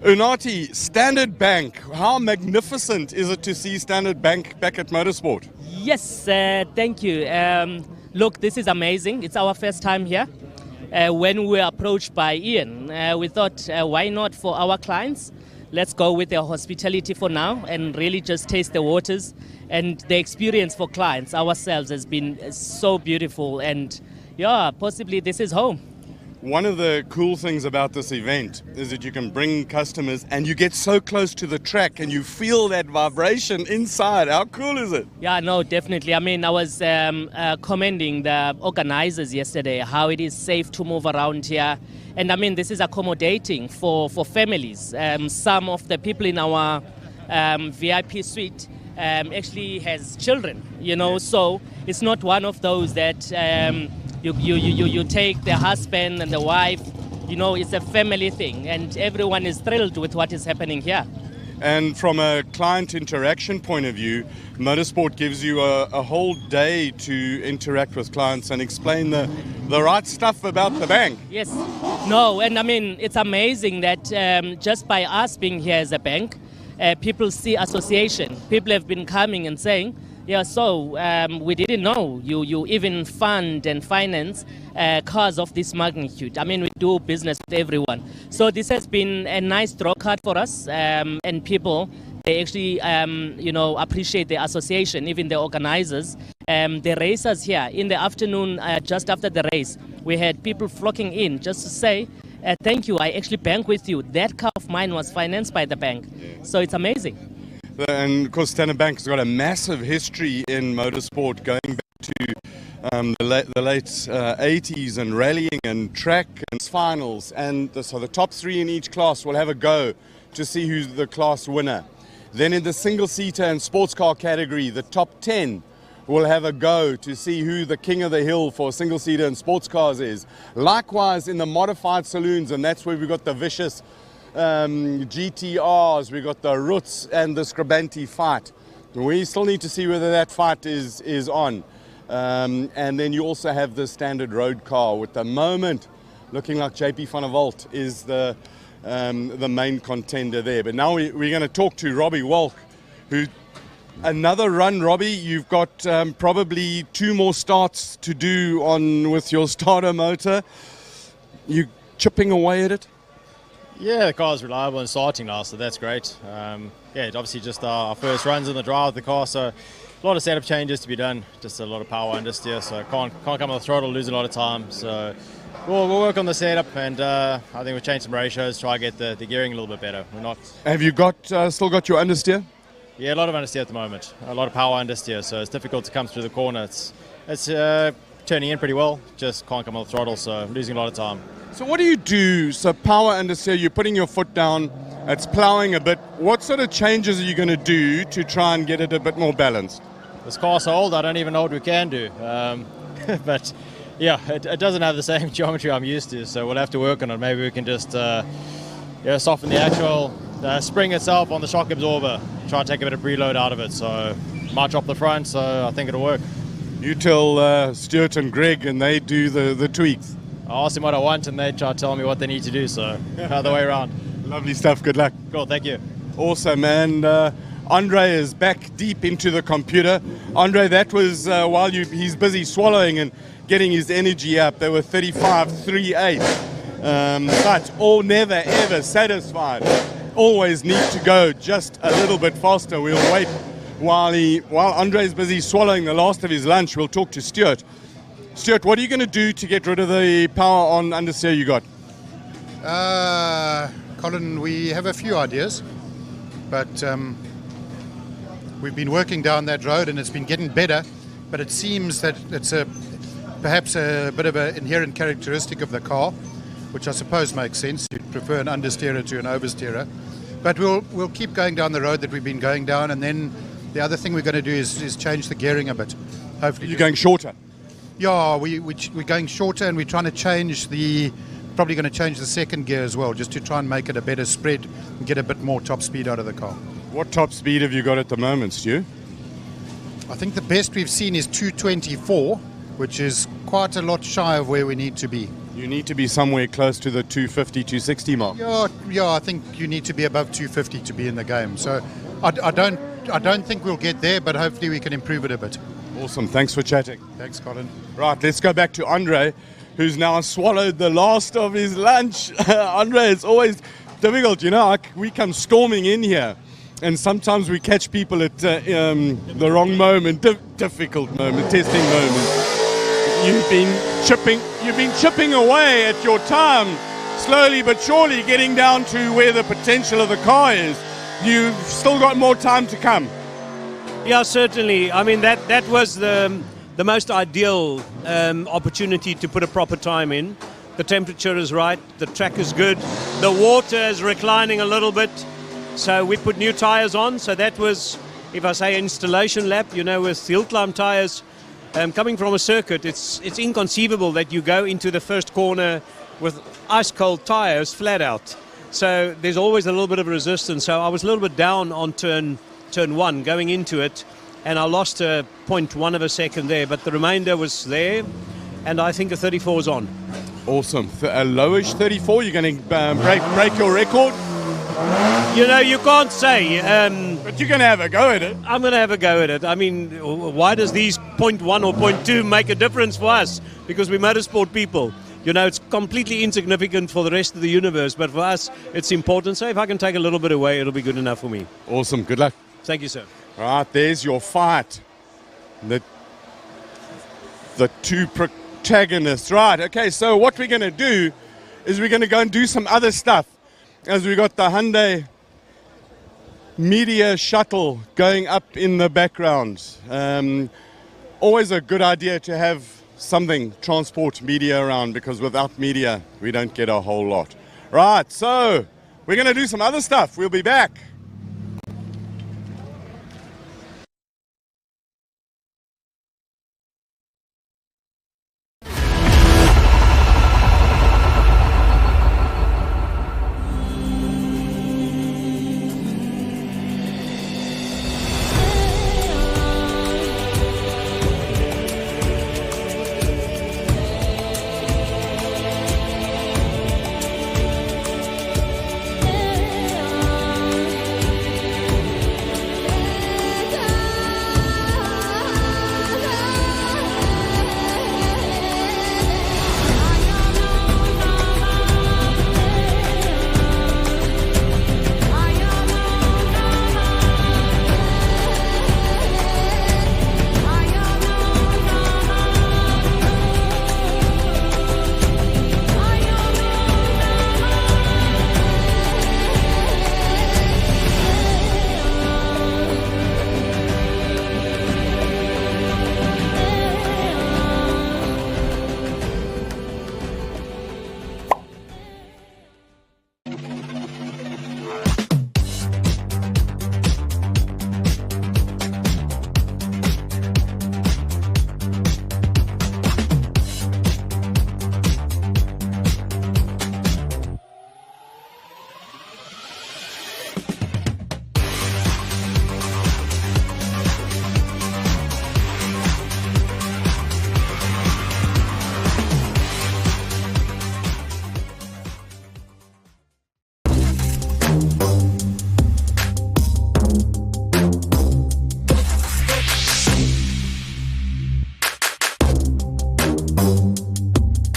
Unati, Standard Bank. How magnificent is it to see Standard Bank back at Motorsport? Yes, thank you. Look, this is amazing. It's our first time here. When we were approached by Ian, we thought, why not for our clients? Let's go with their hospitality for now and really just taste the waters. And the experience for clients, ourselves, has been so beautiful. And yeah, possibly this is home. One of the cool things about this event is that you can bring customers and you get so close to the track and you feel that vibration inside. How cool is it? Yeah, no, definitely. I mean, I was commending the organizers yesterday, how it is safe to move around here. And I mean, this is accommodating for families. Some of the people in our VIP suite actually has children, you know, so it's not one of those that you take the husband and the wife, you know, it's a family thing, and everyone is thrilled with what is happening here. And from a client interaction point of view, Motorsport gives you a whole day to interact with clients and explain the right stuff about the bank. Yes. No, and I mean, it's amazing that just by us being here as a bank, people see association. People have been coming and saying, yeah, so we didn't know you even fund and finance cars of this magnitude. I mean, we do business with everyone. So this has been a nice draw card for us, and people, they actually, you know, appreciate the association, even the organizers. The racers here, in the afternoon, just after the race, we had people flocking in just to say, thank you, I actually bank with you. That car of mine was financed by the bank. So it's amazing. And of course, Standard Bank has got a massive history in motorsport, going back to the late 80s and rallying and track and finals. And so the top 3 in each class will have a go to see who's the class winner. Then in the single-seater and sports car category, the top 10 will have a go to see who the king of the hill for single-seater and sports cars is. Likewise in the modified saloons, and that's where we've got the vicious GTRs, we've got the Roots and the Scribanti fight. We still need to see whether that fight is on. And then you also have the standard road car, with the moment looking like JP van der Walt is the main contender there. But now we're going to talk to Robbie Walk, who another run. Robbie, you've got probably 2 more starts to do on with your starter motor. You chipping away at it? Yeah, the car's reliable and starting now, so that's great. Yeah, obviously just our first runs in the drive of the car, so a lot of setup changes to be done, just a lot of power understeer, so can't come on the throttle, lose a lot of time. So we'll work on the setup, and I think we'll change some ratios, try to get the gearing a little bit better. We're not. Have you still got your understeer? Yeah, a lot of understeer at the moment, a lot of power understeer, so it's difficult to come through the corner. It's turning in pretty well, just can't come on the throttle, so losing a lot of time. So what do you do? So power understeer, you're putting your foot down, it's ploughing a bit. What sort of changes are you going to do to try and get it a bit more balanced? This car's so old, I don't even know what we can do. But yeah, it doesn't have the same geometry I'm used to, so we'll have to work on it. Maybe we can just soften the actual spring itself on the shock absorber, try and take a bit of preload out of it, so might drop the front, so I think it'll work. You tell Stuart and Greg, and they do the tweaks. I ask them what I want, and they try to tell me what they need to do, so other way around. Lovely stuff, good luck. Cool, thank you. Awesome, man. Andre is back deep into the computer. Andre, that was while he's busy swallowing and getting his energy up. They were 35.38. But all never ever satisfied. Always need to go just a little bit faster. We'll wait while Andre's busy swallowing the last of his lunch. We'll talk to Stuart. Stuart, what are you going to do to get rid of the power on understeer you got? Colin, we have a few ideas, but we've been working down that road and it's been getting better, but it seems that it's perhaps a bit of an inherent characteristic of the car, which I suppose makes sense. You'd prefer an understeerer to an oversteerer. But we'll keep going down the road that we've been going down, and then the other thing we're going to do is change the gearing a bit. Hopefully, you're going shorter. Yeah, we're going shorter, and we're trying to change probably going to change the second gear as well, just to try and make it a better spread and get a bit more top speed out of the car. What top speed have you got at the moment, Stu? I think the best we've seen is 224, which is quite a lot shy of where we need to be. You need to be somewhere close to the 250, 260 mark. Yeah, I think you need to be above 250 to be in the game. So I don't think we'll get there, but hopefully we can improve it a bit. Awesome, thanks for chatting. Thanks, Colin. Right, let's go back to Andre, who's now swallowed the last of his lunch. Andre, it's always difficult, we come storming in here, and sometimes we catch people at the wrong moment, difficult moment, testing moment. You've been chipping away at your time, slowly but surely getting down to where the potential of the car is. You've still got more time to come. Yeah, certainly. I mean, that was the most ideal opportunity to put a proper time in. The temperature is right, the track is good, the water is reclining a little bit, so we put new tires on. So that was, if I say installation lap, with Hillclimb tires, coming from a circuit, it's inconceivable that you go into the first corner with ice cold tires flat out. So there's always a little bit of resistance. So I was a little bit down on turn one going into it, and I lost a 0.1 of a second there, but the remainder was there, and I think a 34 is on. Awesome. A lowish 34, you're going to break your record? You can't say. But you're going to have a go at it. I'm going to have a go at it. I mean, why does these 0.1 or 0.2 make a difference for us? Because we're motorsport people. It's completely insignificant for the rest of the universe, but for us, it's important. So if I can take a little bit away, it'll be good enough for me. Awesome. Good luck. Thank you, sir. All right, there's your fight. The two protagonists. Right, okay, so what we're going to do is we're going to go and do some other stuff. As we got the Hyundai Media Shuttle going up in the background. always a good idea to have something, transport media around, because without media, we don't get a whole lot. Right, so we're going to do some other stuff. We'll be back.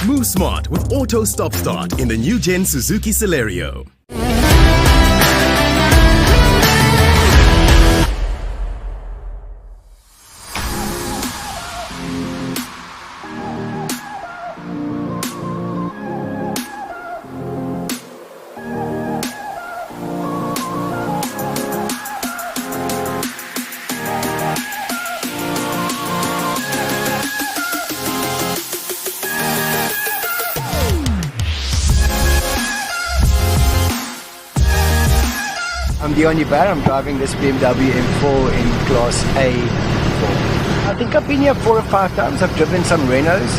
Move smart with Auto Stop Start in the new gen Suzuki Celerio. I'm Dion Bar. I'm driving this BMW M4 in Class A4. I think I've been here 4 or 5 times. I've driven some Renaults,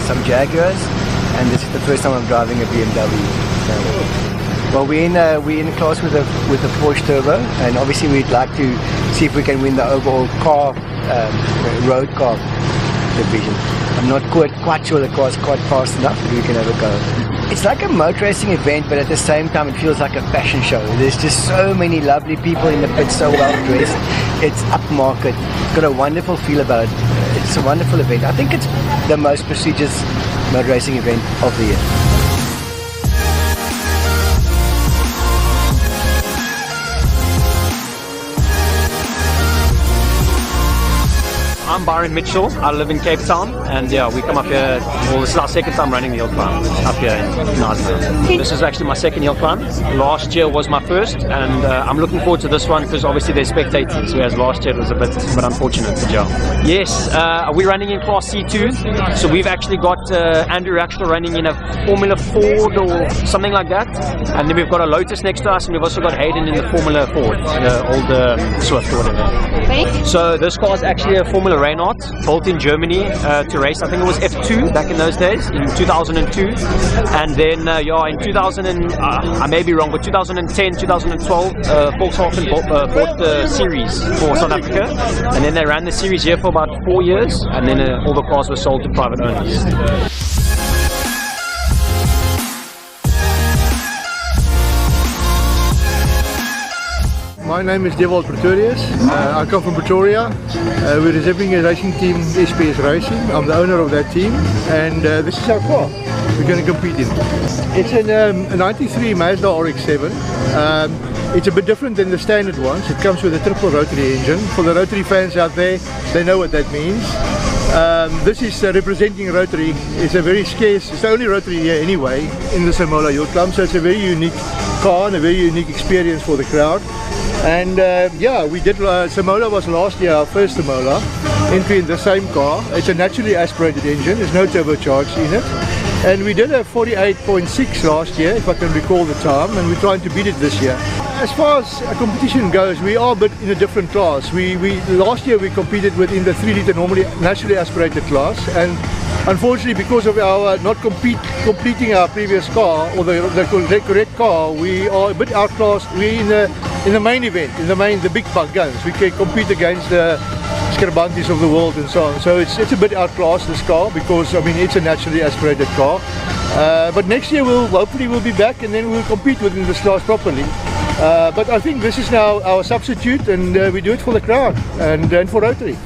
some Jaguars, and this is the first time I'm driving a BMW. So, well, we're in a class with a Porsche Turbo, and obviously we'd like to see if we can win the overall car, road car division. I'm not quite sure the car's quite fast enough, but we can have a go. It's like a motor racing event, but at the same time it feels like a fashion show. There's just so many lovely people in the pit, so well dressed. It's upmarket. It's got a wonderful feel about it. It's a wonderful event. I think it's the most prestigious motor racing event of the year. I'm Byron Mitchell. I live in Cape Town, and yeah, we come up here. Well, this is our second time running the hill climb up here in Nazi. This is actually my second hill climb. Last year was my first, and I'm looking forward to this one because obviously there's spectators, whereas last year it was a bit unfortunate. But yeah. Yes, we're running in Class C2, so we've actually got Andrew Raxler running in a Formula Ford or something like that, and then we've got a Lotus next to us, and we've also got Hayden in the Formula Ford, the old Swift or whatever. So this car is actually a Formula Renault, built in Germany to race. I think it was F2 back in those days, in 2002. And then, in 2000, I may be wrong, but 2010, 2012, Volkswagen bought the series for South Africa. And then they ran the series here for about 4 years. And then all the cars were sold to private owners. My name is Dewald Pretorius. I come from Pretoria. We're representing a racing team, SPS Racing. I'm the owner of that team, and this is our car we're going to compete in. It's a 93 Mazda RX-7. It's a bit different than the standard ones. It comes with a triple rotary engine. For the rotary fans out there, they know what that means. This is representing rotary. It's a very scarce, it's the only rotary here anyway in the Simola Hillclimb, so it's a very unique car and a very unique experience for the crowd. And we did, Simola was last year our first Simola, entry in the same car. It's a naturally aspirated engine, there's no turbocharged in it. And we did a 48.6 last year, if I can recall the time, and we're trying to beat it this year. As far as a competition goes, we are a bit in a different class. Last year we competed within the 3 litre normally naturally aspirated class, and unfortunately because of our not completing our previous car or the correct car, we are a bit outclassed. We're in the main event, the big guns. We can compete against the Scarabantis of the world and so on. So it's a bit outclassed, this car, because I mean it's a naturally aspirated car. But next year hopefully we'll be back and then we'll compete within this class properly. But I think this is now our substitute, and we do it for the crowd and for Rotary.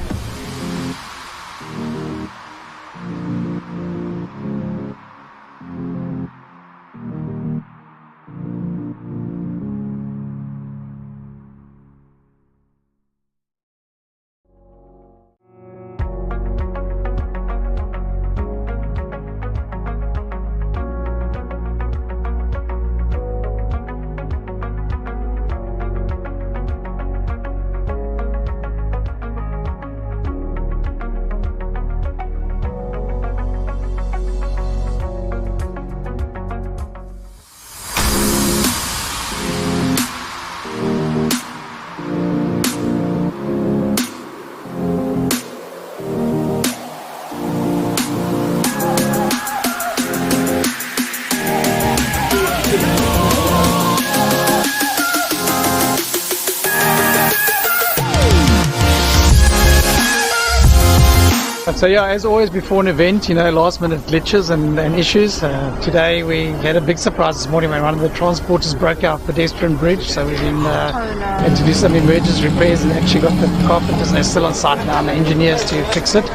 So yeah, as always before an event, last minute glitches and issues. Today we had a big surprise this morning when one of the transporters broke our pedestrian bridge, so we've been had to do some emergency repairs and actually got the carpenters, and they're still on site now, and the engineers to fix it.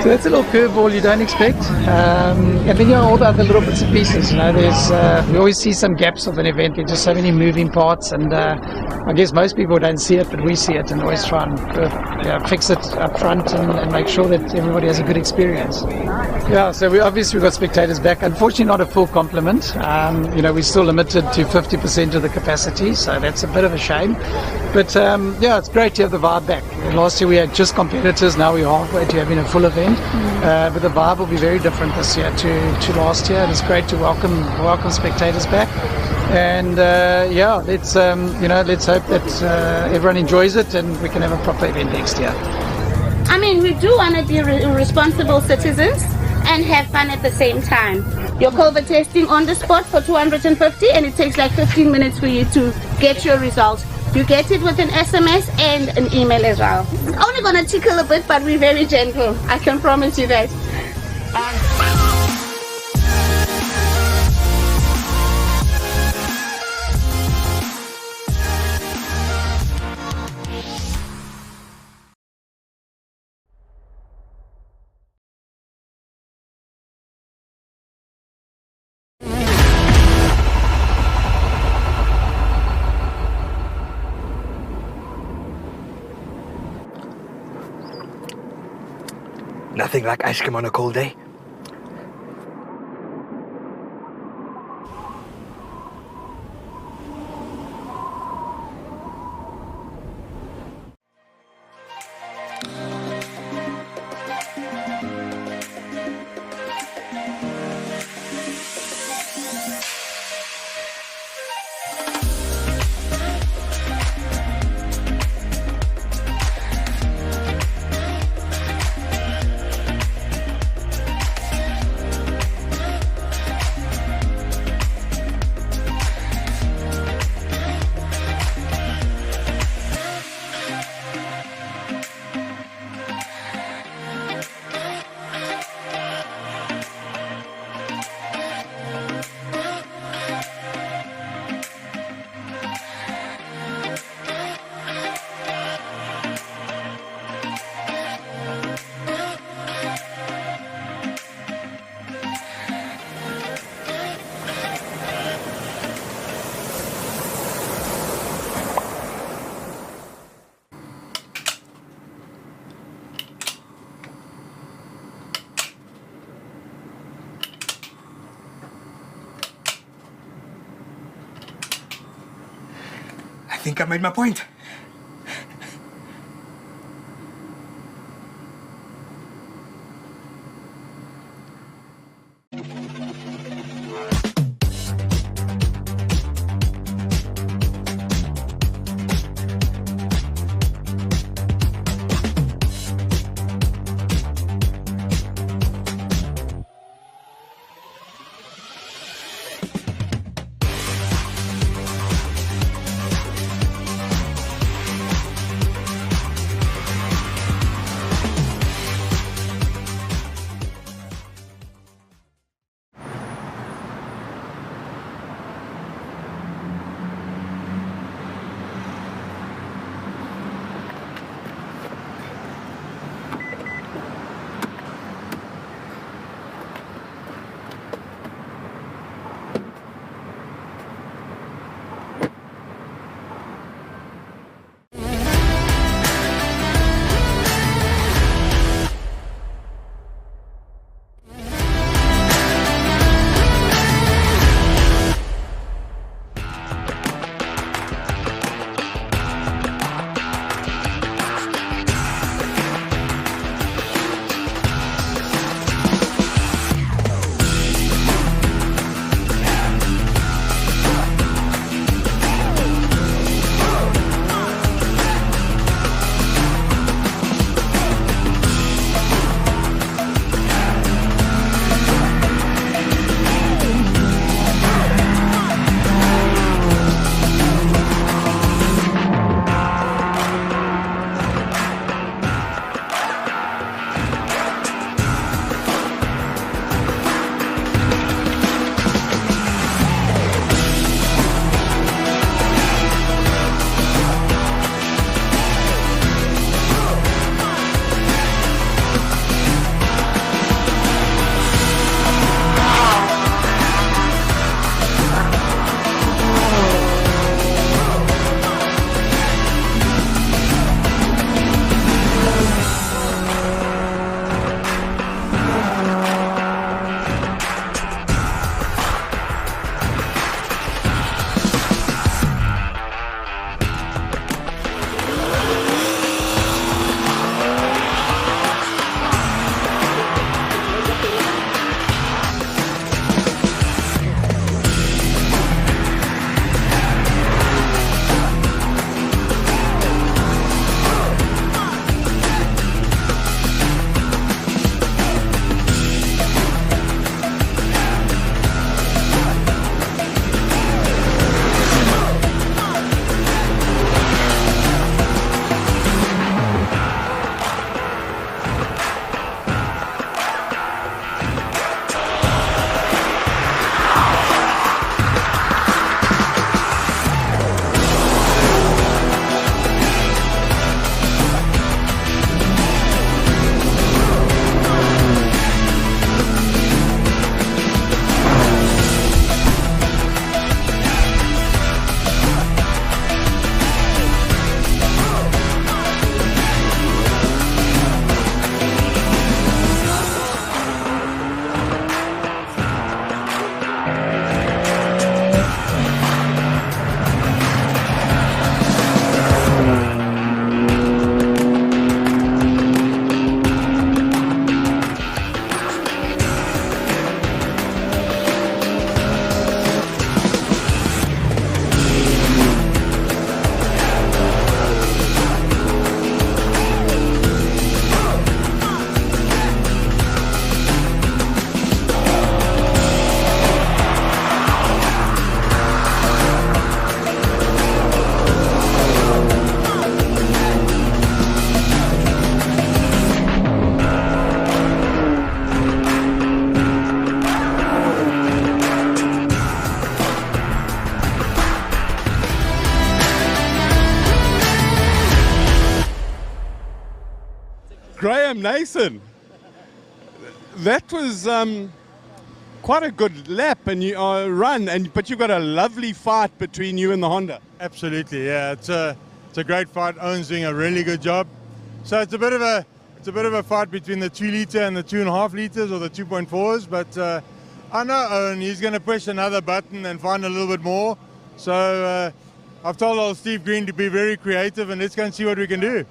So that's a little curveball you don't expect. And then all the other little bits and pieces, we always see some gaps of an event. There's just so many moving parts, and I guess most people don't see it, but we see it and always try and fix it up front and make sure that everybody has a good experience. Yeah, so we've got spectators back. Unfortunately, not a full complement. We're still limited to 50% of the capacity, so that's a bit of a shame. But it's great to have the vibe back. Last year we had just competitors, now we're halfway to having a full event. But the vibe will be very different this year to last year, and it's great to welcome spectators back. And let's hope that everyone enjoys it and we can have a proper event next year. I mean, we do want to be responsible citizens and have fun at the same time. Your COVID testing on the spot for 250, and it takes like 15 minutes for you to get your results. You get it with an SMS and an email as well. It's only going to tickle a bit, but we're very gentle. I can promise you that. Nothing like ice cream on a cold day. I think I made my point. Mason, that was quite a good lap and you run, but you've got a lovely fight between you and the Honda. Absolutely, yeah. It's a great fight. Owen's doing a really good job. So it's a bit of a fight between the 2 litre and the 2.5 litres or the 2.4s. But I know Owen. He's going to push another button and find a little bit more. So I've told old Steve Green to be very creative, and let's go and see what we can do.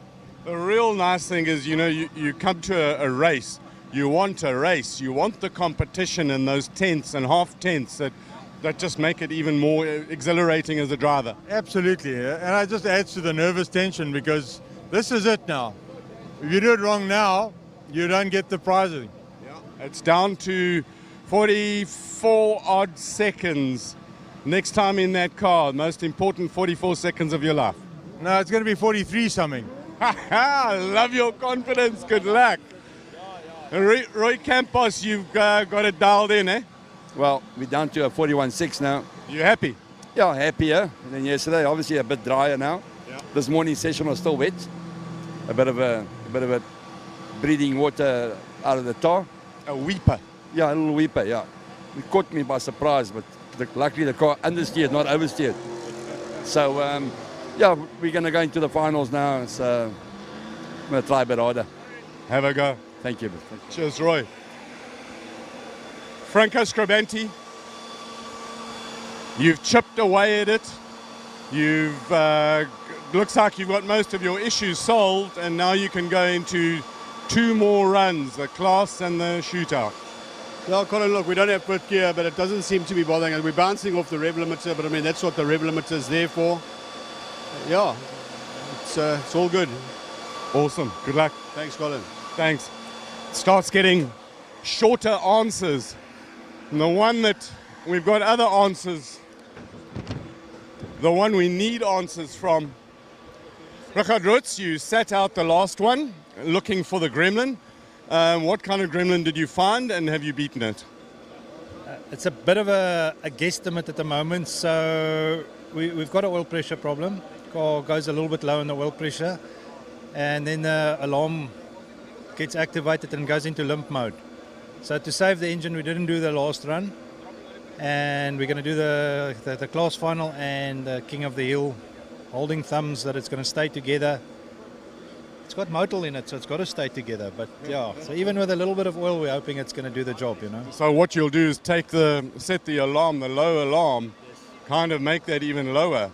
The real nice thing is, you come to a race. You want a race. You want the competition and those tenths and half tenths that just make it even more exhilarating as a driver. Absolutely, and it just adds to the nervous tension because this is it now. If you do it wrong now, you don't get the prizing. Yeah. It's down to 44 odd seconds. Next time in that car, most important 44 seconds of your life. No, it's going to be 43 something. I love your confidence. Good luck. Roy Campos, you've got it dialed in, eh? Well, we're down to a 41.6 now. You happy? Yeah, happier than yesterday. Obviously a bit drier now. Yeah. This morning session was still wet. A bit of a breathing water out of the tar. A weeper. Yeah, a little weeper. Yeah, it caught me by surprise, but luckily the car understeered, not oversteered. So yeah, we're going to go into the finals now. So I'm going to try a bit harder. Have a go. Thank you. Cheers, Roy. Franco Scribanti, you've chipped away at it. You've looks like you've got most of your issues solved, and now you can go into 2 more runs, the class and the shootout. Well, Colin, look, we don't have pit gear, but it doesn't seem to be bothering us. We're bouncing off the rev limiter, but I mean, that's what the rev limiter is there for. Yeah, it's all good. Awesome. Good luck. Thanks, Colin. Thanks. Starts getting shorter answers. And the one that we've got other answers, the one we need answers from. Richard Rutz, you sat out the last one looking for the gremlin. What kind of gremlin did you find, and have you beaten it? It's a bit of a guesstimate at the moment. So we've got an oil pressure problem. Car goes a little bit low in the oil pressure, and then the alarm gets activated and goes into limp mode. So to save the engine, we didn't do the last run, and we're going to do the class final and the King of the Hill, holding thumbs that it's going to stay together. It's got motel in it, so it's got to stay together. But yeah, so even with a little bit of oil, we're hoping it's going to do the job, you know. So what you'll do is set the alarm, the low alarm, kind of make that even lower,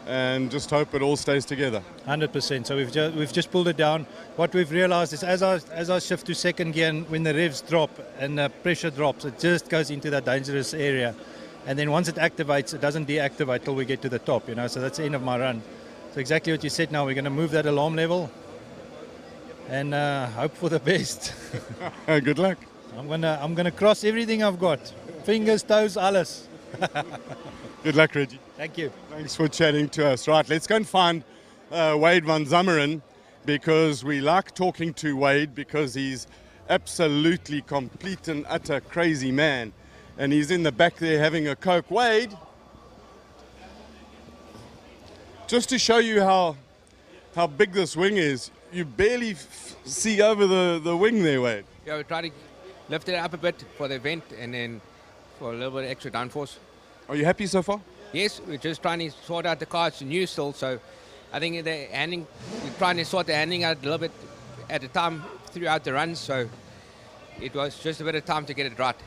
and just hope it all stays together. 100%. So we've just pulled it down. What we've realized is as I shift to second gear, and when the revs drop and the pressure drops, it just goes into that dangerous area. And then once it activates, it doesn't deactivate till we get to the top, you know. So that's the end of my run. So exactly what you said. Now we're going to move that alarm level and hope for the best. Good luck. I'm gonna cross everything I've got. Fingers, toes, alles. Good luck, Reggie. Thank you. Thanks for chatting to us. Right, let's go and find Wade van Zummeren, because we like talking to Wade because he's absolutely complete and utter crazy man. And he's in the back there having a Coke. Wade, just to show you how big this wing is, you barely see over the wing there, Wade. Yeah, we try to lift it up a bit for the event and then for a little bit of extra downforce. Are you happy so far? Yes, we're just trying to sort out the car. It's new still, so I think we're trying to sort the handling out a little bit at a time throughout the run, so it was just a bit of time to get it right.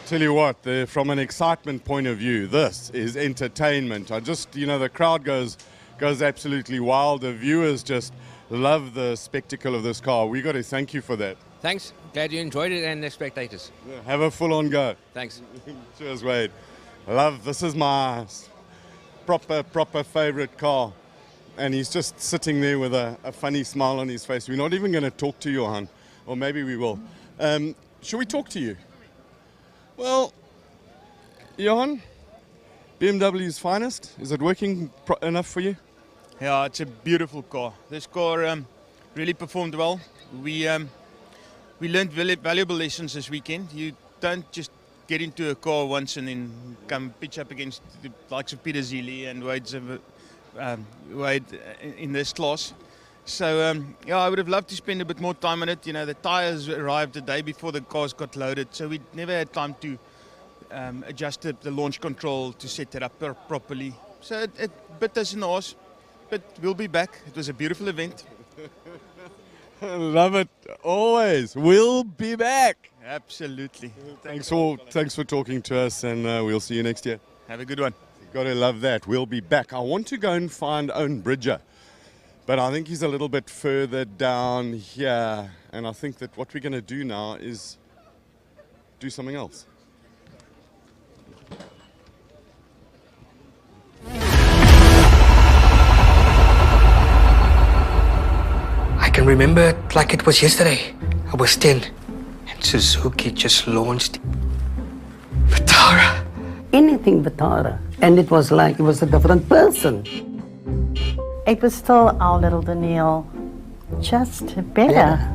Tell you what, from an excitement point of view, this is entertainment. The crowd goes absolutely wild. The viewers just love the spectacle of this car. We got to thank you for that. Thanks. Glad you enjoyed it, and the spectators. Yeah, have a full-on go. Thanks. Cheers, Wade. This is my proper favorite car. And he's just sitting there with a funny smile on his face. We're not even going to talk to Johan, or maybe we will. Should we talk to you? Well, Johan, BMW's finest, is it working enough for you? Yeah, it's a beautiful car. This car really performed well. We learned valuable lessons this weekend. You don't just get into a car once and then come pitch up against the likes of Peter Zili and Wade in this class. So, yeah, I would have loved to spend a bit more time on it. You know, the tyres arrived the day before the cars got loaded, so we never had time to adjust the launch control to set it up properly. So it bit us in the arse, but we'll be back. It was a beautiful event. Love it. Always. We'll be back. Absolutely. Thanks for talking to us, and we'll see you next year. Have a good one. You've got to love that. We'll be back. I want to go and find Owen Bridger, but I think he's a little bit further down here, and I think that what we're going to do now is do something else. I can remember it like it was yesterday. I was 10, and Suzuki just launched Vitara. Anything Vitara. And it was like it was a different person. It was still our little Danielle, just better. Yeah.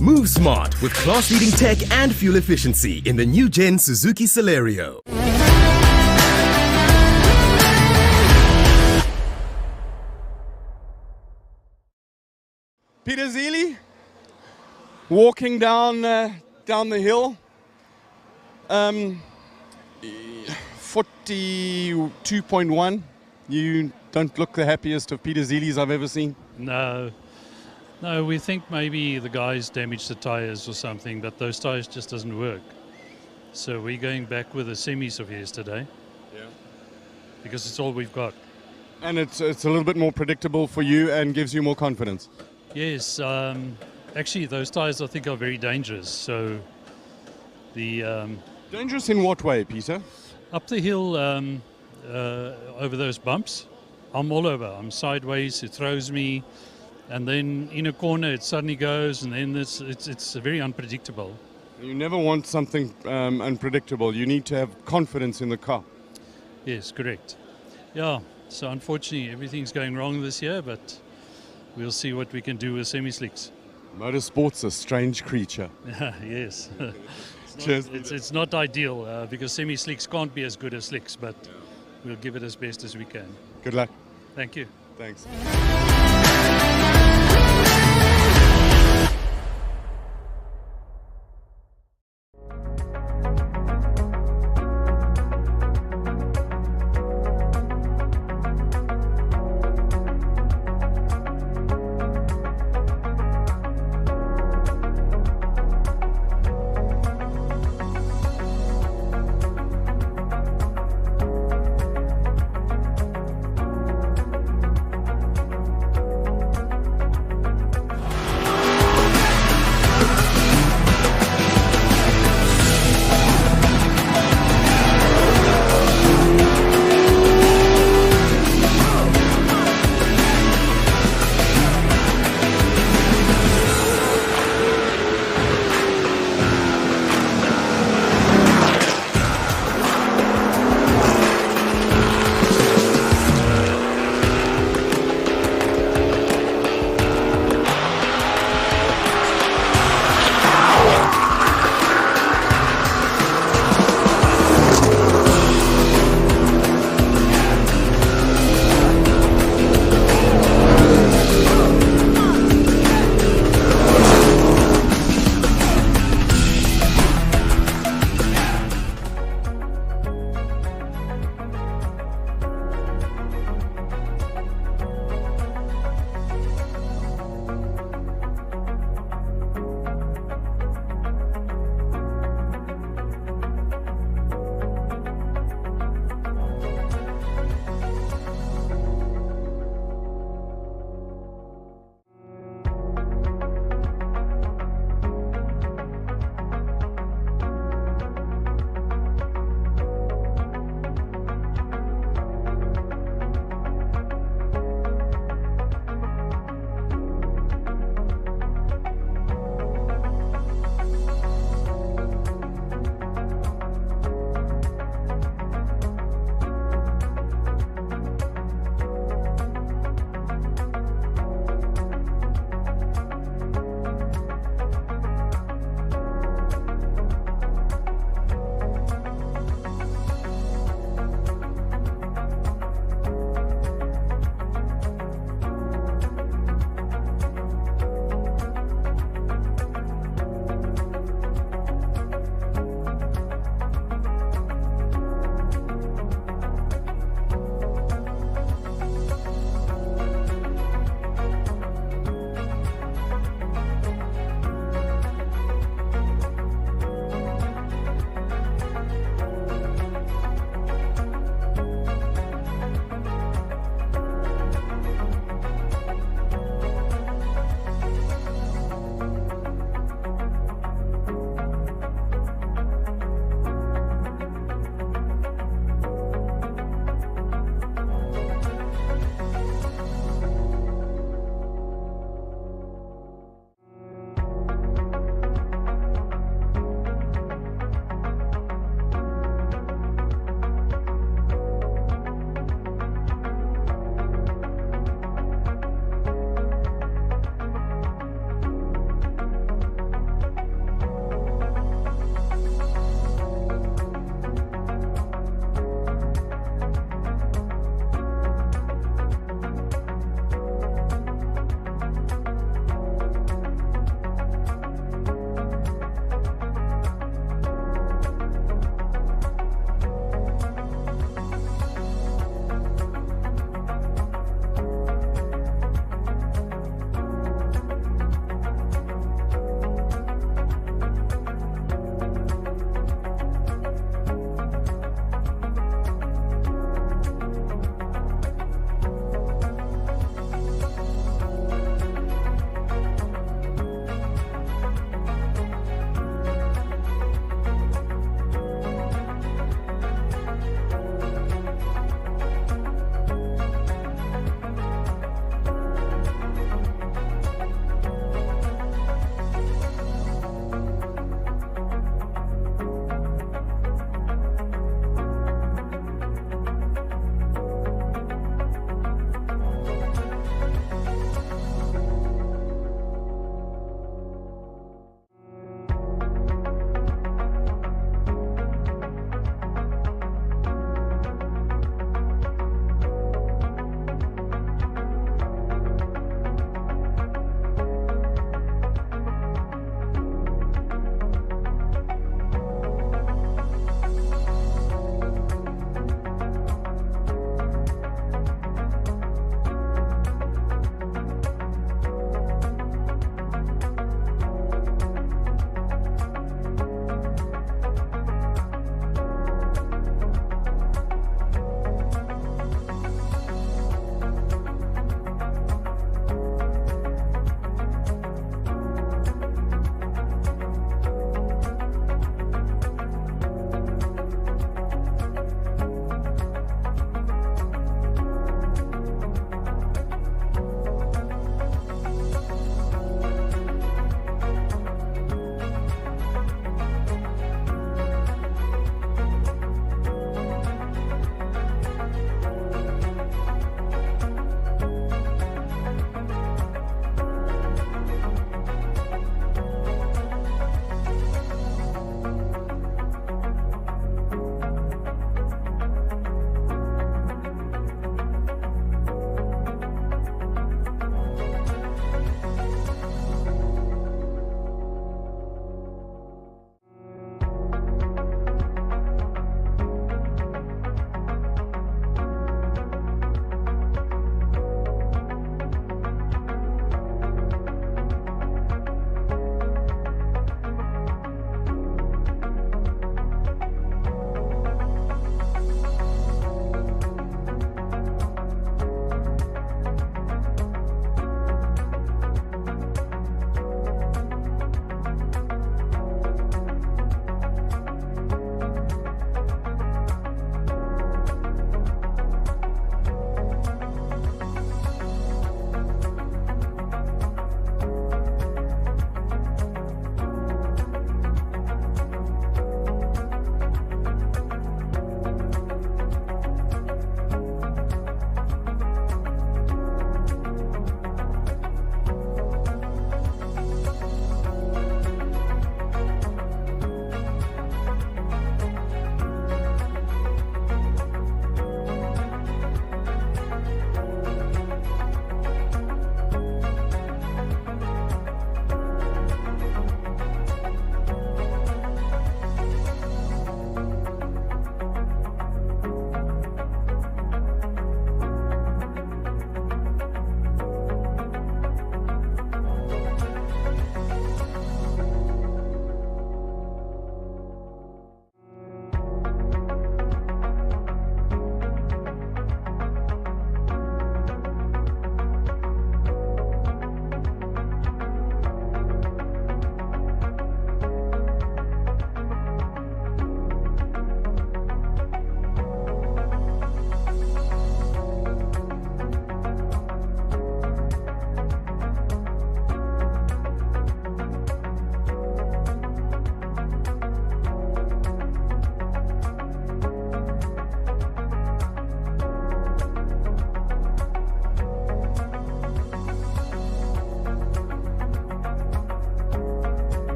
Move smart with class-leading tech and fuel efficiency in the new-gen Suzuki Celerio. Peter Zealy, walking down the hill. 42.1. You don't look the happiest of Peter Zealy's I've ever seen. No, we think maybe the guys damaged the tires or something, but those tires just doesn't work. So we're going back with the semis of yesterday. Yeah. Because it's all we've got. And it's a little bit more predictable for you and gives you more confidence. Yes, actually those tires I think are very dangerous. So the dangerous in what way, Peter? Up the hill, over those bumps, I'm all over. I'm sideways. It throws me. And then in a corner it suddenly goes, and then it's very unpredictable. You never want something unpredictable. You need to have confidence in the car. Yes, correct. Yeah, so unfortunately everything's going wrong this year, but we'll see what we can do with semi-slicks. Motorsport's a strange creature. Yes. Cheers. It's not ideal because semi-slicks can't be as good as slicks, but we'll give it as best as we can. Good luck. Thank you. Thanks.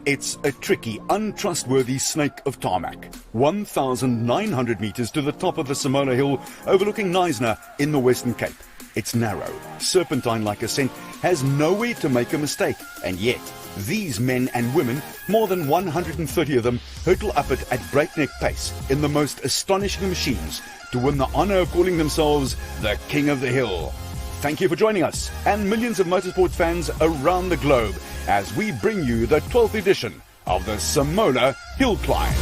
It's a tricky, untrustworthy snake of tarmac. 1,900 metres to the top of the Simola Hill, overlooking Knysna in the Western Cape. It's narrow, serpentine-like ascent, has nowhere to make a mistake, and yet these men and women, more than 130 of them, hurtle up it at breakneck pace in the most astonishing machines to win the honour of calling themselves the King of the Hill. Thank you for joining us and millions of motorsports fans around the globe as we bring you the 12th edition of the Simola Hillclimb.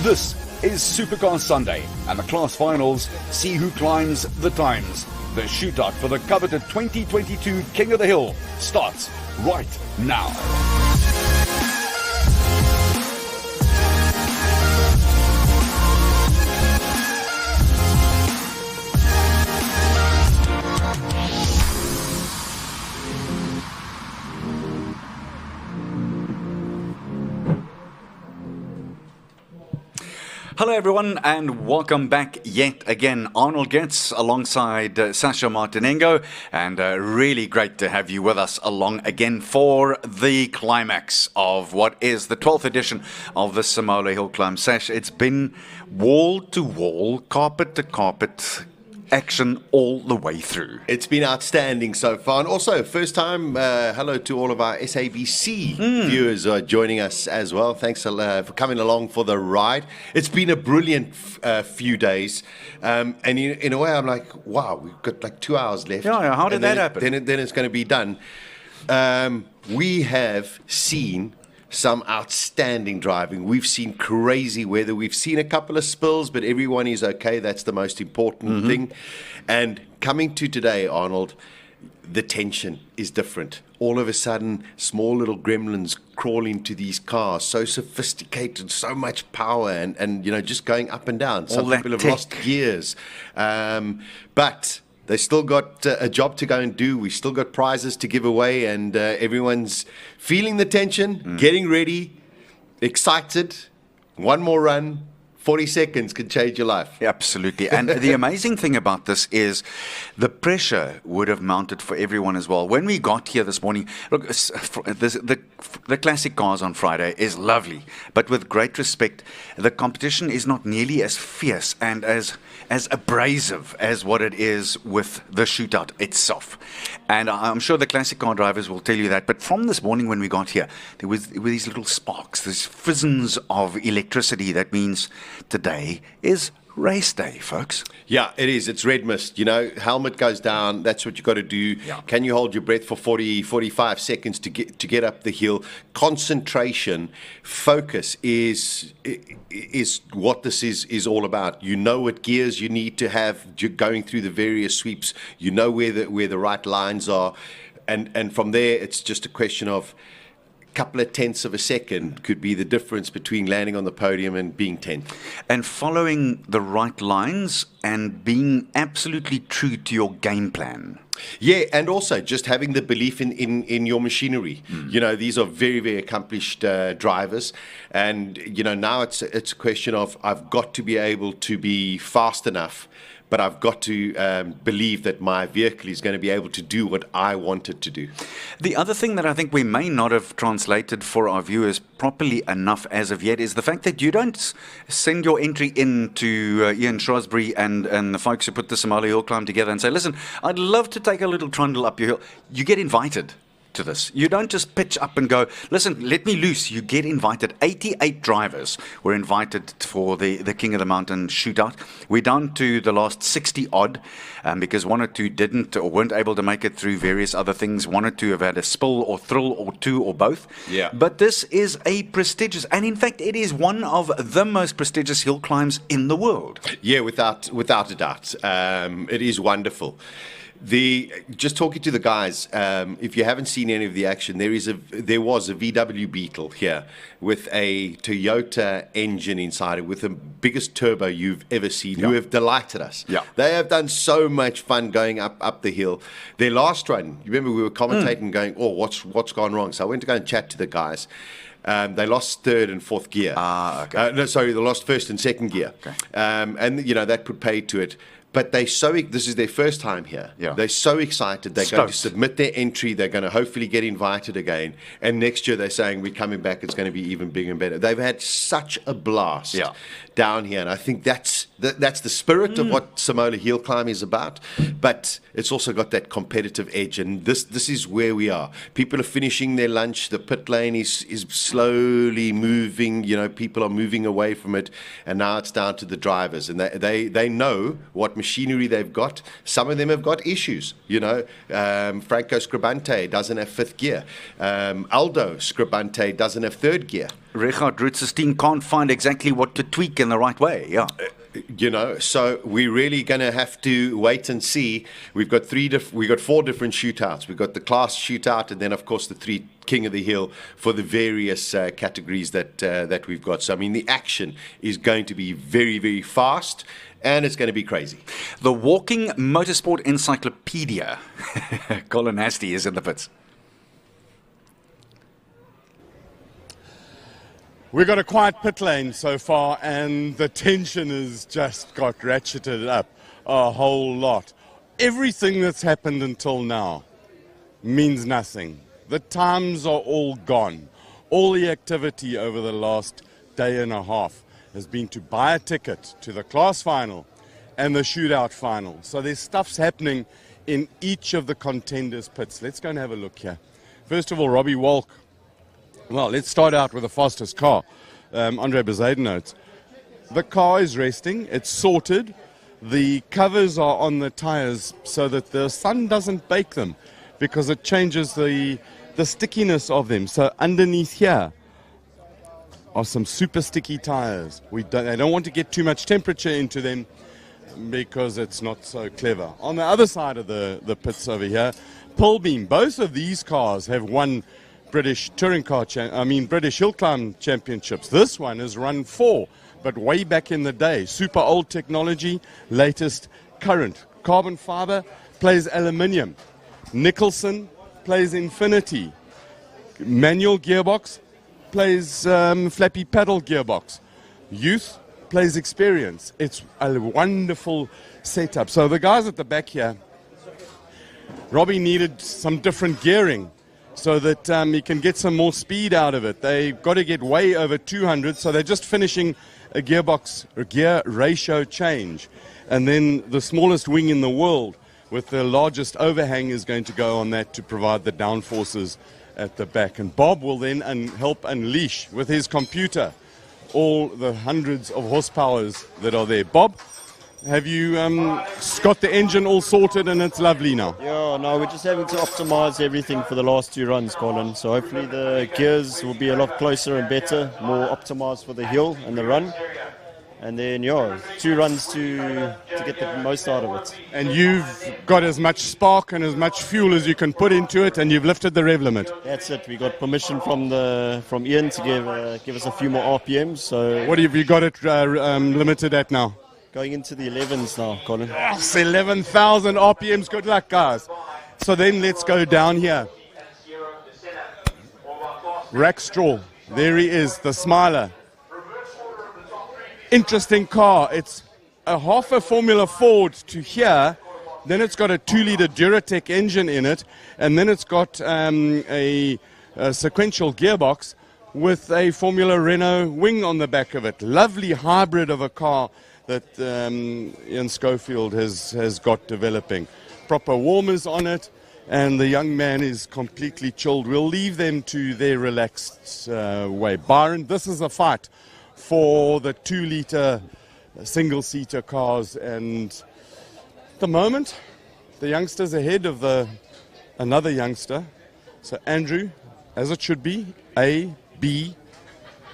This is Supercar Sunday, and the class finals see who climbs the times. The shootout for the coveted 2022 King of the Hill starts right now. Hello everyone and welcome back yet again. Arnold Getz alongside Sasha Martinengo, and really great to have you with us along again for the climax of what is the 12th edition of the Simola Hillclimb. Sash, it's been wall to wall, carpet to carpet action all the way through. It's been outstanding so far. And also, first time, hello to all of our SABC viewers who are joining us as well. Thanks for coming along for the ride. It's been a brilliant few days. And in a way, I'm like, wow, we've got like 2 hours left. Yeah, how did that happen? Then it's going to be done. We have seen some outstanding driving. We've seen crazy weather. We've seen a couple of spills, but everyone is okay. That's the most important thing. And coming to today, Arnold, the tension is different. All of a sudden, small little gremlins crawl into these cars, so sophisticated, so much power, and you know, just going up and down. Some people have lost gears. But they still got a job to go and do. We still got prizes to give away, and everyone's feeling the tension, getting ready, excited. One more run, 40 seconds could change your life. Absolutely. And the amazing thing about this is the pressure would have mounted for everyone as well. When we got here this morning, look, the classic cars on Friday is lovely, but with great respect, the competition is not nearly as fierce and as abrasive as what it is with the shootout itself. And I'm sure the classic car drivers will tell you that. But from this morning when we got here, there were these little sparks, these fizzons of electricity. That means today is race day, folks. Yeah, it is. It's red mist. You know, helmet goes down. That's what you got to do. Yeah. Can you hold your breath for 40, 45 seconds to get up the hill? Concentration, focus is what this is all about. You know what gears you need to have going through the various sweeps. You know where the right lines are, and from there it's just a question of couple of tenths of a second could be the difference between landing on the podium and being 10th. And following the right lines and being absolutely true to your game plan. Yeah, and also just having the belief in your machinery. You know, these are very, very accomplished drivers. And, you know, now it's a question of I've got to be able to be fast enough, but I've got to believe that my vehicle is going to be able to do what I want it to do. The other thing that I think we may not have translated for our viewers properly enough as of yet is the fact that you don't send your entry in to Ian Shrewsbury and the folks who put the Simola Hillclimb together and say, listen, I'd love to take a little trundle up your hill. You get invited to this. You don't just pitch up and go, listen, let me loose. You get invited. 88 drivers were invited for the King of the Mountain shootout. We're down to the last 60 odd because one or two didn't or weren't able to make it through various other things. One or two have had a spill or thrill or two or both. Yeah. But this is a prestigious, and in fact it is one of the most prestigious hill climbs in the world. Yeah, without a doubt. It is wonderful. Just talking to the guys, if you haven't seen any of the action, there was a VW Beetle here with a Toyota engine inside it, with the biggest turbo you've ever seen, who have delighted us. Yeah. They have done so much fun going up the hill. Their last run, you remember we were commentating going, oh, what's gone wrong? So I went to go and chat to the guys. They lost third and fourth gear. Okay. They lost first and second gear. Okay. And, you know, that put paid to it. But this is their first time here. Yeah. They're so excited. They're going to Stoked. submit their entry. They're going to hopefully get invited again. And next year they're saying, we're coming back. It's going to be even bigger and better. They've had such a blast down here. And I think that's the spirit of what Simola Hillclimb is about. But it's also got that competitive edge. And this is where we are. People are finishing their lunch. The pit lane is slowly moving. You know, people are moving away from it. And now it's down to the drivers. And they know what machinery they've got. Some of them have got issues. You know, Franco Scribante doesn't have fifth gear. Aldo Scribante doesn't have third gear. Richard Rutzestein can't find exactly what to tweak in the right way. Yeah. You know, so we're really going to have to wait and see. We've got four different shootouts. We've got the class shootout, and then of course the 3 King of the Hill for the various categories that we've got. So I mean, the action is going to be very, very fast. And it's going to be crazy. The walking motorsport encyclopedia. Colin Hasty is in the pits. We've got a quiet pit lane so far, and the tension has just got ratcheted up a whole lot. Everything that's happened until now means nothing. The times are all gone. All the activity over the last day and a half has been to buy a ticket to the class final and the shootout final. So there's stuff's happening in each of the contenders' pits. Let's go and have a look here. First of all, Robbie Walk. Well, let's start out with the fastest car, Andre Bezuidenhout. The car is resting, it's sorted. The covers are on the tires so that the sun doesn't bake them because it changes the stickiness of them. So underneath here are some super sticky tires. They don't want to get too much temperature into them because it's not so clever. On the other side of the pits over here, pull beam. Both of these cars have won British British Hill Climb Championships. This one is run 4, but way back in the day. Super old technology, latest current. Carbon fiber plays aluminium. Nicholson plays Infinity. Manual gearbox plays flappy paddle gearbox. Youth plays Experience. It's a wonderful setup. So the guys at the back here, Robbie needed some different gearing so that he can get some more speed out of it. They've got to get way over 200, so they're just finishing a gear ratio change. And then the smallest wing in the world with the largest overhang is going to go on that to provide the downforces at the back. And Bob will then help unleash with his computer all the hundreds of horsepowers that are there. Bob, have you got the engine all sorted and it's lovely now? Yeah, no, we're just having to optimize everything for the last 2 runs, Colin. So hopefully the gears will be a lot closer and better, more optimized for the hill and the run. And then, 2 runs to get the most out of it. And you've got as much spark and as much fuel as you can put into it, and you've lifted the rev limit. That's it. We got permission from Ian to give us a few more RPMs. So what have you got it limited at now? Going into the 11s now, Colin. Yes, 11,000 RPMs. Good luck, guys. So then let's go down here. Rackstraw. There he is, the smiler. Interesting car. It's a half a Formula Ford to here. Then it's got a 2-liter Duratec engine in it. And then it's got a sequential gearbox with a Formula Renault wing on the back of it. Lovely hybrid of a car that Ian Schofield has got developing. Proper warmers on it, and the young man is completely chilled. We'll leave them to their relaxed way. Byron, this is a fight for the 2-liter single-seater cars, and at the moment, the youngster's ahead of another youngster. So Andrew, as it should be, A, B,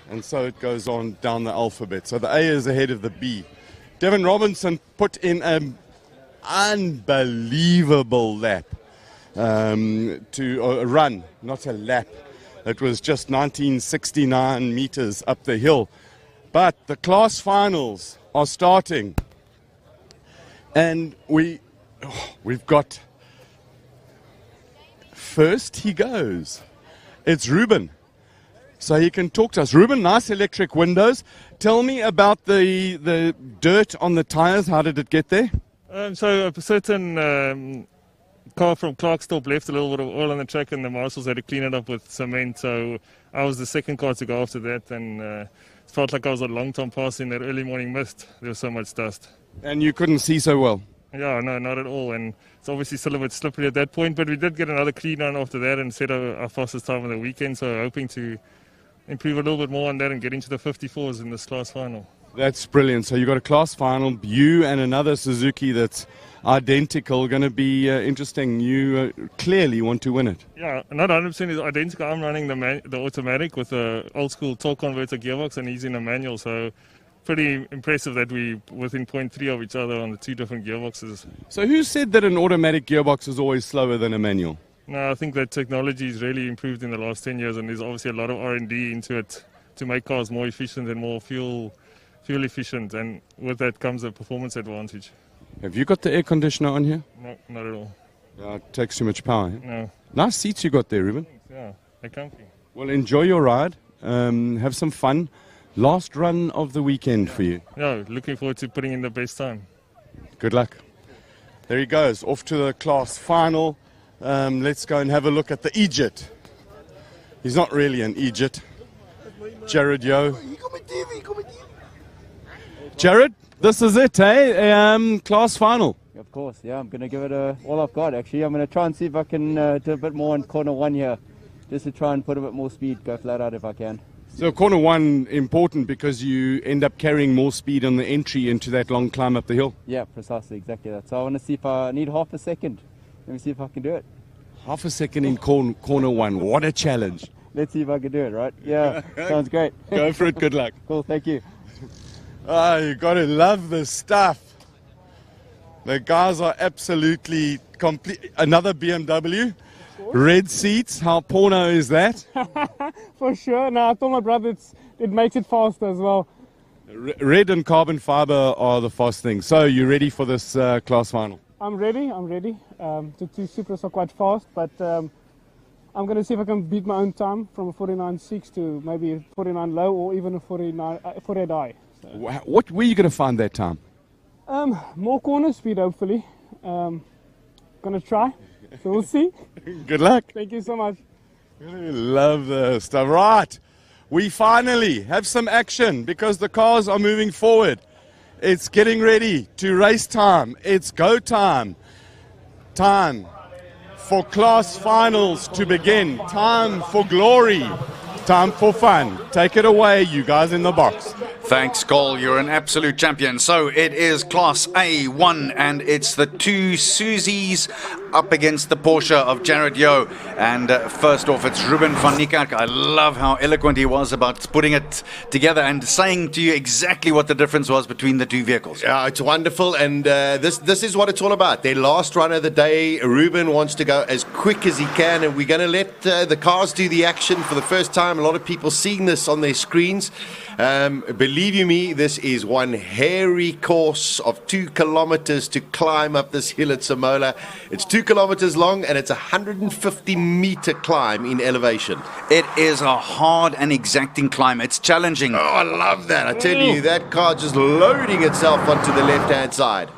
and so it goes on down the alphabet. So the A is ahead of the B. Devin Robinson put in an unbelievable lap to a run, not a lap. It was just 1969 meters up the hill. But the class finals are starting. And we've got, first he goes. It's Ruben. So he can talk to us. Ruben, nice electric windows. Tell me about the dirt on the tires. How did it get there? So a certain car from Clarkstorp left a little bit of oil on the track, and the marshals had to clean it up with cement. So I was the second car to go after that, and it felt like I was a long time past in that early morning mist. There was so much dust. And you couldn't see so well? Yeah, no, not at all. And it's obviously still a bit slippery at that point, but we did get another clean run after that and set our fastest time on the weekend. So hoping to improve a little bit more on that and get into the 54s in this class final. That's brilliant. So you got a class final, you and another Suzuki that's identical, going to be interesting. You clearly want to win it. Yeah, not 100% is identical. I'm running the automatic with the old school torque converter gearbox, and he's in a manual. So pretty impressive that we within 0.3 of each other on the two different gearboxes. So who said that an automatic gearbox is always slower than a manual? No, I think that technology has really improved in the last 10 years, and there's obviously a lot of R&D into it to make cars more efficient and more fuel efficient, and with that comes a performance advantage. Have you got the air conditioner on here? No, not at all. It takes too much power. No. Nice seats you got there, Ruben. Yeah, they're comfy. Well, enjoy your ride. Have some fun. Last run of the weekend for you. Yeah, looking forward to putting in the best time. Good luck. There he goes, off to the class final. Let's go and have a look at the Egypt. He's not really an Egypt. Jared Yo. Jared, this is it, eh? Class final. Of course, yeah. I'm going to give it all I've got, actually. I'm going to try and see if I can do a bit more in corner one here, just to try and put a bit more speed, go flat out if I can. So corner one, important because you end up carrying more speed on the entry into that long climb up the hill. Yeah, precisely, exactly that. So I want to see if I need half a second. Let me see if I can do it. Half a second in corner one. What a challenge. Let's see if I can do it, right? Yeah, sounds great. Go for it, good luck. Cool, thank you. You got to love this stuff. The guys are absolutely complete. Another BMW. Red seats. How porno is that? For sure. No, I told my brother it makes it faster as well. Red and carbon fiber are the fast things. So you ready for this class final? I'm ready. The two Supras are quite fast, but I'm going to see if I can beat my own time from a 49.6 to maybe a 49 low or even a 48i. So. What were you going to find that time? More corner speed, hopefully. Going to try, so we'll see. Good luck. Thank you so much. Love the stuff. Right, we finally have some action because the cars are moving forward. It's getting ready to race time. It's go time. Time for class finals to begin. Time for glory. Time for fun. Take it away, you guys in the box. Thanks, Cole. You're an absolute champion. So it is Class A1, and it's the two Suzies up against the Porsche of Jared Yo. And first off, it's Ruben van Niekerk. I love how eloquent he was about putting it together and saying to you exactly what the difference was between the two vehicles. Yeah, it's wonderful, and this is what it's all about. Their last run of the day, Ruben wants to go as quick as he can, and we're going to let the cars do the action for the first time. A lot of people seeing this on their screens. Believe you me, this is one hairy course of 2 kilometers to climb up this hill at Simola. It's 2 kilometers long and it's a 150-meter climb in elevation. It is a hard and exacting climb. It's challenging. Oh, I love that. I tell you, that car just loading itself onto the left-hand side.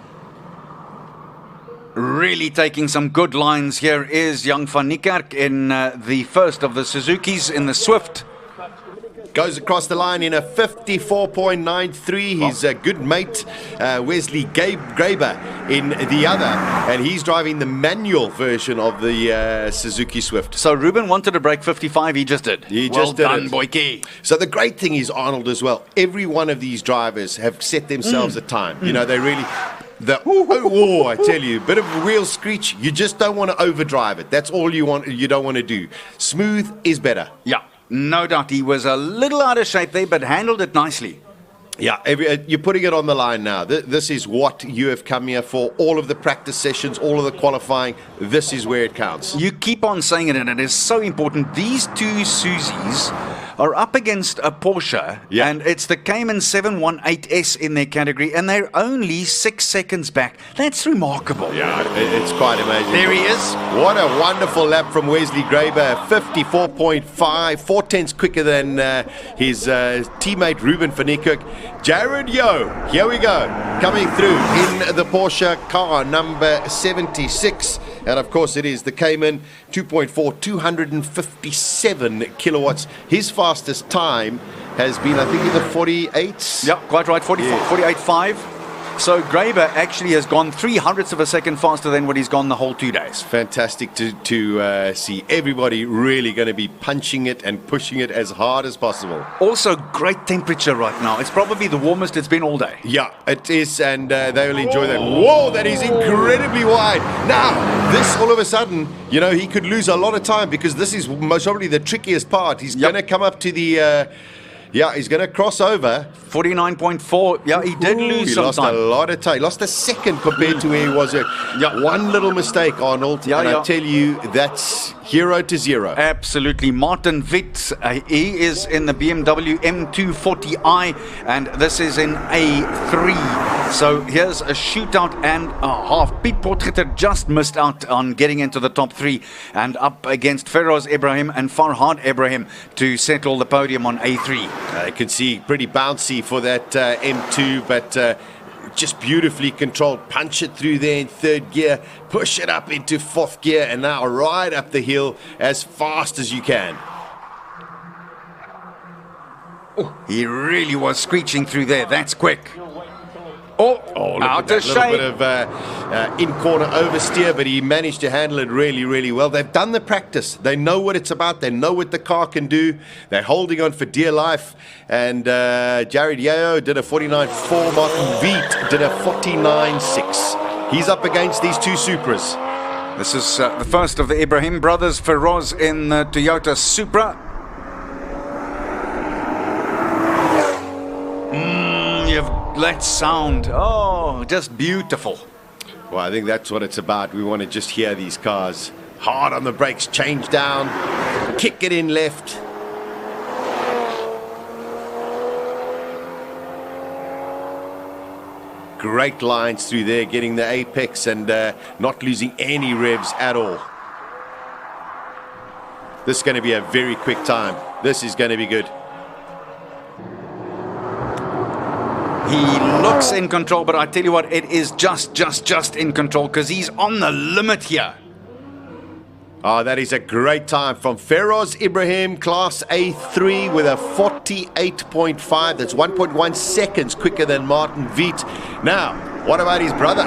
Really taking some good lines. Here is young van Niekerk in the first of the Suzukis in the Swift. Goes across the line in a 54.93. His good mate, Wesley Graber, in the other. And he's driving the manual version of the Suzuki Swift. So Ruben wanted to break 55. He just did. He well just did done, it. Boyke. So the great thing is, Arnold, as well, every one of these drivers have set themselves a time. You know, they really... I tell you, a bit of a wheel screech, you just don't want to overdrive it. That's all you don't want to do. Smooth is better. Yeah. No doubt he was a little out of shape there, but handled it nicely. Yeah, you're putting it on the line now. This is what you have come here for. All of the practice sessions, all of the qualifying, this is where it counts. You keep on saying it, and it is so important. These two Suzis are up against a Porsche, and it's the Cayman 718S in their category, and they're only 6 seconds back. That's remarkable. Yeah, it's quite amazing. There he is. What a wonderful lap from Wesley Graber. 54.5, 4 tenths quicker than his teammate Ruben van Niekerk. Jared Yo, here we go, coming through in the Porsche car number 76. And of course it is the Cayman 2.4, 257 kilowatts. His fastest time has been, I think, in the 48s. Yeah, quite right, 48.5. So Graber actually has gone 0.03 of a second faster than what he's gone the whole 2 days. Fantastic to see everybody really going to be punching it and pushing it as hard as possible. Also, great temperature right now. It's probably the warmest it's been all day. Yeah, it is, and they will enjoy that. Whoa, that is incredibly wide. Now, this all of a sudden, you know, he could lose a lot of time because this is most probably the trickiest part. He's going to come up to the... yeah, he's going to cross over. 49.4. Yeah, he did lose some time. He lost a lot of time. He lost a second compared to where he was. One little mistake, Arnold. And I tell you, that's 0 to 0. Absolutely. Martin Witt, he is in the BMW M240i, and this is in A3. So here's a shootout and a half. Piet Potgieter just missed out on getting into the top 3 and up against Feroz Ibrahim and Farhad Ibrahim to settle the podium on A3. You can see pretty bouncy for that M2, but just beautifully controlled. Punch it through there in 3rd gear, push it up into 4th gear, and now right up the hill as fast as you can. Oh, he really was screeching through there. That's quick. Oh, out of shape. A little bit of in-corner oversteer, but he managed to handle it really, really well. They've done the practice. They know what it's about. They know what the car can do. They're holding on for dear life. And Jared Yeo did a 49.4. Martin Wiet did a 49.6. He's up against these two Supras. This is the first of the Ibrahim brothers, Feroz in the Toyota Supra. That sound, oh, just beautiful. Well, I think that's what it's about. We want to just hear these cars hard on the brakes, change down, kick it in left. Great lines through there, getting the apex and not losing any revs at all. This is going to be a very quick time. This is going to be good. He looks in control, but I tell you what, it is just in control because he's on the limit here. Oh, that is a great time from Feroz Ibrahim, Class A3 with a 48.5. That's 1.1 seconds quicker than Martin Wiet. Now, what about his brother?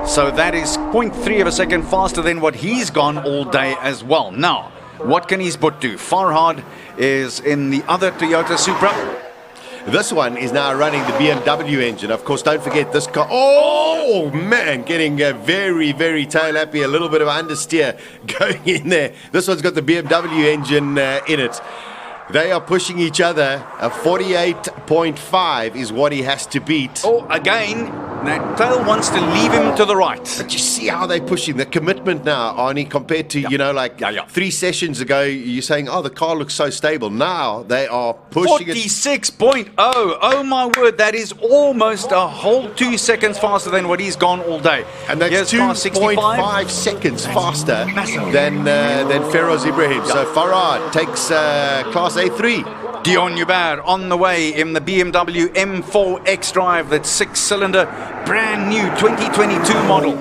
So that is 0.3 of a second faster than what he's gone all day as well. Now, what can his butt do? Farhad is in the other Toyota Supra. This one is now running the BMW engine. Of course, don't forget this car. Oh, man, getting very, very tail happy. A little bit of understeer going in there. This one's got the BMW engine in it. They are pushing each other. A 48.5 is what he has to beat. Oh, again, that tail wants to leave him to the right. But you see how they're pushing. The commitment now, Arnie, compared to, you know, like 3 sessions ago, you're saying, oh, the car looks so stable. Now they are pushing 46.0. Oh, my word. That is almost a whole 2 seconds faster than what he's gone all day. And that's 2.5 seconds faster than Feroz Ibrahim. So Farhad takes Class A3. Dion Hubert on the way in the BMW M4 X-Drive, that 6-cylinder, brand new 2022 model.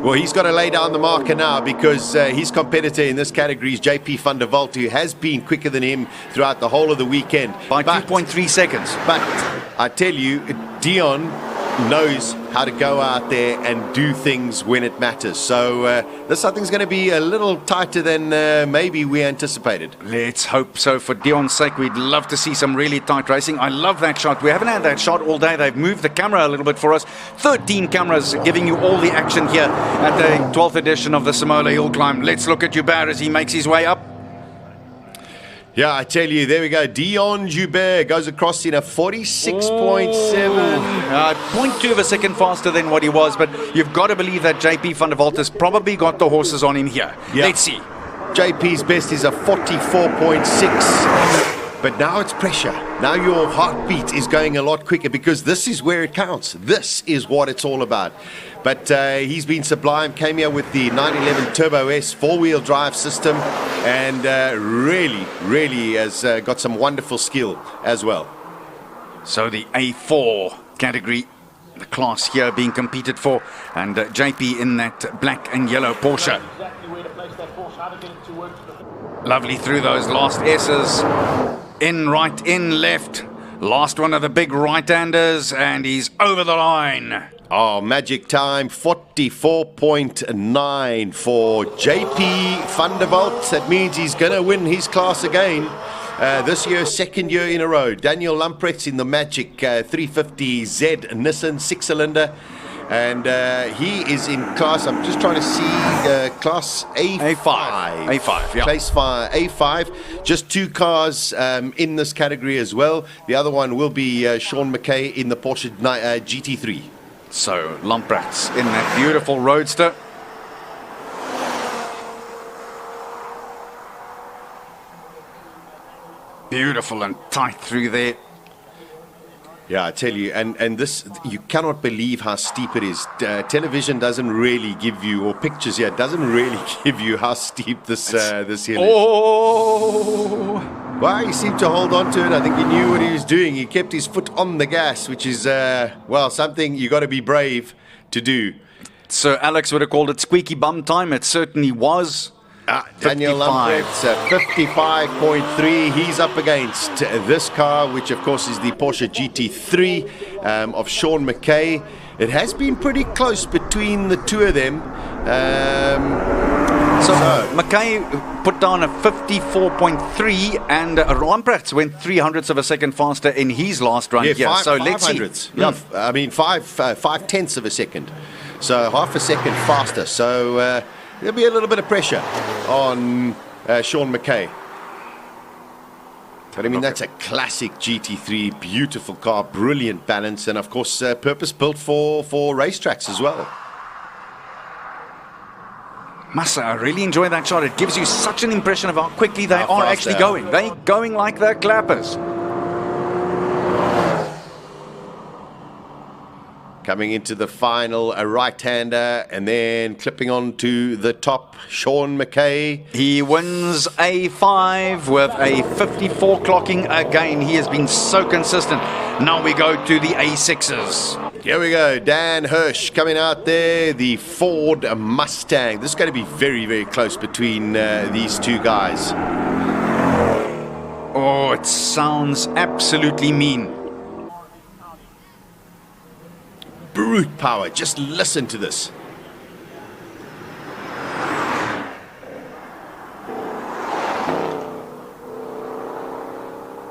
Well, he's got to lay down the marker now because his competitor in this category is JP van der Walt, who has been quicker than him throughout the whole of the weekend. By 2.3 seconds. But I tell you, Dion knows how to go out there and do things when it matters. So this, I think, is going to be a little tighter than maybe we anticipated. Let's hope so. For Dion's sake, we'd love to see some really tight racing. I love that shot. We haven't had that shot all day. They've moved the camera a little bit for us. 13 cameras giving you all the action here at the 12th edition of the Simola Hillclimb. Let's look at Hubert as he makes his way up. Yeah, I tell you, there we go. Dion Joubert goes across in a 46.7. 0.2 of a second faster than what he was, but you've got to believe that JP van der Walt has probably got the horses on him here. Yeah. Let's see. JP's best is a 44.6. But now it's pressure. Now your heartbeat is going a lot quicker because this is where it counts. This is what it's all about. But he's been sublime. Came here with the 911 Turbo S 4-wheel drive system and really has got some wonderful skill as well. So the A4 category, the class here being competed for, and JP in that black and yellow Porsche. Lovely through those last S's. In right, in left. Last one of the big right-handers, and he's over the line. Oh, magic time, 44.9 for JP van der Walt. That means he's going to win his class again. This year, second year in a row. Daniel Lamprecht's in the magic 350Z Nissan 6-cylinder. And he is in class, I'm just trying to see, class A5. A5, yeah. Class A5. Just 2 cars in this category as well. The other one will be Sean McKay in the Porsche GT3. So, Lamprecht's in that beautiful roadster. Beautiful and tight through there. Yeah, I tell you, and this, you cannot believe how steep it is. Television doesn't really give you, or pictures here, doesn't really give you how steep this this hill is. Oh! Well, he seemed to hold on to it. I think he knew what he was doing. He kept his foot on the gas, which is, well, something you got to be brave to do. So Alex would have called it squeaky bum time. It certainly was. Daniel Lamprecht's 55.3. He's up against this car, which of course is the Porsche GT3 of Sean McKay. It has been pretty close between the two of them. So McKay put down a 54.3 and Lamprecht went 0.03 of a second faster in his last run. Yeah, so let's see. Yeah, I mean 5/10 of a second. So half a second faster. So there'll be a little bit of pressure on Sean McKay. But I mean, that's a classic GT3, beautiful car, brilliant balance, and of course, purpose-built for racetracks as well. Massa, I really enjoy that shot. It gives you such an impression of how quickly they are actually going. They're going like they're clappers. Coming into the final, a right-hander, and then clipping on to the top, Sean McKay. He wins A5 with a 54 clocking again. He has been so consistent. Now we go to the A6s. Here we go, Dan Hirsch coming out there, the Ford Mustang. This is going to be very, very close between these two guys. Oh, it sounds absolutely mean. Brute power, just listen to this.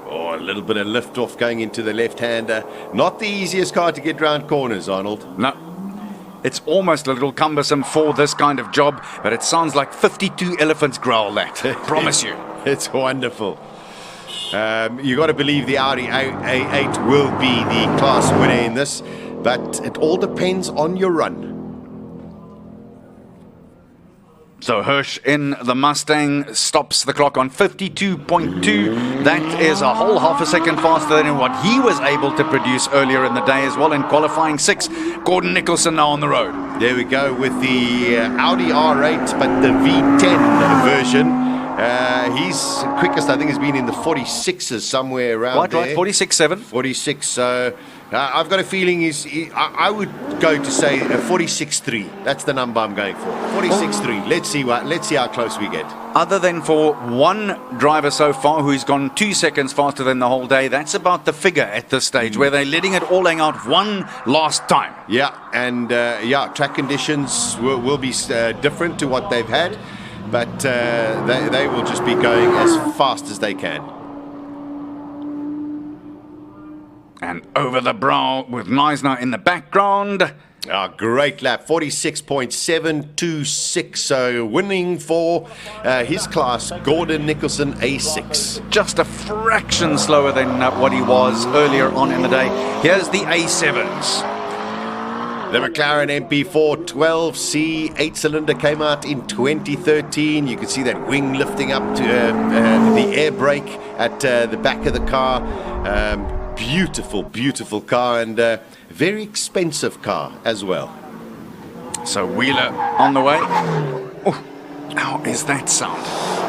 Oh, a little bit of lift off going into the left-hander. Not the easiest car to get round corners, Arnold. No. It's almost a little cumbersome for this kind of job, but it sounds like 52 elephants growl that. Promise you. It's wonderful. You got to believe the Audi A8 will be the class winner in this. But it all depends on your run. So Hirsch in the Mustang stops the clock on 52.2. That is a whole half a second faster than what he was able to produce earlier in the day as well in qualifying 6. Gordon Nicholson now on the road. There we go with the Audi R8, but the V10 version. He's quickest, I think, has been in the 46s somewhere around there. Right, 46.7. 46, so I've got a feeling I would go to say a 46.3. That's the number I'm going for. 46.3. Let's see how close we get. Other than for one driver so far who's gone 2 seconds faster than the whole day, that's about the figure at this stage, where they're letting it all hang out one last time. Yeah, and track conditions will be different to what they've had. But they will just be going as fast as they can. And over the brow with Neisner in the background. Great lap, 46.726. So winning for his class, Gordon Nicholson, A6. Just a fraction slower than what he was earlier on in the day. Here's the A7s. The McLaren MP4 12C 8-cylinder came out in 2013. You can see that wing lifting up to the air brake at the back of the car. Beautiful, beautiful car, and very expensive car as well. So Wheeler on the way. Oh, how is that sound?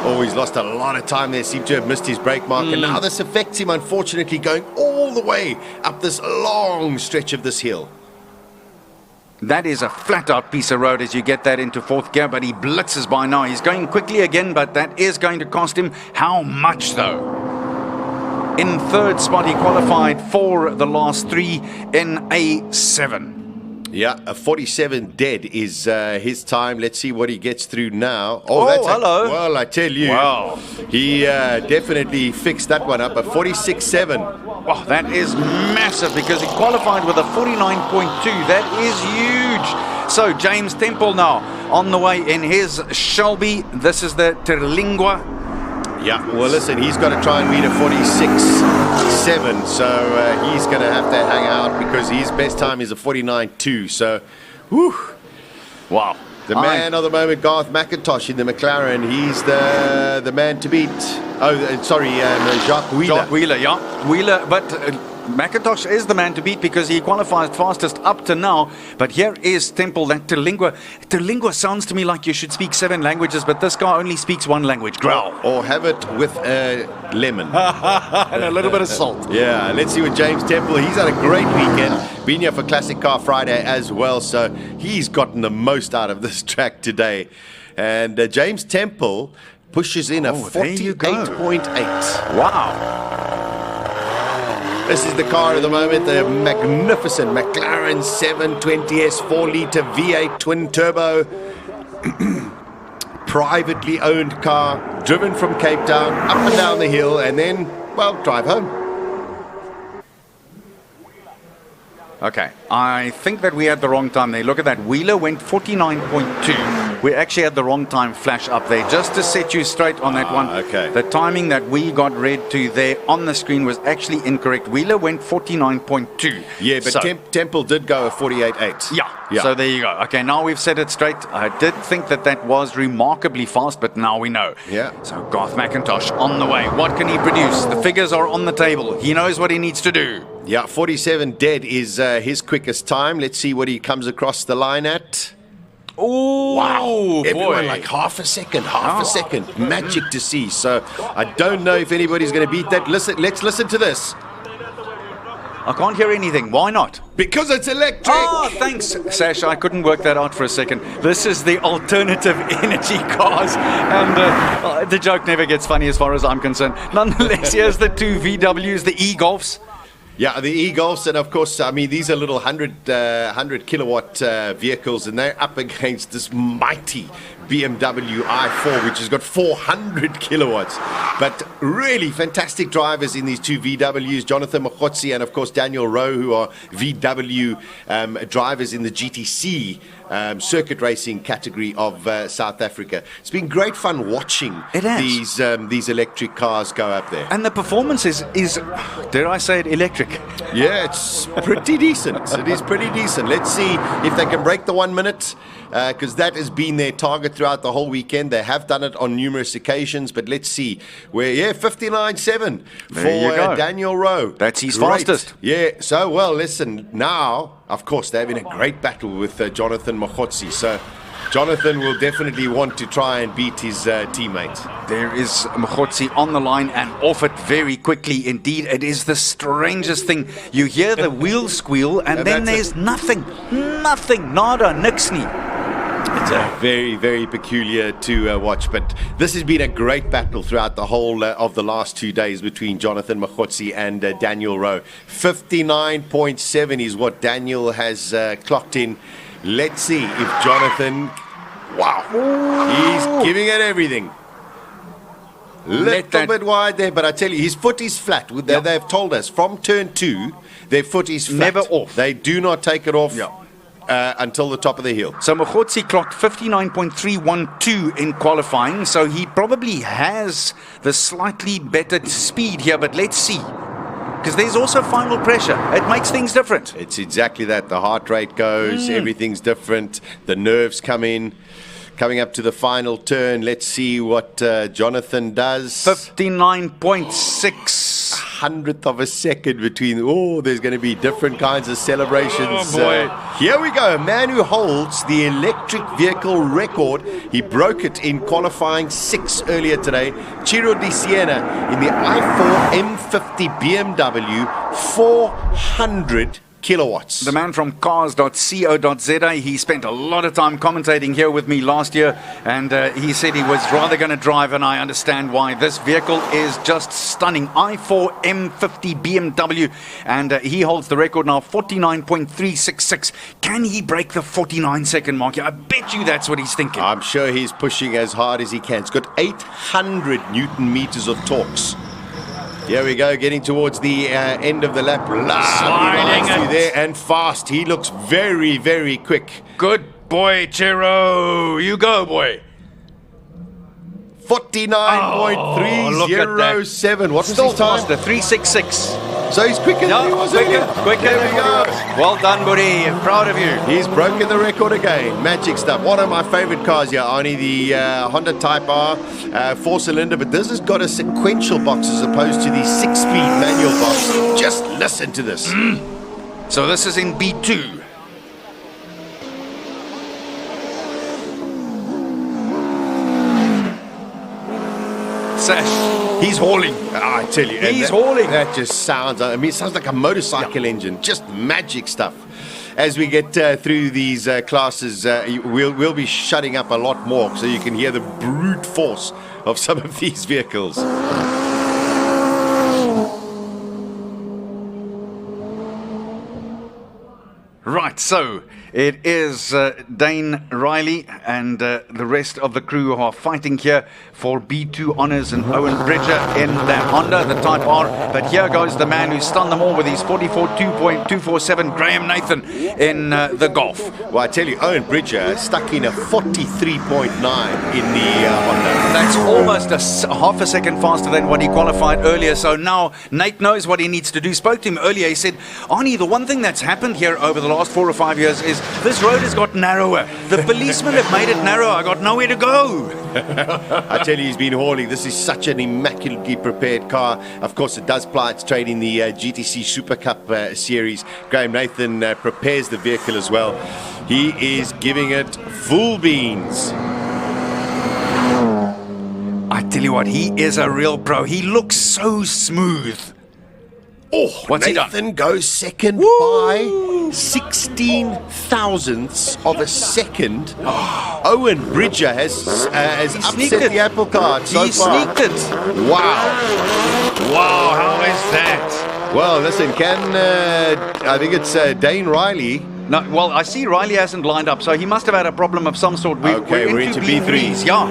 Oh, he's lost a lot of time there. Seemed to have missed his brake mark, and now this affects him, unfortunately, going all the way up this long stretch of this hill. That is a flat-out piece of road as you get that into fourth gear, but he blitzes by now. He's going quickly again, but that is going to cost him. How much, though? In third spot, he qualified for the last three in a 7. Yeah, a 47 dead is his time. Let's see what he gets through now. Oh, that's hello. Well, I tell you, wow. He definitely fixed that one up. A 46.7. Wow, that is massive because he qualified with a 49.2. That is huge. So James Temple now on the way in his Shelby. This is the Terlingua. Yeah, well, listen, he's got to try and beat a 46.7, so he's going to have to hang out because his best time is a 49.2. So, whew. Wow. The man of the moment, Garth McIntosh in the McLaren. He's the man to beat. Oh, sorry, Jacques Wheeler. Jacques Wheeler, yeah. Wheeler, but McIntosh is the man to beat because he qualified fastest up to now. But here is Temple, that Terlingua. Terlingua sounds to me like you should speak 7 languages, but this guy only speaks 1 language, growl. Or have it with a lemon. And a little bit of salt. Yeah, let's see with James Temple. He's had a great weekend. Been here for Classic Car Friday as well, so he's gotten the most out of this track today. And James Temple pushes in a 48.8. Wow. This is the car of the moment, the magnificent McLaren 720S 4-litre V8 twin-turbo. Privately owned car, driven from Cape Town, up and down the hill, and then, well, drive home. Okay, I think that we had the wrong time there. Look at that. Wheeler went 49.2. We actually had the wrong time flash up there. Just to set you straight on that one. Okay. The timing that we got read to there on the screen was actually incorrect. Wheeler went 49.2. Yeah, but So- Temple did go a 48.8. Yeah. So there you go. Okay, now we've set it straight. I did think that that was remarkably fast, but now we know. Yeah. So Garth McIntosh on the way. What can he produce? The figures are on the table. He knows what he needs to do. Yeah, 47 dead is his quickest time. Let's see what he comes across the line at. Oh, wow. Everyone boy. like half a second. Magic to see. So I don't know if anybody's going to beat that. Let's listen to this. I can't hear anything. Why not? Because it's electric. Oh, thanks, Sash. I couldn't work that out for a second. This is the alternative energy cars. And the joke never gets funny as far as I'm concerned. Nonetheless, here's the 2 VWs, the E-Golfs. Yeah, the E-Golfs, and of course, I mean, these are little 100 kilowatt vehicles, and they're up against this mighty BMW i4, which has got 400 kilowatts. But really fantastic drivers in these 2 VWs, Jonathan Mokotsi and, of course, Daniel Rowe, who are VW drivers in the GTC circuit racing category of South Africa. It's been great fun watching these electric cars go up there. And the performance is, dare I say it, electric. Yeah, it's pretty decent. It is pretty decent. Let's see if they can break the 1 minute, because that has been their target throughout the whole weekend. They have done it on numerous occasions, but let's see. 59.7 for Daniel Rowe. That's his Great. fastest. Yeah, so, well, listen, now, of course, they're having a great battle with Jonathan Mokotsi. So Jonathan will definitely want to try and beat his teammate. There is Mokotsi on the line and off it very quickly. Indeed, it is the strangest thing. You hear the wheel squeal and then there's nothing, nada, niks nie. It's very, very peculiar to watch, but this has been a great battle throughout the whole of the last 2 days between Jonathan Mokotsi and Daniel Rowe. 59.7 is what Daniel has clocked in. Let's see if Jonathan, he's giving it everything. Little bit wide there, but I tell you, his foot is flat. They've told us from turn 2, their foot is flat. Never off. They do not take it off. Until the top of the hill. So Mokotsi clocked 59.312 in qualifying, so he probably has the slightly better speed here, but let's see. because there's also final pressure. It makes things different. It's exactly that. The heart rate goes, everything's different. The nerves come in. Coming up to the final turn, let's see what Jonathan does. 59.6. Hundredth of a second between. There's going to be different kinds of celebrations. Oh, boy. Here we go. A man who holds the electric vehicle record. He broke it in qualifying 6 earlier today. Ciro Di Siena in the i4 M50 BMW 400 kilowatts. The man from cars.co.za, he spent a lot of time commentating here with me last year, and he said he was rather going to drive, and I understand why. This vehicle is just stunning. i4 M50 BMW, and he holds the record now, 49.366. Can he break the 49-second mark? I bet you that's what he's thinking. I'm sure he's pushing as hard as he can. It's got 800 Newton meters of torques. Here we go, getting towards the end of the lap. Sliding through there and fast. He looks very, very quick. Good boy, Chiro. You go, boy. 49.307. What's Still his time? faster, 366. So he's quicker than he was earlier. Quicker. There we go. Well done, buddy. Proud of you. He's broken the record again. Magic stuff. One of my favorite cars here, Arnie, the Honda Type R, 4-cylinder, but this has got a sequential box as opposed to the 6-speed manual box. Just listen to this. So this is in B2. He's hauling. I tell you. He's hauling. That just sounds, it sounds like a motorcycle engine. Just magic stuff. As we get through these classes, we'll be shutting up a lot more so you can hear the brute force of some of these vehicles. Right, so it is Dane Riley and the rest of the crew who are fighting here for B2 honours, and Owen Bridger in their Honda, the Type R. But here goes the man who stunned them all with his 44.247, Graham Nathan in the Golf. Well, I tell you, Owen Bridger stuck in a 43.9 in the Honda. That's almost half a second faster than what he qualified earlier. So now Nate knows what he needs to do. Spoke to him earlier. He said, Arnie, the one thing that's happened here over the last 4 or 5 years is this road has got narrower. The policemen have made it narrower. I got nowhere to go. I tell you, he's been hauling. This is such an immaculately prepared car. Of course, it does ply its trade in the GTC Super Cup series. Graham Nathan prepares the vehicle as well. He is giving it full beans. I tell you what, he is a real pro. He looks so smooth. Oh, what's Nathan he done? Goes second by 16 thousandths of a second. Owen Bridger has upset the apple cart so far. He sneaked it. Wow. Wow, how is that? Well, listen, I think it's Dane Riley. No, well, I see Riley hasn't lined up, so he must have had a problem of some sort. We're into B3s, yeah.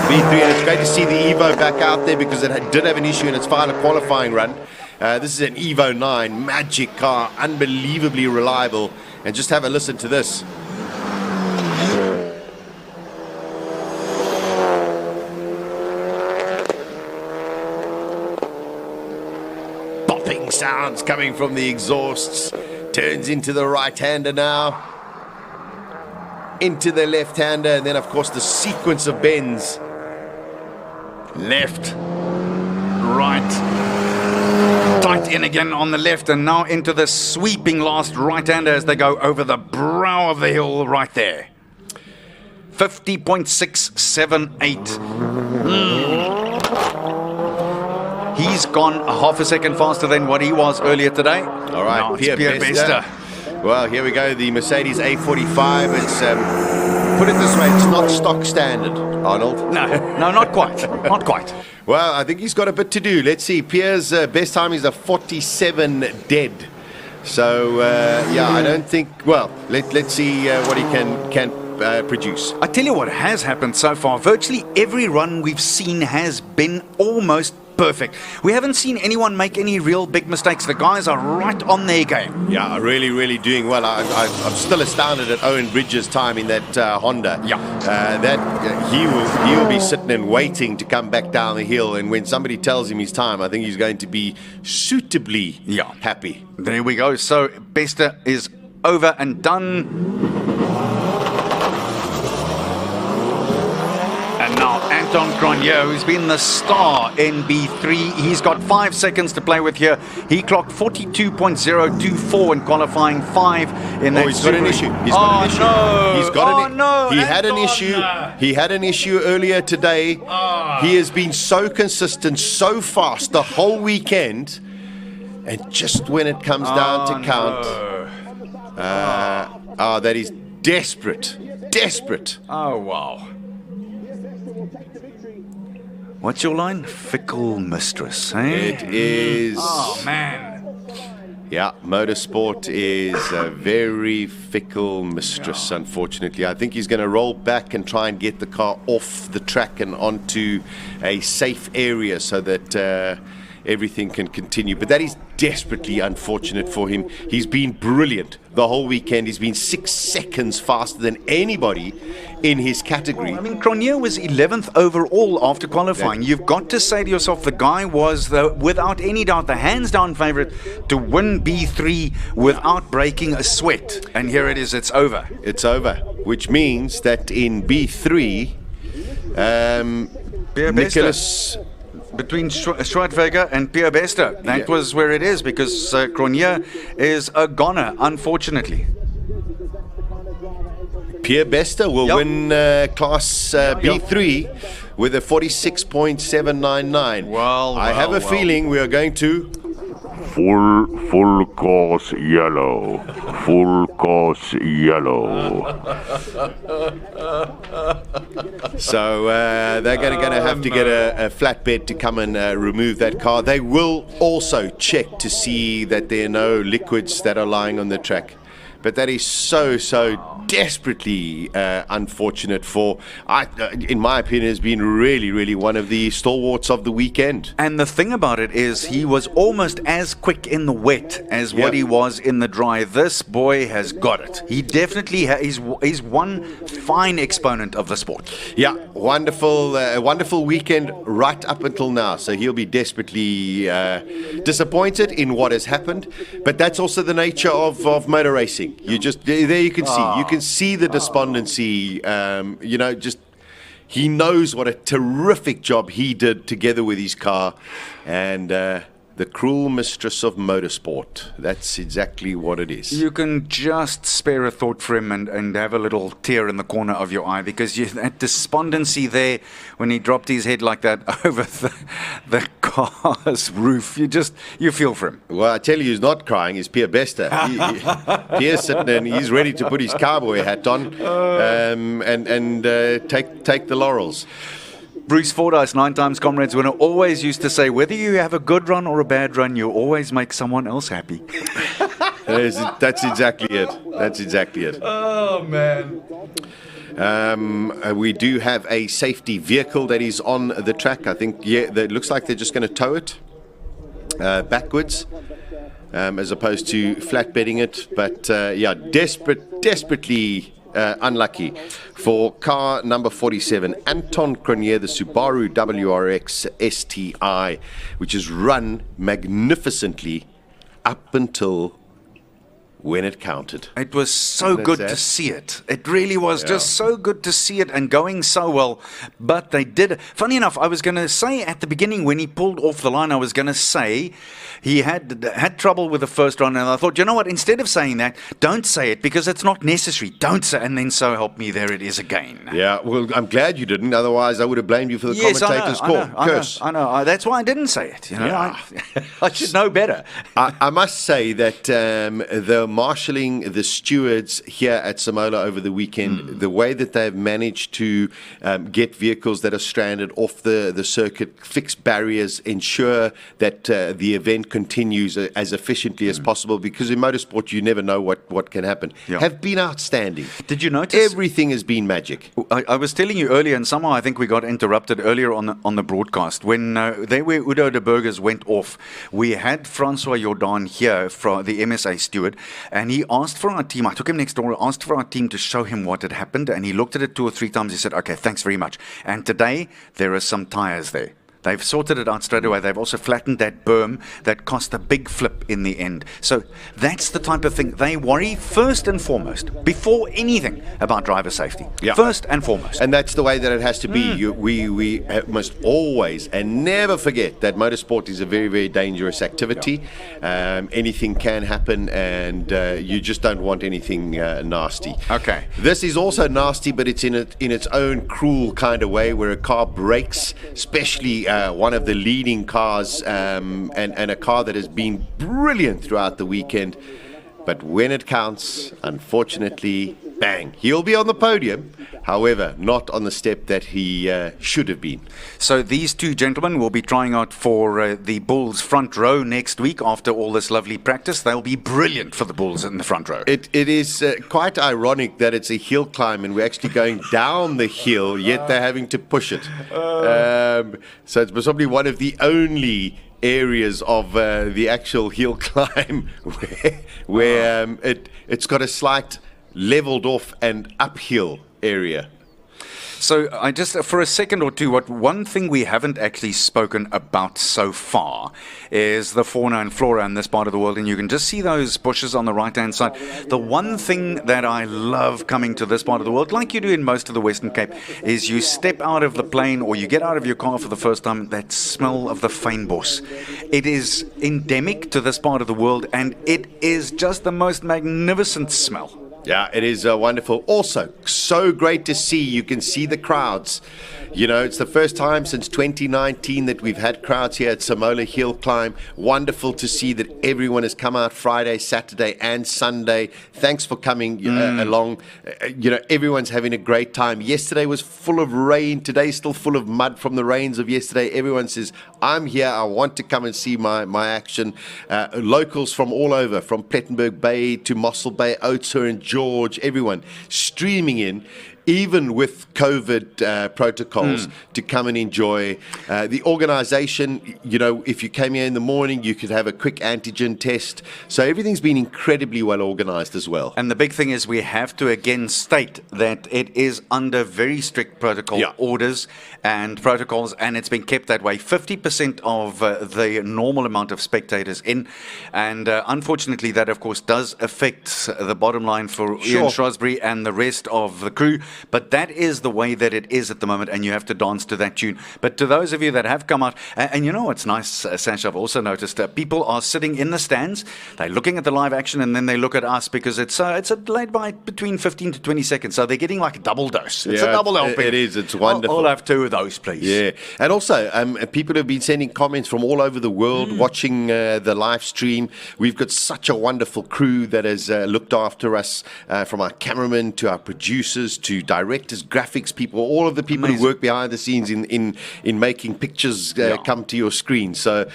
B3, and it's great to see the Evo back out there because it did have an issue in its final qualifying run. This is an Evo 9, magic car, unbelievably reliable. And just have a listen to this. Popping sounds coming from the exhausts. Turns into the right-hander now. Into the left-hander, and then, of course, the sequence of bends. Left, right, tight in again on the left, and now into the sweeping last right-hander as they go over the brow of the hill right there. 50.678. He's gone a half a second faster than what he was earlier today. All right, now it's Pierre Bester. Well, here we go, the Mercedes A45. It's, put it this way, it's not stock standard, Arnold. No, not quite. Not quite. Well, I think he's got a bit to do. Let's see, Pierre's best time is a 47 dead. So, yeah, I don't think, well, let's see what he can produce. I tell you what has happened so far. Virtually every run we've seen has been almost perfect. We haven't seen anyone make any real big mistakes. The guys are right on their game. Yeah, really, really doing well. I'm still astounded at Owen Bridges' time in that Honda. Yeah. He will be sitting and waiting to come back down the hill, and when somebody tells him his time, I think he's going to be suitably happy. There we go. So Bester is over and done. And now Anton Grenier, who's been the star in B3. He's got 5 seconds to play with here. He clocked 42.024 in qualifying 5 in that. He's got an issue. He's got an issue. No. He's got He had an issue. He had an issue earlier today. He has been so consistent, so fast the whole weekend, and just when it comes down to count, that is desperate. Desperate. Oh, wow. What's your line? Fickle mistress, eh? It is. Oh, man. Yeah, motorsport is a very fickle mistress, unfortunately. I think he's going to roll back and try and get the car off the track and onto a safe area so that everything can continue. But that is desperately unfortunate for him. He's been brilliant the whole weekend. He's been 6 seconds faster than anybody in his category. I mean, Grenier was 11th overall after qualifying. You've got to say to yourself, the guy was, without any doubt, the hands-down favorite to win B3 without breaking a sweat. And here it is, it's over. It's over, which means that in B3, Nicholas... Between Schwartwegger and Pierre Bester. That was where it is, because Grenier is a goner, unfortunately. Pierre Bester will win Class B3 with a 46.799. I have a feeling we are going to... Full course yellow. Full course yellow. So they're going to have to get a flatbed to come and remove that car. They will also check to see that there are no liquids that are lying on the track. But that is so desperately unfortunate for, in my opinion, has been really, really one of the stalwarts of the weekend. And the thing about it is he was almost as quick in the wet as what he was in the dry. This boy has got it. He definitely he's one fine exponent of the sport. Yeah, wonderful weekend right up until now. So he'll be desperately disappointed in what has happened. But that's also the nature of motor racing. You can see the despondency. He knows what a terrific job he did together with his car, and the cruel mistress of motorsport. That's exactly what it is. You can just spare a thought for him and have a little tear in the corner of your eye, because that despondency there when he dropped his head like that over the car's roof, you feel for him. Well, I tell you, who's not crying is Pierre Bester. Pierre's sitting there and he's ready to put his cowboy hat on and take the laurels. Bruce Fordyce, 9-times Comrades winner, always used to say, whether you have a good run or a bad run, you always make someone else happy. That's exactly it. That's exactly it. Oh, man. We do have a safety vehicle that is on the track. I think, it looks like they're just going to tow it backwards as opposed to flatbedding it. But, desperately... unlucky for car number 47, Anton Grenier, the Subaru WRX STI, which has run magnificently up until when it counted. It was so good to see it. It really was just so good to see it and going so well. But they did it. Funny enough, I was going to say at the beginning when he pulled off the line, I was going to say he had trouble with the first run. And I thought, you know what, instead of saying that, don't say it because it's not necessary. Don't say it. And then so help me, there it is again. Yeah, well, I'm glad you didn't. Otherwise, I would have blamed you for the commentator's call. I know. That's why I didn't say it. You know, I should know better. I must say that the marshalling the stewards here at Simola over the weekend, the way that they've managed to get vehicles that are stranded off the circuit, fix barriers, ensure that the event continues as efficiently as possible, because in motorsport you never know what can happen, have been outstanding. Did you notice? Everything has been magic. I was telling you earlier, and somehow I think we got interrupted earlier on the broadcast. When Udo de Burgers went off, we had Francois Jordan here, from the MSA steward, and he asked for our team. I took him next door, asked for our team to show him what had happened, and he looked at it 2 or 3 times. He said, okay, thanks very much. And today, there are some tires there. They've sorted it out straight away. They've also flattened that berm that cost a big flip in the end. So that's the type of thing. They worry first and foremost, before anything, about driver safety. First and foremost. And that's the way that it has to be. We must always and never forget that motorsport is a very, very dangerous activity. Anything can happen, and you just don't want anything nasty. Okay. This is also nasty, but it's in its own cruel kind of way, where a car breaks, especially one of the leading cars, and a car that has been brilliant throughout the weekend. But when it counts, unfortunately, bang, he'll be on the podium. However, not on the step that he should have been. So these two gentlemen will be trying out for the Bulls front row next week after all this lovely practice. They'll be brilliant for the Bulls in the front row. It is quite ironic that it's a hill climb and we're actually going down the hill, yet they're having to push it. So it's probably one of the only areas of the actual hill climb where it's got a slight leveled off and uphill area. So I just, for a second or two, one thing we haven't actually spoken about so far is the fauna and flora in this part of the world, and you can just see those bushes on the right-hand side. The one thing that I love coming to this part of the world, like you do in most of the Western Cape, is you step out of the plane or you get out of your car for the first time, that smell of the fynbos. It is endemic to this part of the world, and it is just the most magnificent smell. Yeah, it is wonderful. Also, so great to see. You can see the crowds. You know, it's the first time since 2019 that we've had crowds here at Simola Hillclimb. Wonderful to see that everyone has come out Friday, Saturday, and Sunday. Thanks for coming along. Everyone's having a great time. Yesterday was full of rain. Today's still full of mud from the rains of yesterday. Everyone says, I'm here. I want to come and see my action. Locals from all over, from Plettenberg Bay to Mossel Bay, Oudtshoorn and George, everyone streaming in, even with COVID protocols, to come and enjoy. The organization, if you came here in the morning, you could have a quick antigen test. So everything's been incredibly well organized as well. And the big thing is we have to again state that it is under very strict protocol orders and protocols, and it's been kept that way. 50% of the normal amount of spectators in. And unfortunately, that, of course, does affect the bottom line for Ian Shrewsbury and the rest of the crew. But that is the way that it is at the moment, and you have to dance to that tune. But to those of you that have come out, and you know what's nice, Sash, I've also noticed people are sitting in the stands, they're looking at the live action, and then they look at us because it's a delayed by between 15 to 20 seconds, so they're getting like a double dose. It's a double helping. It is, it's wonderful. I'll have 2 of those, please. Yeah, and also people have been sending comments from all over the world watching the live stream. We've got such a wonderful crew that has looked after us, from our cameraman to our producers to directors, graphics people, all of the people who work behind the scenes in making pictures come to your screen. So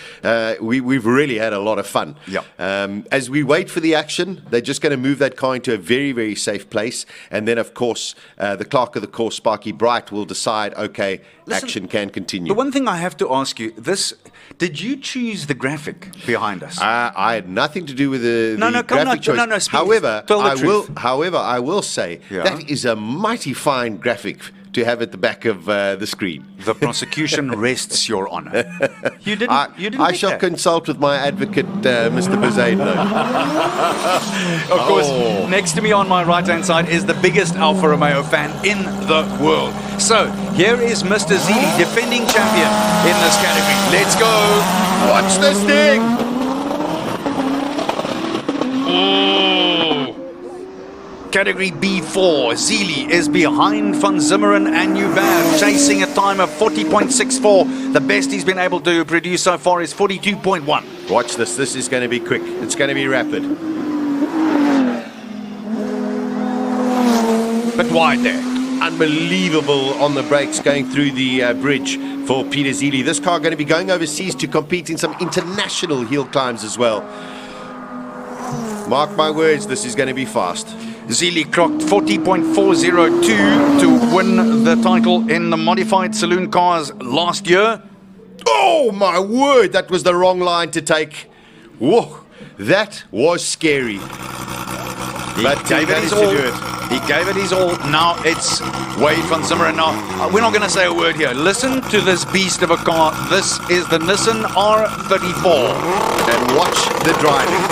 we've really had a lot of fun. As we wait for the action, they're just going to move that car into a very, very safe place. And then, of course, the clerk of the course, Sparky Bright, will decide, okay, action can continue. The one thing I have to ask you, did you choose the graphic behind us? I had nothing to do with the graphic choice. However, I will say that is a mighty fine graphic to have at the back of the screen. The prosecution rests your honor. You didn't. I shall consult with my advocate, Mr. Bizade. Of course, next to me on my right-hand side is the biggest Alfa Romeo fan in the world. So here is Mr. Zili, defending champion in this category. Let's go. Watch this thing. Category B4, Zili is behind Van Zimmeren and Hubert, chasing a time of 40.64. The best he's been able to produce so far is 42.1. Watch this. This is going to be quick. It's going to be rapid. wide there. Unbelievable on the brakes going through the bridge for Peter Zili. This car going to be going overseas to compete in some international hill climbs as well. Mark my words, this is going to be fast. Zili clocked 40.402 to win the title in the modified saloon cars last year. Oh my word, that was the wrong line to take. Whoa, that was scary. But He gave it his all. He gave it his all. Now it's Wade van Zimmerman. Now, we're not going to say a word here. Listen to this beast of a car. This is the Nissan R34. And watch the driving.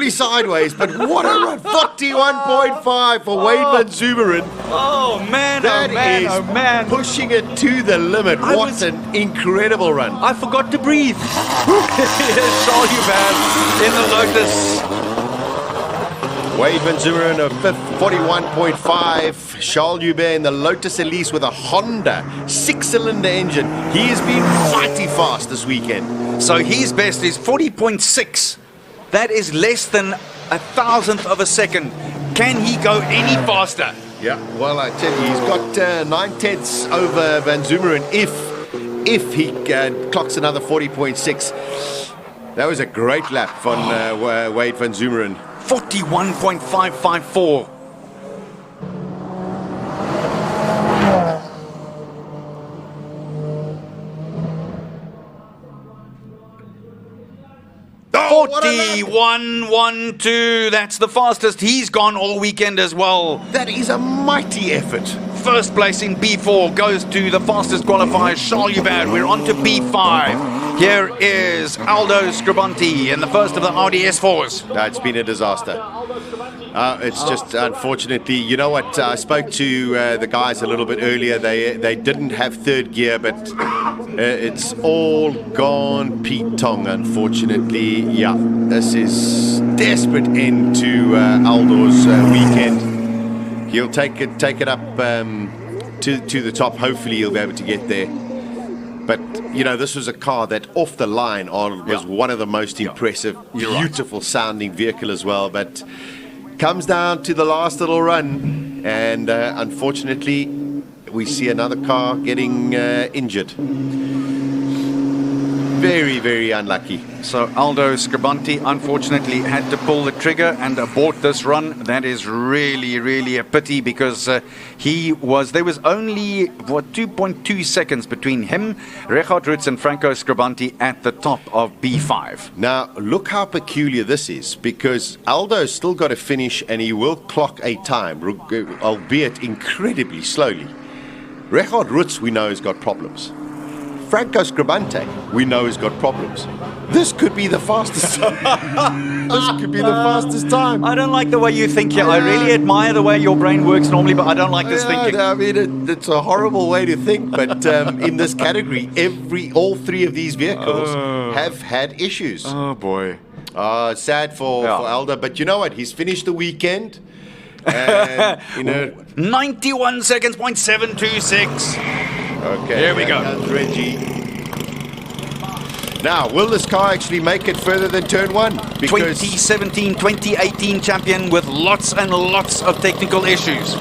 Sideways, but what a run! 41.5 for Wade van Zumeren. Oh man, that oh man, is oh man. Pushing it to the limit. What an incredible run. I forgot to breathe. Saw you, man, in the Lotus. Wade van Zumeren of 41.5. Charles Hubert in the Lotus Elise with a Honda 6-cylinder engine. He has been mighty fast this weekend. So his best is 40.6. That is less than 1,000th of a second. Can he go any faster? Yeah, well, I tell you, he's got 9/10ths over Van Zumeren if he clocks another 40.6. That was a great lap from Wade van Zumeren. 41.554. Oh, 41.12. That's the fastest he's gone all weekend as well. That is a mighty effort. First place in B4 goes to the fastest qualifier, Charles Hubert. We're on to B5. Here is Aldo Scribanti in the first of the Audi S4s. It's been a disaster. It's just unfortunately, you know what? I spoke to the guys a little bit earlier. They didn't have third gear, but it's all gone Pete Tong, unfortunately. Yeah, this is desperate end to Aldo's weekend. He'll take it up to the top. Hopefully, he'll be able to get there. But, you know, this was a car that off the line was one of the most impressive, beautiful sounding vehicle as well. But comes down to the last little run, and unfortunately, we see another car getting injured. Very, very unlucky. So Aldo Scribanti unfortunately had to pull the trigger and abort this run. That is really, really a pity, because there was only, 2.2 seconds between him, Richard Rutz and Franco Scribanti at the top of B5. Now, look how peculiar this is, because Aldo's still got to finish and he will clock a time, albeit incredibly slowly. Richard Rutz, we know, has got problems. Franco Scribante, we know, has got problems. This could be the fastest time. This could be the fastest time. I don't like the way you think here. I really admire the way your brain works normally, but I don't like this thinking. I mean, it's a horrible way to think, but in this category, all three of these vehicles have had issues. Oh, boy. Sad for Aldo, but you know what? He's finished the weekend. And, 91 seconds, 0.726. Okay, here we go. Reggie. Now, will this car actually make it further than turn one? Because 2017, 2018 champion with lots and lots of technical issues.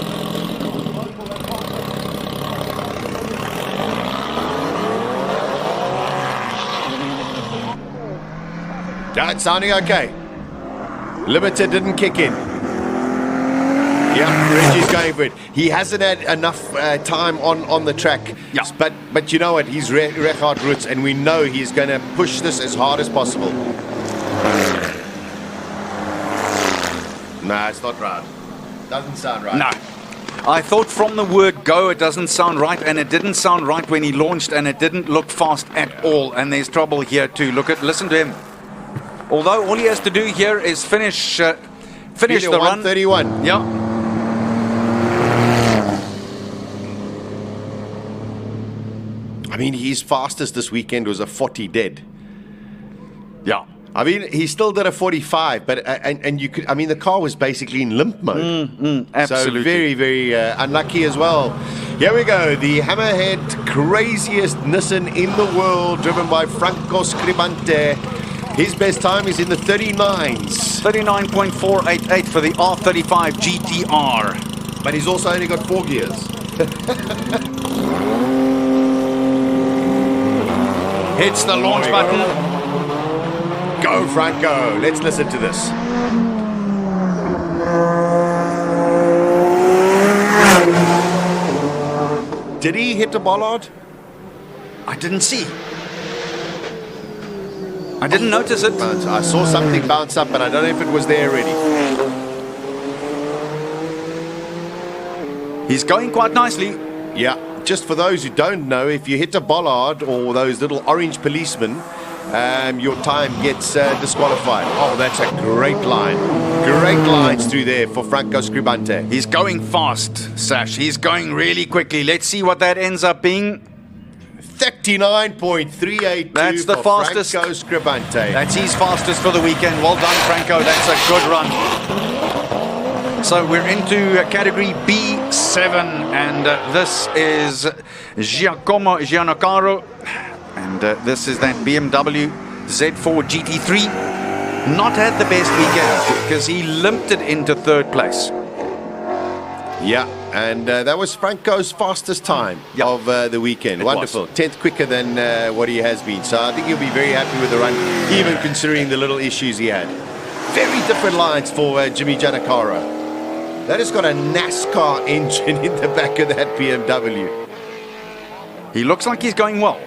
It's sounding okay. Limiter didn't kick in. Yeah, Reggie's going for it. He hasn't had enough time on the track. Yeah. But you know what? He's Richard Rutz, and we know he's going to push this as hard as possible. Nah, it's not right. Doesn't sound right. No. I thought from the word go, it doesn't sound right, and it didn't sound right when he launched, and it didn't look fast at all. And there's trouble here too. Listen to him. Although all he has to do here is finish the run. 131. Yeah. I mean, his fastest this weekend was a 40 dead. Yeah. I mean, he still did a 45, but and you could. I mean, the car was basically in limp mode. Absolutely. So very, very unlucky as well. Here we go. The hammerhead craziest Nissan in the world, driven by Franco Scribante. His best time is in the 39s. 39.488 for the R35 GTR. But he's also only got 4 gears. Hits the launch button. Go, Franco. Let's listen to this. Did he hit the bollard? I didn't see. I didn't notice it. I saw something bounce up, but I don't know if it was there already. He's going quite nicely. Yeah. Just for those who don't know, if you hit a bollard or those little orange policemen, your time gets disqualified. Oh, that's a great line. Great lines through there for Franco Scribante. He's going fast, Sash. He's going really quickly. Let's see what that ends up being. 39.382. That's the fastest. Franco Scribante. That's his fastest for the weekend. Well done, Franco. That's a good run. So we're into category B7, and this is Giacomo Giannacaro. And this is that BMW Z4 GT3. Not had the best weekend because he limped it into 3rd place. Yeah, and that was Franco's fastest time of the weekend. Wonderful. 10th quicker than what he has been. So I think he'll be very happy with the run, even considering the little issues he had. Very different lines for Jimmy Giannacaro. That has got a NASCAR engine in the back of that BMW. He looks like he's going well.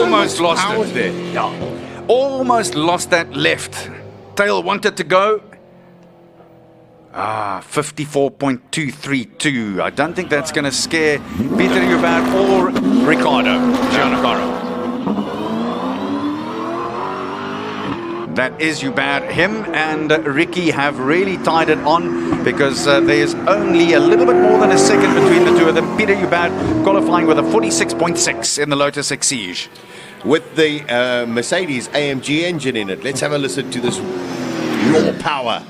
Almost lost it. There. Yeah. Almost lost that left. Tail wanted to go. 54.232. I don't think that's going to scare Peter Hubert or Ricardo Giannacaro. That is Hubert. Him and Ricky have really tied it on because there's only a little bit more than a second between the two of them. Peter Hubert qualifying with a 46.6 in the Lotus Exige. With the Mercedes AMG engine in it. Let's have a listen to this raw power.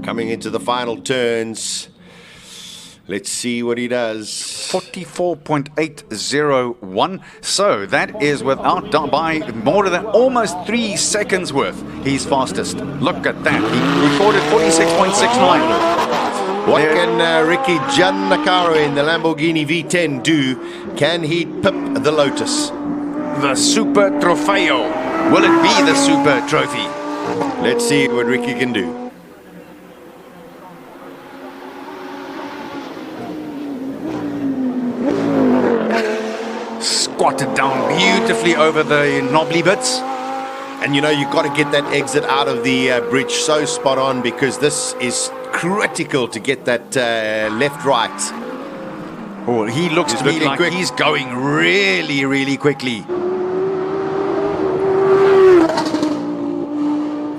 Coming into the final turns. Let's see what he does. 44.801. So that is without by more than almost 3 seconds worth. He's fastest. Look at that. He recorded 46.69. What can Ricky Giannacaro in the Lamborghini V10 do? Can he pip the Lotus? The Super Trofeo. Will it be the Super Trophy? Let's see what Ricky can do. Squatted down beautifully over the knobbly bits. And you know, you've got to get that exit out of the bridge so spot on, because this is critical to get that left-right. Oh, he looks to me like he's going really, really quickly.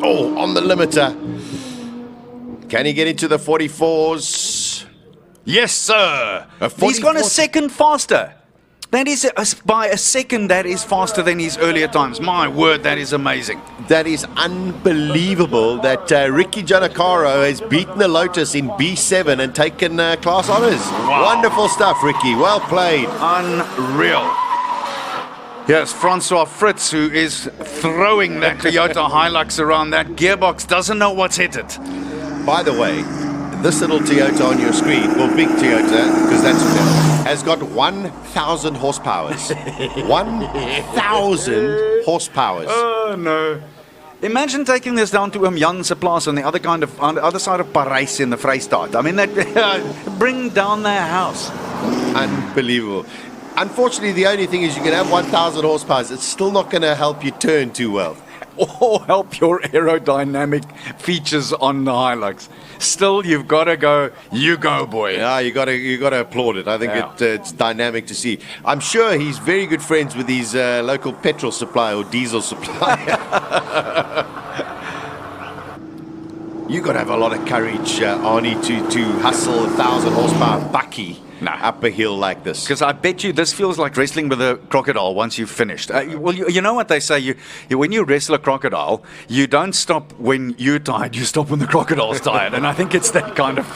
Oh, on the limiter. Can he get into the 44s? Yes, sir. He's gone a second faster. That is, by a second, that is faster than his earlier times. My word, that is amazing. That is unbelievable that Ricky Giannacaro has beaten the Lotus in B7 and taken class honours. Wow. Wonderful stuff, Ricky. Well played. Unreal. Yes, Francois Fritz, who is throwing that Toyota Hilux around. That gearbox doesn't know what's hit it. By the way, this little Toyota on your screen, well, big Toyota, because that's what that has got 1,000 horsepowers. 1,000 horsepowers. Oh, no. Imagine taking this down to Jan's Plaas on the other side of Parijs in the Vrystaat. I mean, that bring down their house. Unbelievable. Unfortunately, the only thing is you can have 1,000 horsepower. It's still not going to help you turn too well. Or help your aerodynamic features on the Hilux. Still, you've got to go. You go, boy. Yeah, you got to applaud it. I think it's dynamic to see. I'm sure he's very good friends with his local petrol supplier or diesel supplier. You got to have a lot of courage, Arnie, to hustle 1,000 horsepower bakkie up a hill like this. Because I bet you this feels like wrestling with a crocodile once you've finished. Well, you know what they say, when you wrestle a crocodile, you don't stop when you're tired, you stop when the crocodile's tired. And I think it's that kind of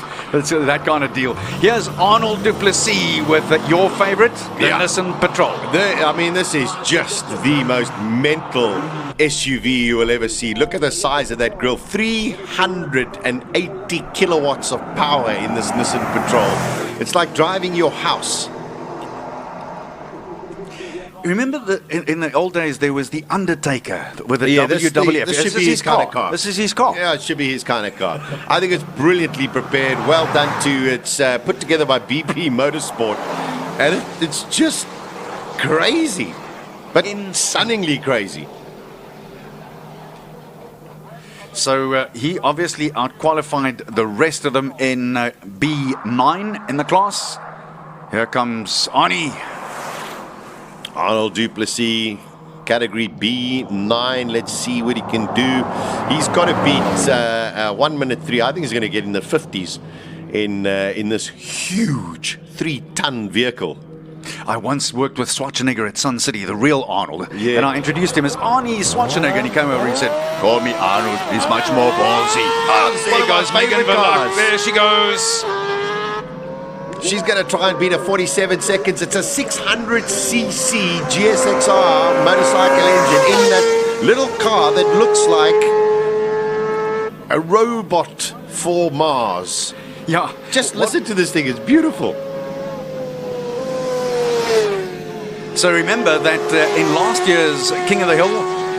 deal. Here's Arnold Duplessis with your favorite, the Nissan Patrol. I mean, this is just the most mental SUV you will ever see. Look at the size of that grille. 380 kilowatts of power in this Nissan Patrol. It's like driving your house. Remember in the old days there was the Undertaker with a WWF. This should be his kind of car. This is his car. Yeah, it should be his kind of car. I think it's brilliantly prepared, well done too. It's put together by BP Motorsport, and it's just crazy, but stunningly crazy. So he obviously outqualified the rest of them in B9 in the class. Here comes Arnie. Arnold Duplessis, category B9. Let's see what he can do. He's got to beat 1 minute 3. I think he's going to get in the 50s in this huge 3-ton vehicle. I once worked with Schwarzenegger at Sun City, the real Arnold, and I introduced him as Arnie Schwarzenegger, and he came over and he said, "Call me Arnold, he's much more ballsy." Oh, there goes Megan Verloc. There she goes. She's going to try and beat a 47 seconds. It's a 600cc GSXR motorcycle engine in that little car that looks like a robot for Mars. Yeah. Just listen to this thing. It's beautiful. So remember that in last year's King of the Hill,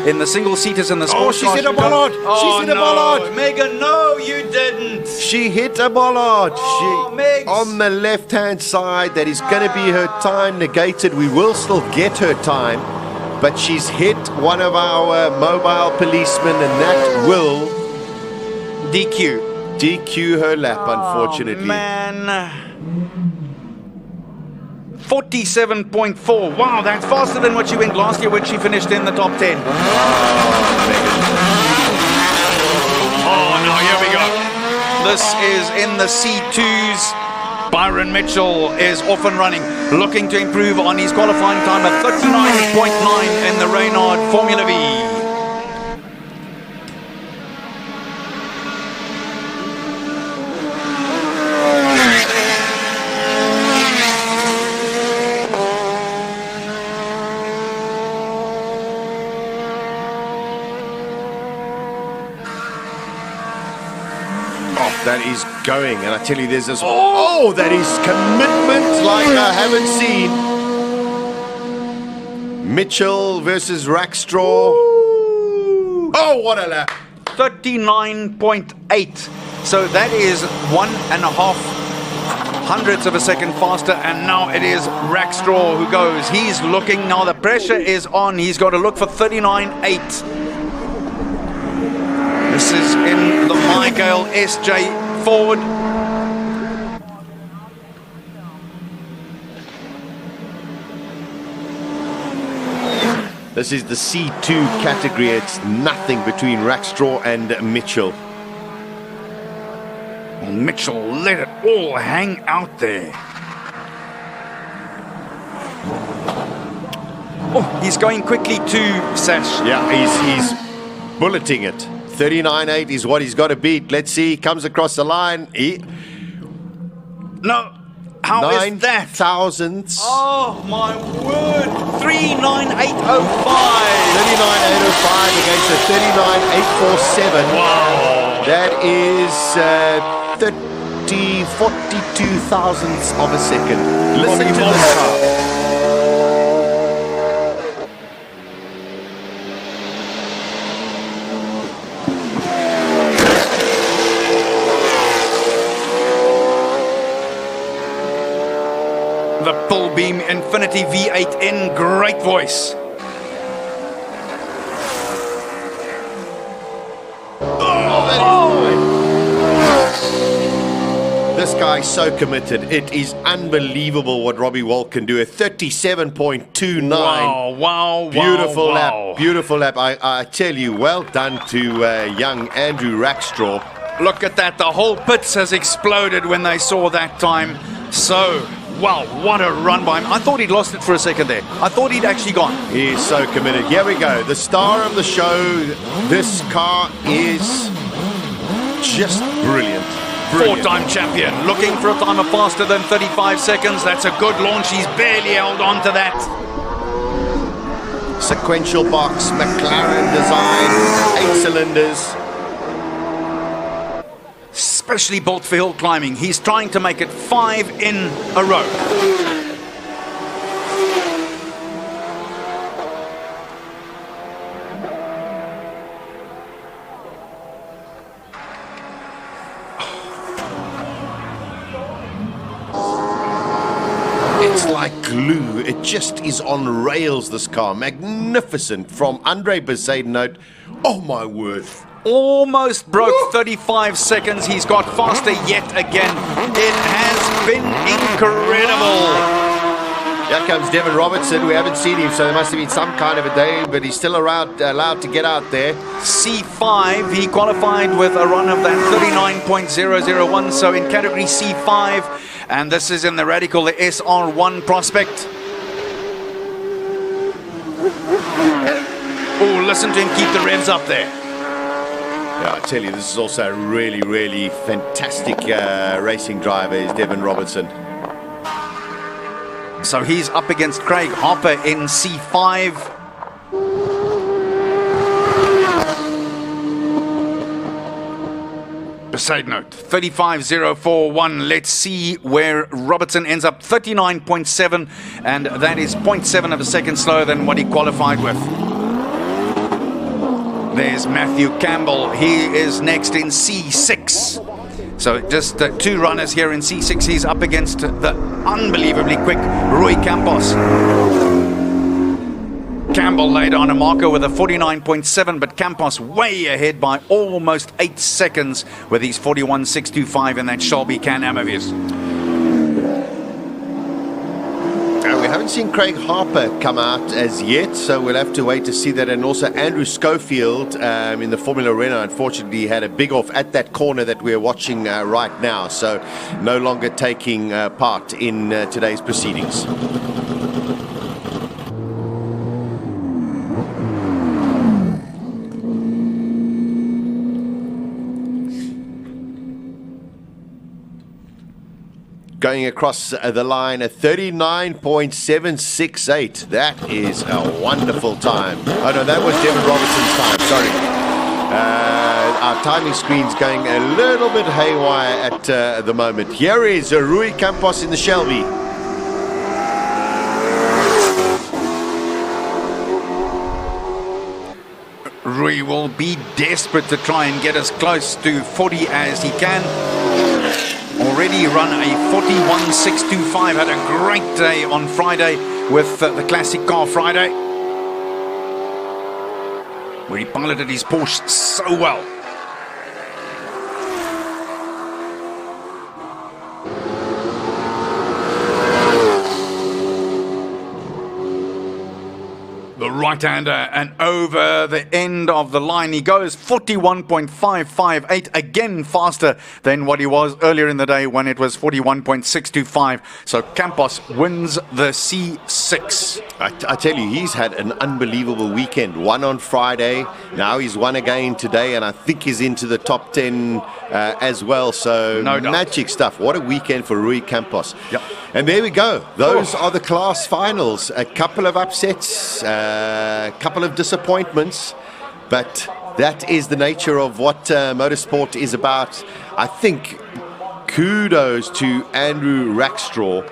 in the single-seaters and the sports she hit a bollard. She hit a bollard. Megan, no, you didn't. She hit a bollard. Megs. On the left-hand side, that is going to be her time negated. We will still get her time, but she's hit one of our mobile policemen, and that will DQ her lap, unfortunately. Man. 47.4. Wow, that's faster than what she went last year when she finished in the top 10. Oh, no, here we go. This is in the C2s. Byron Mitchell is off and running, looking to improve on his qualifying time at 39.9 in the Reynard Formula V. That is going, and I tell you, there's this. Oh, that is commitment like I haven't seen. Mitchell versus Rackstraw. Oh, what a lap! 39.8. So that is 1.5 hundredths of a second faster, and now it is Rackstraw who goes. He's looking now. The pressure is on. He's got to look for 39.8. This is in the Michael SJ Ford. This is the C2 category. It's nothing between Rackstraw and Mitchell. Mitchell let it all hang out there. Oh, he's going quickly to Sash. Yeah, he's bulleting it. 39.8 is what he's got to beat. Let's see. He comes across the line. No. How is that? 9 thousandths. Oh, my word. 39805. 39805 against the 39847. Wow. That is 42 thousandths of a second. Listen to this car. The full beam Infinity V8 in great voice. This guy's so committed. It is unbelievable what Robbie Walt can do. A 37.29. Wow. Beautiful lap. Beautiful lap. I tell you, well done to young Andrew Rackstraw. Look at that. The whole pits has exploded when they saw that time. So, wow, what a run by him. I thought he'd lost it for a second there. I thought he'd actually gone. He is so committed. Here we go. The star of the show. This car is just brilliant. Four-time champion, looking for a time of faster than 35 seconds. That's a good launch. He's barely held on to that. Sequential box, McLaren design, 8 cylinders. Specially built for hill climbing. He's trying to make it 5 in a row. It's like glue. It just is on rails, this car. Magnificent. From Andre Besaid note. Oh my word. Almost broke 35 seconds. He's got faster yet again. It has been incredible. Here comes Devin Robertson. We haven't seen him, so there must have been some kind of a day, but he's still allowed to get out there. C5, he qualified with a run of that 39.001, so in category C5, and this is in the Radical, the SR1 Prospect. Oh, listen to him keep the revs up there. Yeah, I tell you, this is also a really, really fantastic racing driver, is Devin Robertson. So he's up against Craig Harper in C5. Side note, 35.041. Let's see where Robertson ends up. 39.7, and that is 0.7 of a second slower than what he qualified with. There's Matthew Campbell. He is next in C6. So just 2 runners here in C6. He's up against the unbelievably quick Rui Campos. Campbell laid on a marker with a 49.7, but Campos way ahead by almost 8 seconds with his 41.625 in that Shelby Can-Am of his. We haven't seen Craig Harper come out as yet, so we'll have to wait to see that. And also Andrew Schofield in the Formula Renault, unfortunately, had a big off at that corner that we're watching right now, so no longer taking part in today's proceedings. Going across the line at 39.768. That is a wonderful time. Oh no, that was Devin Robertson's time, sorry. Our timing screen's going a little bit haywire at the moment. Here is Rui Campos in the Shelby. Rui will be desperate to try and get as close to 40 as he can. Already run a 41.625. Had a great day on Friday with the Classic Car Friday, where he piloted his Porsche so well. The right-hander, and over the end of the line he goes. 41.558, again faster than what he was earlier in the day when it was 41.625. So Campos wins the C6. I tell you, he's had an unbelievable weekend. Won on Friday, now he's won again today, and I think he's into the top 10 as well. So No doubt. magic stuff. What a weekend for Rui Campos. Yep. And there we go. Those are the class finals. A couple of upsets, a couple of disappointments, but that is the nature of what motorsport is about. I think kudos to Andrew Rackstraw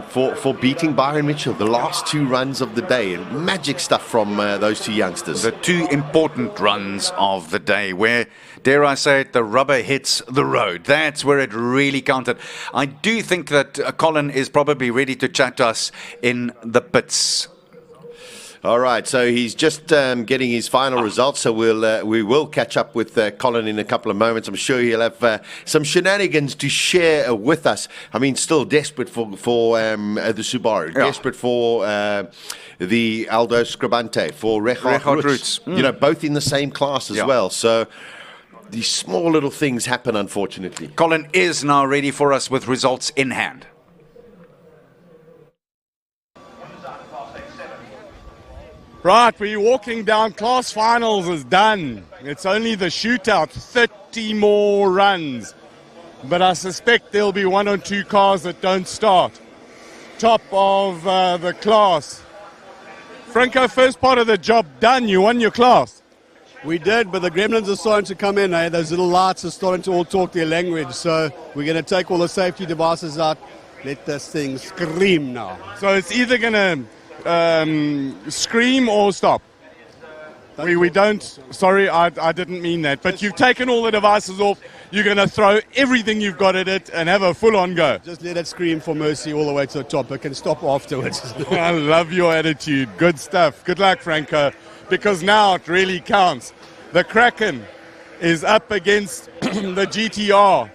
for beating Byron Mitchell, the last two runs of the day. Magic stuff from those two youngsters. The two important runs of the day where, dare I say it, the rubber hits the road. That's where it really counted. I do think that Colin is probably ready to chat to us in the pits. All right, so he's just getting his final results, so we will catch up with Colin in a couple of moments. I'm sure he'll have some shenanigans to share with us. I mean, still desperate for the Subaru, desperate for the Aldo Scribante, for Richard Roots. You know, both in the same class as well. So these small little things happen, unfortunately. Colin is now ready for us with results in hand. Right, we're walking down. Class finals is done. It's only the shootout, 30 more runs. But I suspect there'll be one or two cars that don't start. Top of the class. Franco, first part of the job done. You won your class. We did, but the gremlins are starting to come in. Those little lights are starting to all talk their language. So we're going to take all the safety devices out. Let this thing scream now. So it's either going to scream or stop. We don't, sorry, I didn't mean that, but you've taken all the devices off, you're going to throw everything you've got at it and have a full-on go. Just let it scream for mercy all the way to the top. It can stop afterwards. I love your attitude. Good stuff. Good luck, Franco, because now it really counts. The Kraken is up against the GTR,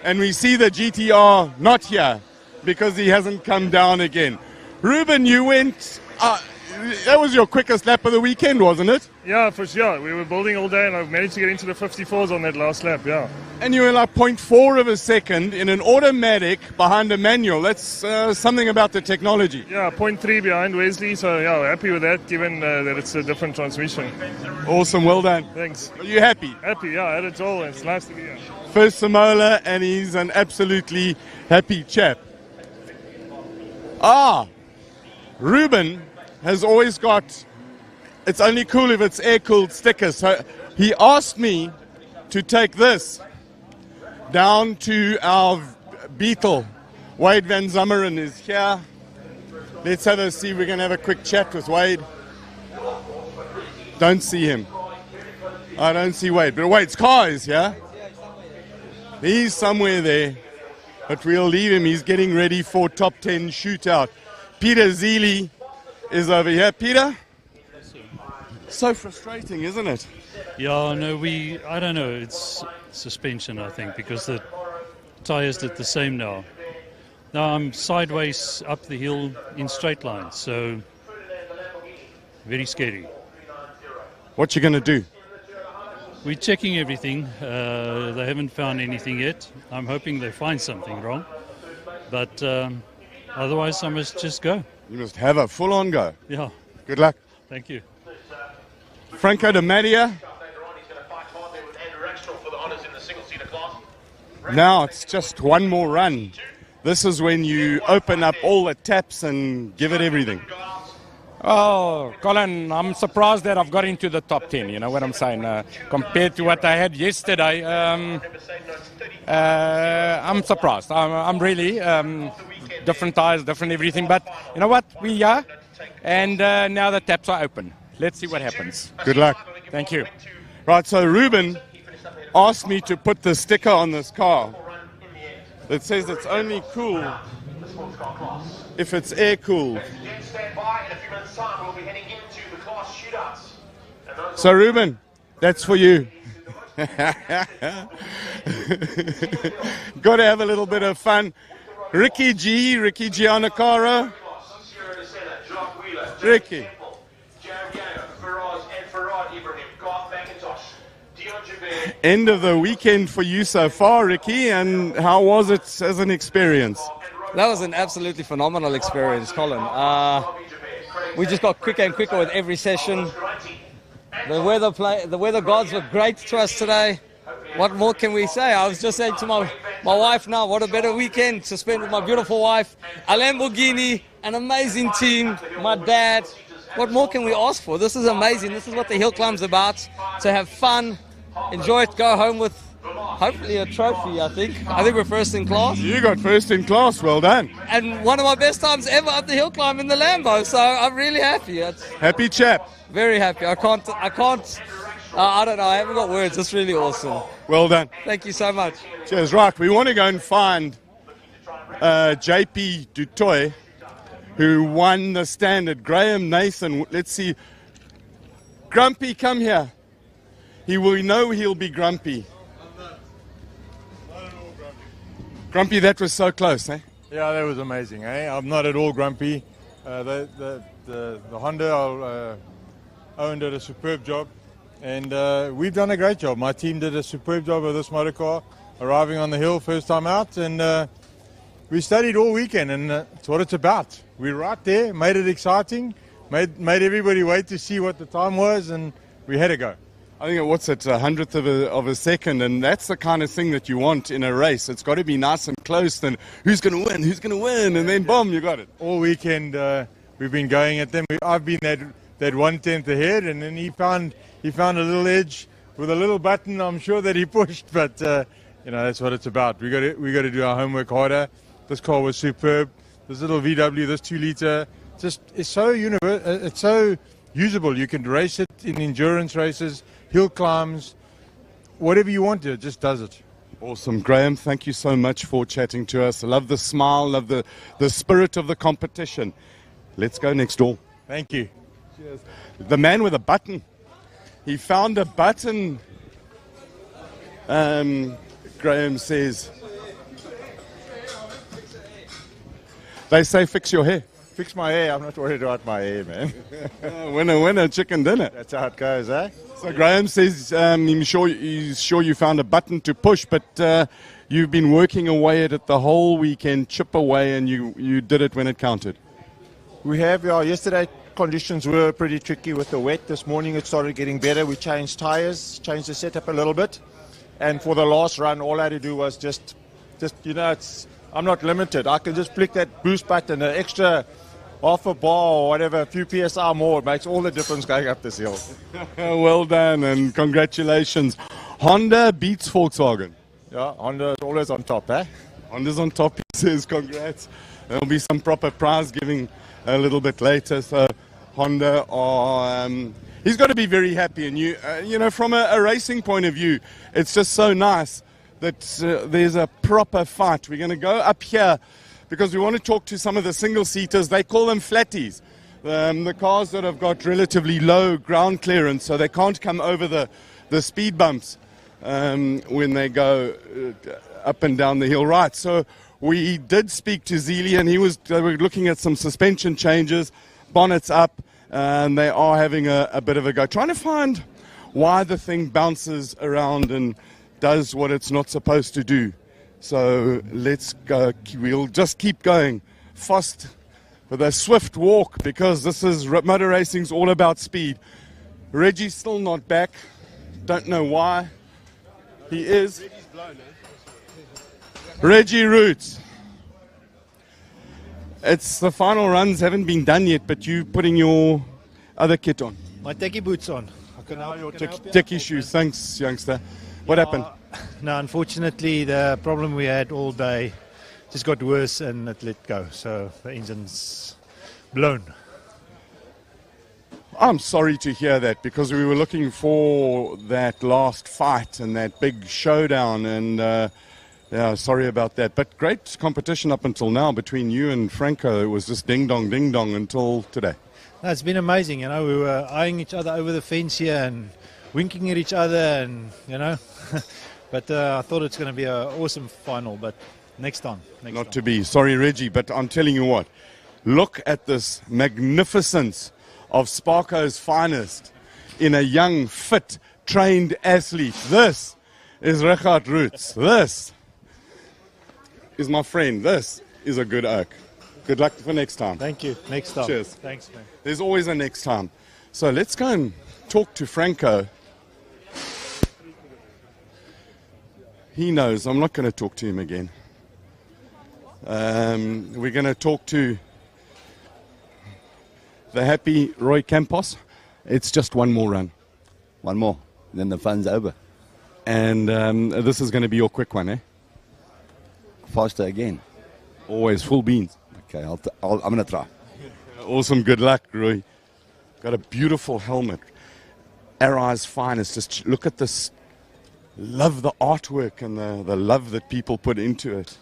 and we see the GTR not here because he hasn't come down again. Ruben, you went, that was your quickest lap of the weekend, wasn't it? Yeah, for sure. We were building all day and I managed to get into the 54s on that last lap, yeah. And you were like 0.4 of a second in an automatic behind a manual. That's something about the technology. Yeah, 0.3 behind Wesley, so yeah, happy with that given that it's a different transmission. Awesome, well done. Thanks. Are you happy? Happy, yeah, I had it all and it's nice to be here. First Simola, and he's an absolutely happy chap. Ruben has always got, it's only cool if it's air-cooled stickers. So he asked me to take this down to our Beetle. Wade Van Zummeren is here. Let's see if we can have a quick chat with Wade. Don't see him. I don't see Wade, but Wade's car is here. He's somewhere there, but we'll leave him. He's getting ready for top 10 shootout. Peter Zeely is over here. Peter? So frustrating, isn't it? Yeah, no, I don't know, it's suspension, I think, because the tires did the same now. Now I'm sideways up the hill in straight lines, so very scary. What you going to do? We're checking everything. They haven't found anything yet. I'm hoping they find something wrong, but otherwise I must just go. You must have a full-on go. Yeah. Good luck. Thank you. Franco de Maria. Now it's just one more run. This is when you open up all the taps and give it everything. Oh, Colin, I'm surprised that I've got into the top 10, you know what I'm saying? Compared to what I had yesterday, I'm surprised. I'm really, different tires, different everything. But you know what? We are, and now the taps are open. Let's see what happens. Good luck. Thank you. Right, so Ruben asked me to put the sticker on this car that says it's only cool if it's air-cooled. So Ruben, that's for you. Got to have a little bit of fun. Ricky Giannacara. Ricky. end of the weekend for you so far, Ricky, and how was it as an experience? That was an absolutely phenomenal experience, Colin. We just got quicker and quicker with every session. The weather gods were great to us today. What more can we say? I was just saying to my wife now, what a better weekend to spend with my beautiful wife, a Lamborghini, an amazing team, my dad. What more can we ask for? This is amazing. This is what the hill climb's about, to have fun, enjoy it, go home with hopefully a trophy, I think. I think we're first in class. You got first in class, well done. And one of my best times ever up the hill climb in the Lambo, so I'm really happy. Happy chap. Very happy. I don't know, I haven't got words. It's really awesome. Well done. Thank you so much. Cheers. Right, we want to go and find JP Dutoy, who won the standard. Graham Nathan, let's see. Grumpy, come here. He will know he'll be grumpy. Grumpy, that was so close, eh? Yeah, that was amazing, eh? I'm not at all grumpy. The Honda owned did a superb job, and we've done a great job. My team did a superb job of this motor car, arriving on the hill first time out, and we studied all weekend, and it's what it's about. We're right there, made it exciting, made everybody wait to see what the time was, and we had a go. I think what's it, 100th of a second, and that's the kind of thing that you want in a race. It's got to be nice and close, and who's going to win, and then boom, you got it. All weekend we've been going at them. I've been that 1/10 ahead, and then he found a little edge with a little button. I'm sure that he pushed, but that's what it's about. We got to do our homework harder. This car was superb. This little VW, this 2-liter, it's so usable. You can race it in endurance races, hill climbs, whatever you want to, it just does it. Awesome. Graham, thank you so much for chatting to us. I love the smile, love the spirit of the competition. Let's go next door. Thank you. Cheers. The man with a button. He found a button, Graham says. They say fix your hair. Fix my hair. I'm not worried about my hair, man. Winner, chicken dinner. That's how it goes, eh? So Graham says he's sure you found a button to push, but you've been working away at it the whole weekend, chip away, and you did it when it counted. We have. Yesterday conditions were pretty tricky with the wet. This morning it started getting better. We changed tires, changed the setup a little bit, and for the last run, all I had to do was just I'm not limited. I can just flick that boost button, an extra half a bar or whatever, a few PSI more. It makes all the difference going up this hill. Well done and congratulations. Honda beats Volkswagen. Yeah, Honda is always on top, eh? Honda's on top, he says congrats. There'll be some proper prize giving a little bit later. So Honda are, he's got to be very happy. And from a racing point of view, it's just so nice that there's a proper fight. We're going to go up here because we want to talk to some of the single-seaters. They call them flatties, the cars that have got relatively low ground clearance, so they can't come over the speed bumps when they go up and down the hill. Right, so we did speak to Zealy, and they were looking at some suspension changes, bonnets up, and they are having a bit of a go, trying to find why the thing bounces around and does what it's not supposed to do. So let's go. We'll just keep going fast with a swift walk because this is motor racing's all about speed. Reggie's still not back. Don't know why. He is. Reggie Roots. It's the final runs haven't been done yet, but you putting your other kit on. My techie boots on. Your techie shoes. Thanks, youngster. What happened? No, unfortunately, the problem we had all day just got worse and it let go. So the engine's blown. I'm sorry to hear that because we were looking for that last fight and that big showdown. And sorry about that. But great competition up until now between you and Franco. It was just ding dong until today. No, it's been amazing. We were eyeing each other over the fence here and winking at each other, and but I thought it's going to be an awesome final, but next time. Not to be. Sorry, Reggie, but I'm telling you what, look at this magnificence of Sparko's finest in a young, fit, trained athlete. This is Richard Roots. This is my friend. This is a good oak. Good luck for next time. Thank you. Next time. Cheers. Thanks, man. There's always a next time. So let's go and talk to Franco. He knows. I'm not going to talk to him again. We're going to talk to the happy Roy Campos. It's just one more run. One more. Then the fun's over. And this is going to be your quick one, eh? Faster again. Always full beans. Okay, I'm going to try. Awesome. Good luck, Roy. Got a beautiful helmet. Arai's finest. Just look at this. Love the artwork and the love that people put into it.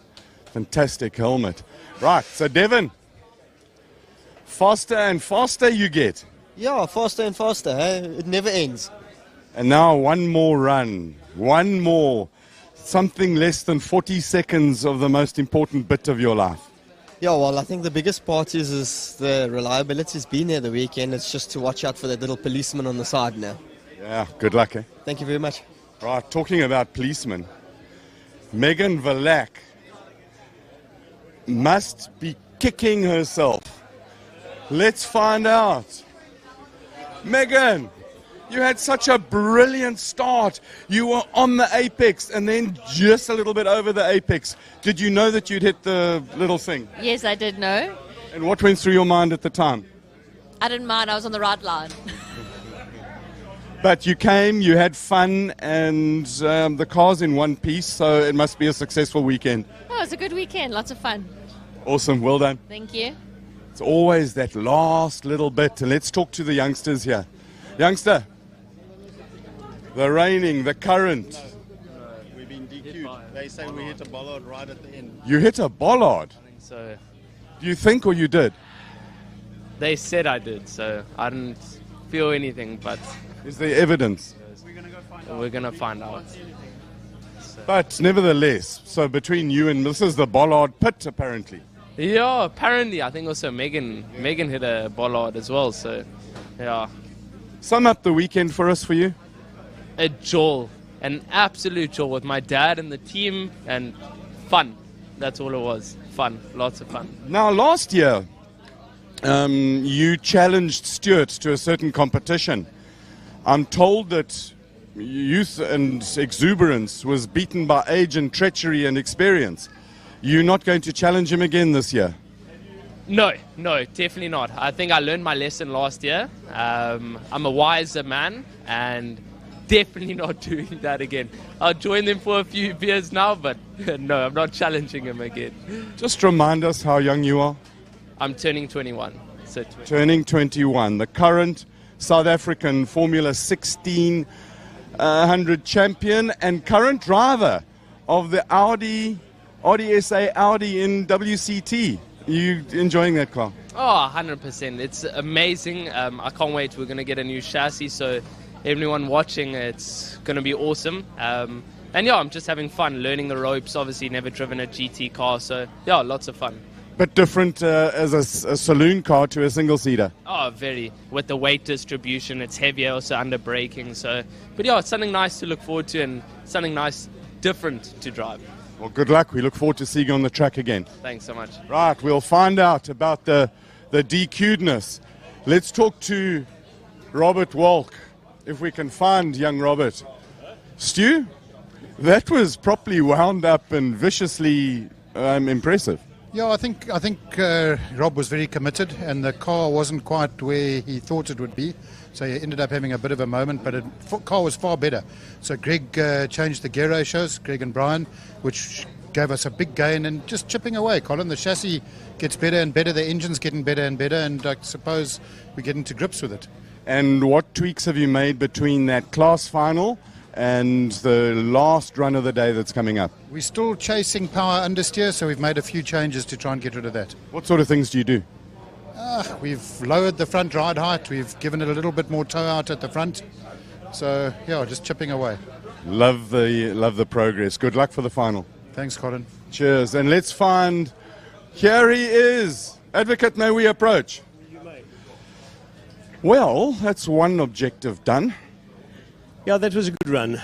Fantastic helmet. Right, so Devin, faster and faster you get. Yeah, faster and faster. Hey? It never ends. And now one more run. One more. Something less than 40 seconds of the most important bit of your life. Yeah, well, I think the biggest part is the reliability's been there the weekend. It's just to watch out for that little policeman on the side now. Yeah, good luck, eh? Thank you very much. Right, talking about policemen, Megan Valak must be kicking herself. Let's find out. Megan, you had such a brilliant start. You were on the apex and then just a little bit over the apex. Did you know that you'd hit the little thing? Yes, I did know. And what went through your mind at the time? I didn't mind. I was on the right line. But you came, you had fun, and the car's in one piece, so it must be a successful weekend. Oh, it was a good weekend. Lots of fun. Awesome. Well done. Thank you. It's always that last little bit. And let's talk to the youngsters here. Youngster, the raining, the current. We've been DQ'd. They say we hit a bollard right at the end. You hit a bollard. So Do you think or you did? they said I did, so I didn't feel anything, but Is there evidence? we're gonna find out. But nevertheless, so between you and this is the bollard pit apparently. Yeah, apparently I think also Megan hit a bollard as well, so yeah. Sum up the weekend for us for you. A jewel, an absolute jewel with my dad and the team, and fun. That's all it was. Fun, lots of fun. Now last year, you challenged Stuart to a certain competition. I'm told that youth and exuberance was beaten by age and treachery and experience. You're not going to challenge him again this year? No, definitely not. I think I learned my lesson last year. I'm a wiser man and definitely not doing that again. I'll join them for a few beers now, but no, I'm not challenging him again. Just remind us how young you are. I'm turning 21. So Turning 21, the current South African Formula 1600 champion and current driver of the Audi SA Audi in WCT. You enjoying that car? Oh, 100%. It's amazing. I can't wait. We're going to get a new chassis, so everyone watching, it's going to be awesome. And yeah, I'm just having fun, learning the ropes. Obviously, never driven a GT car, so yeah, lots of fun. But different as a saloon car to a single-seater. Oh, very. With the weight distribution, it's heavier, also under braking. So, but yeah, it's something nice to look forward to and something nice, different to drive. Well, good luck. We look forward to seeing you on the track again. Thanks so much. Right, we'll find out about the DQ'dness. Let's talk to Robert Walk, if we can find young Robert. Stu, that was properly wound up and viciously impressive. Yeah, I think Rob was very committed, and the car wasn't quite where he thought it would be. So he ended up having a bit of a moment, but the car was far better. So Greg changed the gear ratios, Greg and Brian, which gave us a big gain and just chipping away, Colin. The chassis gets better and better, the engine's getting better and better, and I suppose we get into grips with it. And what tweaks have you made between that class final and the last run of the day that's coming up? We're still chasing power understeer, so we've made a few changes to try and get rid of that. What sort of things do you do? We've lowered the front ride height, we've given it a little bit more toe out at the front. So, yeah, just chipping away. Love the progress. Good luck for the final. Thanks, Colin. Cheers. And let's find, here he is. Advocate, may we approach? Well, that's one objective done. Yeah, that was a good run.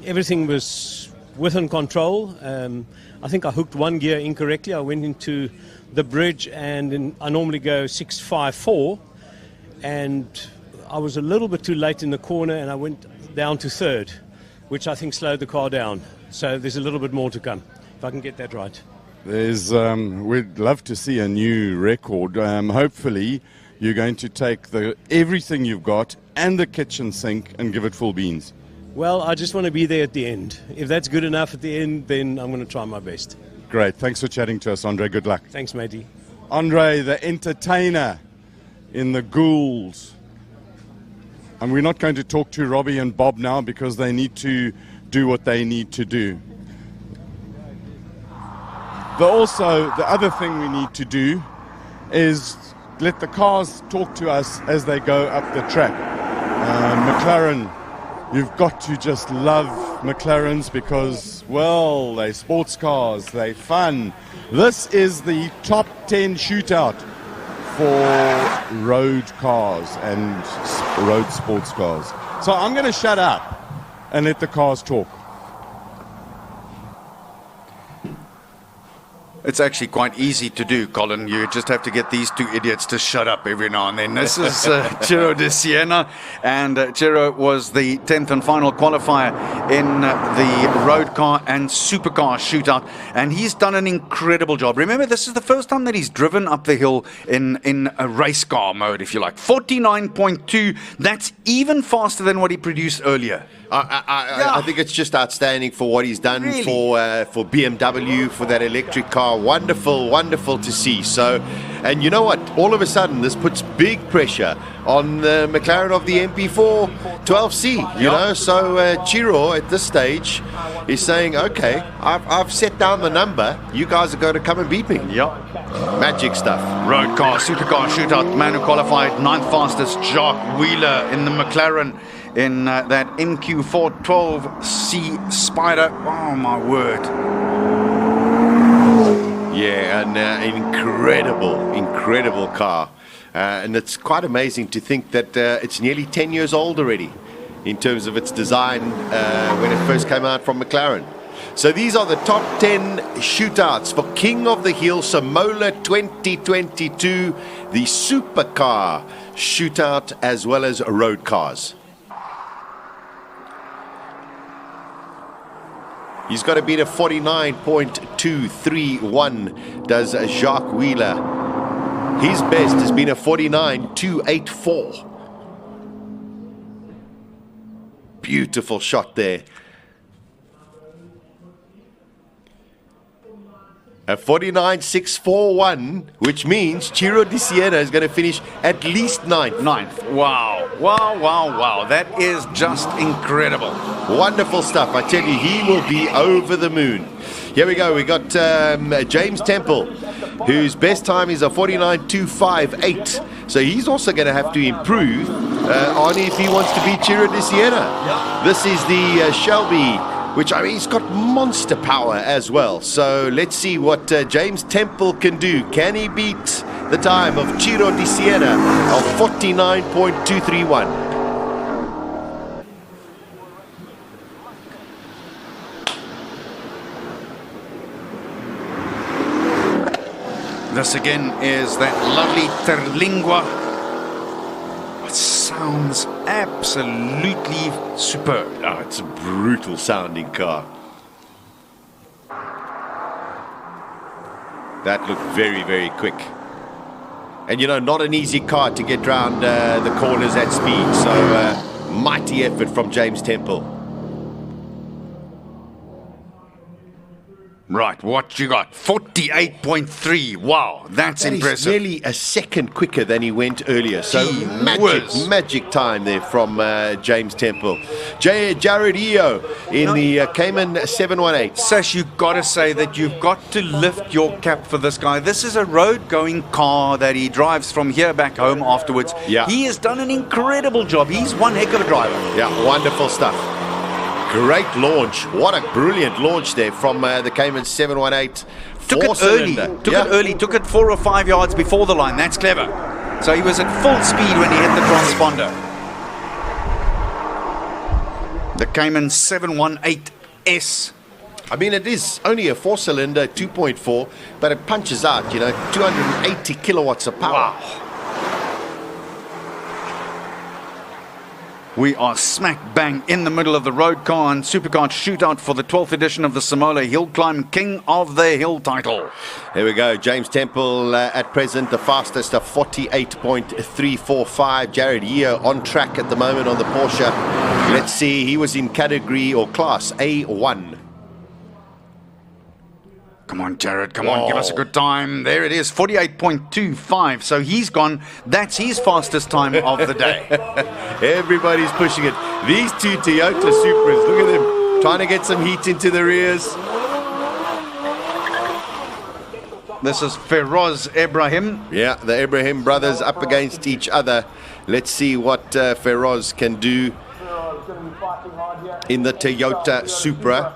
Everything was within control. I think I hooked one gear incorrectly. I went into the bridge and I normally go 6.54 and I was a little bit too late in the corner and I went down to third, which I think slowed the car down. So there's a little bit more to come, if I can get that right. We'd love to see a new record. Hopefully you're going to take everything you've got and the kitchen sink and give it full beans. Well, I just want to be there at the end. If that's good enough at the end, then I'm going to try my best. Great. Thanks for chatting to us, Andre. Good luck. Thanks, matey. Andre, the entertainer in the ghouls. And we're not going to talk to Robbie and Bob now because they need to do what they need to do. The other thing we need to do is let the cars talk to us as they go up the track. McLaren, you've got to just love McLarens because, well, they're sports cars, they're fun. This is the top 10 shootout for road cars and road sports cars. So I'm going to shut up and let the cars talk. It's actually quite easy to do, Colin. You just have to get these two idiots to shut up every now and then. This is Ciro de Siena, and Ciro was the 10th and final qualifier in the road car and supercar shootout, and he's done an incredible job. Remember, this is the first time that he's driven up the hill in a race car mode, if you like. 49.2, that's even faster than what he produced earlier. I think it's just outstanding for what he's done for BMW, for that electric car. Wonderful, wonderful to see. So, and you know what? All of a sudden, this puts big pressure on the McLaren of the MP4 12C. You know, so Ciro at this stage is saying, "Okay, I've set down the number. You guys are going to come and beat me." Yep. Magic stuff. Road car, supercar shootout. Man who qualified 9th fastest, Jacques Wheeler in the McLaren. In that MQ412C Spider. Oh, my word. Yeah, an incredible car. And it's quite amazing to think that it's nearly 10 years old already in terms of its design when it first came out from McLaren. So these are the top 10 shootouts for King of the Hill Simola 2022, the supercar shootout as well as road cars. He's got to beat a 49.231, does Jacques Wheeler. His best has been a 49.284. Beautiful shot there. A 49.641, which means Ciro de Siena is going to finish at least ninth. Wow. Wow. That is just incredible. Wonderful stuff. I tell you, he will be over the moon. Here we go. We got James Temple, whose best time is a 49.258. So he's also going to have to improve on if he wants to beat Ciro de Siena. This is the Shelby, which, I mean, he's got monster power as well. So let's see what James Temple can do. Can he beat the time of Ciro de Siena of 49.231? This again is that lovely Terlingua. It sounds absolutely superb. Oh, it's a brutal sounding car. That looked very, very quick. And you know, not an easy car to get round the corners at speed. So mighty effort from James Temple. Right, what you got? 48.3. Wow, that's impressive. Is nearly a second quicker than he went earlier. So magic time there from James Temple. Jared Eo in the Cayman 718. Sash, you've got to say that you've got to lift your cap for this guy. This is a road-going car that he drives from here back home afterwards. Yeah. He has done an incredible job. He's one heck of a driver. Yeah, wonderful stuff. Great launch. What a brilliant launch there from the Cayman 718. Took it early. Took it 4 or 5 yards before the line. That's clever. So he was at full speed when he hit the transponder. The Cayman 718S. I mean, it is only a 4-cylinder, 2.4, but it punches out, 280 kilowatts of power. Wow. We are smack bang in the middle of the road car and supercar shootout for the 12th edition of the Simola Hillclimb King of the Hill title. There we go. James Temple at present, the fastest of 48.345. Jared Yeo on track at the moment on the Porsche. Let's see, he was in category or class A1. Come on, Jared, come on, give us a good time. There it is, 48.25. So he's gone. That's his fastest time of the day. Everybody's pushing it. These two Toyota Supras, look at them, trying to get some heat into the rears. This is Feroz Ibrahim. Yeah, the Ibrahim brothers up against each other. Let's see what Feroz can do in the Toyota Supra.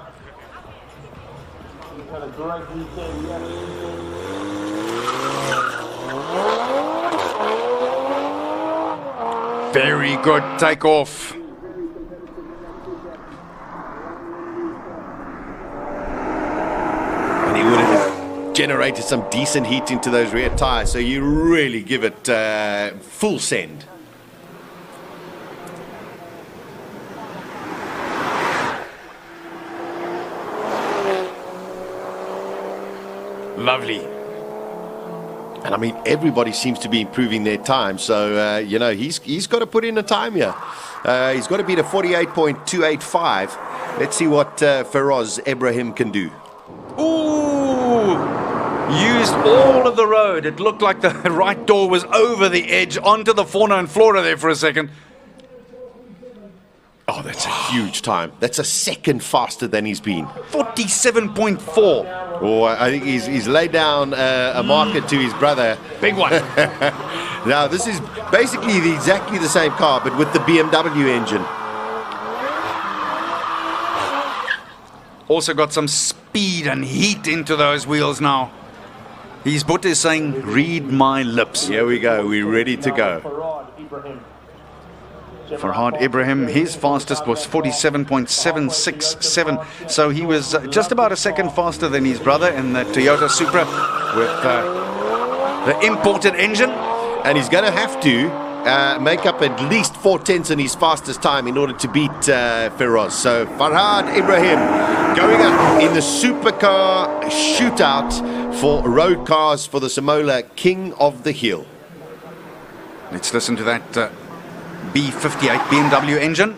Very good takeoff. And he would have generated some decent heat into those rear tires, so you really give it full send. Lovely. And I mean, everybody seems to be improving their time. So, he's got to put in a time here. He's got to beat a 48.285. Let's see what Feroz Ibrahim can do. Ooh! Used all of the road. It looked like the right door was over the edge onto the fauna and flora there for a second. Oh, that's a huge time. That's a second faster than he's been. 47.4. Oh, I think he's laid down a marker to his brother. Big one. Now, this is basically exactly the same car, but with the BMW engine. Also got some speed and heat into those wheels now. His boot is saying, read my lips. Here we go. We're ready to go. Farhad Ibrahim, his fastest was 47.767. So he was just about a second faster than his brother in the Toyota Supra with the imported engine. And he's going to have to make up at least 4/10 in his fastest time in order to beat Feroz. So Farhad Ibrahim going up in the supercar shootout for road cars for the Simola King of the Hill. Let's listen to that B58 BMW engine.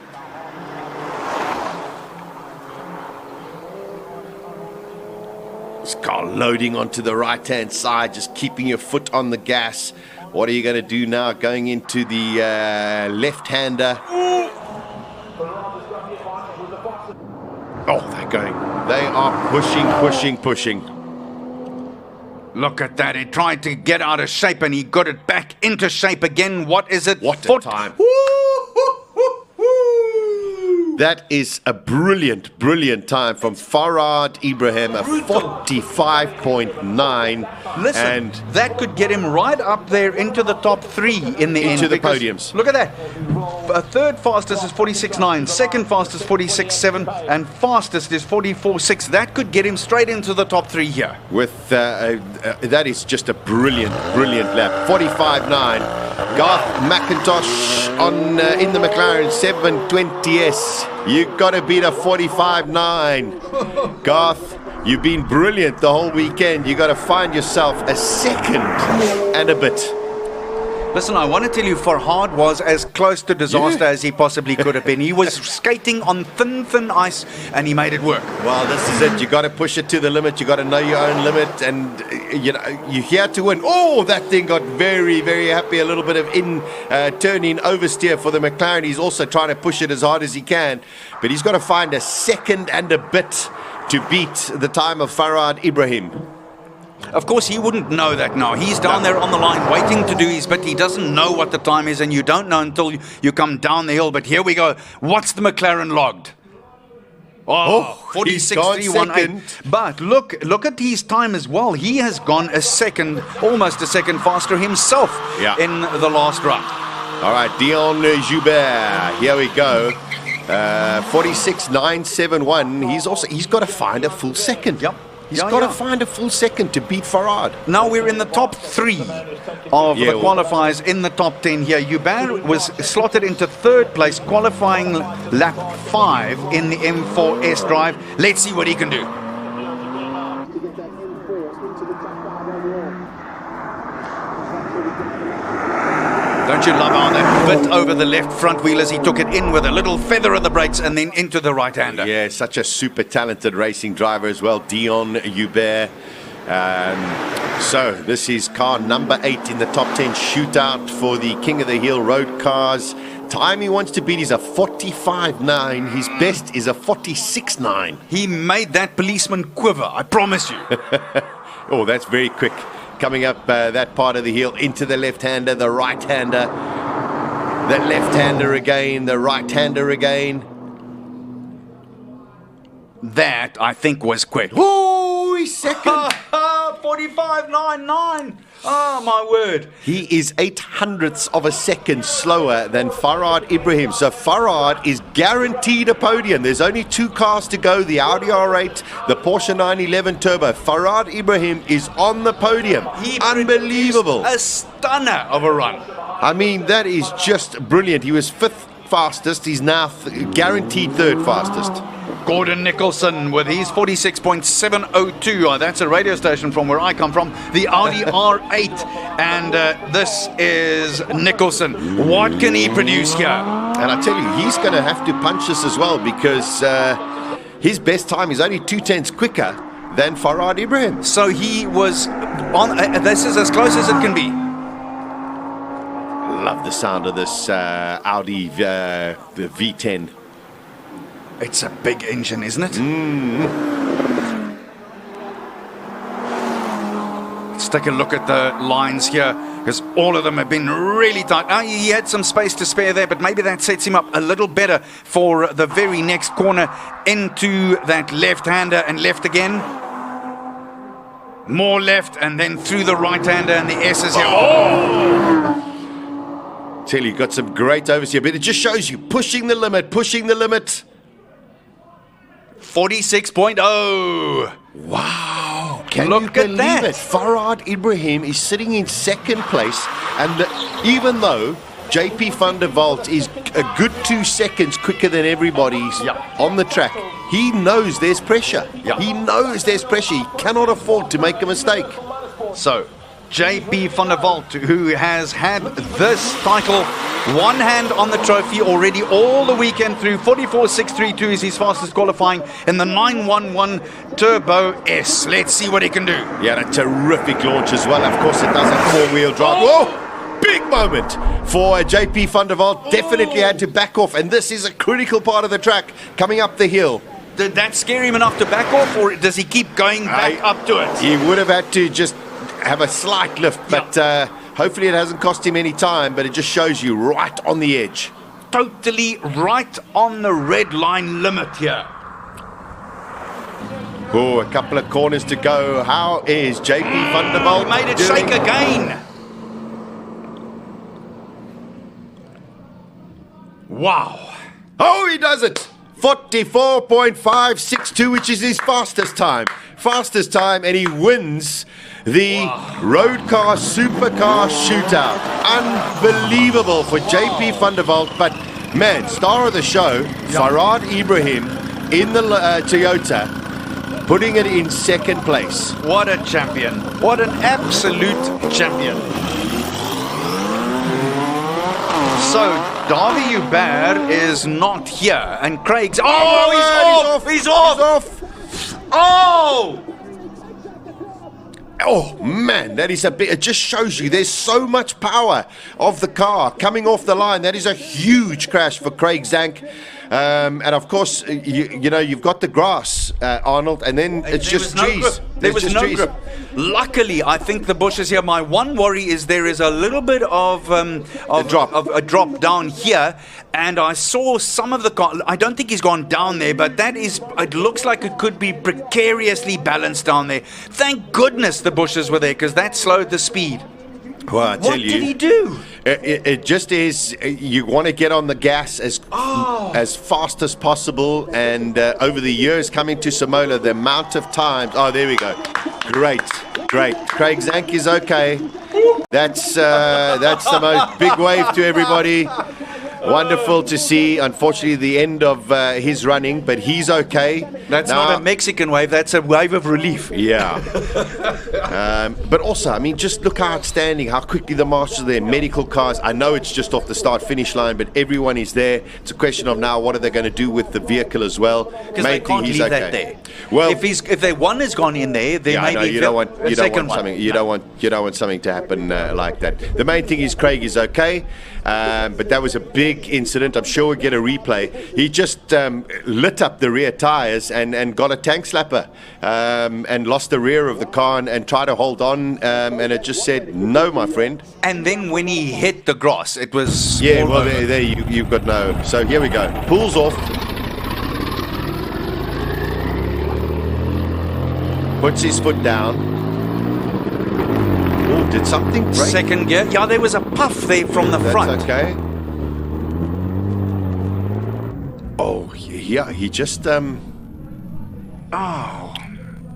This car loading onto the right-hand side, just keeping your foot on the gas. What are you going to do now going into the left-hander? Oh, they're going. They are pushing. Look at that. He tried to get out of shape and he got it back into shape again. What is it? What a time. That is a brilliant time from Farhad Ibrahim, a 45.9. Listen, and that could get him right up there into the top 3 in the end. Into the podiums. Look at that. Third fastest is 46.9, second fastest 46.7, and fastest is 44.6. That could get him straight into the top 3 here. With that is just a brilliant lap. 45.9. Garth McIntosh on in the McLaren 720S. You got to beat a 45.9. Garth, you've been brilliant the whole weekend. You got to find yourself a second and a bit. Listen, I want to tell you, Farhad was as close to disaster as he possibly could have been. He was skating on thin ice, and he made it work. Well, this is it. You got to push it to the limit. You got to know your own limit, and you're here to win. Oh, that thing got very happy. A little bit of turning oversteer for the McLaren. He's also trying to push it as hard as he can, but he's got to find a second and a bit to beat the time of Farhad Ibrahim. Of course, he wouldn't know that now. He's down there on the line waiting to do his bit. He doesn't know what the time is, and you don't know until you come down the hill. But here we go. What's the McLaren logged? Oh, 46.318. But look at his time as well. He has gone almost a second faster himself in the last run. All right, Dion Joubert. Here we go. 46.971. He's got to find a full second. Yep. He's got to find a full second to beat Farad. Now we're in the top 3 of the qualifiers in the top 10 here. Hubert was slotted into 3rd place, qualifying lap 5 in the M4S drive. Let's see what he can do. Don't you love how that bit over the left front wheel as he took it in with a little feather of the brakes and then into the right-hander? Yeah, such a super talented racing driver as well, Dion Hubert. So this is car number 8 in the top 10 shootout for the King of the Hill road cars. Time he wants to beat is a 45.9. His best is a 46.9. He made that policeman quiver, I promise you. Oh, that's very quick. Coming up that part of the hill into the left-hander, the right-hander, the left-hander again, the right-hander again. That, I think, was quick. Oh, he's second. 45.99. Oh, my word. He is 0.08 of a second slower than Farad Ibrahim. So Farad is guaranteed a podium. There's only 2 cars to go, the Audi R8, the Porsche 911 Turbo. Farad Ibrahim is on the podium. Unbelievable. A stunner of a run. I mean, that is just brilliant. He was 5th fastest. He's now guaranteed 3rd fastest. Gordon Nicholson with his 46.702. That's a radio station from where I come from. The Audi R8. And this is Nicholson. What can he produce here? And I tell you, he's going to have to punch this as well because his best time is only 2/10 quicker than Farad Ibrahim. So he was on. This is as close as it can be. Love the sound of this Audi the V10. It's a big engine, isn't it? Let's take a look at the lines here, because all of them have been really tight. Now, he had some space to spare there, but maybe that sets him up a little better for the very next corner into that left-hander and left again. More left and then through the right-hander and the S's here. Oh! Tell you, got some great overs here, but it just shows you pushing the limit, pushing the limit. 46.0. Wow. Can Look you at believe that. it? Farad Ibrahim is sitting in 2nd place, and even though JP van der Walt is a good 2 seconds quicker than everybody's on the track, he knows there's pressure. He knows there's pressure. He cannot afford to make a mistake. So, JP van der Walt, who has had this title one hand on the trophy already all the weekend through. 44.632 is his fastest qualifying in the 911 Turbo S. Let's see what he can do. Yeah, a terrific launch as well. Of course, it does have 4-wheel drive. Whoa! Big moment for JP van der Walt. Definitely had to back off, and this is a critical part of the track coming up the hill. Did that scare him enough to back off, or does he keep going back up to it? He would have had to just have a slight lift, but hopefully it hasn't cost him any time, but it just shows you right on the edge. Totally right on the red line limit here. Oh, a couple of corners to go. How is JP van der Walt? He made it shake again. Wow. Oh, he does it. 44.562, which is his fastest time. Fastest time, and he wins the Road Car Supercar Shootout. Unbelievable for JP van der Walt, but man, star of the show, Farad Ibrahim in the Toyota, putting it in 2nd place. What a champion. What an absolute champion. So, Davy Hubert is not here, and Craig's... Oh, he's off! Oh! Oh, man, that is a bit... It just shows you there's so much power of the car coming off the line. That is a huge crash for Craig Zank. And, of course, you know, you've got the grass, Arnold, and then it's just trees. There was no grip. Luckily, I think the bushes here, my one worry is there is a little bit of a drop down here, and I saw some of the car. I don't think he's gone down there, but that is, it looks like it could be precariously balanced down there. Thank goodness the bushes were there, because that slowed the speed. Well, I tell What you, did he do? It just is. You want to get on the gas as fast as possible, and over the years coming to Simola, the amount of times. Oh, there we go. Great. Craig Zank is okay. That's the most big wave to everybody. Wonderful to see. Unfortunately, the end of his running, but he's okay. That's now, not a Mexican wave. That's a wave of relief. Yeah. But also, I mean, just look how outstanding, how quickly the marshals are there, medical cars. I know it's just off the start-finish line, but everyone is there. It's a question of now, what are they going to do with the vehicle as well? Because they can't leave that there. Well, if their one has gone in there, then maybe you don't want something to happen like that. The main thing is Craig is okay, but that was a big incident. I'm sure we'll get a replay. He just lit up the rear tires and got a tank slapper and lost the rear of the car and tried to hold on, and it just said no, my friend. And then when he hit the grass, it was there you've got no. So here we go. Pulls off, puts his foot down. Oh, did something break? Second gear. Yeah, there was a puff there from the front. Okay. Oh, yeah, he just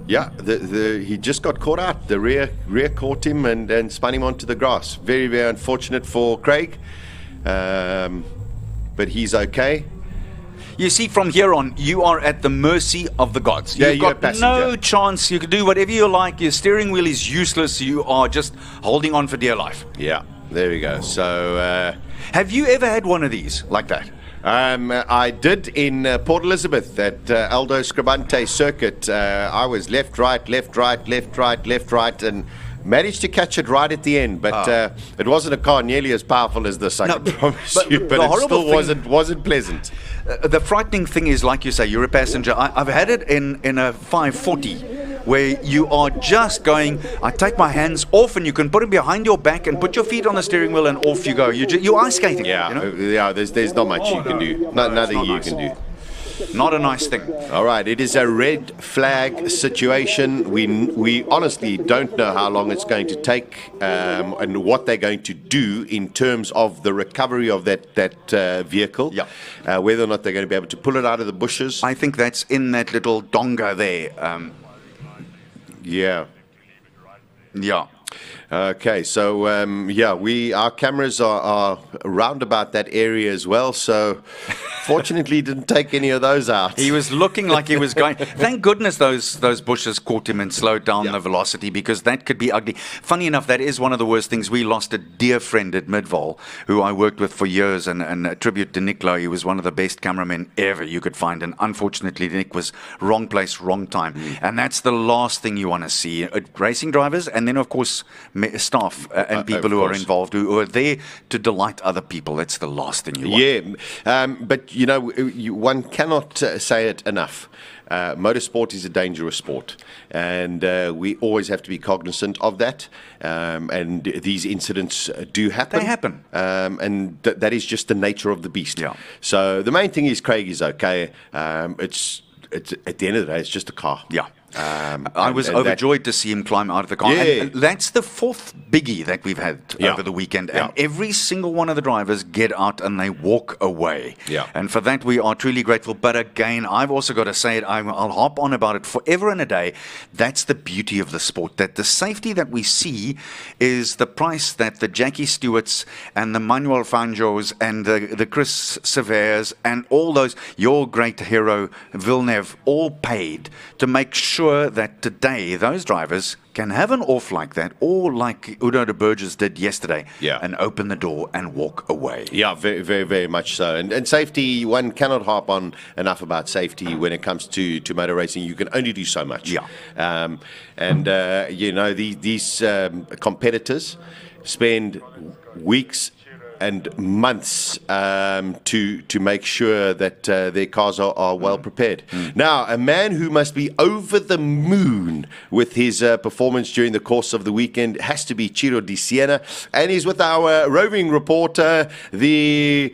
yeah, he just got caught out. The rear caught him and spun him onto the grass. Very, very unfortunate for Craig, but he's okay. You see, from here on, you are at the mercy of the gods. Yeah, You've got no chance. You can do whatever you like. Your steering wheel is useless. You are just holding on for dear life. Yeah, there we go. So, have you ever had one of these like that? I did in Port Elizabeth at Aldo Scribante circuit. I was left, right, and managed to catch it right at the end. But it wasn't a car nearly as powerful as this, I can promise you. But it still wasn't pleasant. The frightening thing is, like you say, you're a passenger. I've had it in a 540. Where you are just going, I take my hands off, and you can put them behind your back and put your feet on the steering wheel, and off you go. You're ice skating. Yeah, you know? Yeah. There's not much you can do. Nothing you can do. Not a nice thing. All right, it is a red flag situation. We honestly don't know how long it's going to take and what they're going to do in terms of the recovery of that vehicle. Yeah. Whether or not they're going to be able to pull it out of the bushes. I think that's in that little donga there. Yeah. Yeah. Okay, so our cameras are around about that area as well. So fortunately, didn't take any of those out. He was looking like he was going. Thank goodness those bushes caught him and slowed down the velocity, because that could be ugly. Funny enough, that is one of the worst things. We lost a dear friend at Midval who I worked with for years, and a tribute to Nick Lowe. He was one of the best cameramen ever you could find, and unfortunately, Nick was wrong place, wrong time, and that's the last thing you want to see. Racing drivers, and then of course staff and people who are involved, who are there to delight other people. That's the last thing you want. Yeah, but you know, one cannot say it enough. Motorsport is a dangerous sport, and we always have to be cognizant of that. And these incidents do happen. They happen. And that is just the nature of the beast. Yeah. So the main thing is Craig is okay. It's at the end of the day, it's just a car. Yeah. I was overjoyed to see him climb out of the car. Yeah. And that's the fourth biggie that we've had over the weekend. And every single one of the drivers get out and they walk away. Yeah. And for that, we are truly grateful. But again, I've also got to say it, I'll hop on about it forever and a day. That's the beauty of the sport, that the safety that we see is the price that the Jackie Stewarts and the Manuel Fanjos and the Chris Severs and all those, your great hero, Villeneuve, all paid to make sure that today those drivers can have an off like that, or like Udo de Burgess did yesterday, and open the door and walk away. Yeah, very, very, very much so. And safety, one cannot harp on enough about safety when it comes to motor racing. You can only do so much. Yeah. You know, these competitors spend weeks and months to make sure that their cars are well prepared. Now, a man who must be over the moon with his performance during the course of the weekend has to be Ciro Di Siena, and he's with our roving reporter, the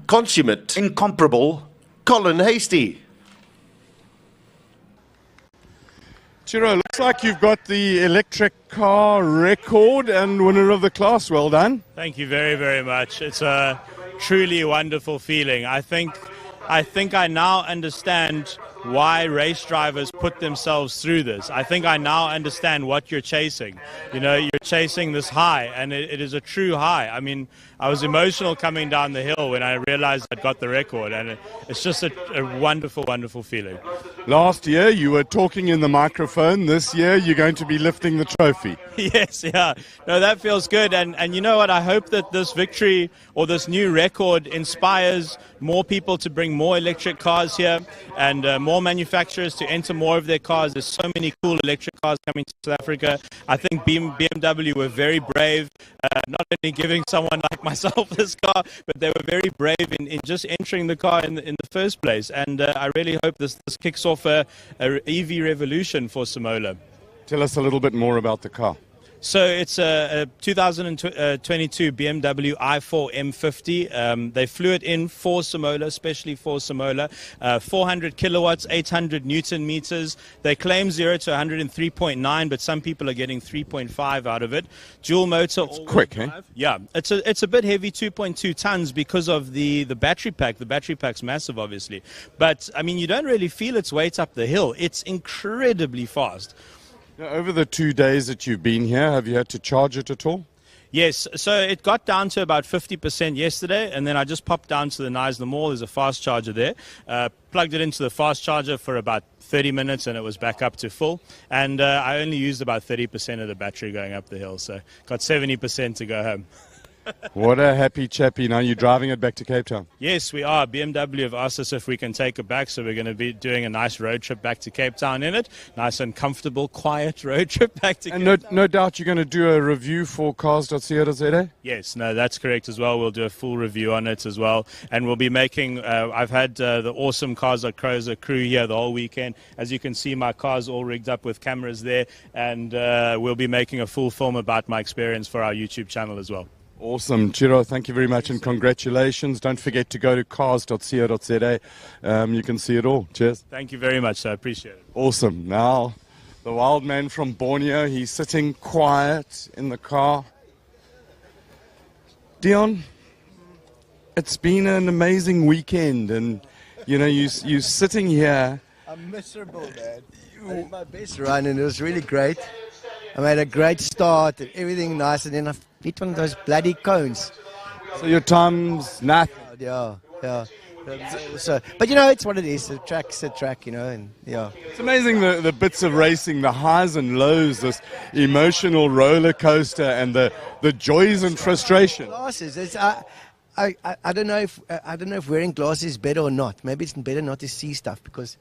consummate, incomparable Colin Hasty. Chiro, looks like you've got the electric car record and winner of the class. Well done. Thank you very, very much. It's a truly wonderful feeling. I think I now understand why race drivers put themselves through this. I think I now understand what you're chasing. You know, you're chasing this high, and it is a true high. I mean, I was emotional coming down the hill when I realized I'd got the record, and it's just a wonderful, wonderful feeling. Last year you were talking in the microphone. This year you're going to be lifting the trophy. Yes, yeah. No, that feels good. And you know what? I hope that this victory or this new record inspires more people to bring more electric cars here and more manufacturers to enter more of their cars. There's so many cool electric cars coming to South Africa. I think BMW were very brave, not only giving someone like myself this car, but they were very brave in just entering the car in the first place. And I really hope this kicks off a EV revolution for Simola. Tell us a little bit more about the car. So it's a 2022 BMW i4 M50. They flew it in for Simola, especially for Simola. 400 kilowatts, 800 Newton meters. They claim 0 to 103.9, but some people are getting 3.5 out of it. Dual motor. It's quick, eh? Yeah, it's a bit heavy, 2.2 tons because of the battery pack. The battery pack's massive, obviously. But, I mean, you don't really feel its weight up the hill. It's incredibly fast. Over the 2 days that you've been here, have you had to charge it at all? Yes, so it got down to about 50% yesterday, and then I just popped down to the Knysna Mall. There's a fast charger there. Plugged it into the fast charger for about 30 minutes, and it was back up to full. And I only used about 30% of the battery going up the hill, so got 70% to go home. What a happy chappy. Now you're driving it back to Cape Town. Yes, we are. BMW have asked us if we can take it back, so we're going to be doing a nice road trip back to Cape Town in it. Nice and comfortable, quiet road trip back to Cape Town. And no doubt you're going to do a review for cars.co.za? Yes, no, that's correct as well. We'll do a full review on it as well. And we'll be making, I've had the awesome Cars.co.za crew here the whole weekend. As you can see, my car's all rigged up with cameras there. And we'll be making a full film about my experience for our YouTube channel as well. Awesome. Chiro, thank you very much and congratulations. Don't forget to go to cars.co.za. You can see it all. Cheers. Thank you very much. I appreciate it. Awesome. Now, the wild man from Borneo, he's sitting quiet in the car. Dion, it's been an amazing weekend and, you know, you're sitting here. I'm miserable, man. I did my best run and it was really great. I made a great start and everything nice, and then I hit one of those bloody cones. So your time's nothing. Yeah. So, but you know, it's what it is. The track's a track, you know, and yeah. It's amazing the bits of racing, the highs and lows, this emotional roller coaster, and the joys and frustration. Glasses. It's, I don't know if wearing glasses is better or not. Maybe it's better not to see stuff because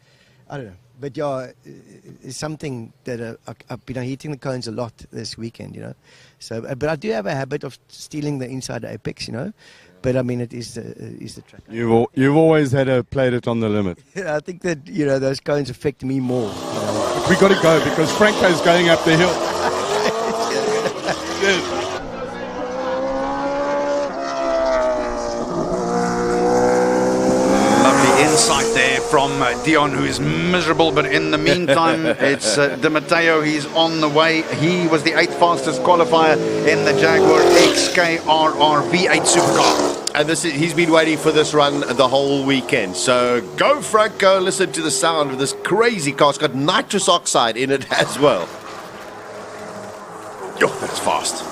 I don't know. But yeah, it's something that I've been hitting the cones a lot this weekend, you know. So, but I do have a habit of stealing the inside apex, you know. But I mean, it is the track. You've always had played it on the limit. Yeah, I think that, you know, those cones affect me more. We got to go because Franco's going up the hill. Cheers. Insight there from Dion, who's miserable, but in the meantime, it's Di Matteo. He's on the way. He was the 8th fastest qualifier in the Jaguar XKRR V8 supercar. And he's been waiting for this run the whole weekend. So go, Franco, listen to the sound of this crazy car. It's got nitrous oxide in it as well. Yo, that's fast.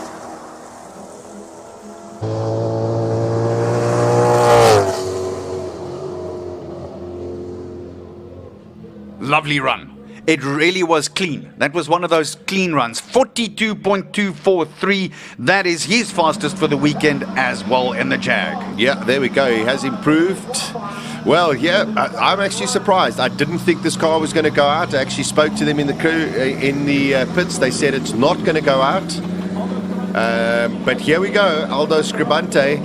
Lovely run. It really was clean. That was one of those clean runs. 42.243. That is his fastest for the weekend as well in the Jag. Yeah, there we go. He has improved. Well, yeah, I'm actually surprised. I didn't think this car was going to go out. I actually spoke to them in the crew, in the pits. They said it's not going to go out. But here we go. Aldo Scribante.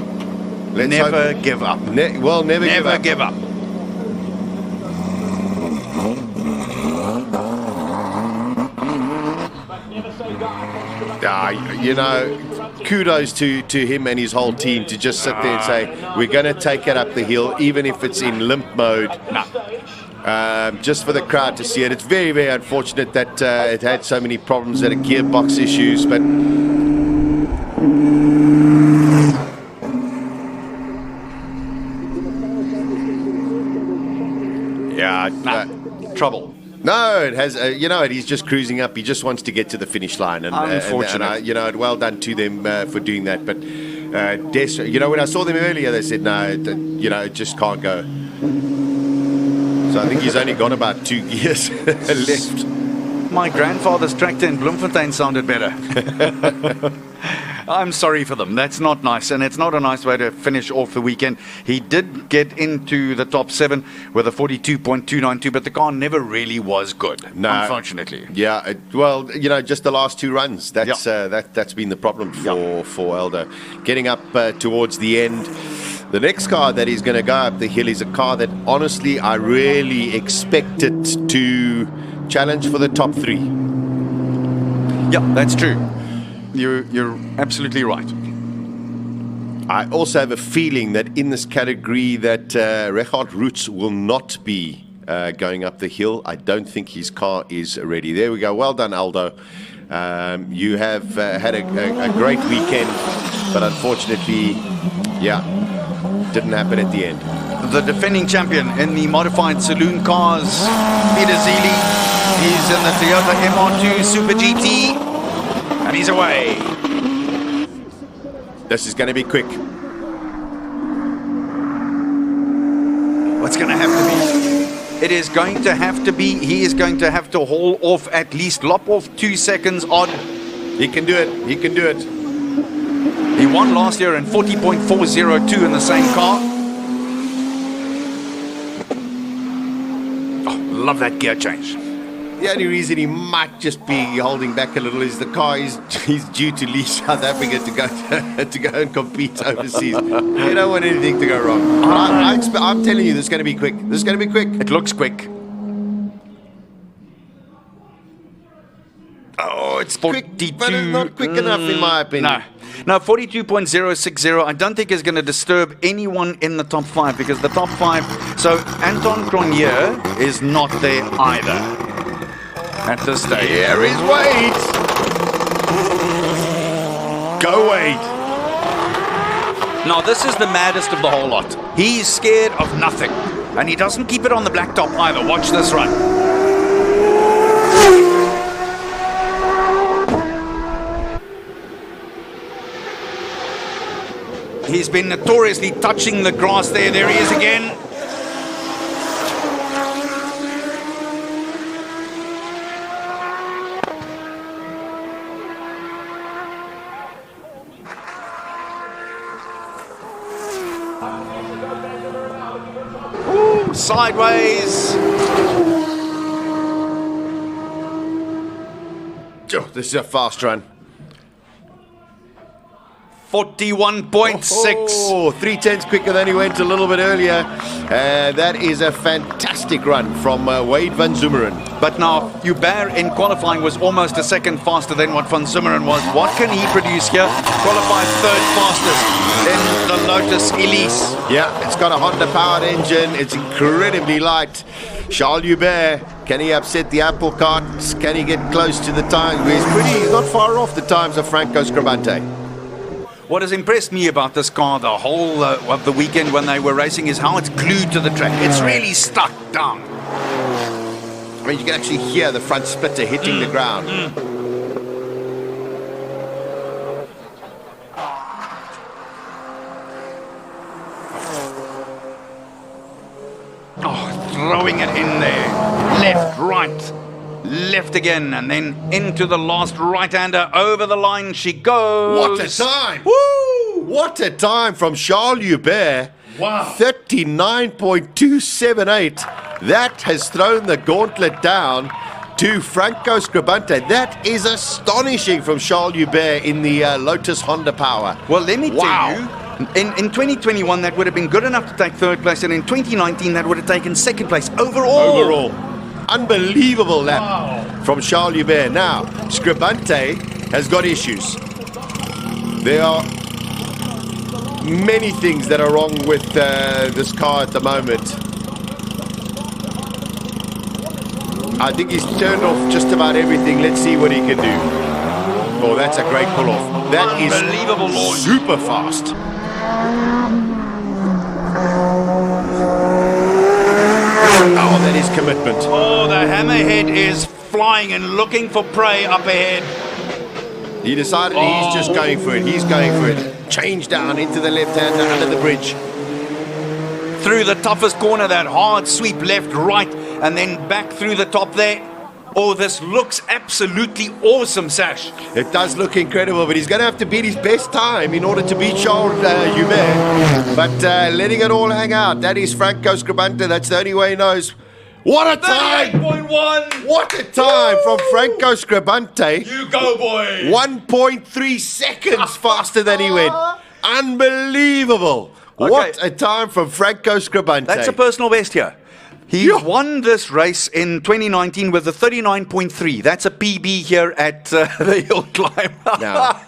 Never give up. Never give up. You know, kudos to him and his whole team to just sit there and say, we're going to take it up the hill, even if it's in limp mode. just for the crowd to see it. It's very, very unfortunate that it had so many problems, that gearbox issues, but yeah, trouble. No, it has. You know, he's just cruising up. He just wants to get to the finish line, and unfortunate. you know, well done to them for doing that. But you know, when I saw them earlier, they said no, you know, it just can't go. So I think he's only got about 2 gears left. My grandfather's tractor in Bloemfontein sounded better. I'm sorry for them. That's not nice, and it's not a nice way to finish off the weekend. He did get into the top 7 with a 42.292, but the car never really was good, unfortunately. Yeah, well, you know, just the last 2 runs. That's that's been the problem for Aldo. Getting up towards the end. The next car that he's going to go up the hill is a car that, honestly, I really expected to challenge for the top 3. Yeah, that's true. You're absolutely right. I also have a feeling that in this category that Richard Roots will not be going up the hill. I don't think his car is ready. There we go. Well done, Aldo. You have had a great weekend, but unfortunately, didn't happen at the end. The defending champion in the modified saloon cars, Peter Zili. He's in the Toyota MR2 Super GT, and he's away. This is going to be quick. What's going to have to be? It is going to have to be. He is going to have to haul off, at least lop off 2 seconds on. He can do it. He can do it. He won last year in 40.402 in the same car. Oh, love that gear change. The only reason he might just be holding back a little is the car he's due to leave South Africa to go and compete overseas. You don't want anything to go wrong. I'm telling you, this is going to be quick. This is going to be quick. It looks quick. Oh, it's quick, but it's not quick enough in my opinion. No, 42.060, I don't think is going to disturb anyone in the top 5, because the top 5, so Anton Cronje is not there either at this stage. Here is Wade. Go Wade. Now this is the maddest of the whole lot. He's scared of nothing, and he doesn't keep it on the blacktop either. Watch this run. He's been notoriously touching the grass there. There he is again. Ooh, sideways. Oh, this is a fast run. 41.6. Oh, 3 tenths quicker than he went a little bit earlier. That is a fantastic run from Wade van Zumeren. But now, Hubert in qualifying was almost a second faster than what van Zumeren was. What can he produce here? Qualified 3rd fastest in the Lotus Elise. Yeah, it's got a Honda powered engine. It's incredibly light. Charles Hubert, can he upset the apple cart? Can he get close to the times? He's not far off the times of Franco Scribante. What has impressed me about this car the whole of the weekend when they were racing is how it's glued to the track. It's really stuck down. I mean, you can actually hear the front splitter hitting the ground. Oh, throwing it in there. Left, right. Left again, and then into the last right-hander. Over the line she goes. What a time! Woo! What a time from Charles Hubert. Wow. 39.278. That has thrown the gauntlet down to Franco Scribante. That is astonishing from Charles Hubert in the Lotus Honda Power. Well, let me tell you, in 2021 that would have been good enough to take 3rd place, and in 2019 that would have taken 2nd place overall. Unbelievable lap from Charles Hubert. Now, Scribante has got issues. There are many things that are wrong with this car at the moment. I think he's turned off just about everything. Let's see what he can do. Oh, that's a great pull-off. That is Unbelievable launch. super fast. Oh, that is commitment. Oh, the hammerhead is flying and looking for prey up ahead. He decided he's just going for it. He's going for it. Change down into the left-hander under the bridge. Through the toughest corner, that hard sweep left, right, and then back through the top there. Oh, this looks absolutely awesome, Sash. It does look incredible, but he's going to have to beat his best time in order to beat Charles Hubert. But letting it all hang out, that is Franco Scribante. That's the only way he knows. What a time! 38.1! What a time from Franco Scribante. You go, boy! 1.3 seconds faster than he went. Unbelievable. Okay. What a time from Franco Scribante. That's a personal best here. He won this race in 2019 with a 39.3. That's a PB here at the Hillclimb. Now,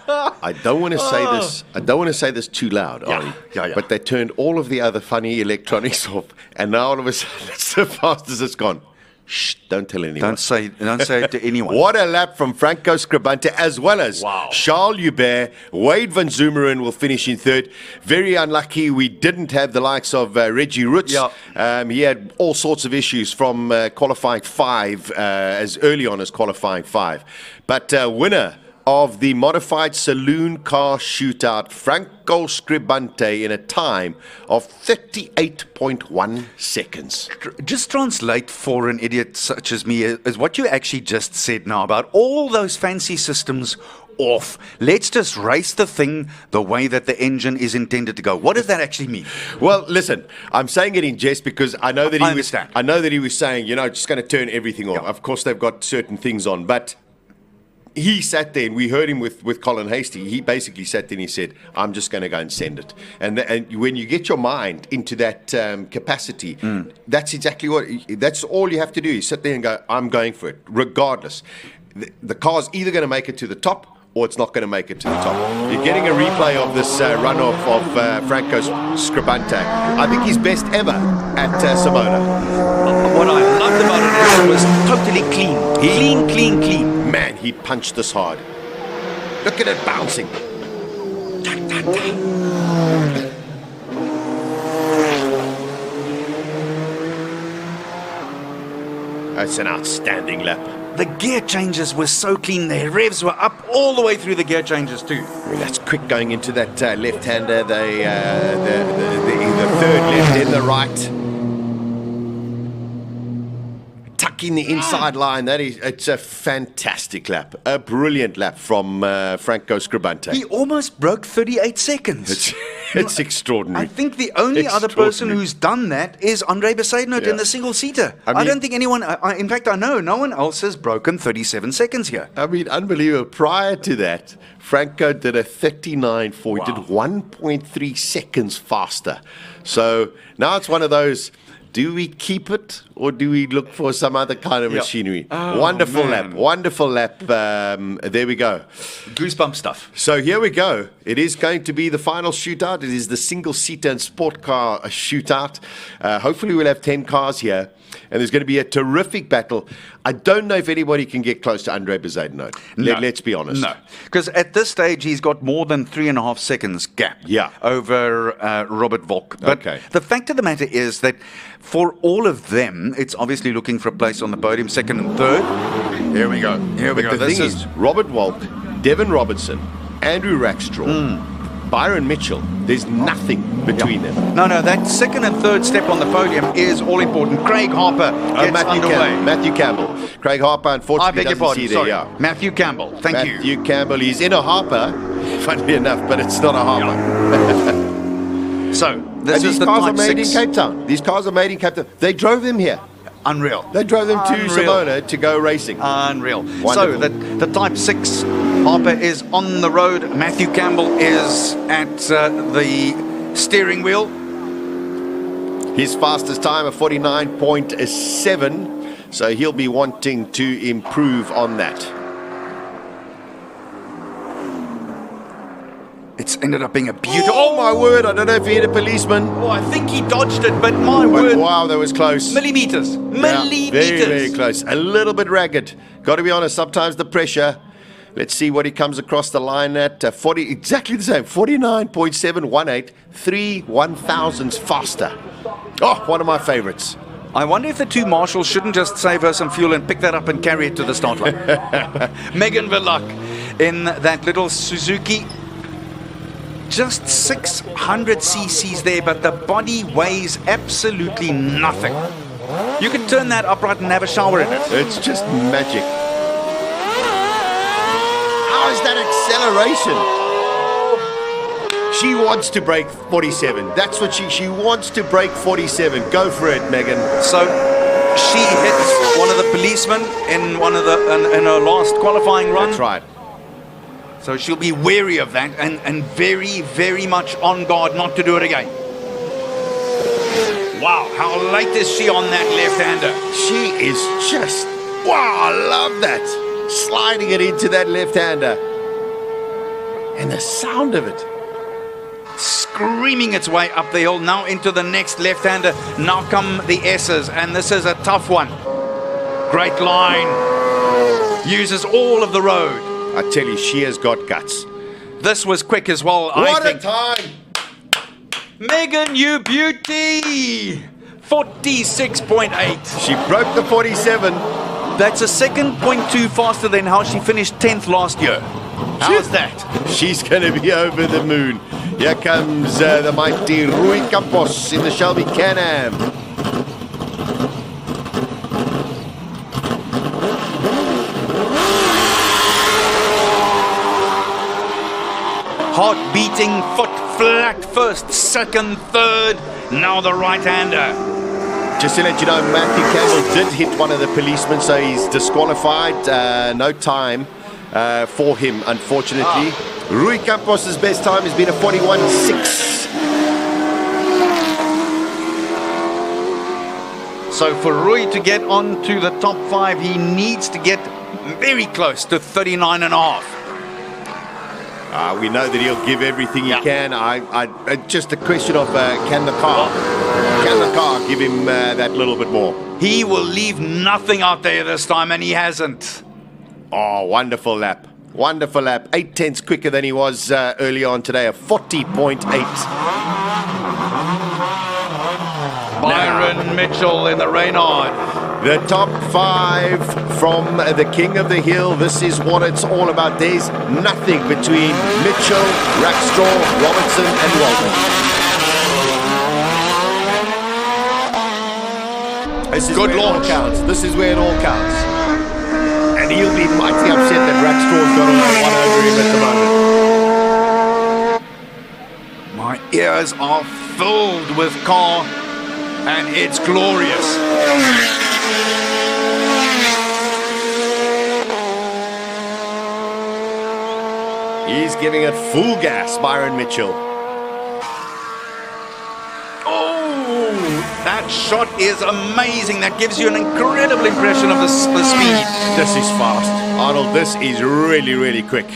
I don't want to say this. I don't want to say this too loud, Ollie. But they turned all of the other funny electronics off, and now all of a sudden, it's so fast as it's gone. Shh! Don't tell anyone. Don't say it to anyone. What a lap from Franco Scribante, as well as Charles Hubert. Wade van Zumeren will finish in third. Very unlucky we didn't have the likes of Reggie Roots. He had all sorts of issues from qualifying 5 as early on as qualifying 5. But winner of the modified saloon car shootout, Franco Scribante, in a time of 38.1 seconds. Just translate for an idiot such as me is what you actually just said now about all those fancy systems off. Let's just race the thing the way that the engine is intended to go. What does that actually mean? Well, listen, I'm saying it in jest because I know that I know that he was saying, just going to turn everything off. Of course, they've got certain things on, but he sat there, and we heard him with Colin Hasty. He basically sat there and he said, I'm just going to go and send it. And when you get your mind into that capacity, that's exactly that's all you have to do. You sit there and go, I'm going for it, regardless. The car's either going to make it to the top or it's not going to make it to the top. You're getting a replay of this runoff of Franco Scribante. I think he's best ever at Simola. What I loved about it was totally clean. Clean. Man, he punched this hard. Look at it bouncing. That's an outstanding lap. The gear changes were so clean. The revs were up all the way through the gear changes too. That's quick going into that left-hander, the third left, then the right. Tucking the inside line. It's a fantastic lap. A brilliant lap from Franco Scribante. He almost broke 38 seconds. It's extraordinary. I think the only other person who's done that is Andre Besaidnout in the single-seater. I don't think anyone, in fact, I know no one else has broken 37 seconds here. I mean, unbelievable. Prior to that, Franco did a 39.4. He did 1.3 seconds faster. So now it's one of those, do we keep it or do we look for some other kind of machinery? Oh, wonderful man. lap, wonderful lap. There we go. Goosebump stuff. So here we go. It is going to be the final shootout. It is the single-seater and sport car shootout. Hopefully we'll have 10 cars here. And there's going to be a terrific battle. I don't know if anybody can get close to Andre Besaidnout. Let's be honest. No, because at this stage he's got more than 3.5 seconds gap over Robert Volk. But the fact of the matter is that for all of them, it's obviously looking for a place on the podium, second and third. Here we go. The thing is, Robert Volk, Devin Robertson, Andrew Rackstraw, Byron Mitchell, there's nothing between them. No, that second and third step on the podium is all important. Craig Harper gets underway. Matthew Campbell. Craig Harper, unfortunately, I beg your pardon. Sorry. Matthew Campbell. Thank you. Matthew Campbell. He's in a Harper, funnily enough, but it's not a Harper. So, these cars are made in Cape Town. These cars are made in Cape Town. They drove them here. Unreal. They drove them to Simola to go racing. Unreal. Wonderful. So the Type 6 Harper is on the road. Matthew Campbell is at the steering wheel. His fastest time of 49.7. So he'll be wanting to improve on that. It's ended up being a beautiful... Oh, my word, I don't know if he hit a policeman. Oh, I think he dodged it, but my word. Wow, that was close. Millimeters. Yeah, very, very close. A little bit ragged. Got to be honest, sometimes the pressure. Let's see what he comes across the line at. 40, exactly the same. 49.718. 3 1,000s faster. Oh, one of my favorites. I wonder if the two marshals shouldn't just save her some fuel and pick that up and carry it to the start line. Megan Verluck in that little Suzuki. Just 600 cc's there, but the body weighs absolutely nothing. You can turn that upright and have a shower in it. It's just magic. How is that acceleration? She wants to break 47. That's what she wants to break 47. Go for it, Megan. So she hits one of the policemen in in her last qualifying run. That's right. So she'll be wary of that and very, very much on guard not to do it again. Wow, how late is she on that left-hander? She is just, wow, I love that. Sliding it into that left-hander. And the sound of it. Screaming its way up the hill, now into the next left-hander. Now come the S's, and this is a tough one. Great line. Uses all of the road. I tell you, she has got guts. This was quick as well, What I a think. time! Megan, you beauty! 46.8. She broke the 47. That's a 2.2 faster than how she finished 10th last year. How's that? She's going to be over the moon. Here comes the mighty Rui Campos in the Shelby Can-Am. Heart beating, foot flat, first, second, third, now the right-hander. Just to let you know, Matthew Campbell did hit one of the policemen, so he's disqualified. No time for him, unfortunately. Rui Campos' best time has been a 41.6. So for Rui to get on to the top 5, he needs to get very close to 39.5. We know that he'll give everything he can. Just a question of can the car give him that little bit more? He will leave nothing out there this time, and he hasn't. Oh, wonderful lap. Wonderful lap. 8 tenths quicker than he was early on today, a 40.8. Byron Mitchell in the Reynard. The top 5 from the King of the Hill. This is what it's all about. There's nothing between Mitchell, Rackstraw, Robertson and Walton. This is Good where launch. it all counts. This is where it all counts. And he'll be mighty upset that Rackstraw's got one over him at the moment. My ears are filled with car, and it's glorious. He's giving it full gas, Byron Mitchell. Oh, that shot is amazing. That gives you an incredible impression of the speed. This is fast. Arnold, this is really, really quick.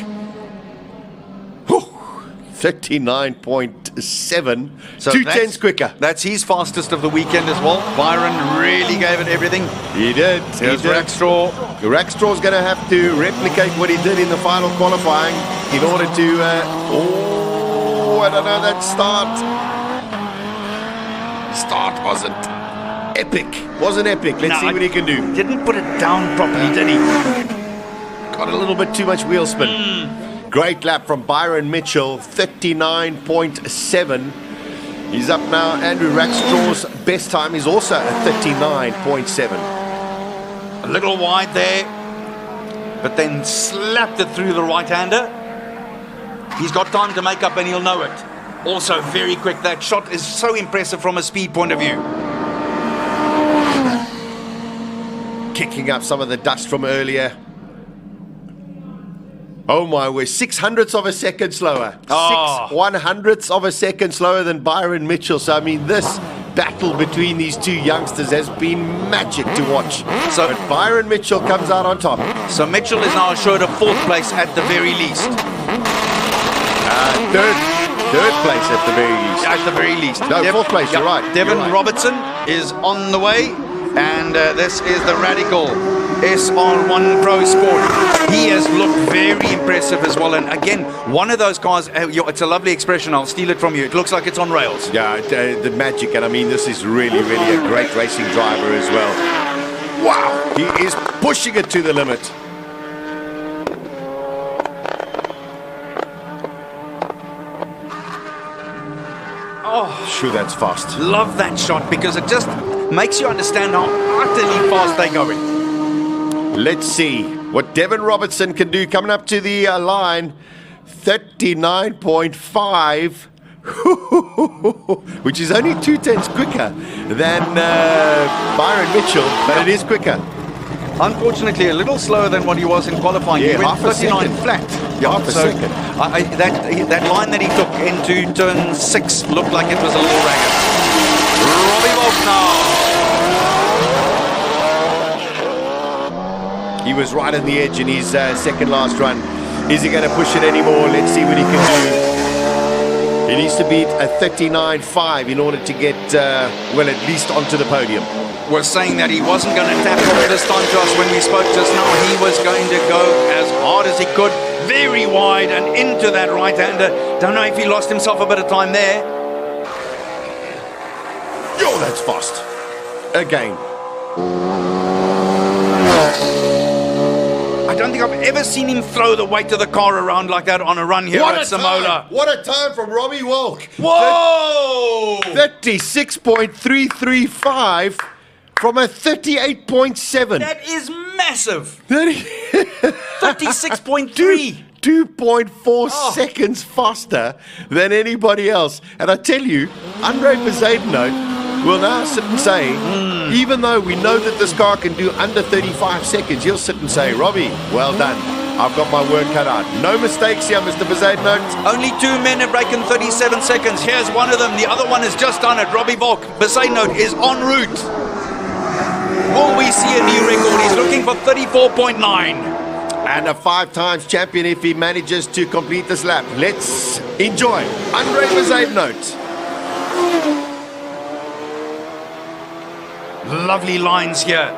39.7. So 2 tenths quicker. That's his fastest of the weekend as well. Byron really gave it everything. He did. Here's Rackstraw. Rackstraw's going to have to replicate what he did in the final qualifying in order to... I don't know, that start wasn't epic. Wasn't epic. Let's see what he can do. Didn't put it down properly, did he? Got a little bit too much wheel spin. Great lap from Byron Mitchell, 39.7. He's up now. Andrew Rackstraw's best time is also a 39.7. A little wide there, but then slapped it through the right-hander. He's got time to make up and he'll know it. Also very quick. That shot is so impressive from a speed point of view. Kicking up some of the dust from earlier. Oh my, we're 600ths of a second slower. 6/100ths of a second slower than Byron Mitchell. So, I mean, this battle between these two youngsters has been magic to watch. But Byron Mitchell comes out on top. So Mitchell is now assured of 4th place at the very least. Third place at the very least. At the very least. No, fourth place, you're right. Devin You're right. Robertson is on the way, and this is the Radical SR1 Pro Sport. He has looked very impressive as well, and again, one of those cars, it's a lovely expression, I'll steal it from you, it looks like it's on rails. Yeah, the magic, and I mean, this is really, really a great racing driver as well. Wow, he is pushing it to the limit. Oh, sure, that's fast. Love that shot because it just makes you understand how utterly fast they're going. Let's see what Devin Robertson can do coming up to the line. 39.5, which is only 2/10 quicker than Byron Mitchell, but it is quicker. Unfortunately, a little slower than what he was in qualifying. Yeah, he went half a 39 second. flat. Half a second. That line that he took into turn 6 looked like it was a little ragged. Robbie Volk now. He was right on the edge in his second last run. Is he going to push it anymore? Let's see what he can do. He needs to beat a 39.5 in order to get, well, at least onto the podium. Was saying that he wasn't going to tap off this time, Josh, when we spoke just now. He was going to go as hard as he could, very wide and into that right-hander. Don't know if he lost himself a bit of time there. Yo, that's fast. Again. I don't think I've ever seen him throw the weight of the car around like that on a run here at Simola. What a time from Robbie Walk. Whoa! 36.335 from a 38.7. That is massive. 36.3. 2.4 seconds faster than anybody else. And I tell you, Andre Bezuidenhout will now sit and say, even though we know that this car can do under 35 seconds, he'll sit and say, Robbie, well done. I've got my work cut out. No mistakes here, Mr. Bezuidenhout. Only 2 men have broken 37 seconds. Here's one of them. The other one has just done it. Robbie Volk. Bezuidenhout is en route. Will we see a new record? He's looking for 34.9. And a 5 times champion if he manages to complete this lap. Let's enjoy Andre Bezuidenhout. Lovely lines here.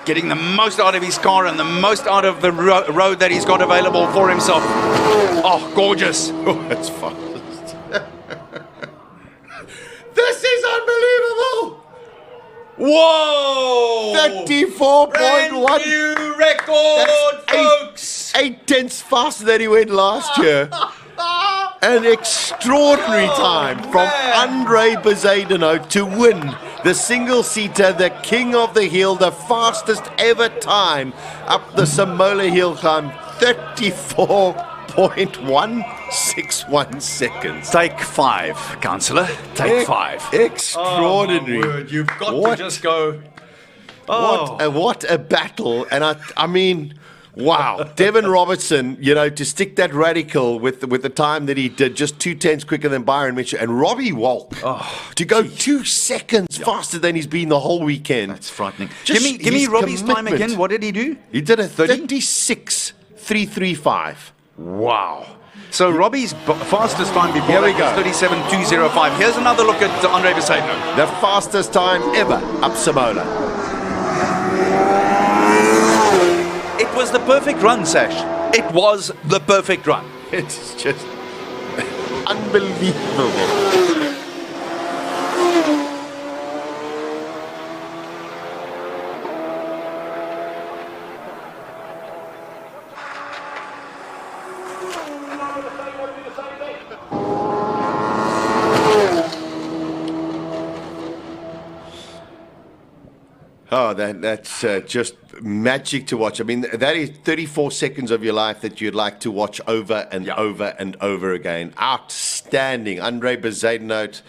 Getting the most out of his car and the most out of the road that he's got available for himself. Oh, gorgeous. Oh, that's fast. This is unbelievable. Whoa! 34.1. New record, folks. 8/10 faster than he went last year. An extraordinary time from Andre Bezuidenhout to win the single-seater, the king of the hill, the fastest ever time up the Simola Hillclimb, 34.161 seconds. Take 5, Councillor. Take 5. Extraordinary. Oh, my word. You've got to just go. What a battle. And I mean, wow. Devin Robertson, you know, to stick that Radical with the time that he did, just 2/10 quicker than Byron Mitchell. And Robbie Walk, to go 2 seconds faster than he's been the whole weekend. That's frightening. Give me Robbie's time again. What did he do? He did a 36.335. Wow. So Robbie's fastest time before Here we that go. was 37.205. Here's another look at Andre Bezuidenhout. The fastest time ever up Simola. It was the perfect run, Sash. It was the perfect run. It's just unbelievable. Oh, that's just magic to watch. I mean, that is 34 seconds of your life that you'd like to watch over and over and over again. Outstanding. Andre Bezuidenhout,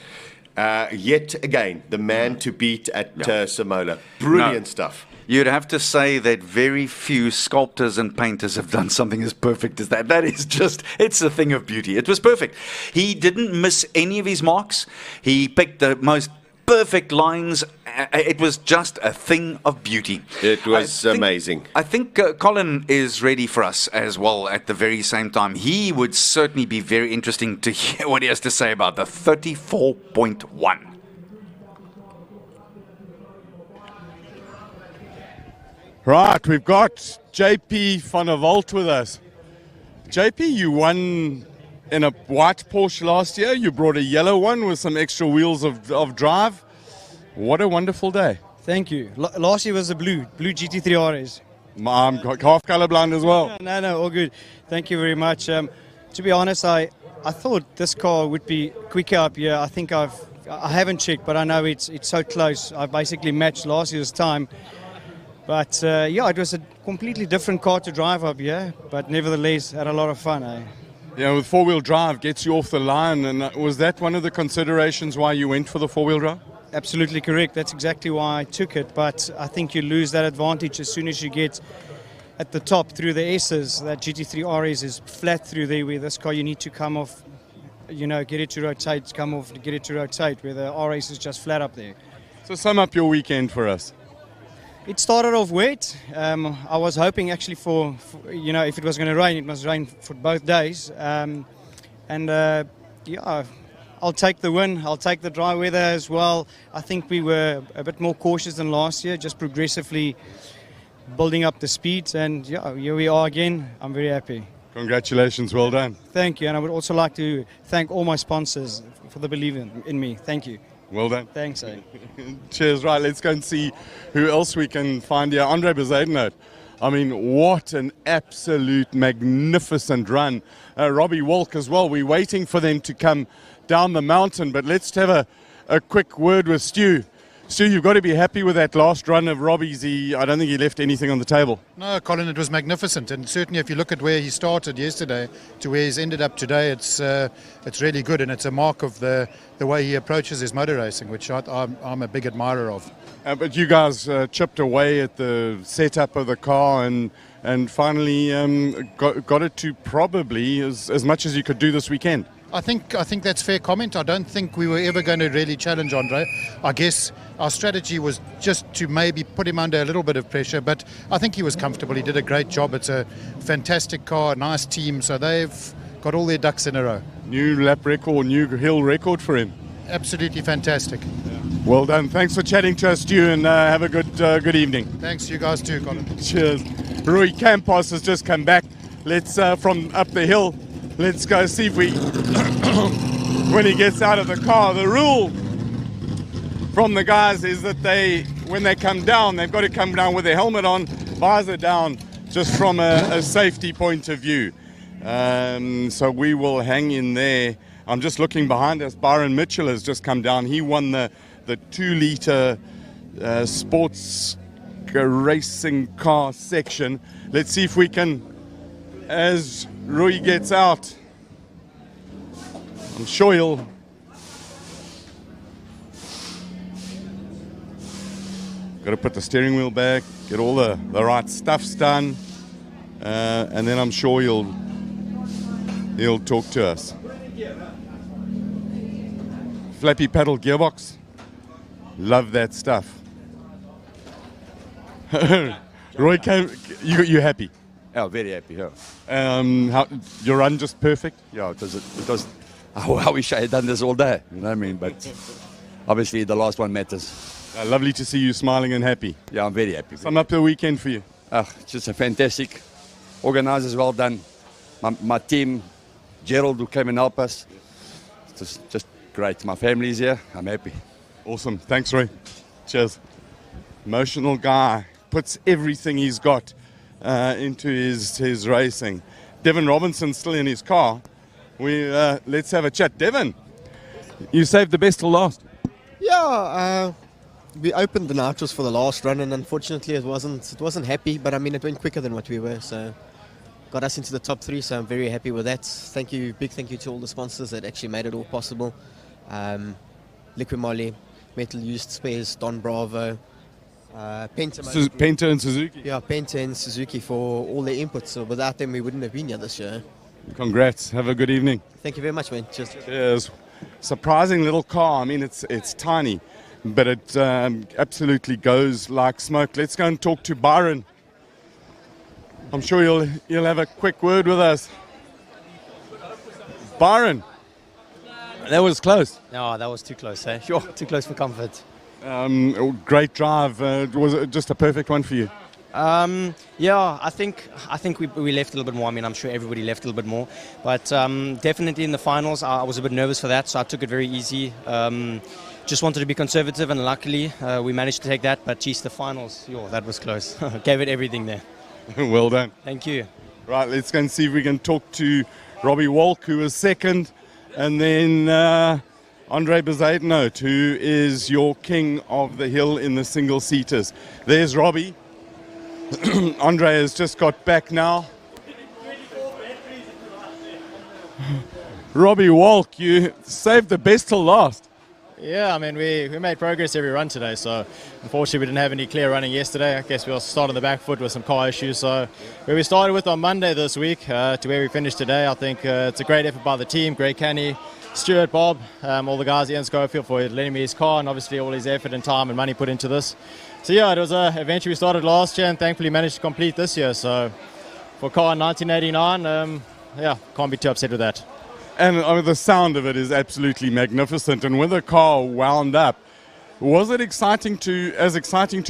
yet again, the man to beat at Simola. Brilliant stuff. You'd have to say that very few sculptors and painters have done something as perfect as that. That is just, it's a thing of beauty. It was perfect. He didn't miss any of his marks. He picked the most perfect lines. It was just a thing of beauty. It was amazing. I think Colin is ready for us as well at the very same time. He would certainly be very interesting to hear what he has to say about the 34.1. Right, we've got JP van der Walt with us. JP, you won in a white Porsche last year. You brought a yellow one with some extra wheels of drive. What a wonderful day. Thank you. Last year was a blue GT3 RS. I'm half colorblind as well. No, all good. Thank you very much. To be honest, I thought this car would be quicker up here. I think I haven't checked, but I know it's so close. I basically matched last year's time. But yeah, it was a completely different car to drive up here, but nevertheless had a lot of fun. Yeah, with four-wheel drive gets you off the line, and was that one of the considerations why you went for the four-wheel drive? Absolutely correct. That's exactly why I took it, but I think you lose that advantage as soon as you get at the top through the S's. That GT3 RS is flat through there, where this car you need to come off, you know, get it to rotate, come off, get it to rotate, where the RS is just flat up there. So sum up your weekend for us. It started off wet. I was hoping actually for, you know, if it was going to rain, it must rain for both days. Yeah, I'll take the win. I'll take the dry weather as well. I think we were a bit more cautious than last year, just progressively building up the speed. And yeah, here we are again. I'm very happy. Congratulations, well done. Thank you. And I would also like to thank all my sponsors for the belief in me. Thank you. Well done. Thanks. Cheers. Right, let's go and see who else we can find here. Andre Bezuidenhout. I mean, what an absolute magnificent run. Robbie Walk as well. We're waiting for them to come down the mountain, but let's have a quick word with Stu. Stu, you've got to be happy with that last run of Robbie's. I don't think he left anything on the table. No, Colin, it was magnificent, and certainly if you look at where he started yesterday to where he's ended up today, it's really good, and it's a mark of the way he approaches his motor racing, which I'm a big admirer of. But you guys chipped away at the setup of the car and finally got it to probably as much as you could do this weekend. I think that's fair comment. I don't think we were ever going to really challenge Andre. I guess our strategy was just to maybe put him under a little bit of pressure, but I think he was comfortable. He did a great job. It's a fantastic car, nice team, so they've got all their ducks in a row. New lap record, new hill record for him. Absolutely fantastic. Well done. Thanks for chatting to us, Stu, and have a good evening. Thanks, you guys too, Colin. Cheers. Rui Campos has just come back. Let's from up the hill. Let's go see if we, when he gets out of the car, the rule from the guys is that when they come down, they've got to come down with their helmet on, visor down, just from a safety point of view. So we will hang in there. I'm just looking behind us. Byron Mitchell has just come down. He won the 2-litre sports racing car section. Let's see if we can, as Rui gets out, I'm sure he'll got to put the steering wheel back, get all the right stuffs done, and then I'm sure he'll talk to us. Flappy paddle gearbox, love that stuff. Roy, you happy? Yeah, very happy. Yeah. Your run just perfect? Yeah, it was. I wish I had done this all day. You know what I mean? But obviously, the last one matters. Lovely to see you smiling and happy. Yeah, I'm very happy. Sum up the weekend for you. Just a fantastic. Organisers, well done. My team, Gerald, who came and helped us. Just great. My family's here. I'm happy. Awesome. Thanks, Roy. Cheers. Emotional guy. Puts everything he's got into his racing. Devin Robinson's still in his car. Let's have a chat. Devin, you saved the best till last. Yeah, we opened the nitros for the last run, and unfortunately it wasn't happy. But I mean, it went quicker than what we were, so got us into the top 3. So I'm very happy with that. Big thank you to all the sponsors that actually made it all possible. Liquid Moly, Metal Used Spares, Don Bravo. Penta and Suzuki. Yeah, Penta and Suzuki for all their inputs. So without them, we wouldn't have been here this year. Congrats. Have a good evening. Thank you very much, man. Cheers. Cheers. Surprising little car. I mean, it's tiny, but it absolutely goes like smoke. Let's go and talk to Byron. I'm sure you'll have a quick word with us. Byron, that was close. No, that was too close. Eh? Sure, too close for comfort. Great drive. Was it just a perfect one for you? Yeah, I think we left a little bit more. I mean, I'm sure everybody left a little bit more, but definitely in the finals, I was a bit nervous for that, so I took it very easy. Just wanted to be conservative, and luckily we managed to take that. But geez, the finals, that was close. Gave it everything there. Well done. Thank you. Right, let's go and see if we can talk to Robbie Walk, who was second, and then Andre Bezuidenhout, who is your king of the hill in the single-seaters. There's Robbie. Andre has just got back now. Robbie Walk, you saved the best till last. Yeah, I mean, we made progress every run today, so unfortunately we didn't have any clear running yesterday. I guess we also started on the back foot with some car issues. So where we started with on Monday this week to where we finished today, I think it's a great effort by the team. Great Canny, Stuart, Bob, all the guys, Ian Schofield for lending me his car, and obviously all his effort and time and money put into this. So yeah, it was an adventure we started last year and thankfully managed to complete this year. So for car in 1989, yeah, can't be too upset with that. And the sound of it is absolutely magnificent. And when the car wound up, was it exciting to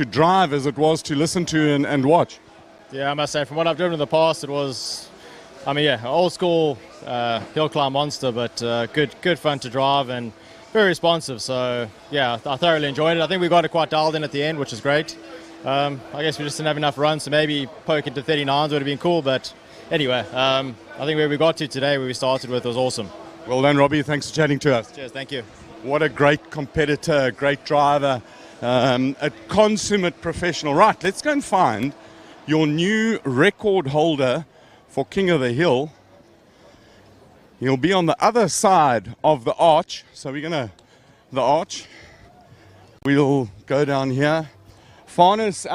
drive as it was to listen to and watch? Yeah, I must say, from what I've driven in the past, it was, I mean, yeah, old school hill climb monster, but good fun to drive and very responsive. So yeah, I thoroughly enjoyed it. I think we got it quite dialed in at the end, which is great. I guess we just didn't have enough runs, so maybe poke into 39s would have been cool, but anyway, I think where we got to today, where we started with, was awesome. Well done, Robbie. Thanks for chatting to us. Cheers, thank you. What a great competitor, a great driver, a consummate professional. Right, let's go and find your new record holder for King of the Hill. He'll be on the other side of the arch. So we're going to, the arch. We'll go down here. Farnes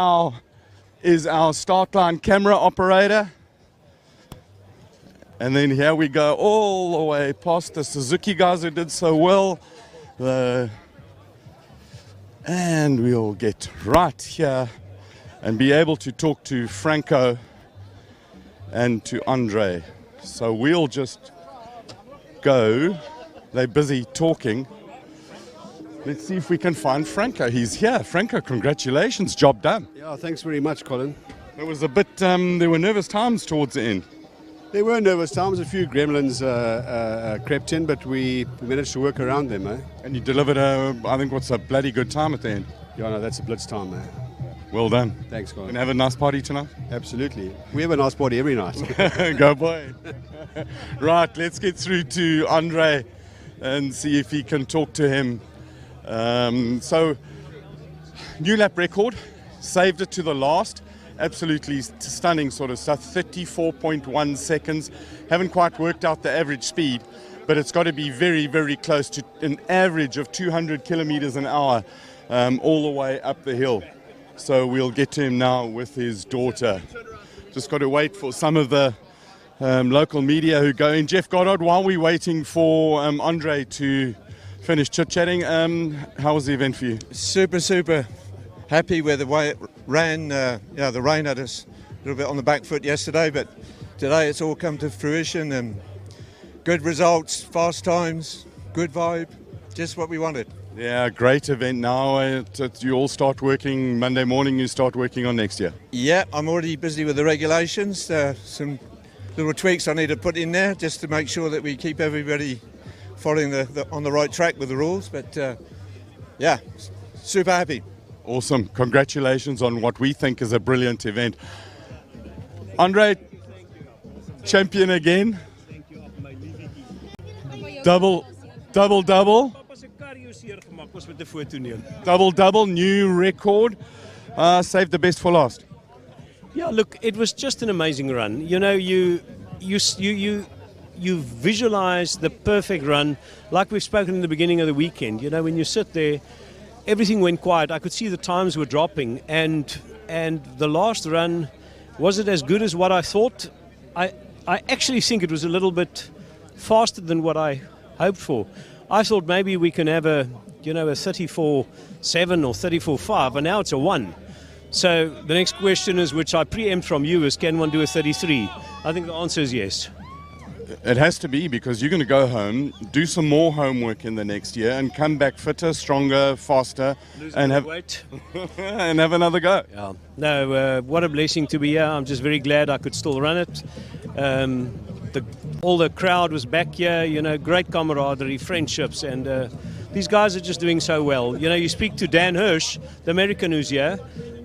is our start line camera operator. And then here we go all the way past the Suzuki guys who did so well. And we'll get right here and be able to talk to Franco and to Andre. So we'll just go. They're busy talking. Let's see if we can find Franco. He's here. Franco, congratulations. Job done. Yeah, thanks very much, Colin. There was a bit, there were nervous times towards the end. There were nervous times. A few gremlins crept in, but we managed to work around them. Eh? And you delivered I think, what's a bloody good time at the end? Yeah, no, that's a blitz time, man. Well done. Thanks, Colin. And have a nice party tonight? Absolutely. We have a nice party every night. Go boy. Right, let's get through to Andre and see if he can talk to him. So, new lap record, saved it to the last. Absolutely stunning sort of stuff, 34.1 seconds. Haven't quite worked out the average speed, but it's got to be very, very close to an average of 200 kilometers an hour all the way up the hill. So we'll get to him now with his daughter. Just got to wait for some of the local media who go in. Jeff Goddard, while we're waiting for Andre to finish chit-chatting, how was the event for you? Super happy with the way it ran. The rain had us a little bit on the back foot yesterday, but today it's all come to fruition and good results, fast times, good vibe, just what we wanted. Yeah, great event now. You all start working Monday morning, you start working on next year. Yeah, I'm already busy with the regulations. Some little tweaks I need to put in there just to make sure that we keep everybody following on the right track with the rules. But yeah, super happy. Awesome. Congratulations on what we think is a brilliant event. Andre, champion again. Double. Double, new record. Saved the best for last. Yeah, look, it was just an amazing run. You know, you visualize the perfect run, like we've spoken in the beginning of the weekend. You know, when you sit there, everything went quiet. I could see the times were dropping, and the last run, was it as good as what I thought? I actually think it was a little bit faster than what I hoped for. I thought maybe we can have a you know, a 34.7 or 34.5, and now it's a 1. So the next question is, which I preempt from you, is can one do a 33? I think the answer is yes. It has to be, because you're going to go home, do some more homework in the next year, and come back fitter, stronger, faster, and have weight. and have another go. Yeah. No, what a blessing to be here. I'm just very glad I could still run it. All the crowd was back here, you know, great camaraderie, friendships, and these guys are just doing so well. You know, you speak to Dan Hirsch, the American who's here.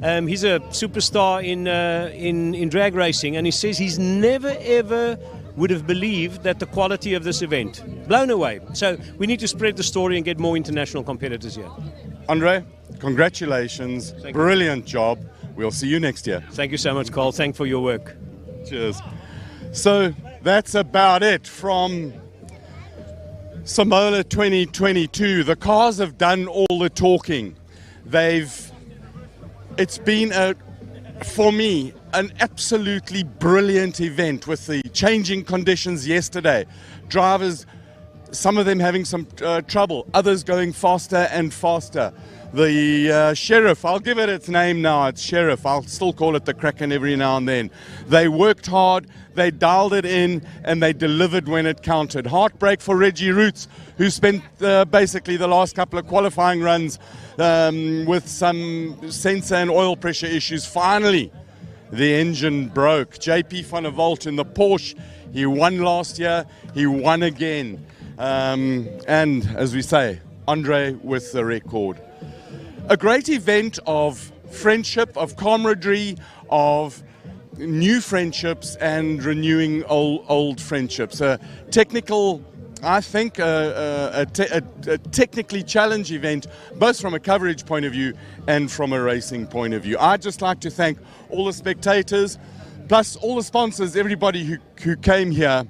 He's a superstar in drag racing, and he says he's never ever would have believed that the quality of this event. Blown away. So we need to spread the story and get more international competitors here. Andre, congratulations. Brilliant job. We'll see you next year. Thank you so much, Carl. Thanks for your work. Cheers. So that's about it from Simola 2022. The cars have done all the talking. It's been for me, an absolutely brilliant event with the changing conditions yesterday. Drivers, some of them having some trouble, others going faster and faster. The Sheriff, I'll give it its name now, it's Sheriff. I'll still call it the Kraken every now and then. They worked hard, they dialed it in, and they delivered when it counted. Heartbreak for Reggie Roots, who spent basically the last couple of qualifying runs with some sensor and oil pressure issues. Finally, the engine broke. JP van der Walt in the Porsche, he won last year, he won again. And as we say, Andre with the record. A great event of friendship, of camaraderie, of new friendships and renewing old friendships. A technical, I think, a technically challenge event, both from a coverage point of view and from a racing point of view. I'd just like to thank all the spectators, plus all the sponsors, everybody who came here.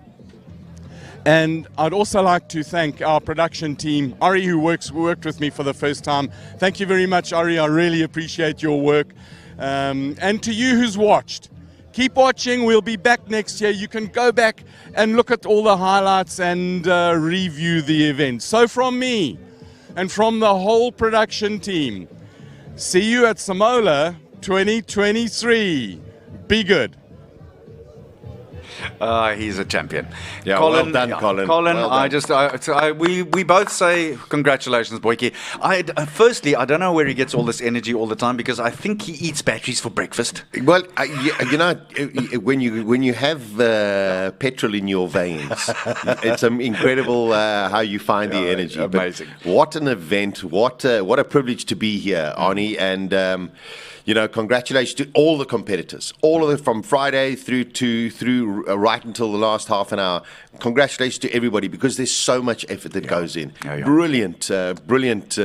And I'd also like to thank our production team, Ari, who worked with me for the first time. Thank you very much, Ari. I really appreciate your work. And to you who's watched, keep watching. We'll be back next year. You can go back and look at all the highlights and review the event. So from me and from the whole production team, see you at Simola 2023. Be good. He's a champion. Yeah, well done, Colin. Colin, Well done. we both say congratulations, Boyke. Firstly, I don't know where he gets all this energy all the time, because I think he eats batteries for breakfast. Well, you know, when you have petrol in your veins, it's incredible how you find the energy. Amazing. But what an event! What a privilege to be here, Arnie, and. You know, congratulations to all the competitors, all of them from Friday through right until the last half an hour. Congratulations to everybody, because there's so much effort that goes in. Brilliant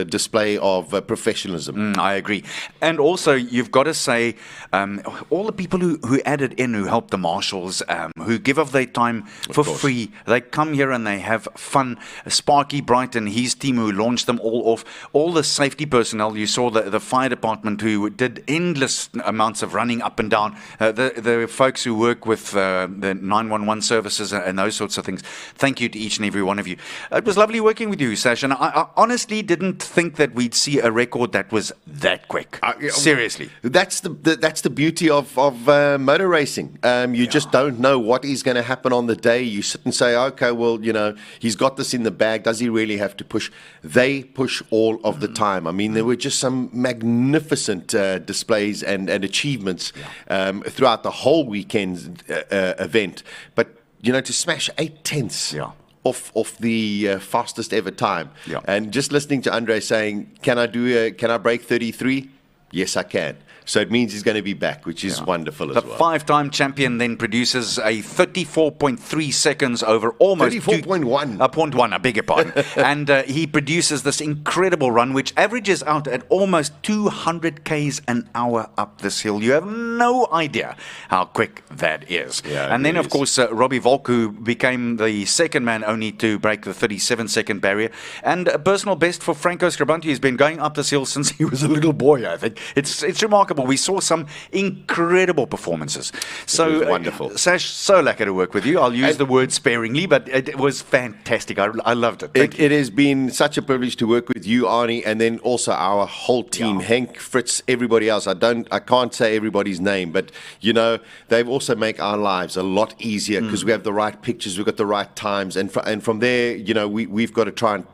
display of professionalism. I agree. And also, you've got to say, all the people who added in, who helped the marshals, who give of their time for free. They come here and they have fun. Sparky Bright and his team who launched them all off. All the safety personnel, you saw the fire department who did endless amounts of running up and down. The folks who work with the 911 services and those sorts of things. Thank you to each and every one of you. It was lovely working with you, Sash, and I honestly didn't think that we'd see a record that was that quick. Seriously. That's the beauty of motor racing. You just don't know what is going to happen on the day. You sit and say, okay, well, you know, he's got this in the bag. Does he really have to push? They push all of the time. I mean, there were just some magnificent displays and achievements throughout the whole weekend's event. But, you know, to smash 8/10 off the fastest ever time. And just listening to Andre saying, can I break 33? Yes, I can. So it means he's going to be back, which is wonderful as well. The 5-time champion then produces a 34.3 seconds over almost 34.1. 0.1, I beg your pardon. And he produces this incredible run, which averages out at almost 200 k's an hour up this hill. You have no idea how quick that is. And then, of course, Robbie Volk, who became the second man only to break the 37-second barrier. And a personal best for Franco Scribanti, who's been going up this hill since he was a little boy, I think. It's remarkable incredible. We saw some incredible performances. So wonderful. Sash, so lucky to work with you. I'll use the word sparingly, but it was fantastic. I loved it. It has been such a privilege to work with you, Arnie, and then also our whole team, Hank, Fritz, everybody else. I can't say everybody's name, but they've also make our lives a lot easier because we have the right pictures, we've got the right times, and from there, we've got to try and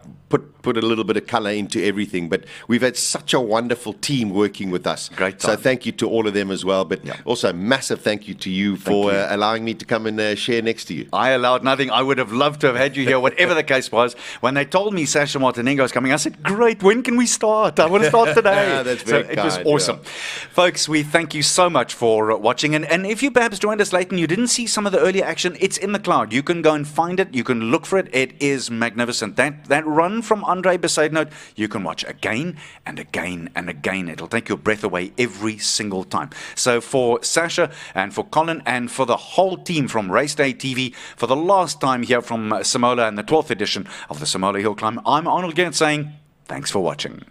put a little bit of color into everything. But we've had such a wonderful team working with us. Great time. So thank you to all of them as well. But also massive thank you to you for allowing me to come and share next to you. I allowed nothing. I would have loved to have had you here, whatever the case was. When they told me Sasha Martinengo was coming, I said, great, when can we start? I want to start today. That's very It was kind, awesome. Folks, we thank you so much for watching. And if you perhaps joined us late and you didn't see some of the earlier action, it's in the cloud. You can go and find it. You can look for it. It is magnificent. That run from Andre Besaidnout, you can watch again and again and again. It'll take your breath away every single time. So for Sasha and for Colin and for the whole team from Race Day TV, for the last time here from Simola and the 12th edition of the Simola Hillclimb, I'm Arnold Gant saying thanks for watching.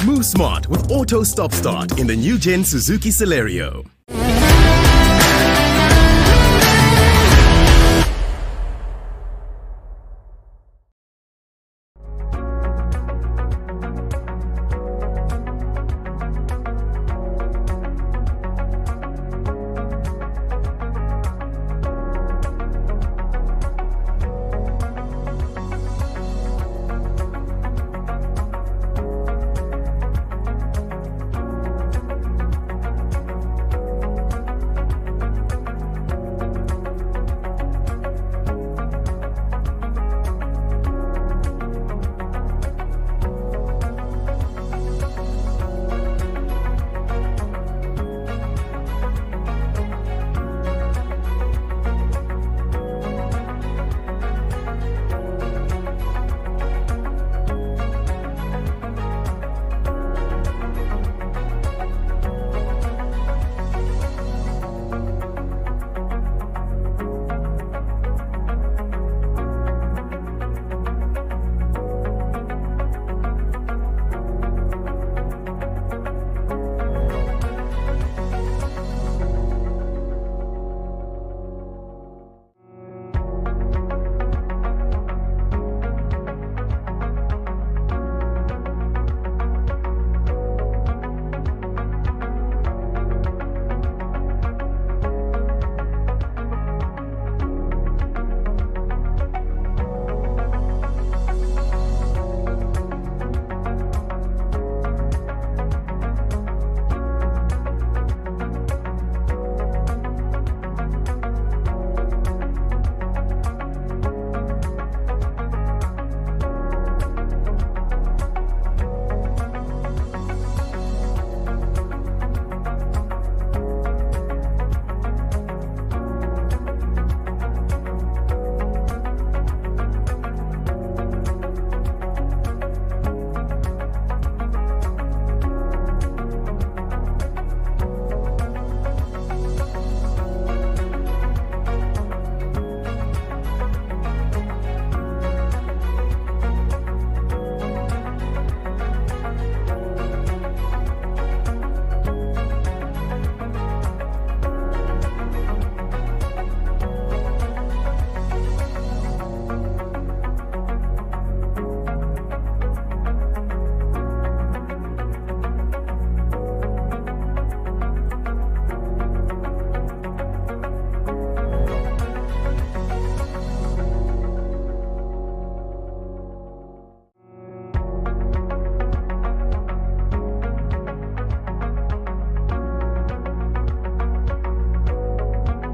Move smart with Auto Stop Start in the new gen Suzuki Celerio.